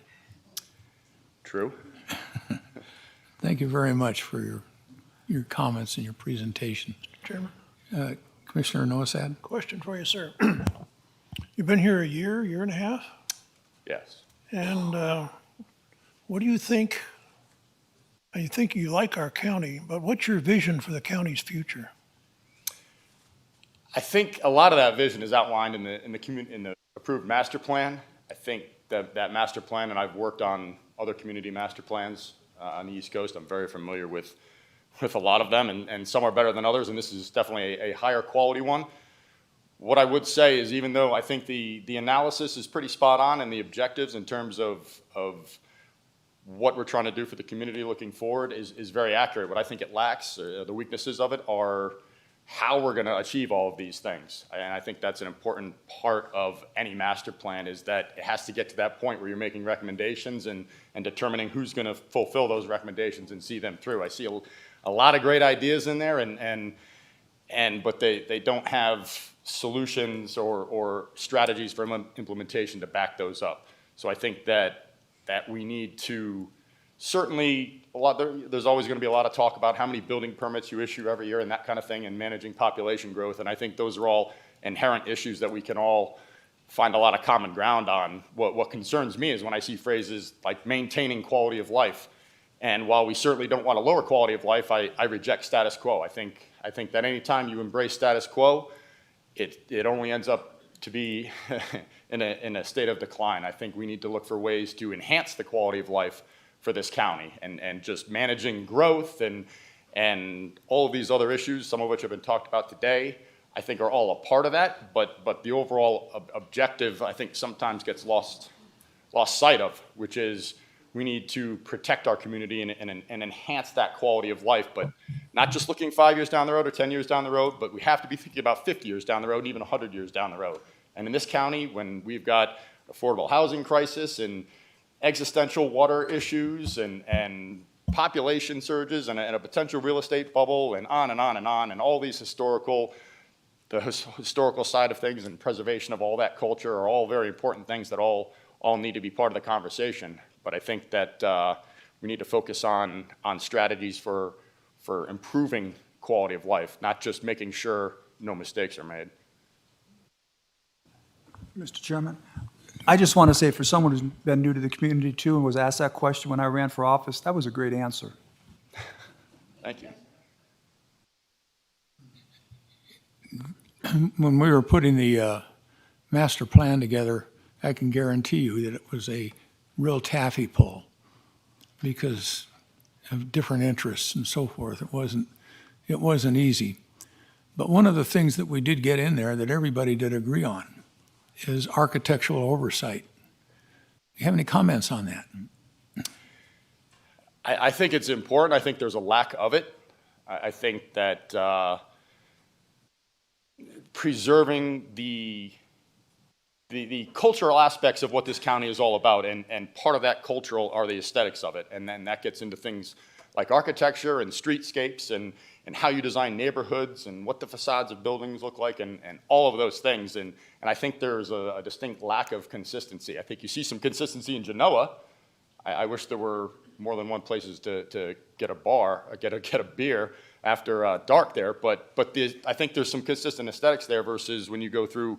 True. Thank you very much for your comments and your presentation. Chairman, Commissioner Nosad? question for you, sir. You've been here a year and a half, Yes. and what do you think? I think you like our county, but what's your vision for the county's future? I think a lot of that vision is outlined in the approved master plan. I think that master plan, and I've worked on other community master plans on the East Coast. I'm very familiar with a lot of them, and some are better than others, and this is definitely a higher quality one. What I would say is, even though I think the analysis is pretty spot on and the objectives in terms of what we're trying to do for the community looking forward is very accurate. What I think it lacks, the weaknesses of it, are how we're going to achieve all of these things. And I think that's an important part of any master plan, is that it has to get to that point where you're making recommendations and determining who's going to fulfill those recommendations and see them through. I see a lot of great ideas in there, but they don't have solutions or strategies for implementation to back those up. So I think that we need to certainly, there's always going to be a lot of talk about how many building permits you issue every year and that kind of thing, and managing population growth. And I think those are all inherent issues that we can all find a lot of common ground on. What concerns me is when I see phrases like maintaining quality of life. And while we certainly don't want to lower quality of life, I reject status quo. I think that any time you embrace status quo, it only ends up to be in a state of decline. I think we need to look for ways to enhance the quality of life for this county, and just managing growth and all of these other issues, some of which have been talked about today, I think are all a part of that, but the overall objective, I think, sometimes gets lost sight of, which is we need to protect our community and enhance that quality of life, but not just looking 5 years down the road or 10 years down the road, but we have to be thinking about 50 years down the road and even 100 years down the road. And in this county, when we've got affordable housing crisis and existential water issues and population surges and a potential real estate bubble and on and on and on, and all these historical side of things and preservation of all that culture are all very important things that all need to be part of the conversation. But I think that we need to focus on strategies for improving quality of life, not just making sure no mistakes are made. Mr. Chairman, I just want to say, for someone who's been new to the community too and was asked that question when I ran for office, that was a great answer. Thank you. When we were putting the master plan together, I can guarantee you that it was a real taffy pull because of different interests and so forth. It wasn't easy. But one of the things that we did get in there that everybody did agree on is architectural oversight. Do you have any comments on that? I think it's important. I think there's a lack of it. I think that preserving the cultural aspects of what this county is all about, and part of that cultural are the aesthetics of it, and then that gets into things like architecture and streetscapes and how you design neighborhoods and what the facades of buildings look like and all of those things. And I think there's a distinct lack of consistency. I think you see some consistency in Genoa. I wish there were more than one places to get a bar, or get a beer after dark there. But I think there's some consistent aesthetics there versus when you go through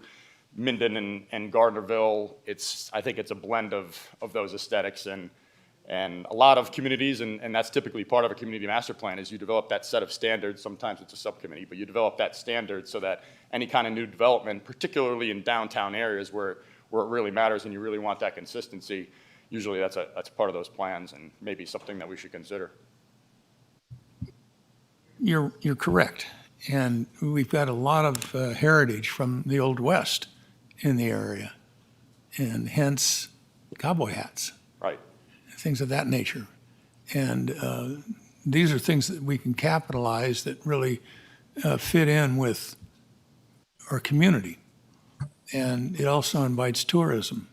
Minden and Gardnerville. I think it's a blend of those aesthetics, and a lot of communities, and that's typically part of a community master plan, is you develop that set of standards. Sometimes it's a subcommittee, but you develop that standard so that any kind of new development, particularly in downtown areas where it really matters and you really want that consistency, usually that's part of those plans and maybe something that we should consider. You're correct. And we've got a lot of heritage from the Old West in the area, and hence cowboy hats. Right. Things of that nature. And these are things that we can capitalize that really fit in with our community. And it also invites tourism.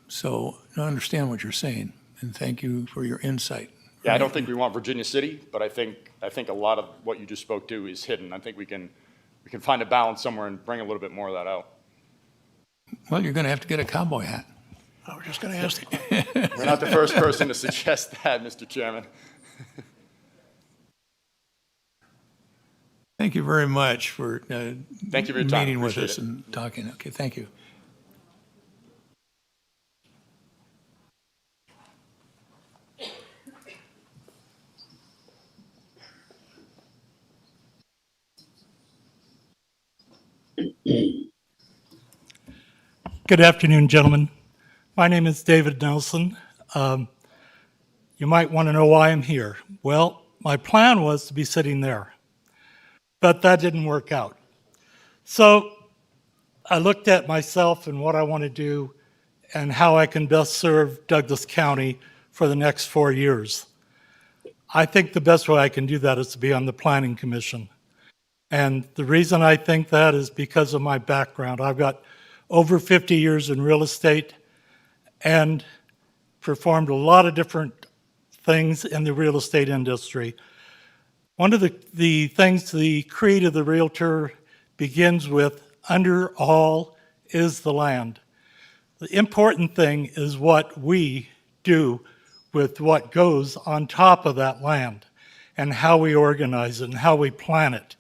So I understand what you're saying, and thank you for your insight. Yeah, I don't think we want Virginia City, but I think a lot of what you just spoke to is hidden. I think we can find a balance somewhere and bring a little bit more of that out. Well, you're going to have to get a cowboy hat. I was just going to ask. You're not the first person to suggest that, Mr. Chairman. Thank you very much for Thank you for your time. meeting with Appreciate us it. and talking. Okay, thank you. Good afternoon, gentlemen. My name is David Nelson. You might want to know why I'm here. Well, my plan was to be sitting there, but that didn't work out. So I looked at myself and what I want to do and how I can best serve Douglas County for the next 4 years. I think the best way I can do that is to be on the Planning Commission. And the reason I think that is because of my background. I've got over 50 years in real estate and performed a lot of different things in the real estate industry. One of the things the creed of the realtor begins with, under all is the land. The important thing is what we do with what goes on top of that land and how we organize it and how we plan it.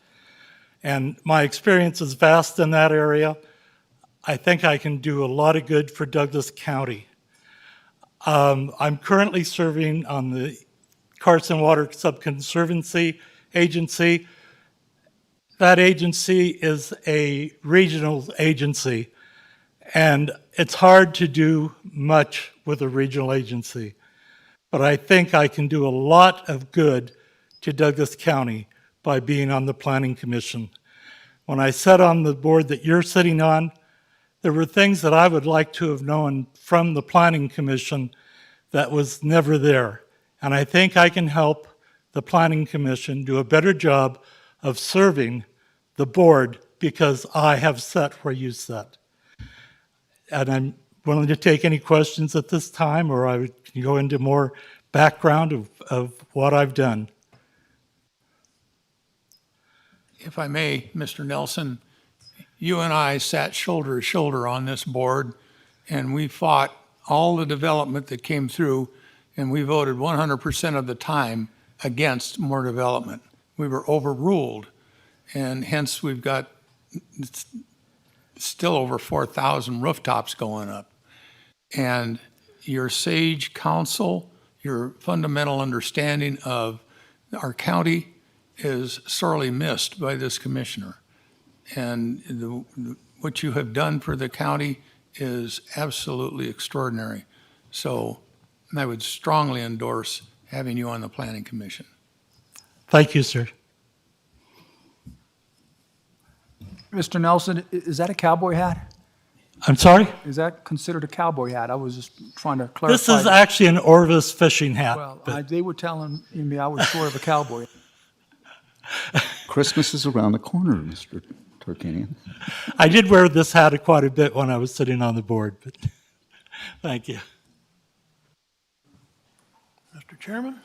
And my experience is vast in that area. I think I can do a lot of good for Douglas County. I'm currently serving on the Carson Water Subconservancy Agency. That agency is a regional agency, and it's hard to do much with a regional agency. But I think I can do a lot of good to Douglas County by being on the Planning Commission. When I sat on the board that you're sitting on, there were things that I would like to have known from the Planning Commission that was never there. And I think I can help the Planning Commission do a better job of serving the board because I have sat where you sat. And I'm willing to take any questions at this time, or I can go into more background of what I've done. If I may, Mr. Nelson, you and I sat shoulder to shoulder on this board, and we fought all the development that came through, and we voted 100% of the time against more development. We were overruled, and hence we've got still over 4,000 rooftops going up. And your sage counsel, your fundamental understanding of our county is sorely missed by this commissioner. And what you have done for the county is absolutely extraordinary. So I would strongly endorse having you on the Planning Commission. Thank you, sir. Mr. Nelson, is that a cowboy hat? I'm sorry? Is that considered a cowboy hat? I was just trying to clarify. This is actually an Orvis fishing hat. Well, they were telling me I was sort of a cowboy. Christmas is around the corner, Mr. Tarkanian. I did wear this hat quite a bit when I was sitting on the board, but thank you. Mr. Chairman,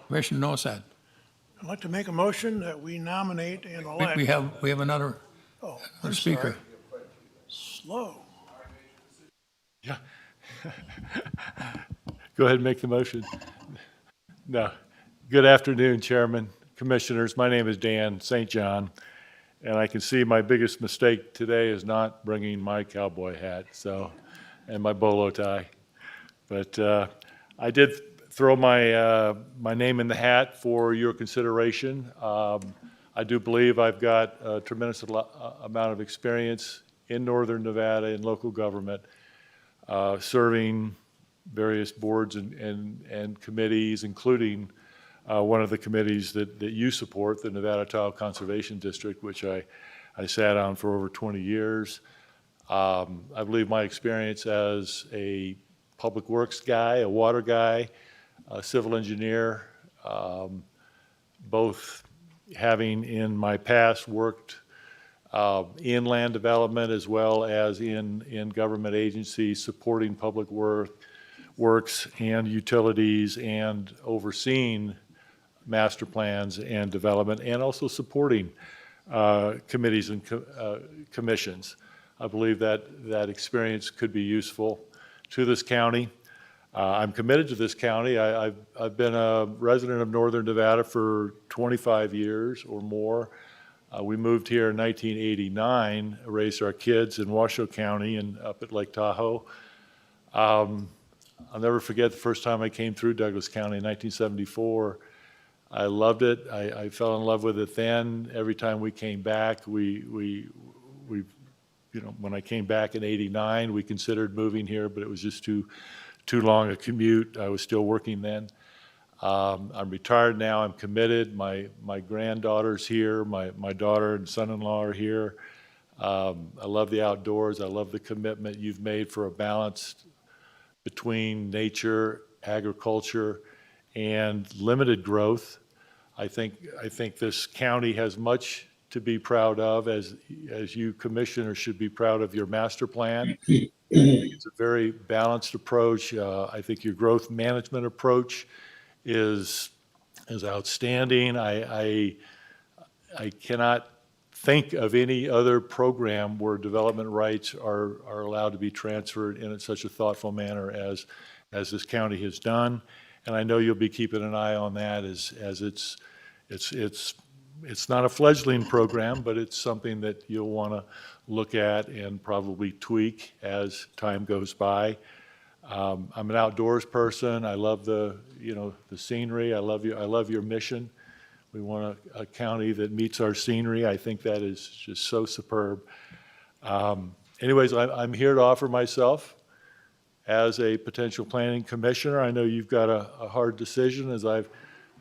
Commissioner Nosad. I'd like to make a motion that we nominate and elect. We have another I'm speaker. Slow. Yeah. Go ahead and make the motion. No. Good afternoon, Chairman, Commissioners. My name is Dan St. John, and I can see my biggest mistake today is not bringing my cowboy hat, and my bolo tie. But I did throw my name in the hat for your consideration. I do believe I've got a tremendous amount of experience in Northern Nevada in local government. serving various boards and committees, including one of the committees that you support, the Nevada Tile Conservation District, which I sat on for over 20 years. I believe my experience as a public works guy, a water guy, a civil engineer, both having in my past worked in land development as well as in government agencies supporting public works and utilities and overseeing master plans and development, and also supporting committees and commissions. I believe that experience could be useful to this county. I'm committed to this county. I've been a resident of Northern Nevada for 25 years or more. We moved here in 1989, raised our kids in Washoe County and up at Lake Tahoe. I'll never forget the first time I came through Douglas County in 1974. I loved it. I fell in love with it then. Every time we came back, when I came back in '89, we considered moving here, but it was just too long a commute. I was still working then. I'm retired now. I'm committed. My granddaughter's here. My daughter and son-in-law are here. I love the outdoors. I love the commitment you've made for a balance between nature, agriculture, and limited growth. I think this county has much to be proud of, as you commissioners should be proud of your master plan. It's a very balanced approach. I think your growth management approach is outstanding. I cannot think of any other program where development rights are allowed to be transferred in such a thoughtful manner as this county has done. And I know you'll be keeping an eye on that as it's not a fledgling program, but it's something that you'll want to look at and probably tweak as time goes by. I'm an outdoors person. I love the scenery. I love your mission. We want a county that meets our scenery. I think that is just so superb. Anyways, I'm here to offer myself as a potential planning commissioner. I know you've got a hard decision. As I've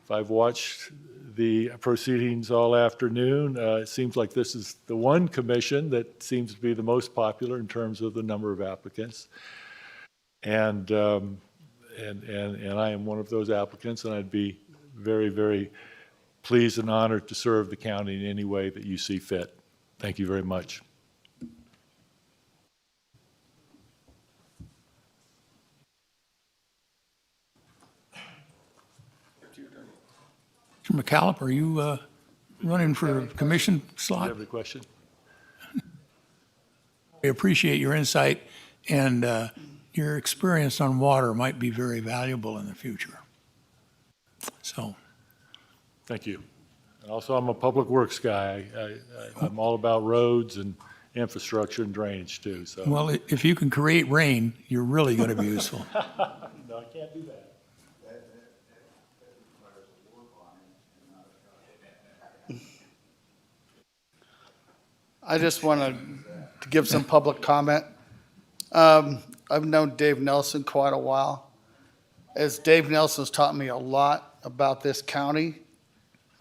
watched the proceedings all afternoon, it seems like this is the one commission that seems to be the most popular in terms of the number of applicants. And I am one of those applicants, and I'd be very, very pleased and honored to serve the county in any way that you see fit. Thank you very much. Mr. McAlliper, are you running for commission slot? Do you have a question? I appreciate your insight, and your experience on water might be very valuable in the future. So. Thank you. And also, I'm a public works guy. I'm all about roads and infrastructure and drainage too. So. Well, if you can create rain, you're really going to be useful. No, I can't do that. I just wanted to give some public comment. I've known Dave Nelson quite a while. As Dave Nelson's taught me a lot about this county,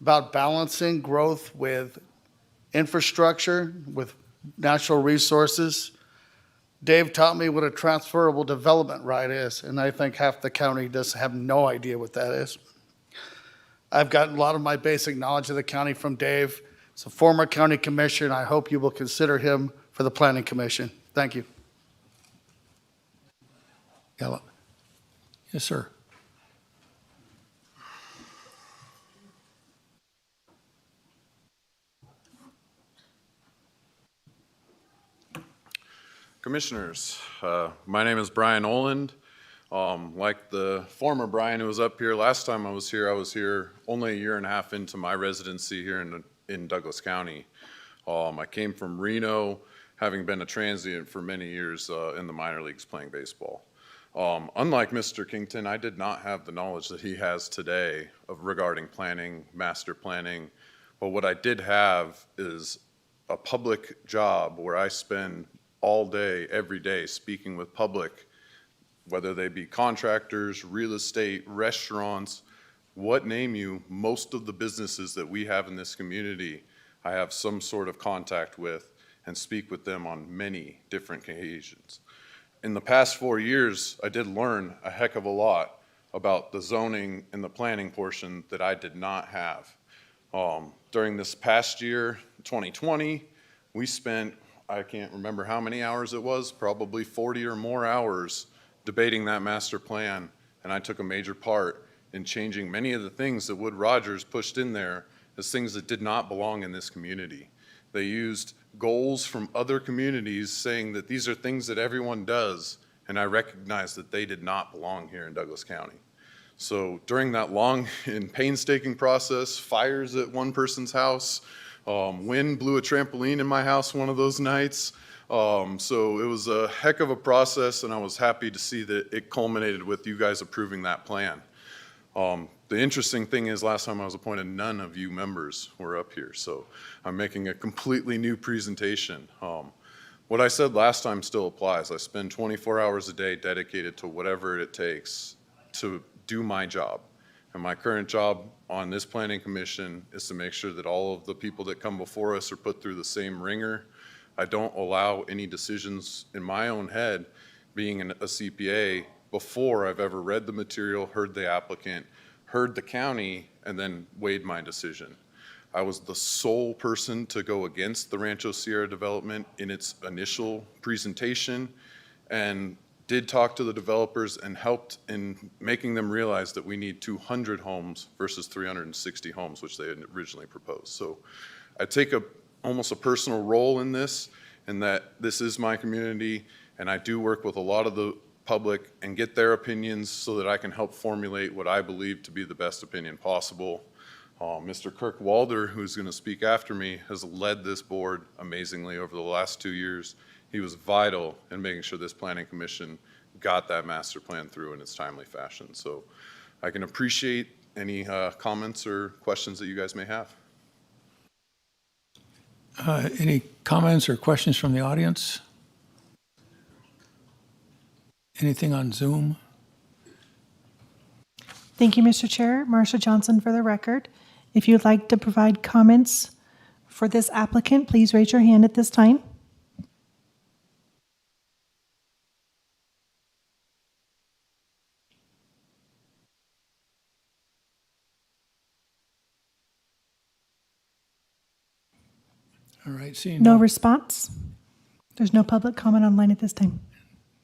about balancing growth with infrastructure, with natural resources. Dave taught me what a transferable development right is, and I think half the county does have no idea what that is. I've gotten a lot of my basic knowledge of the county from Dave. He's a former county commissioner, and I hope you will consider him for the Planning Commission. Thank you. Yes, sir. Commissioners, my name is Brian Oland. Like the former Brian who was up here last time I was here only a year and a half into my residency here in Douglas County. I came from Reno, having been a transient for many years in the minor leagues playing baseball. Unlike Mr. Kington, I did not have the knowledge that he has today regarding planning, master planning, but what I did have is a public job where I spend all day, every day, speaking with public whether they be contractors, real estate, restaurants, what name you, most of the businesses that we have in this community, I have some sort of contact with and speak with them on many different occasions. In the past 4 years, I did learn a heck of a lot about the zoning and the planning portion that I did not have. During this past year, 2020, we spent, I can't remember how many hours it was, probably 40 or more hours debating that master plan, and I took a major part in changing many of the things that Wood Rogers pushed in there as things that did not belong in this community. They used goals from other communities saying that these are things that everyone does, and I recognized that they did not belong here in Douglas County. So during that long and painstaking process, fires at one person's house, wind blew a trampoline in my house one of those nights. So it was a heck of a process, and I was happy to see that it culminated with you guys approving that plan. The interesting thing is, last time I was appointed, none of you members were up here, so I'm making a completely new presentation. What I said last time still applies. I spend 24 hours a day dedicated to whatever it takes to do my job. And my current job on this planning commission is to make sure that all of the people that come before us are put through the same ringer. I don't allow any decisions in my own head, being a CPA, before I've ever read the material, heard the applicant, heard the county, and then weighed my decision. I was the sole person to go against the Rancho Sierra development in its initial presentation, and did talk to the developers and helped in making them realize that we need 200 homes versus 360 homes, which they had originally proposed. So I take almost a personal role in this, in that this is my community, and I do work with a lot of the public and get their opinions so that I can help formulate what I believe to be the best opinion possible. Mr. Kirk Walder, who's going to speak after me, has led this board amazingly over the last 2 years. He was vital in making sure this planning commission got that master plan through in its timely fashion. So I can appreciate any comments or questions that you guys may have. Any comments or questions from the audience? Anything on Zoom? Thank you, Mr. Chair. Marcia Johnson for the record. If you'd like to provide comments for this applicant, please raise your hand at this time. All right, seeing No response. There's no public comment online at this time.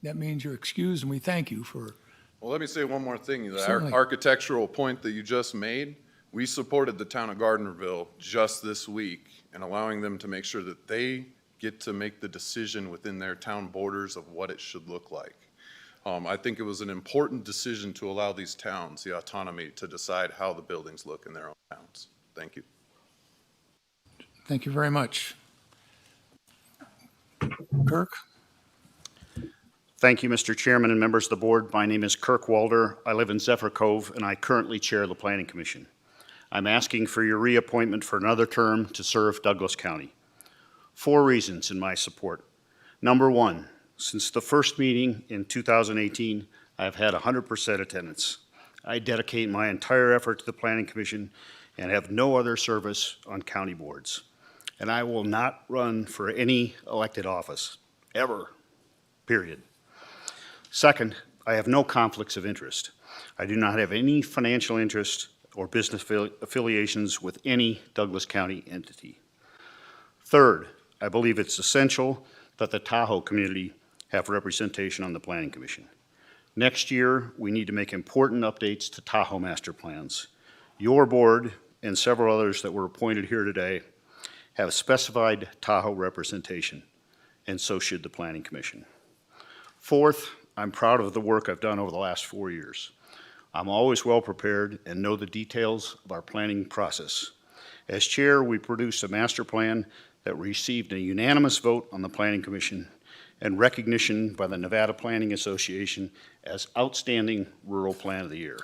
that means you're excused, and we thank you for. Well, let me say one more thing. The Certainly. architectural point that you just made, we supported the town of Gardnerville just this week in allowing them to make sure that they get to make the decision within their town borders of what it should look like. I think it was an important decision to allow these towns the autonomy to decide how the buildings look in their own towns. Thank you. Thank you very much. Kirk? Thank you, Mr. Chairman and members of the board. My name is Kirk Walder. I live in Zephyr Cove, and I currently chair the Planning Commission. I'm asking for your reappointment for another term to serve Douglas County. 4 reasons in my support. Number one, since the first meeting in 2018, I've had 100% attendance. I dedicate my entire effort to the Planning Commission and have no other service on county boards. And I will not run for any elected office, ever, period. Second, I have no conflicts of interest. I do not have any financial interest or business affiliations with any Douglas County entity. Third, I believe it's essential that the Tahoe community have representation on the Planning Commission. Next year, we need to make important updates to Tahoe master plans. Your board and several others that were appointed here today have specified Tahoe representation, and so should the Planning Commission. Fourth, I'm proud of the work I've done over the last 4 years. I'm always well prepared and know the details of our planning process. As chair, we produced a master plan that received a unanimous vote on the Planning Commission and recognition by the Nevada Planning Association as Outstanding Rural Plan of the Year.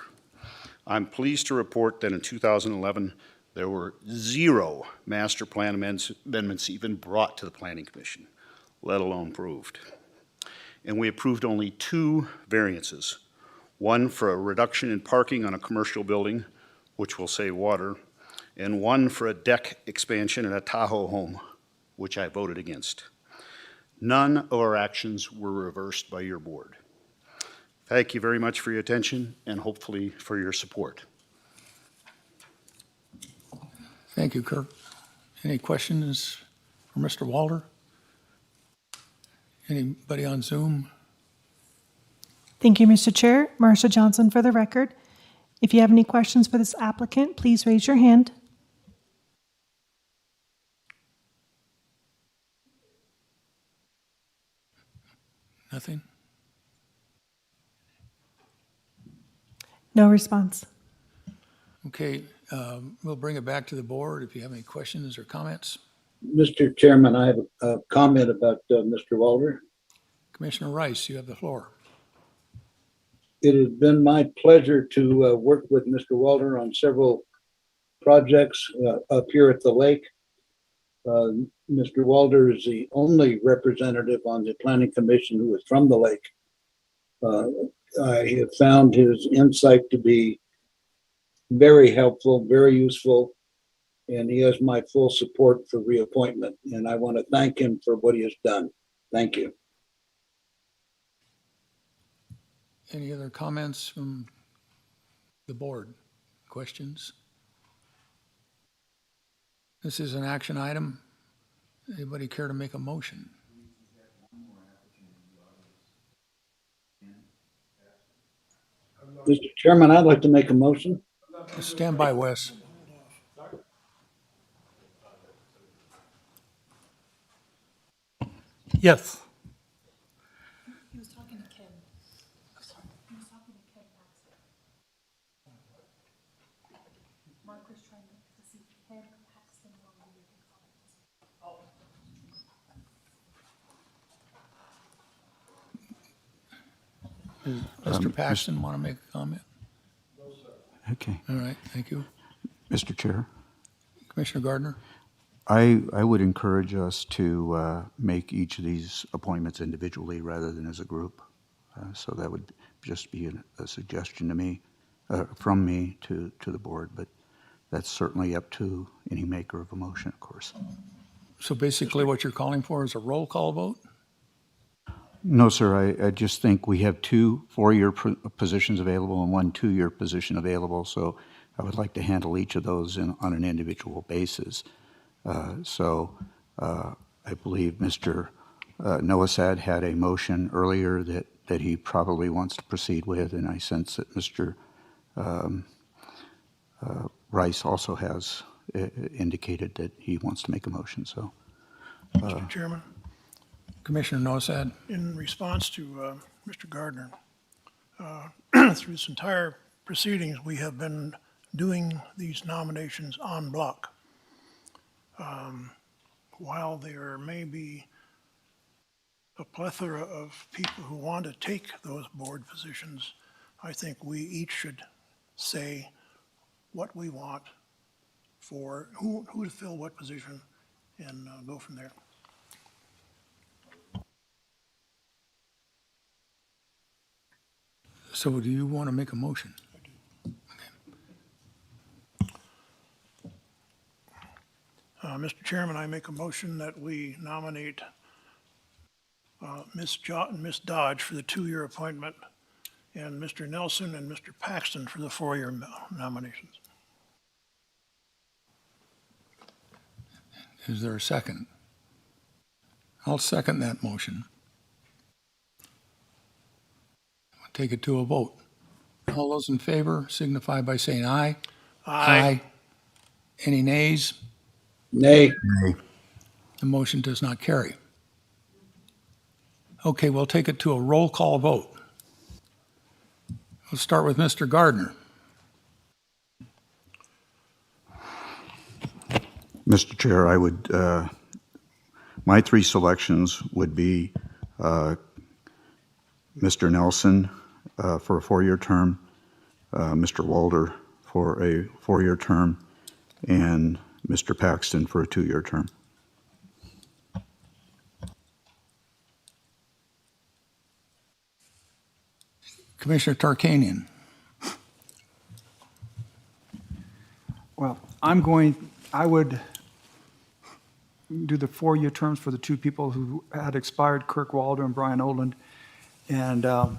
I'm pleased to report that in 2011, there were 0 master plan amendments even brought to the Planning Commission, let alone approved. and we approved only 2 variances. One for a reduction in parking on a commercial building, which will save water, and one for a deck expansion in a Tahoe home, which I voted against. None of our actions were reversed by your board. Thank you very much for your attention and hopefully for your support. Thank you, Kirk. Any questions for Mr. Walter? Anybody on Zoom? Thank you, Mr. Chair. Marcia Johnson for the record. If you have any questions for this applicant, please raise your hand. Nothing? No response. Okay, we'll bring it back to the board if you have any questions or comments. Mr. Chairman, I have a comment about Mr. Walter. Commissioner Rice, you have the floor. It has been my pleasure to work with Mr. Walter on several projects up here at the lake. Mr. Walter is the only representative on the Planning Commission who is from the lake. I have found his insight to be very helpful, very useful, and he has my full support for reappointment. And I want to thank him for what he has done. Thank you. Any other comments from the board? Questions? This is an action item. Anybody care to make a motion? Mr. Chairman, I'd like to make a motion. Stand by, Wes. Yes. He was talking to Ken. He was talking to Ken Paxton. Mark was trying to see Ken Paxton wanted to make a comment. Does Mr. Paxton want to make a comment? Okay. All right, thank you. Mr. Chair, Commissioner Gardner? I would encourage us to make each of these appointments individually rather than as a group. So that would just be a suggestion to me, from me to the board, but that's certainly up to any maker of a motion, of course. So basically what you're calling for is a roll call vote? No, sir, I just think we have 2 4-year positions available and 1 2-year position available, so I would like to handle each of those on an individual basis. I believe Mr. Noasad had a motion earlier that he probably wants to proceed with, and I sense that Mr. Rice also has indicated that he wants to make a motion, so. Mr. Chairman, Commissioner Noasad? in response to Mr. Gardner, through this entire proceedings, we have been doing these nominations en bloc. While there may be a plethora of people who want to take those board positions, I think we each should say what we want for who to fill what position and go from there. So do you want to make a motion? Mr. Chairman, I make a motion that we nominate Ms. Dodge for the 2-year appointment and Mr. Nelson and Mr. Paxton for the 4-year nominations. Is there a second? I'll second that motion. I'll take it to a vote. All those in favor signify by saying aye. Aye. Any nays? Nay. The motion does not carry. Okay, we'll take it to a roll call vote. We'll start with Mr. Gardner. Mr. Chair, I would, my 3 selections would be Mr. Nelson for a 4-year term, Mr. Walter for a 4-year term, and Mr. Paxton for a 2-year term. Commissioner Tarkanian. Well, I would do the 4-year terms for the two people who had expired, Kirk Walder and Brian Oland. And I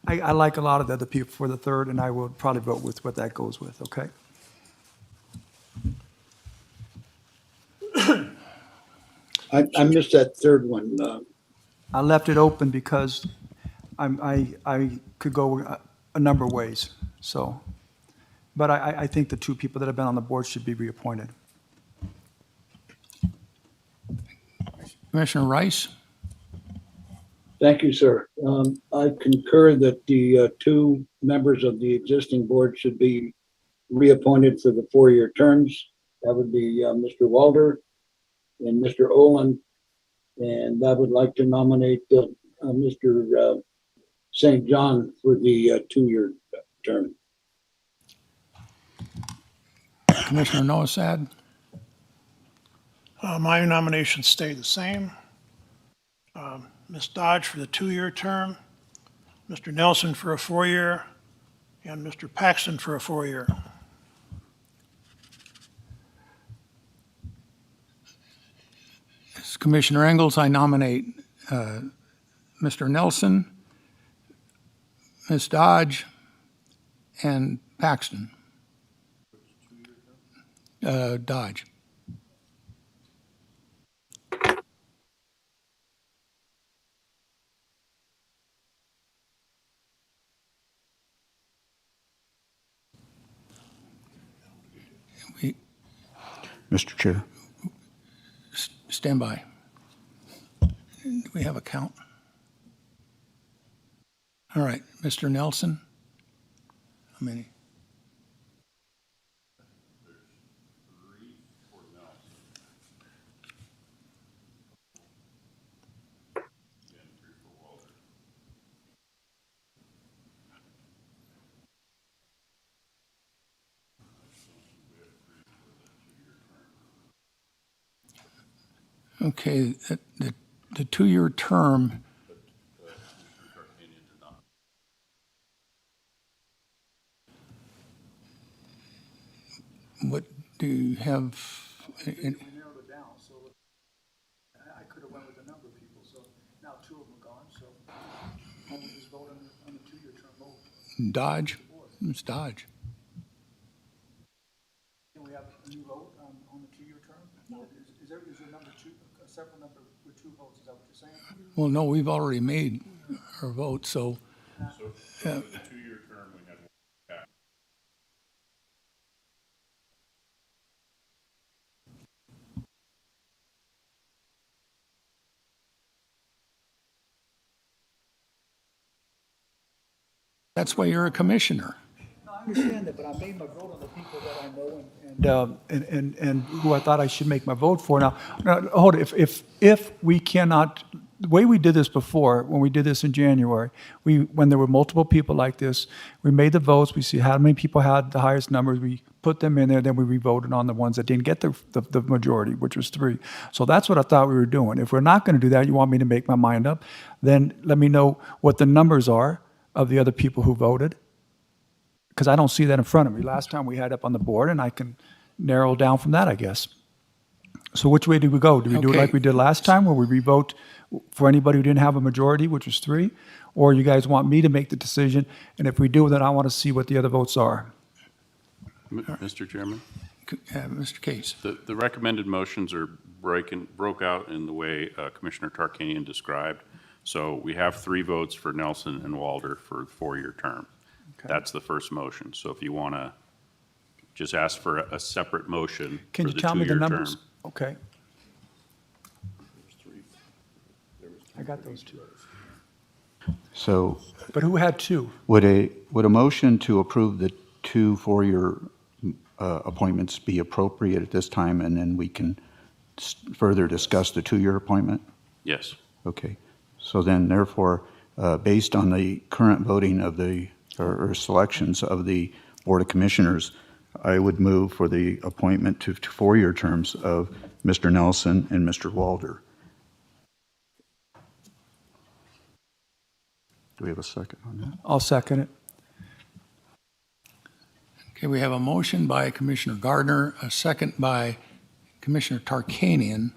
like a lot of the other people for the third, and I will probably vote with what that goes with, okay? I missed that third one. I left it open because I could go a number of ways, so. But I think the two people that have been on the board should be reappointed. Commissioner Rice? Thank you, sir. I concur that the two members of the existing board should be reappointed for the 4-year terms. That would be Mr. Walder and Mr. Olin. And I would like to nominate Mr. St. John for the 2-year term. Commissioner Nosad? My nominations stay the same. Ms. Dodge for the 2-year term, Mr. Nelson for a 4-year, and Mr. Paxton for a 4-year. As Commissioner Engels, I nominate Mr. Nelson, Ms. Dodge, and Paxton. Dodge. Mr. Chair. Stand by. Do we have a count? All right, Mr. Nelson? How many? Okay, the 2-year term. What do you have? We narrowed it down, so I could have went with a number of people, so now 2 of them are gone, so we'll just vote on the 2-year term vote. Dodge? Ms. Dodge. Can we have a new vote on the 2-year term? Is there number 2, a separate number with 2 votes, is that what you're saying? Well, no, we've already made our vote, so. So the 2-year term, we had one back. That's why you're a commissioner. No, I understand that, but I made my vote on the people that I know and who I thought I should make my vote for. Now hold it. If we cannot, the way we did this before, when we did this in January, when there were multiple people like this, we made the votes. We see how many people had the highest numbers. We put them in there. Then we re-voted on the ones that didn't get the majority, which was 3. So that's what I thought we were doing. If we're not going to do that, you want me to make my mind up, then let me know what the numbers are of the other people who voted, because I don't see that in front of me. Last time we had it up on the board, and I can narrow down from that, I guess. So which way do we go? Do we do it like we did last time, where we re-vote for anybody who didn't have a majority, which was 3? Or you guys want me to make the decision, and if we do, then I want to see what the other votes are. Mr. Chairman? Mr. Case. The recommended motions are broke out in the way Commissioner Tarkanian described. So we have 3 votes for Nelson and Walder for the 4-year term. Okay. That's the first motion. So if you want to just ask for a separate motion Can for you the tell me the 2-year numbers? term. Okay. I got those 2. So. But who had 2? Would a motion to approve the 2 4-year appointments be appropriate at this time, and then we can further discuss the 2-year appointment? Yes. Okay. So then, therefore, based on the current voting of or selections of the Board of Commissioners, I would move for the appointment to 4-year terms of Mr. Nelson and Mr. Walder. Do we have a second on that? I'll second it. Okay, we have a motion by Commissioner Gardner, a second by Commissioner Tarkanian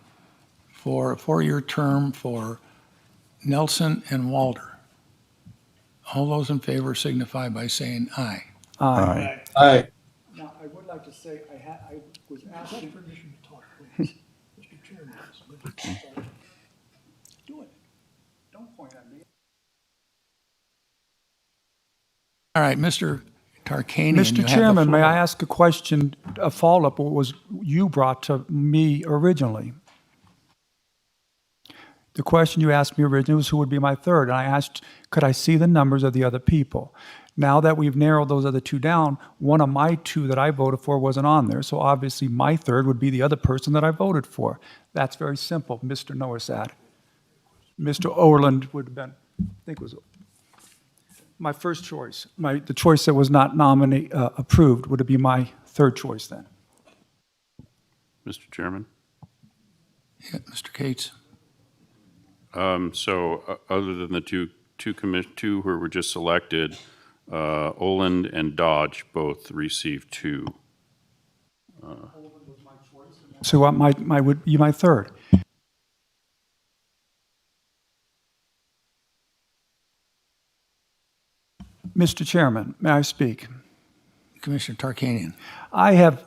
for a 4-year term for Nelson and Walter. All those in favor signify by saying aye. Aye. Aye. Now, I would like to say, I was asking. Permission to talk, please. Mr. Chairman. Do it. Don't point at me. All right, Mr. Tarkanian, you Mr. have the Chairman, may floor. I ask a question, a follow-up, what was you brought to me originally? The question you asked me originally was who would be my third, and I asked, could I see the numbers of the other people? Now that we've narrowed those other two down, one of my two that I voted for wasn't on there, so obviously my third would be the other person that I voted for. That's very simple, Mr. Norsad. Mr. Orland would have been, I think it was my first choice. The choice that was not approved would be my third choice then. Mr. Chairman? Yeah, Mr. Cates. Other than the two who were just selected, Oland and Dodge both received 2. So what would be my third? Mr. Chairman, may I speak? Commissioner Tarkanian. I have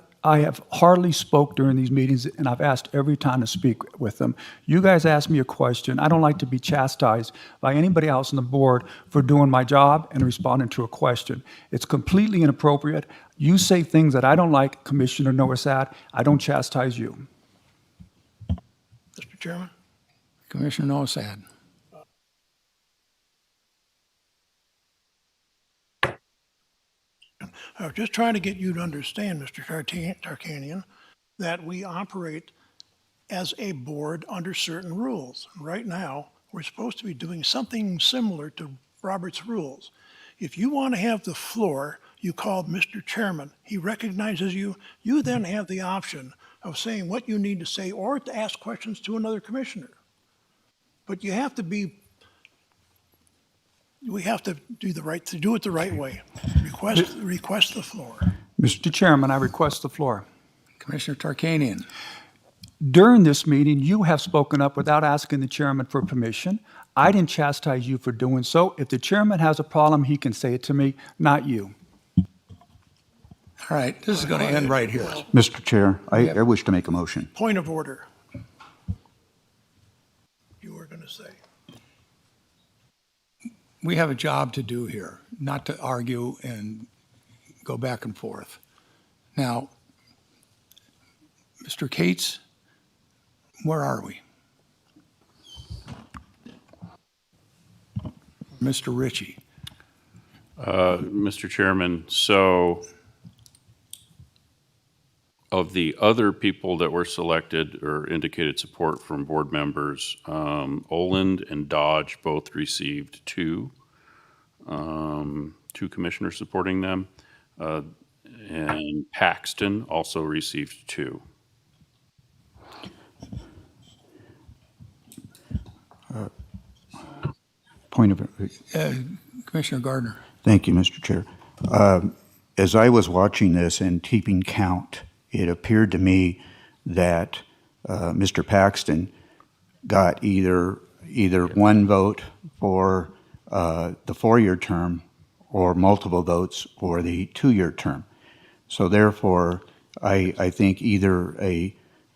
hardly spoke during these meetings, and I've asked every time to speak with them. You guys ask me a question. I don't like to be chastised by anybody else on the board for doing my job and responding to a question. It's completely inappropriate. You say things that I don't like, Commissioner Norsad. I don't chastise you. Mr. Chairman? Commissioner Norsad. I was just trying to get you to understand, Mr. Tarkanian, that we operate as a board under certain rules. Right now, we're supposed to be doing something similar to Robert's rules. If you want to have the floor, you call Mr. Chairman. He recognizes you. You then have the option of saying what you need to say or to ask questions to another commissioner. But you have to be, we have to do it the right way. Request the floor. Mr. Chairman, I request the floor. Commissioner Tarkanian. During this meeting, you have spoken up without asking the chairman for permission. I didn't chastise you for doing so. If the chairman has a problem, he can say it to me, not you. All right, this is going to end right here. Mr. Chair, I wish to make a motion. Point of order. You were going to say. We have a job to do here, not to argue and go back and forth. Now, Mr. Cates, where are we? Mr. Ritchie. Mr. Chairman, so of the other people that were selected or indicated support from board members, Oland and Dodge both received 2 commissioners supporting them, and Paxton also received 2. Point of Commissioner Gardner. Thank you, Mr. Chair. As I was watching this and keeping count, it appeared to me that Mr. Paxton got either 1 vote for the 4-year term or multiple votes for the 2-year term. So therefore, I think either a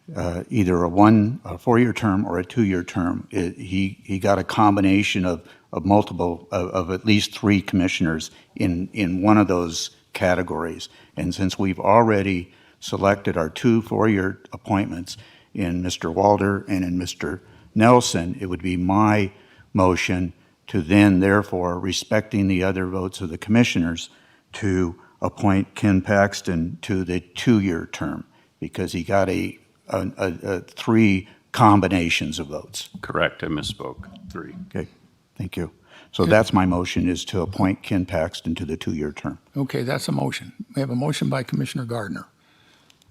4-year term or a 2-year term, he got a combination of multiple, of at least 3 commissioners in one of those categories. And since we've already selected our 2 4-year appointments in Mr. Walter and in Mr. Nelson, it would be my motion to then, therefore, respecting the other votes of the commissioners, to appoint Ken Paxton to the 2-year term, because he got a 3 combinations of votes. Correct, I misspoke. 3. Okay, thank you. So that's my motion, is to appoint Ken Paxton to the 2-year term. Okay, that's a motion. We have a motion by Commissioner Gardner.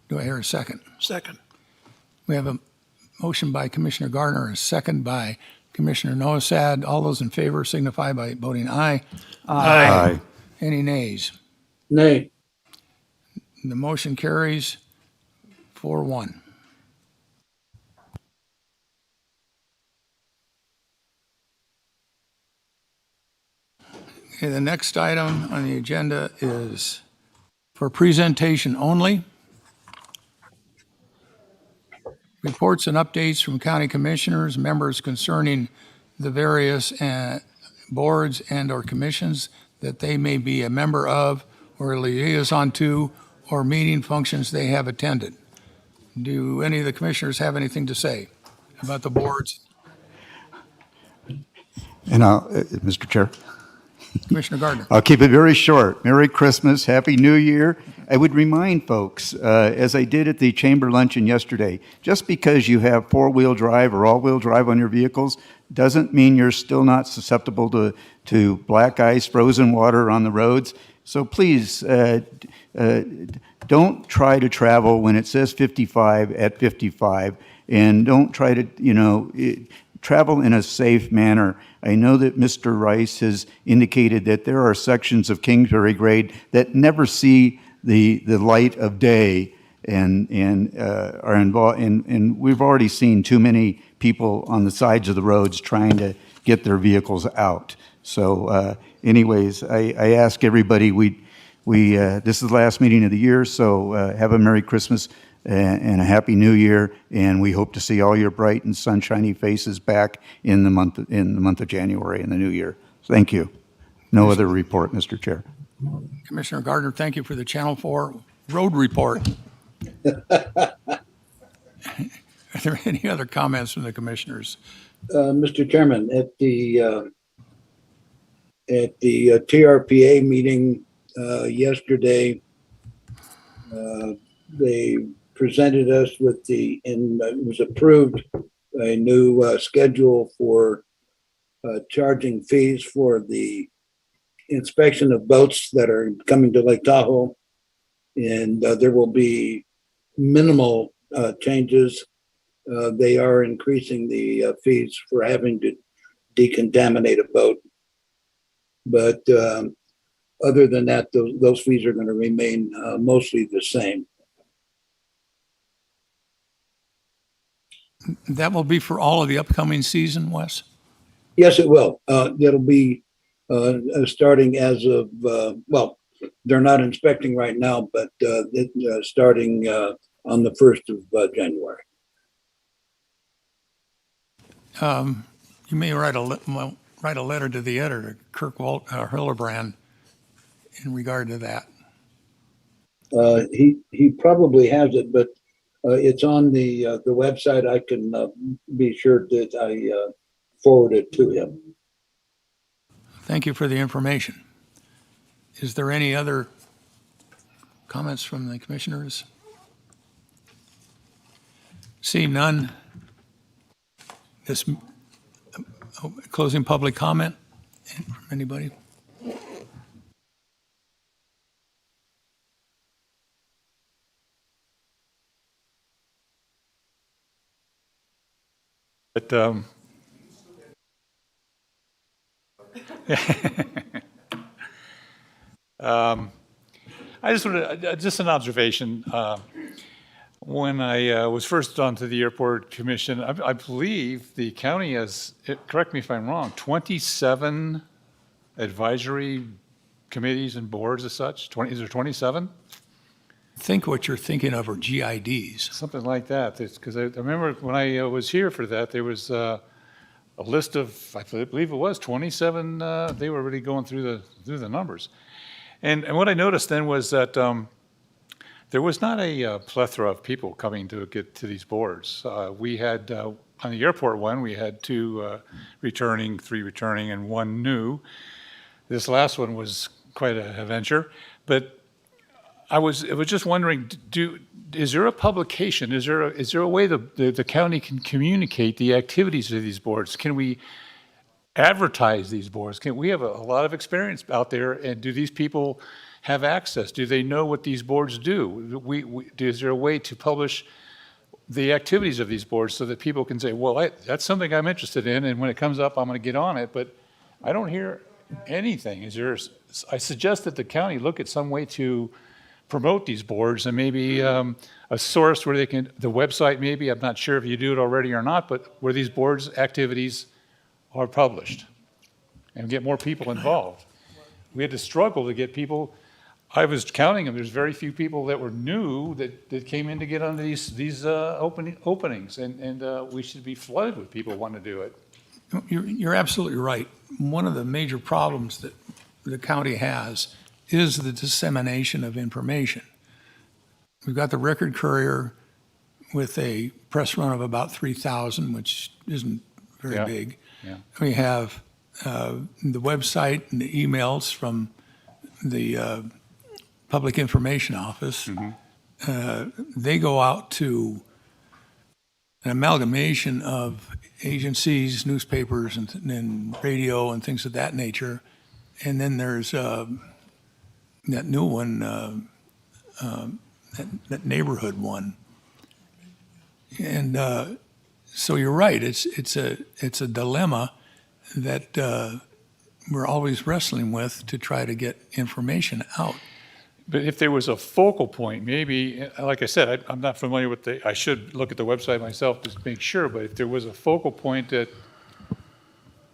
Do I hear a second? Second. We have a motion by Commissioner Gardner, and a second by Commissioner Nosad. All those in favor signify by voting aye. Aye. Any nays? Nay. The motion carries 4-1. Okay, the next item on the agenda is for presentation only. Reports and updates from county commissioners, members concerning the various boards and/or commissions that they may be a member of or a liaison to, or meeting functions they have attended. Do any of the commissioners have anything to say about the boards? And Mr. Chair, Commissioner Gardner. I'll keep it very short. Merry Christmas, Happy New Year. I would remind folks, as I did at the chamber luncheon yesterday, just because you have four-wheel drive or all-wheel drive on your vehicles doesn't mean you're still not susceptible to black ice, frozen water on the roads. So please, don't try to travel when it says 55 at 55, and don't try to, travel in a safe manner. I know that Mr. Rice has indicated that there are sections of Kingsbury grade that never see the light of day and are involved, and we've already seen too many people on the sides of the roads trying to get their vehicles out. So anyways, I ask everybody, this is the last meeting of the year, so have a Merry Christmas and a Happy New Year, and we hope to see all your bright and sunshiny faces back in the month of January in the new year. Thank you. No other report, Mr. Chair. Commissioner Gardner, thank you for the Channel 4 road report. Are there any other comments from the commissioners? Mr. Chairman, at the TRPA meeting yesterday, they presented us with and it was approved, a new schedule for charging fees for the inspection of boats that are coming to Lake Tahoe. And there will be minimal changes. They are increasing the fees for having to decontaminate a boat. But other than that, those fees are going to remain mostly the same. That will be for all of the upcoming season, Wes? Yes, it will. It'll be starting as of, they're not inspecting right now, but starting on the 1st of January. You may write a letter to the editor, Kirk Hillerbrand, in regard to that. He probably has it, but it's on the website. I can be sure that I forward it to him. Thank you for the information. Is there any other comments from the commissioners? Seeing none. This closing public comment from anybody? But I just wanted just an observation. When I was first onto the airport commission, I believe the county has, correct me if I'm wrong, 27 advisory committees and boards as such. Is there 27? I think what you're thinking of are GIDs. Something like that. Because I remember when I was here for that, there was a list of, I believe it was 27. They were really going through the numbers, and what I noticed then was that there was not a plethora of people coming to get to these boards. We had on the airport one, we had 2 returning, 3 returning, and 1 new. This last one was quite a venture, but I was just wondering, is there a publication? Is there a way the county can communicate the activities of these boards? Can we advertise these boards? We have a lot of experience out there, and do these people have access? Do they know what these boards do? Is there a way to publish the activities of these boards so that people can say, well, that's something I'm interested in, and when it comes up, I'm going to get on it, but I don't hear anything. I suggest that the county look at some way to promote these boards, and maybe a source where the website maybe, I'm not sure if you do it already or not, but where these boards' activities are published and get more people involved. We had to struggle to get people. I was counting them. There's very few people that were new that came in to get on these openings, and we should be flooded with people wanting to do it. You're absolutely right. One of the major problems that the county has is the dissemination of information. We've got the Record Courier with a press run of about 3,000, which isn't very big. Yeah. We have the website and the emails from the Public Information Office. They go out to an amalgamation of agencies, newspapers, and radio and things of that nature. And then there's that new one, that neighborhood one. And so you're right. It's a dilemma that we're always wrestling with to try to get information out. But if there was a focal point, maybe, like I said, I'm not familiar with I should look at the website myself to make sure, but if there was a focal point that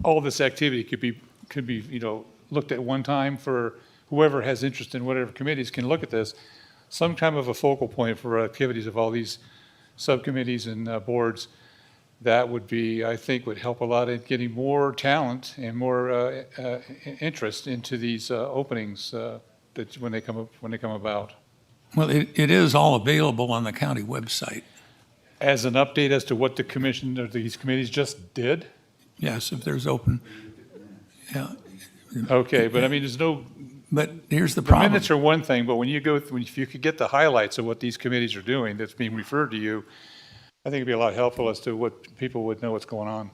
all this activity could be looked at one time for whoever has interest in whatever committees can look at this, some kind of a focal point for activities of all these subcommittees and boards, that would be, I think, would help a lot in getting more talent and more interest into these openings that when they come about. Well, it is all available on the county website. As an update as to what the commission or these committees just did? Yes, if there's open. Yeah. Okay, but I mean, there's no. But here's the problem. The minutes are one thing, but if you could get the highlights of what these committees are doing that's being referred to you, I think it'd be a lot helpful as to what people would know what's going on.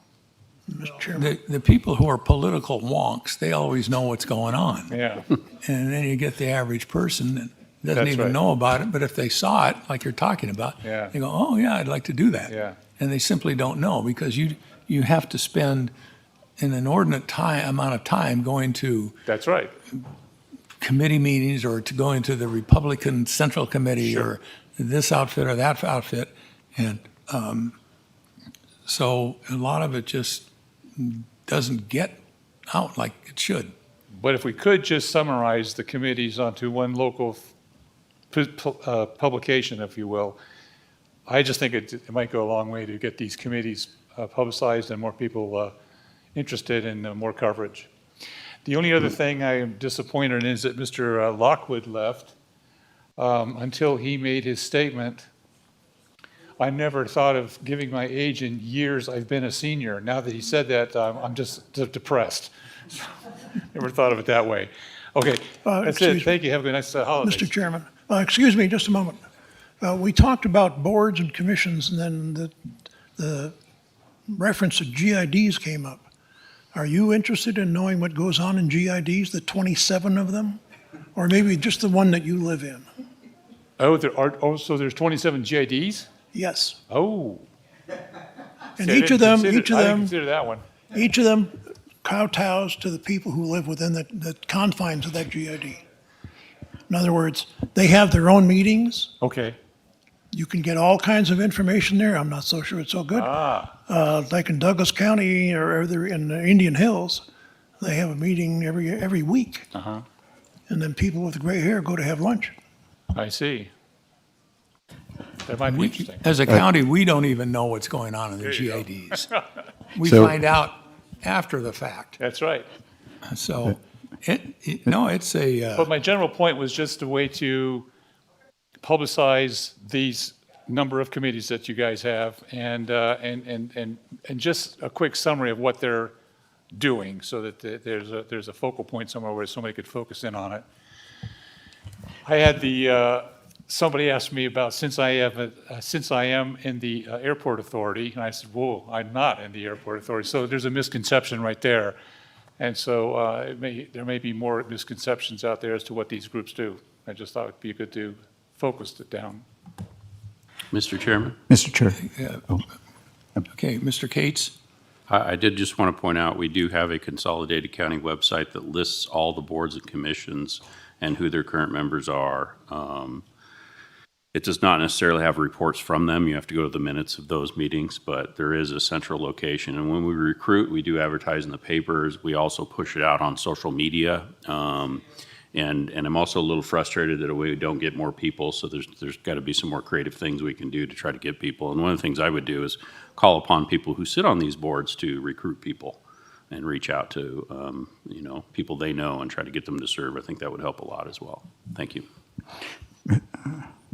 Mr. Chairman. The people who are political wonks, they always know what's going on. Yeah. And then you get the average person that doesn't That's even right. know about it, but if they saw it, like you're talking about, Yeah. they go, oh yeah, I'd like to do that. Yeah. And they simply don't know because you have to spend an inordinate amount of time going to That's right. committee meetings or to going to the Republican Central Committee or this outfit or that outfit. And so a lot of it just doesn't get out like it should. But if we could just summarize the committees onto one local publication, if you will, I just think it might go a long way to get these committees publicized and more people interested in more coverage. The only other thing I am disappointed in is that Mr. Lockwood left until he made his statement. I never thought of giving my age in years I've been a senior. Now that he said that, I'm just depressed. Never thought of it that way. Okay, that's it. Thank you. Have a nice holiday. Mr. Chairman, excuse me just a moment. We talked about boards and commissions, and then the reference to GIDs came up. Are you interested in knowing what goes on in GIDs, the 27 of them? Or maybe just the one that you live in? So there's 27 GIDs? Yes. Oh. And See, I each of didn't them, consider that one. each of them kowtows to the people who live within the confines of that GID. In other words, they have their own meetings. Okay. You can get all kinds of information there. I'm not so sure it's so good. Like in Douglas County or in the Indian Hills, they have a meeting every week. Uh-huh. And then people with gray hair go to have lunch. I see. That might be interesting. As a county, we don't even know what's going on in the There you go. GIDs. We So- find out after the fact. That's right. So, it's a. But my general point was just a way to publicize these number of committees that you guys have and just a quick summary of what they're doing so that there's a focal point somewhere where somebody could focus in on it. I had somebody asked me about since I am in the airport authority, and I said, whoa, I'm not in the airport authority. So there's a misconception right there. And so there may be more misconceptions out there as to what these groups do. I just thought it'd be good to focus it down. Mr. Chairman? Mr. Chair. Okay, Mr. Cates? I did just want to point out, we do have a consolidated county website that lists all the boards and commissions and who their current members are. It does not necessarily have reports from them. You have to go to the minutes of those meetings, but there is a central location. And when we recruit, we do advertise in the papers. We also push it out on social media. And I'm also a little frustrated that we don't get more people, so there's got to be some more creative things we can do to try to get people. And one of the things I would do is call upon people who sit on these boards to recruit people and reach out to, people they know and try to get them to serve. I think that would help a lot as well. Thank you.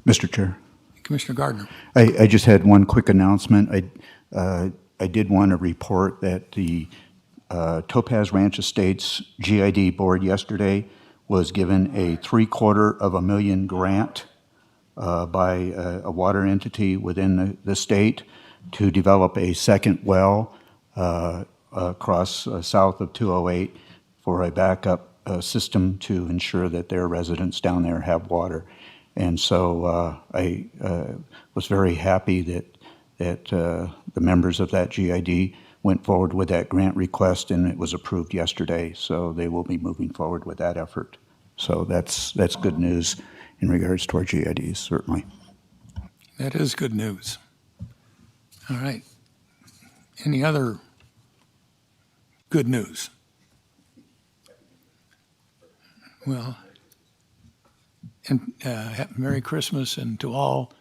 Mr. Chair. Commissioner Gardner? I just had one quick announcement. I did want to report that the Topaz Ranch Estates GID board yesterday was given a $750,000 grant by a water entity within the state to develop a second well across south of 208 for a backup system to ensure that their residents down there have water. And so I was very happy that the members of that GID went forward with that grant request, and it was approved yesterday. So they will be moving forward with that effort. So that's good news in regards to our GIDs, certainly. That is good news. All right. Any other good news? Well, and Merry Christmas, and to all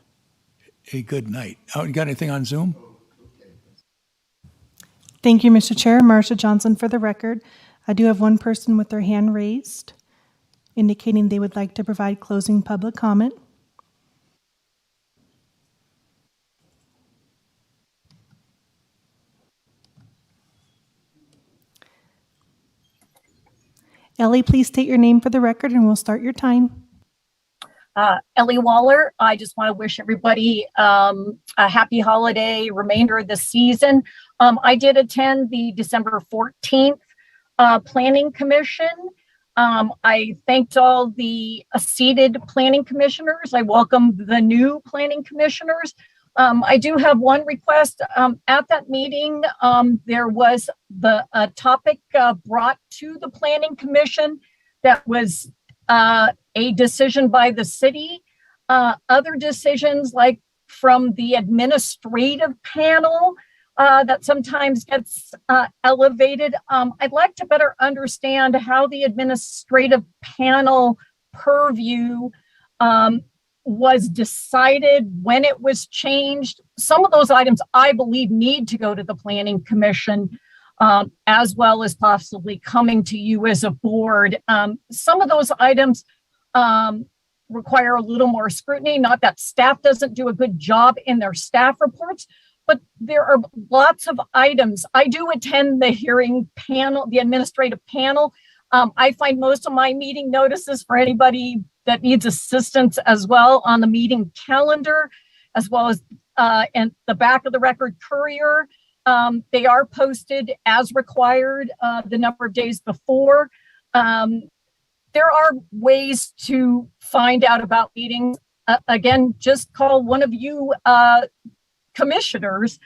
a good night. Oh, you got anything on Zoom? Thank you, Mr. Chair. Marcia Johnson for the record. I do have one person with their hand raised, indicating they would like to provide closing public comment. Ellie, please state your name for the record and we'll start your time. Ellie Waller, I just want to wish everybody a happy holiday remainder of the season. I did attend the December 14th Planning Commission. I thanked all the seated planning commissioners. I welcomed the new planning commissioners. I do have one request. At that meeting, there was a topic brought to the Planning Commission that was a decision by the city. Other decisions, like from the administrative panel, that sometimes gets elevated. I'd like to better understand how the administrative panel purview was decided, when it was changed. Some of those items I believe need to go to the Planning Commission, as well as possibly coming to you as a board. Some of those items require a little more scrutiny. Not that staff doesn't do a good job in their staff reports, but there are lots of items. I do attend the hearing panel, the administrative panel. I find most of my meeting notices for anybody that needs assistance as well on the meeting calendar, as well as in the back of the Record Courier. They are posted as required the number of days before. There are ways to find out about meetings. Again, just call one of you commissioners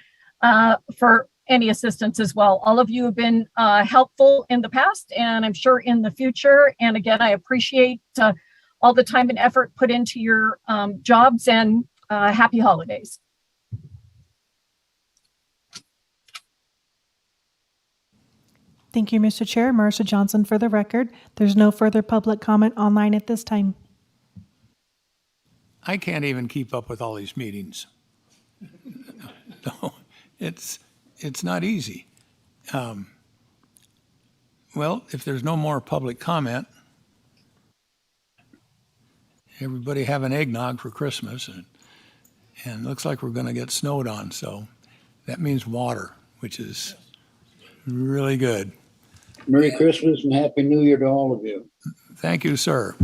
for any assistance as well. All of you have been helpful in the past, and I'm sure in the future. And again, I appreciate all the time and effort put into your jobs, and happy holidays. Thank you, Mr. Chair. Marcia Johnson for the record. There's no further public comment online at this time. I can't even keep up with all these meetings. No, it's not easy. Well, if there's no more public comment, everybody have an eggnog for Christmas, and looks like we're going to get snowed on, so that means water, which is really good. Merry Christmas and Happy New Year to all of you. Thank you, sir.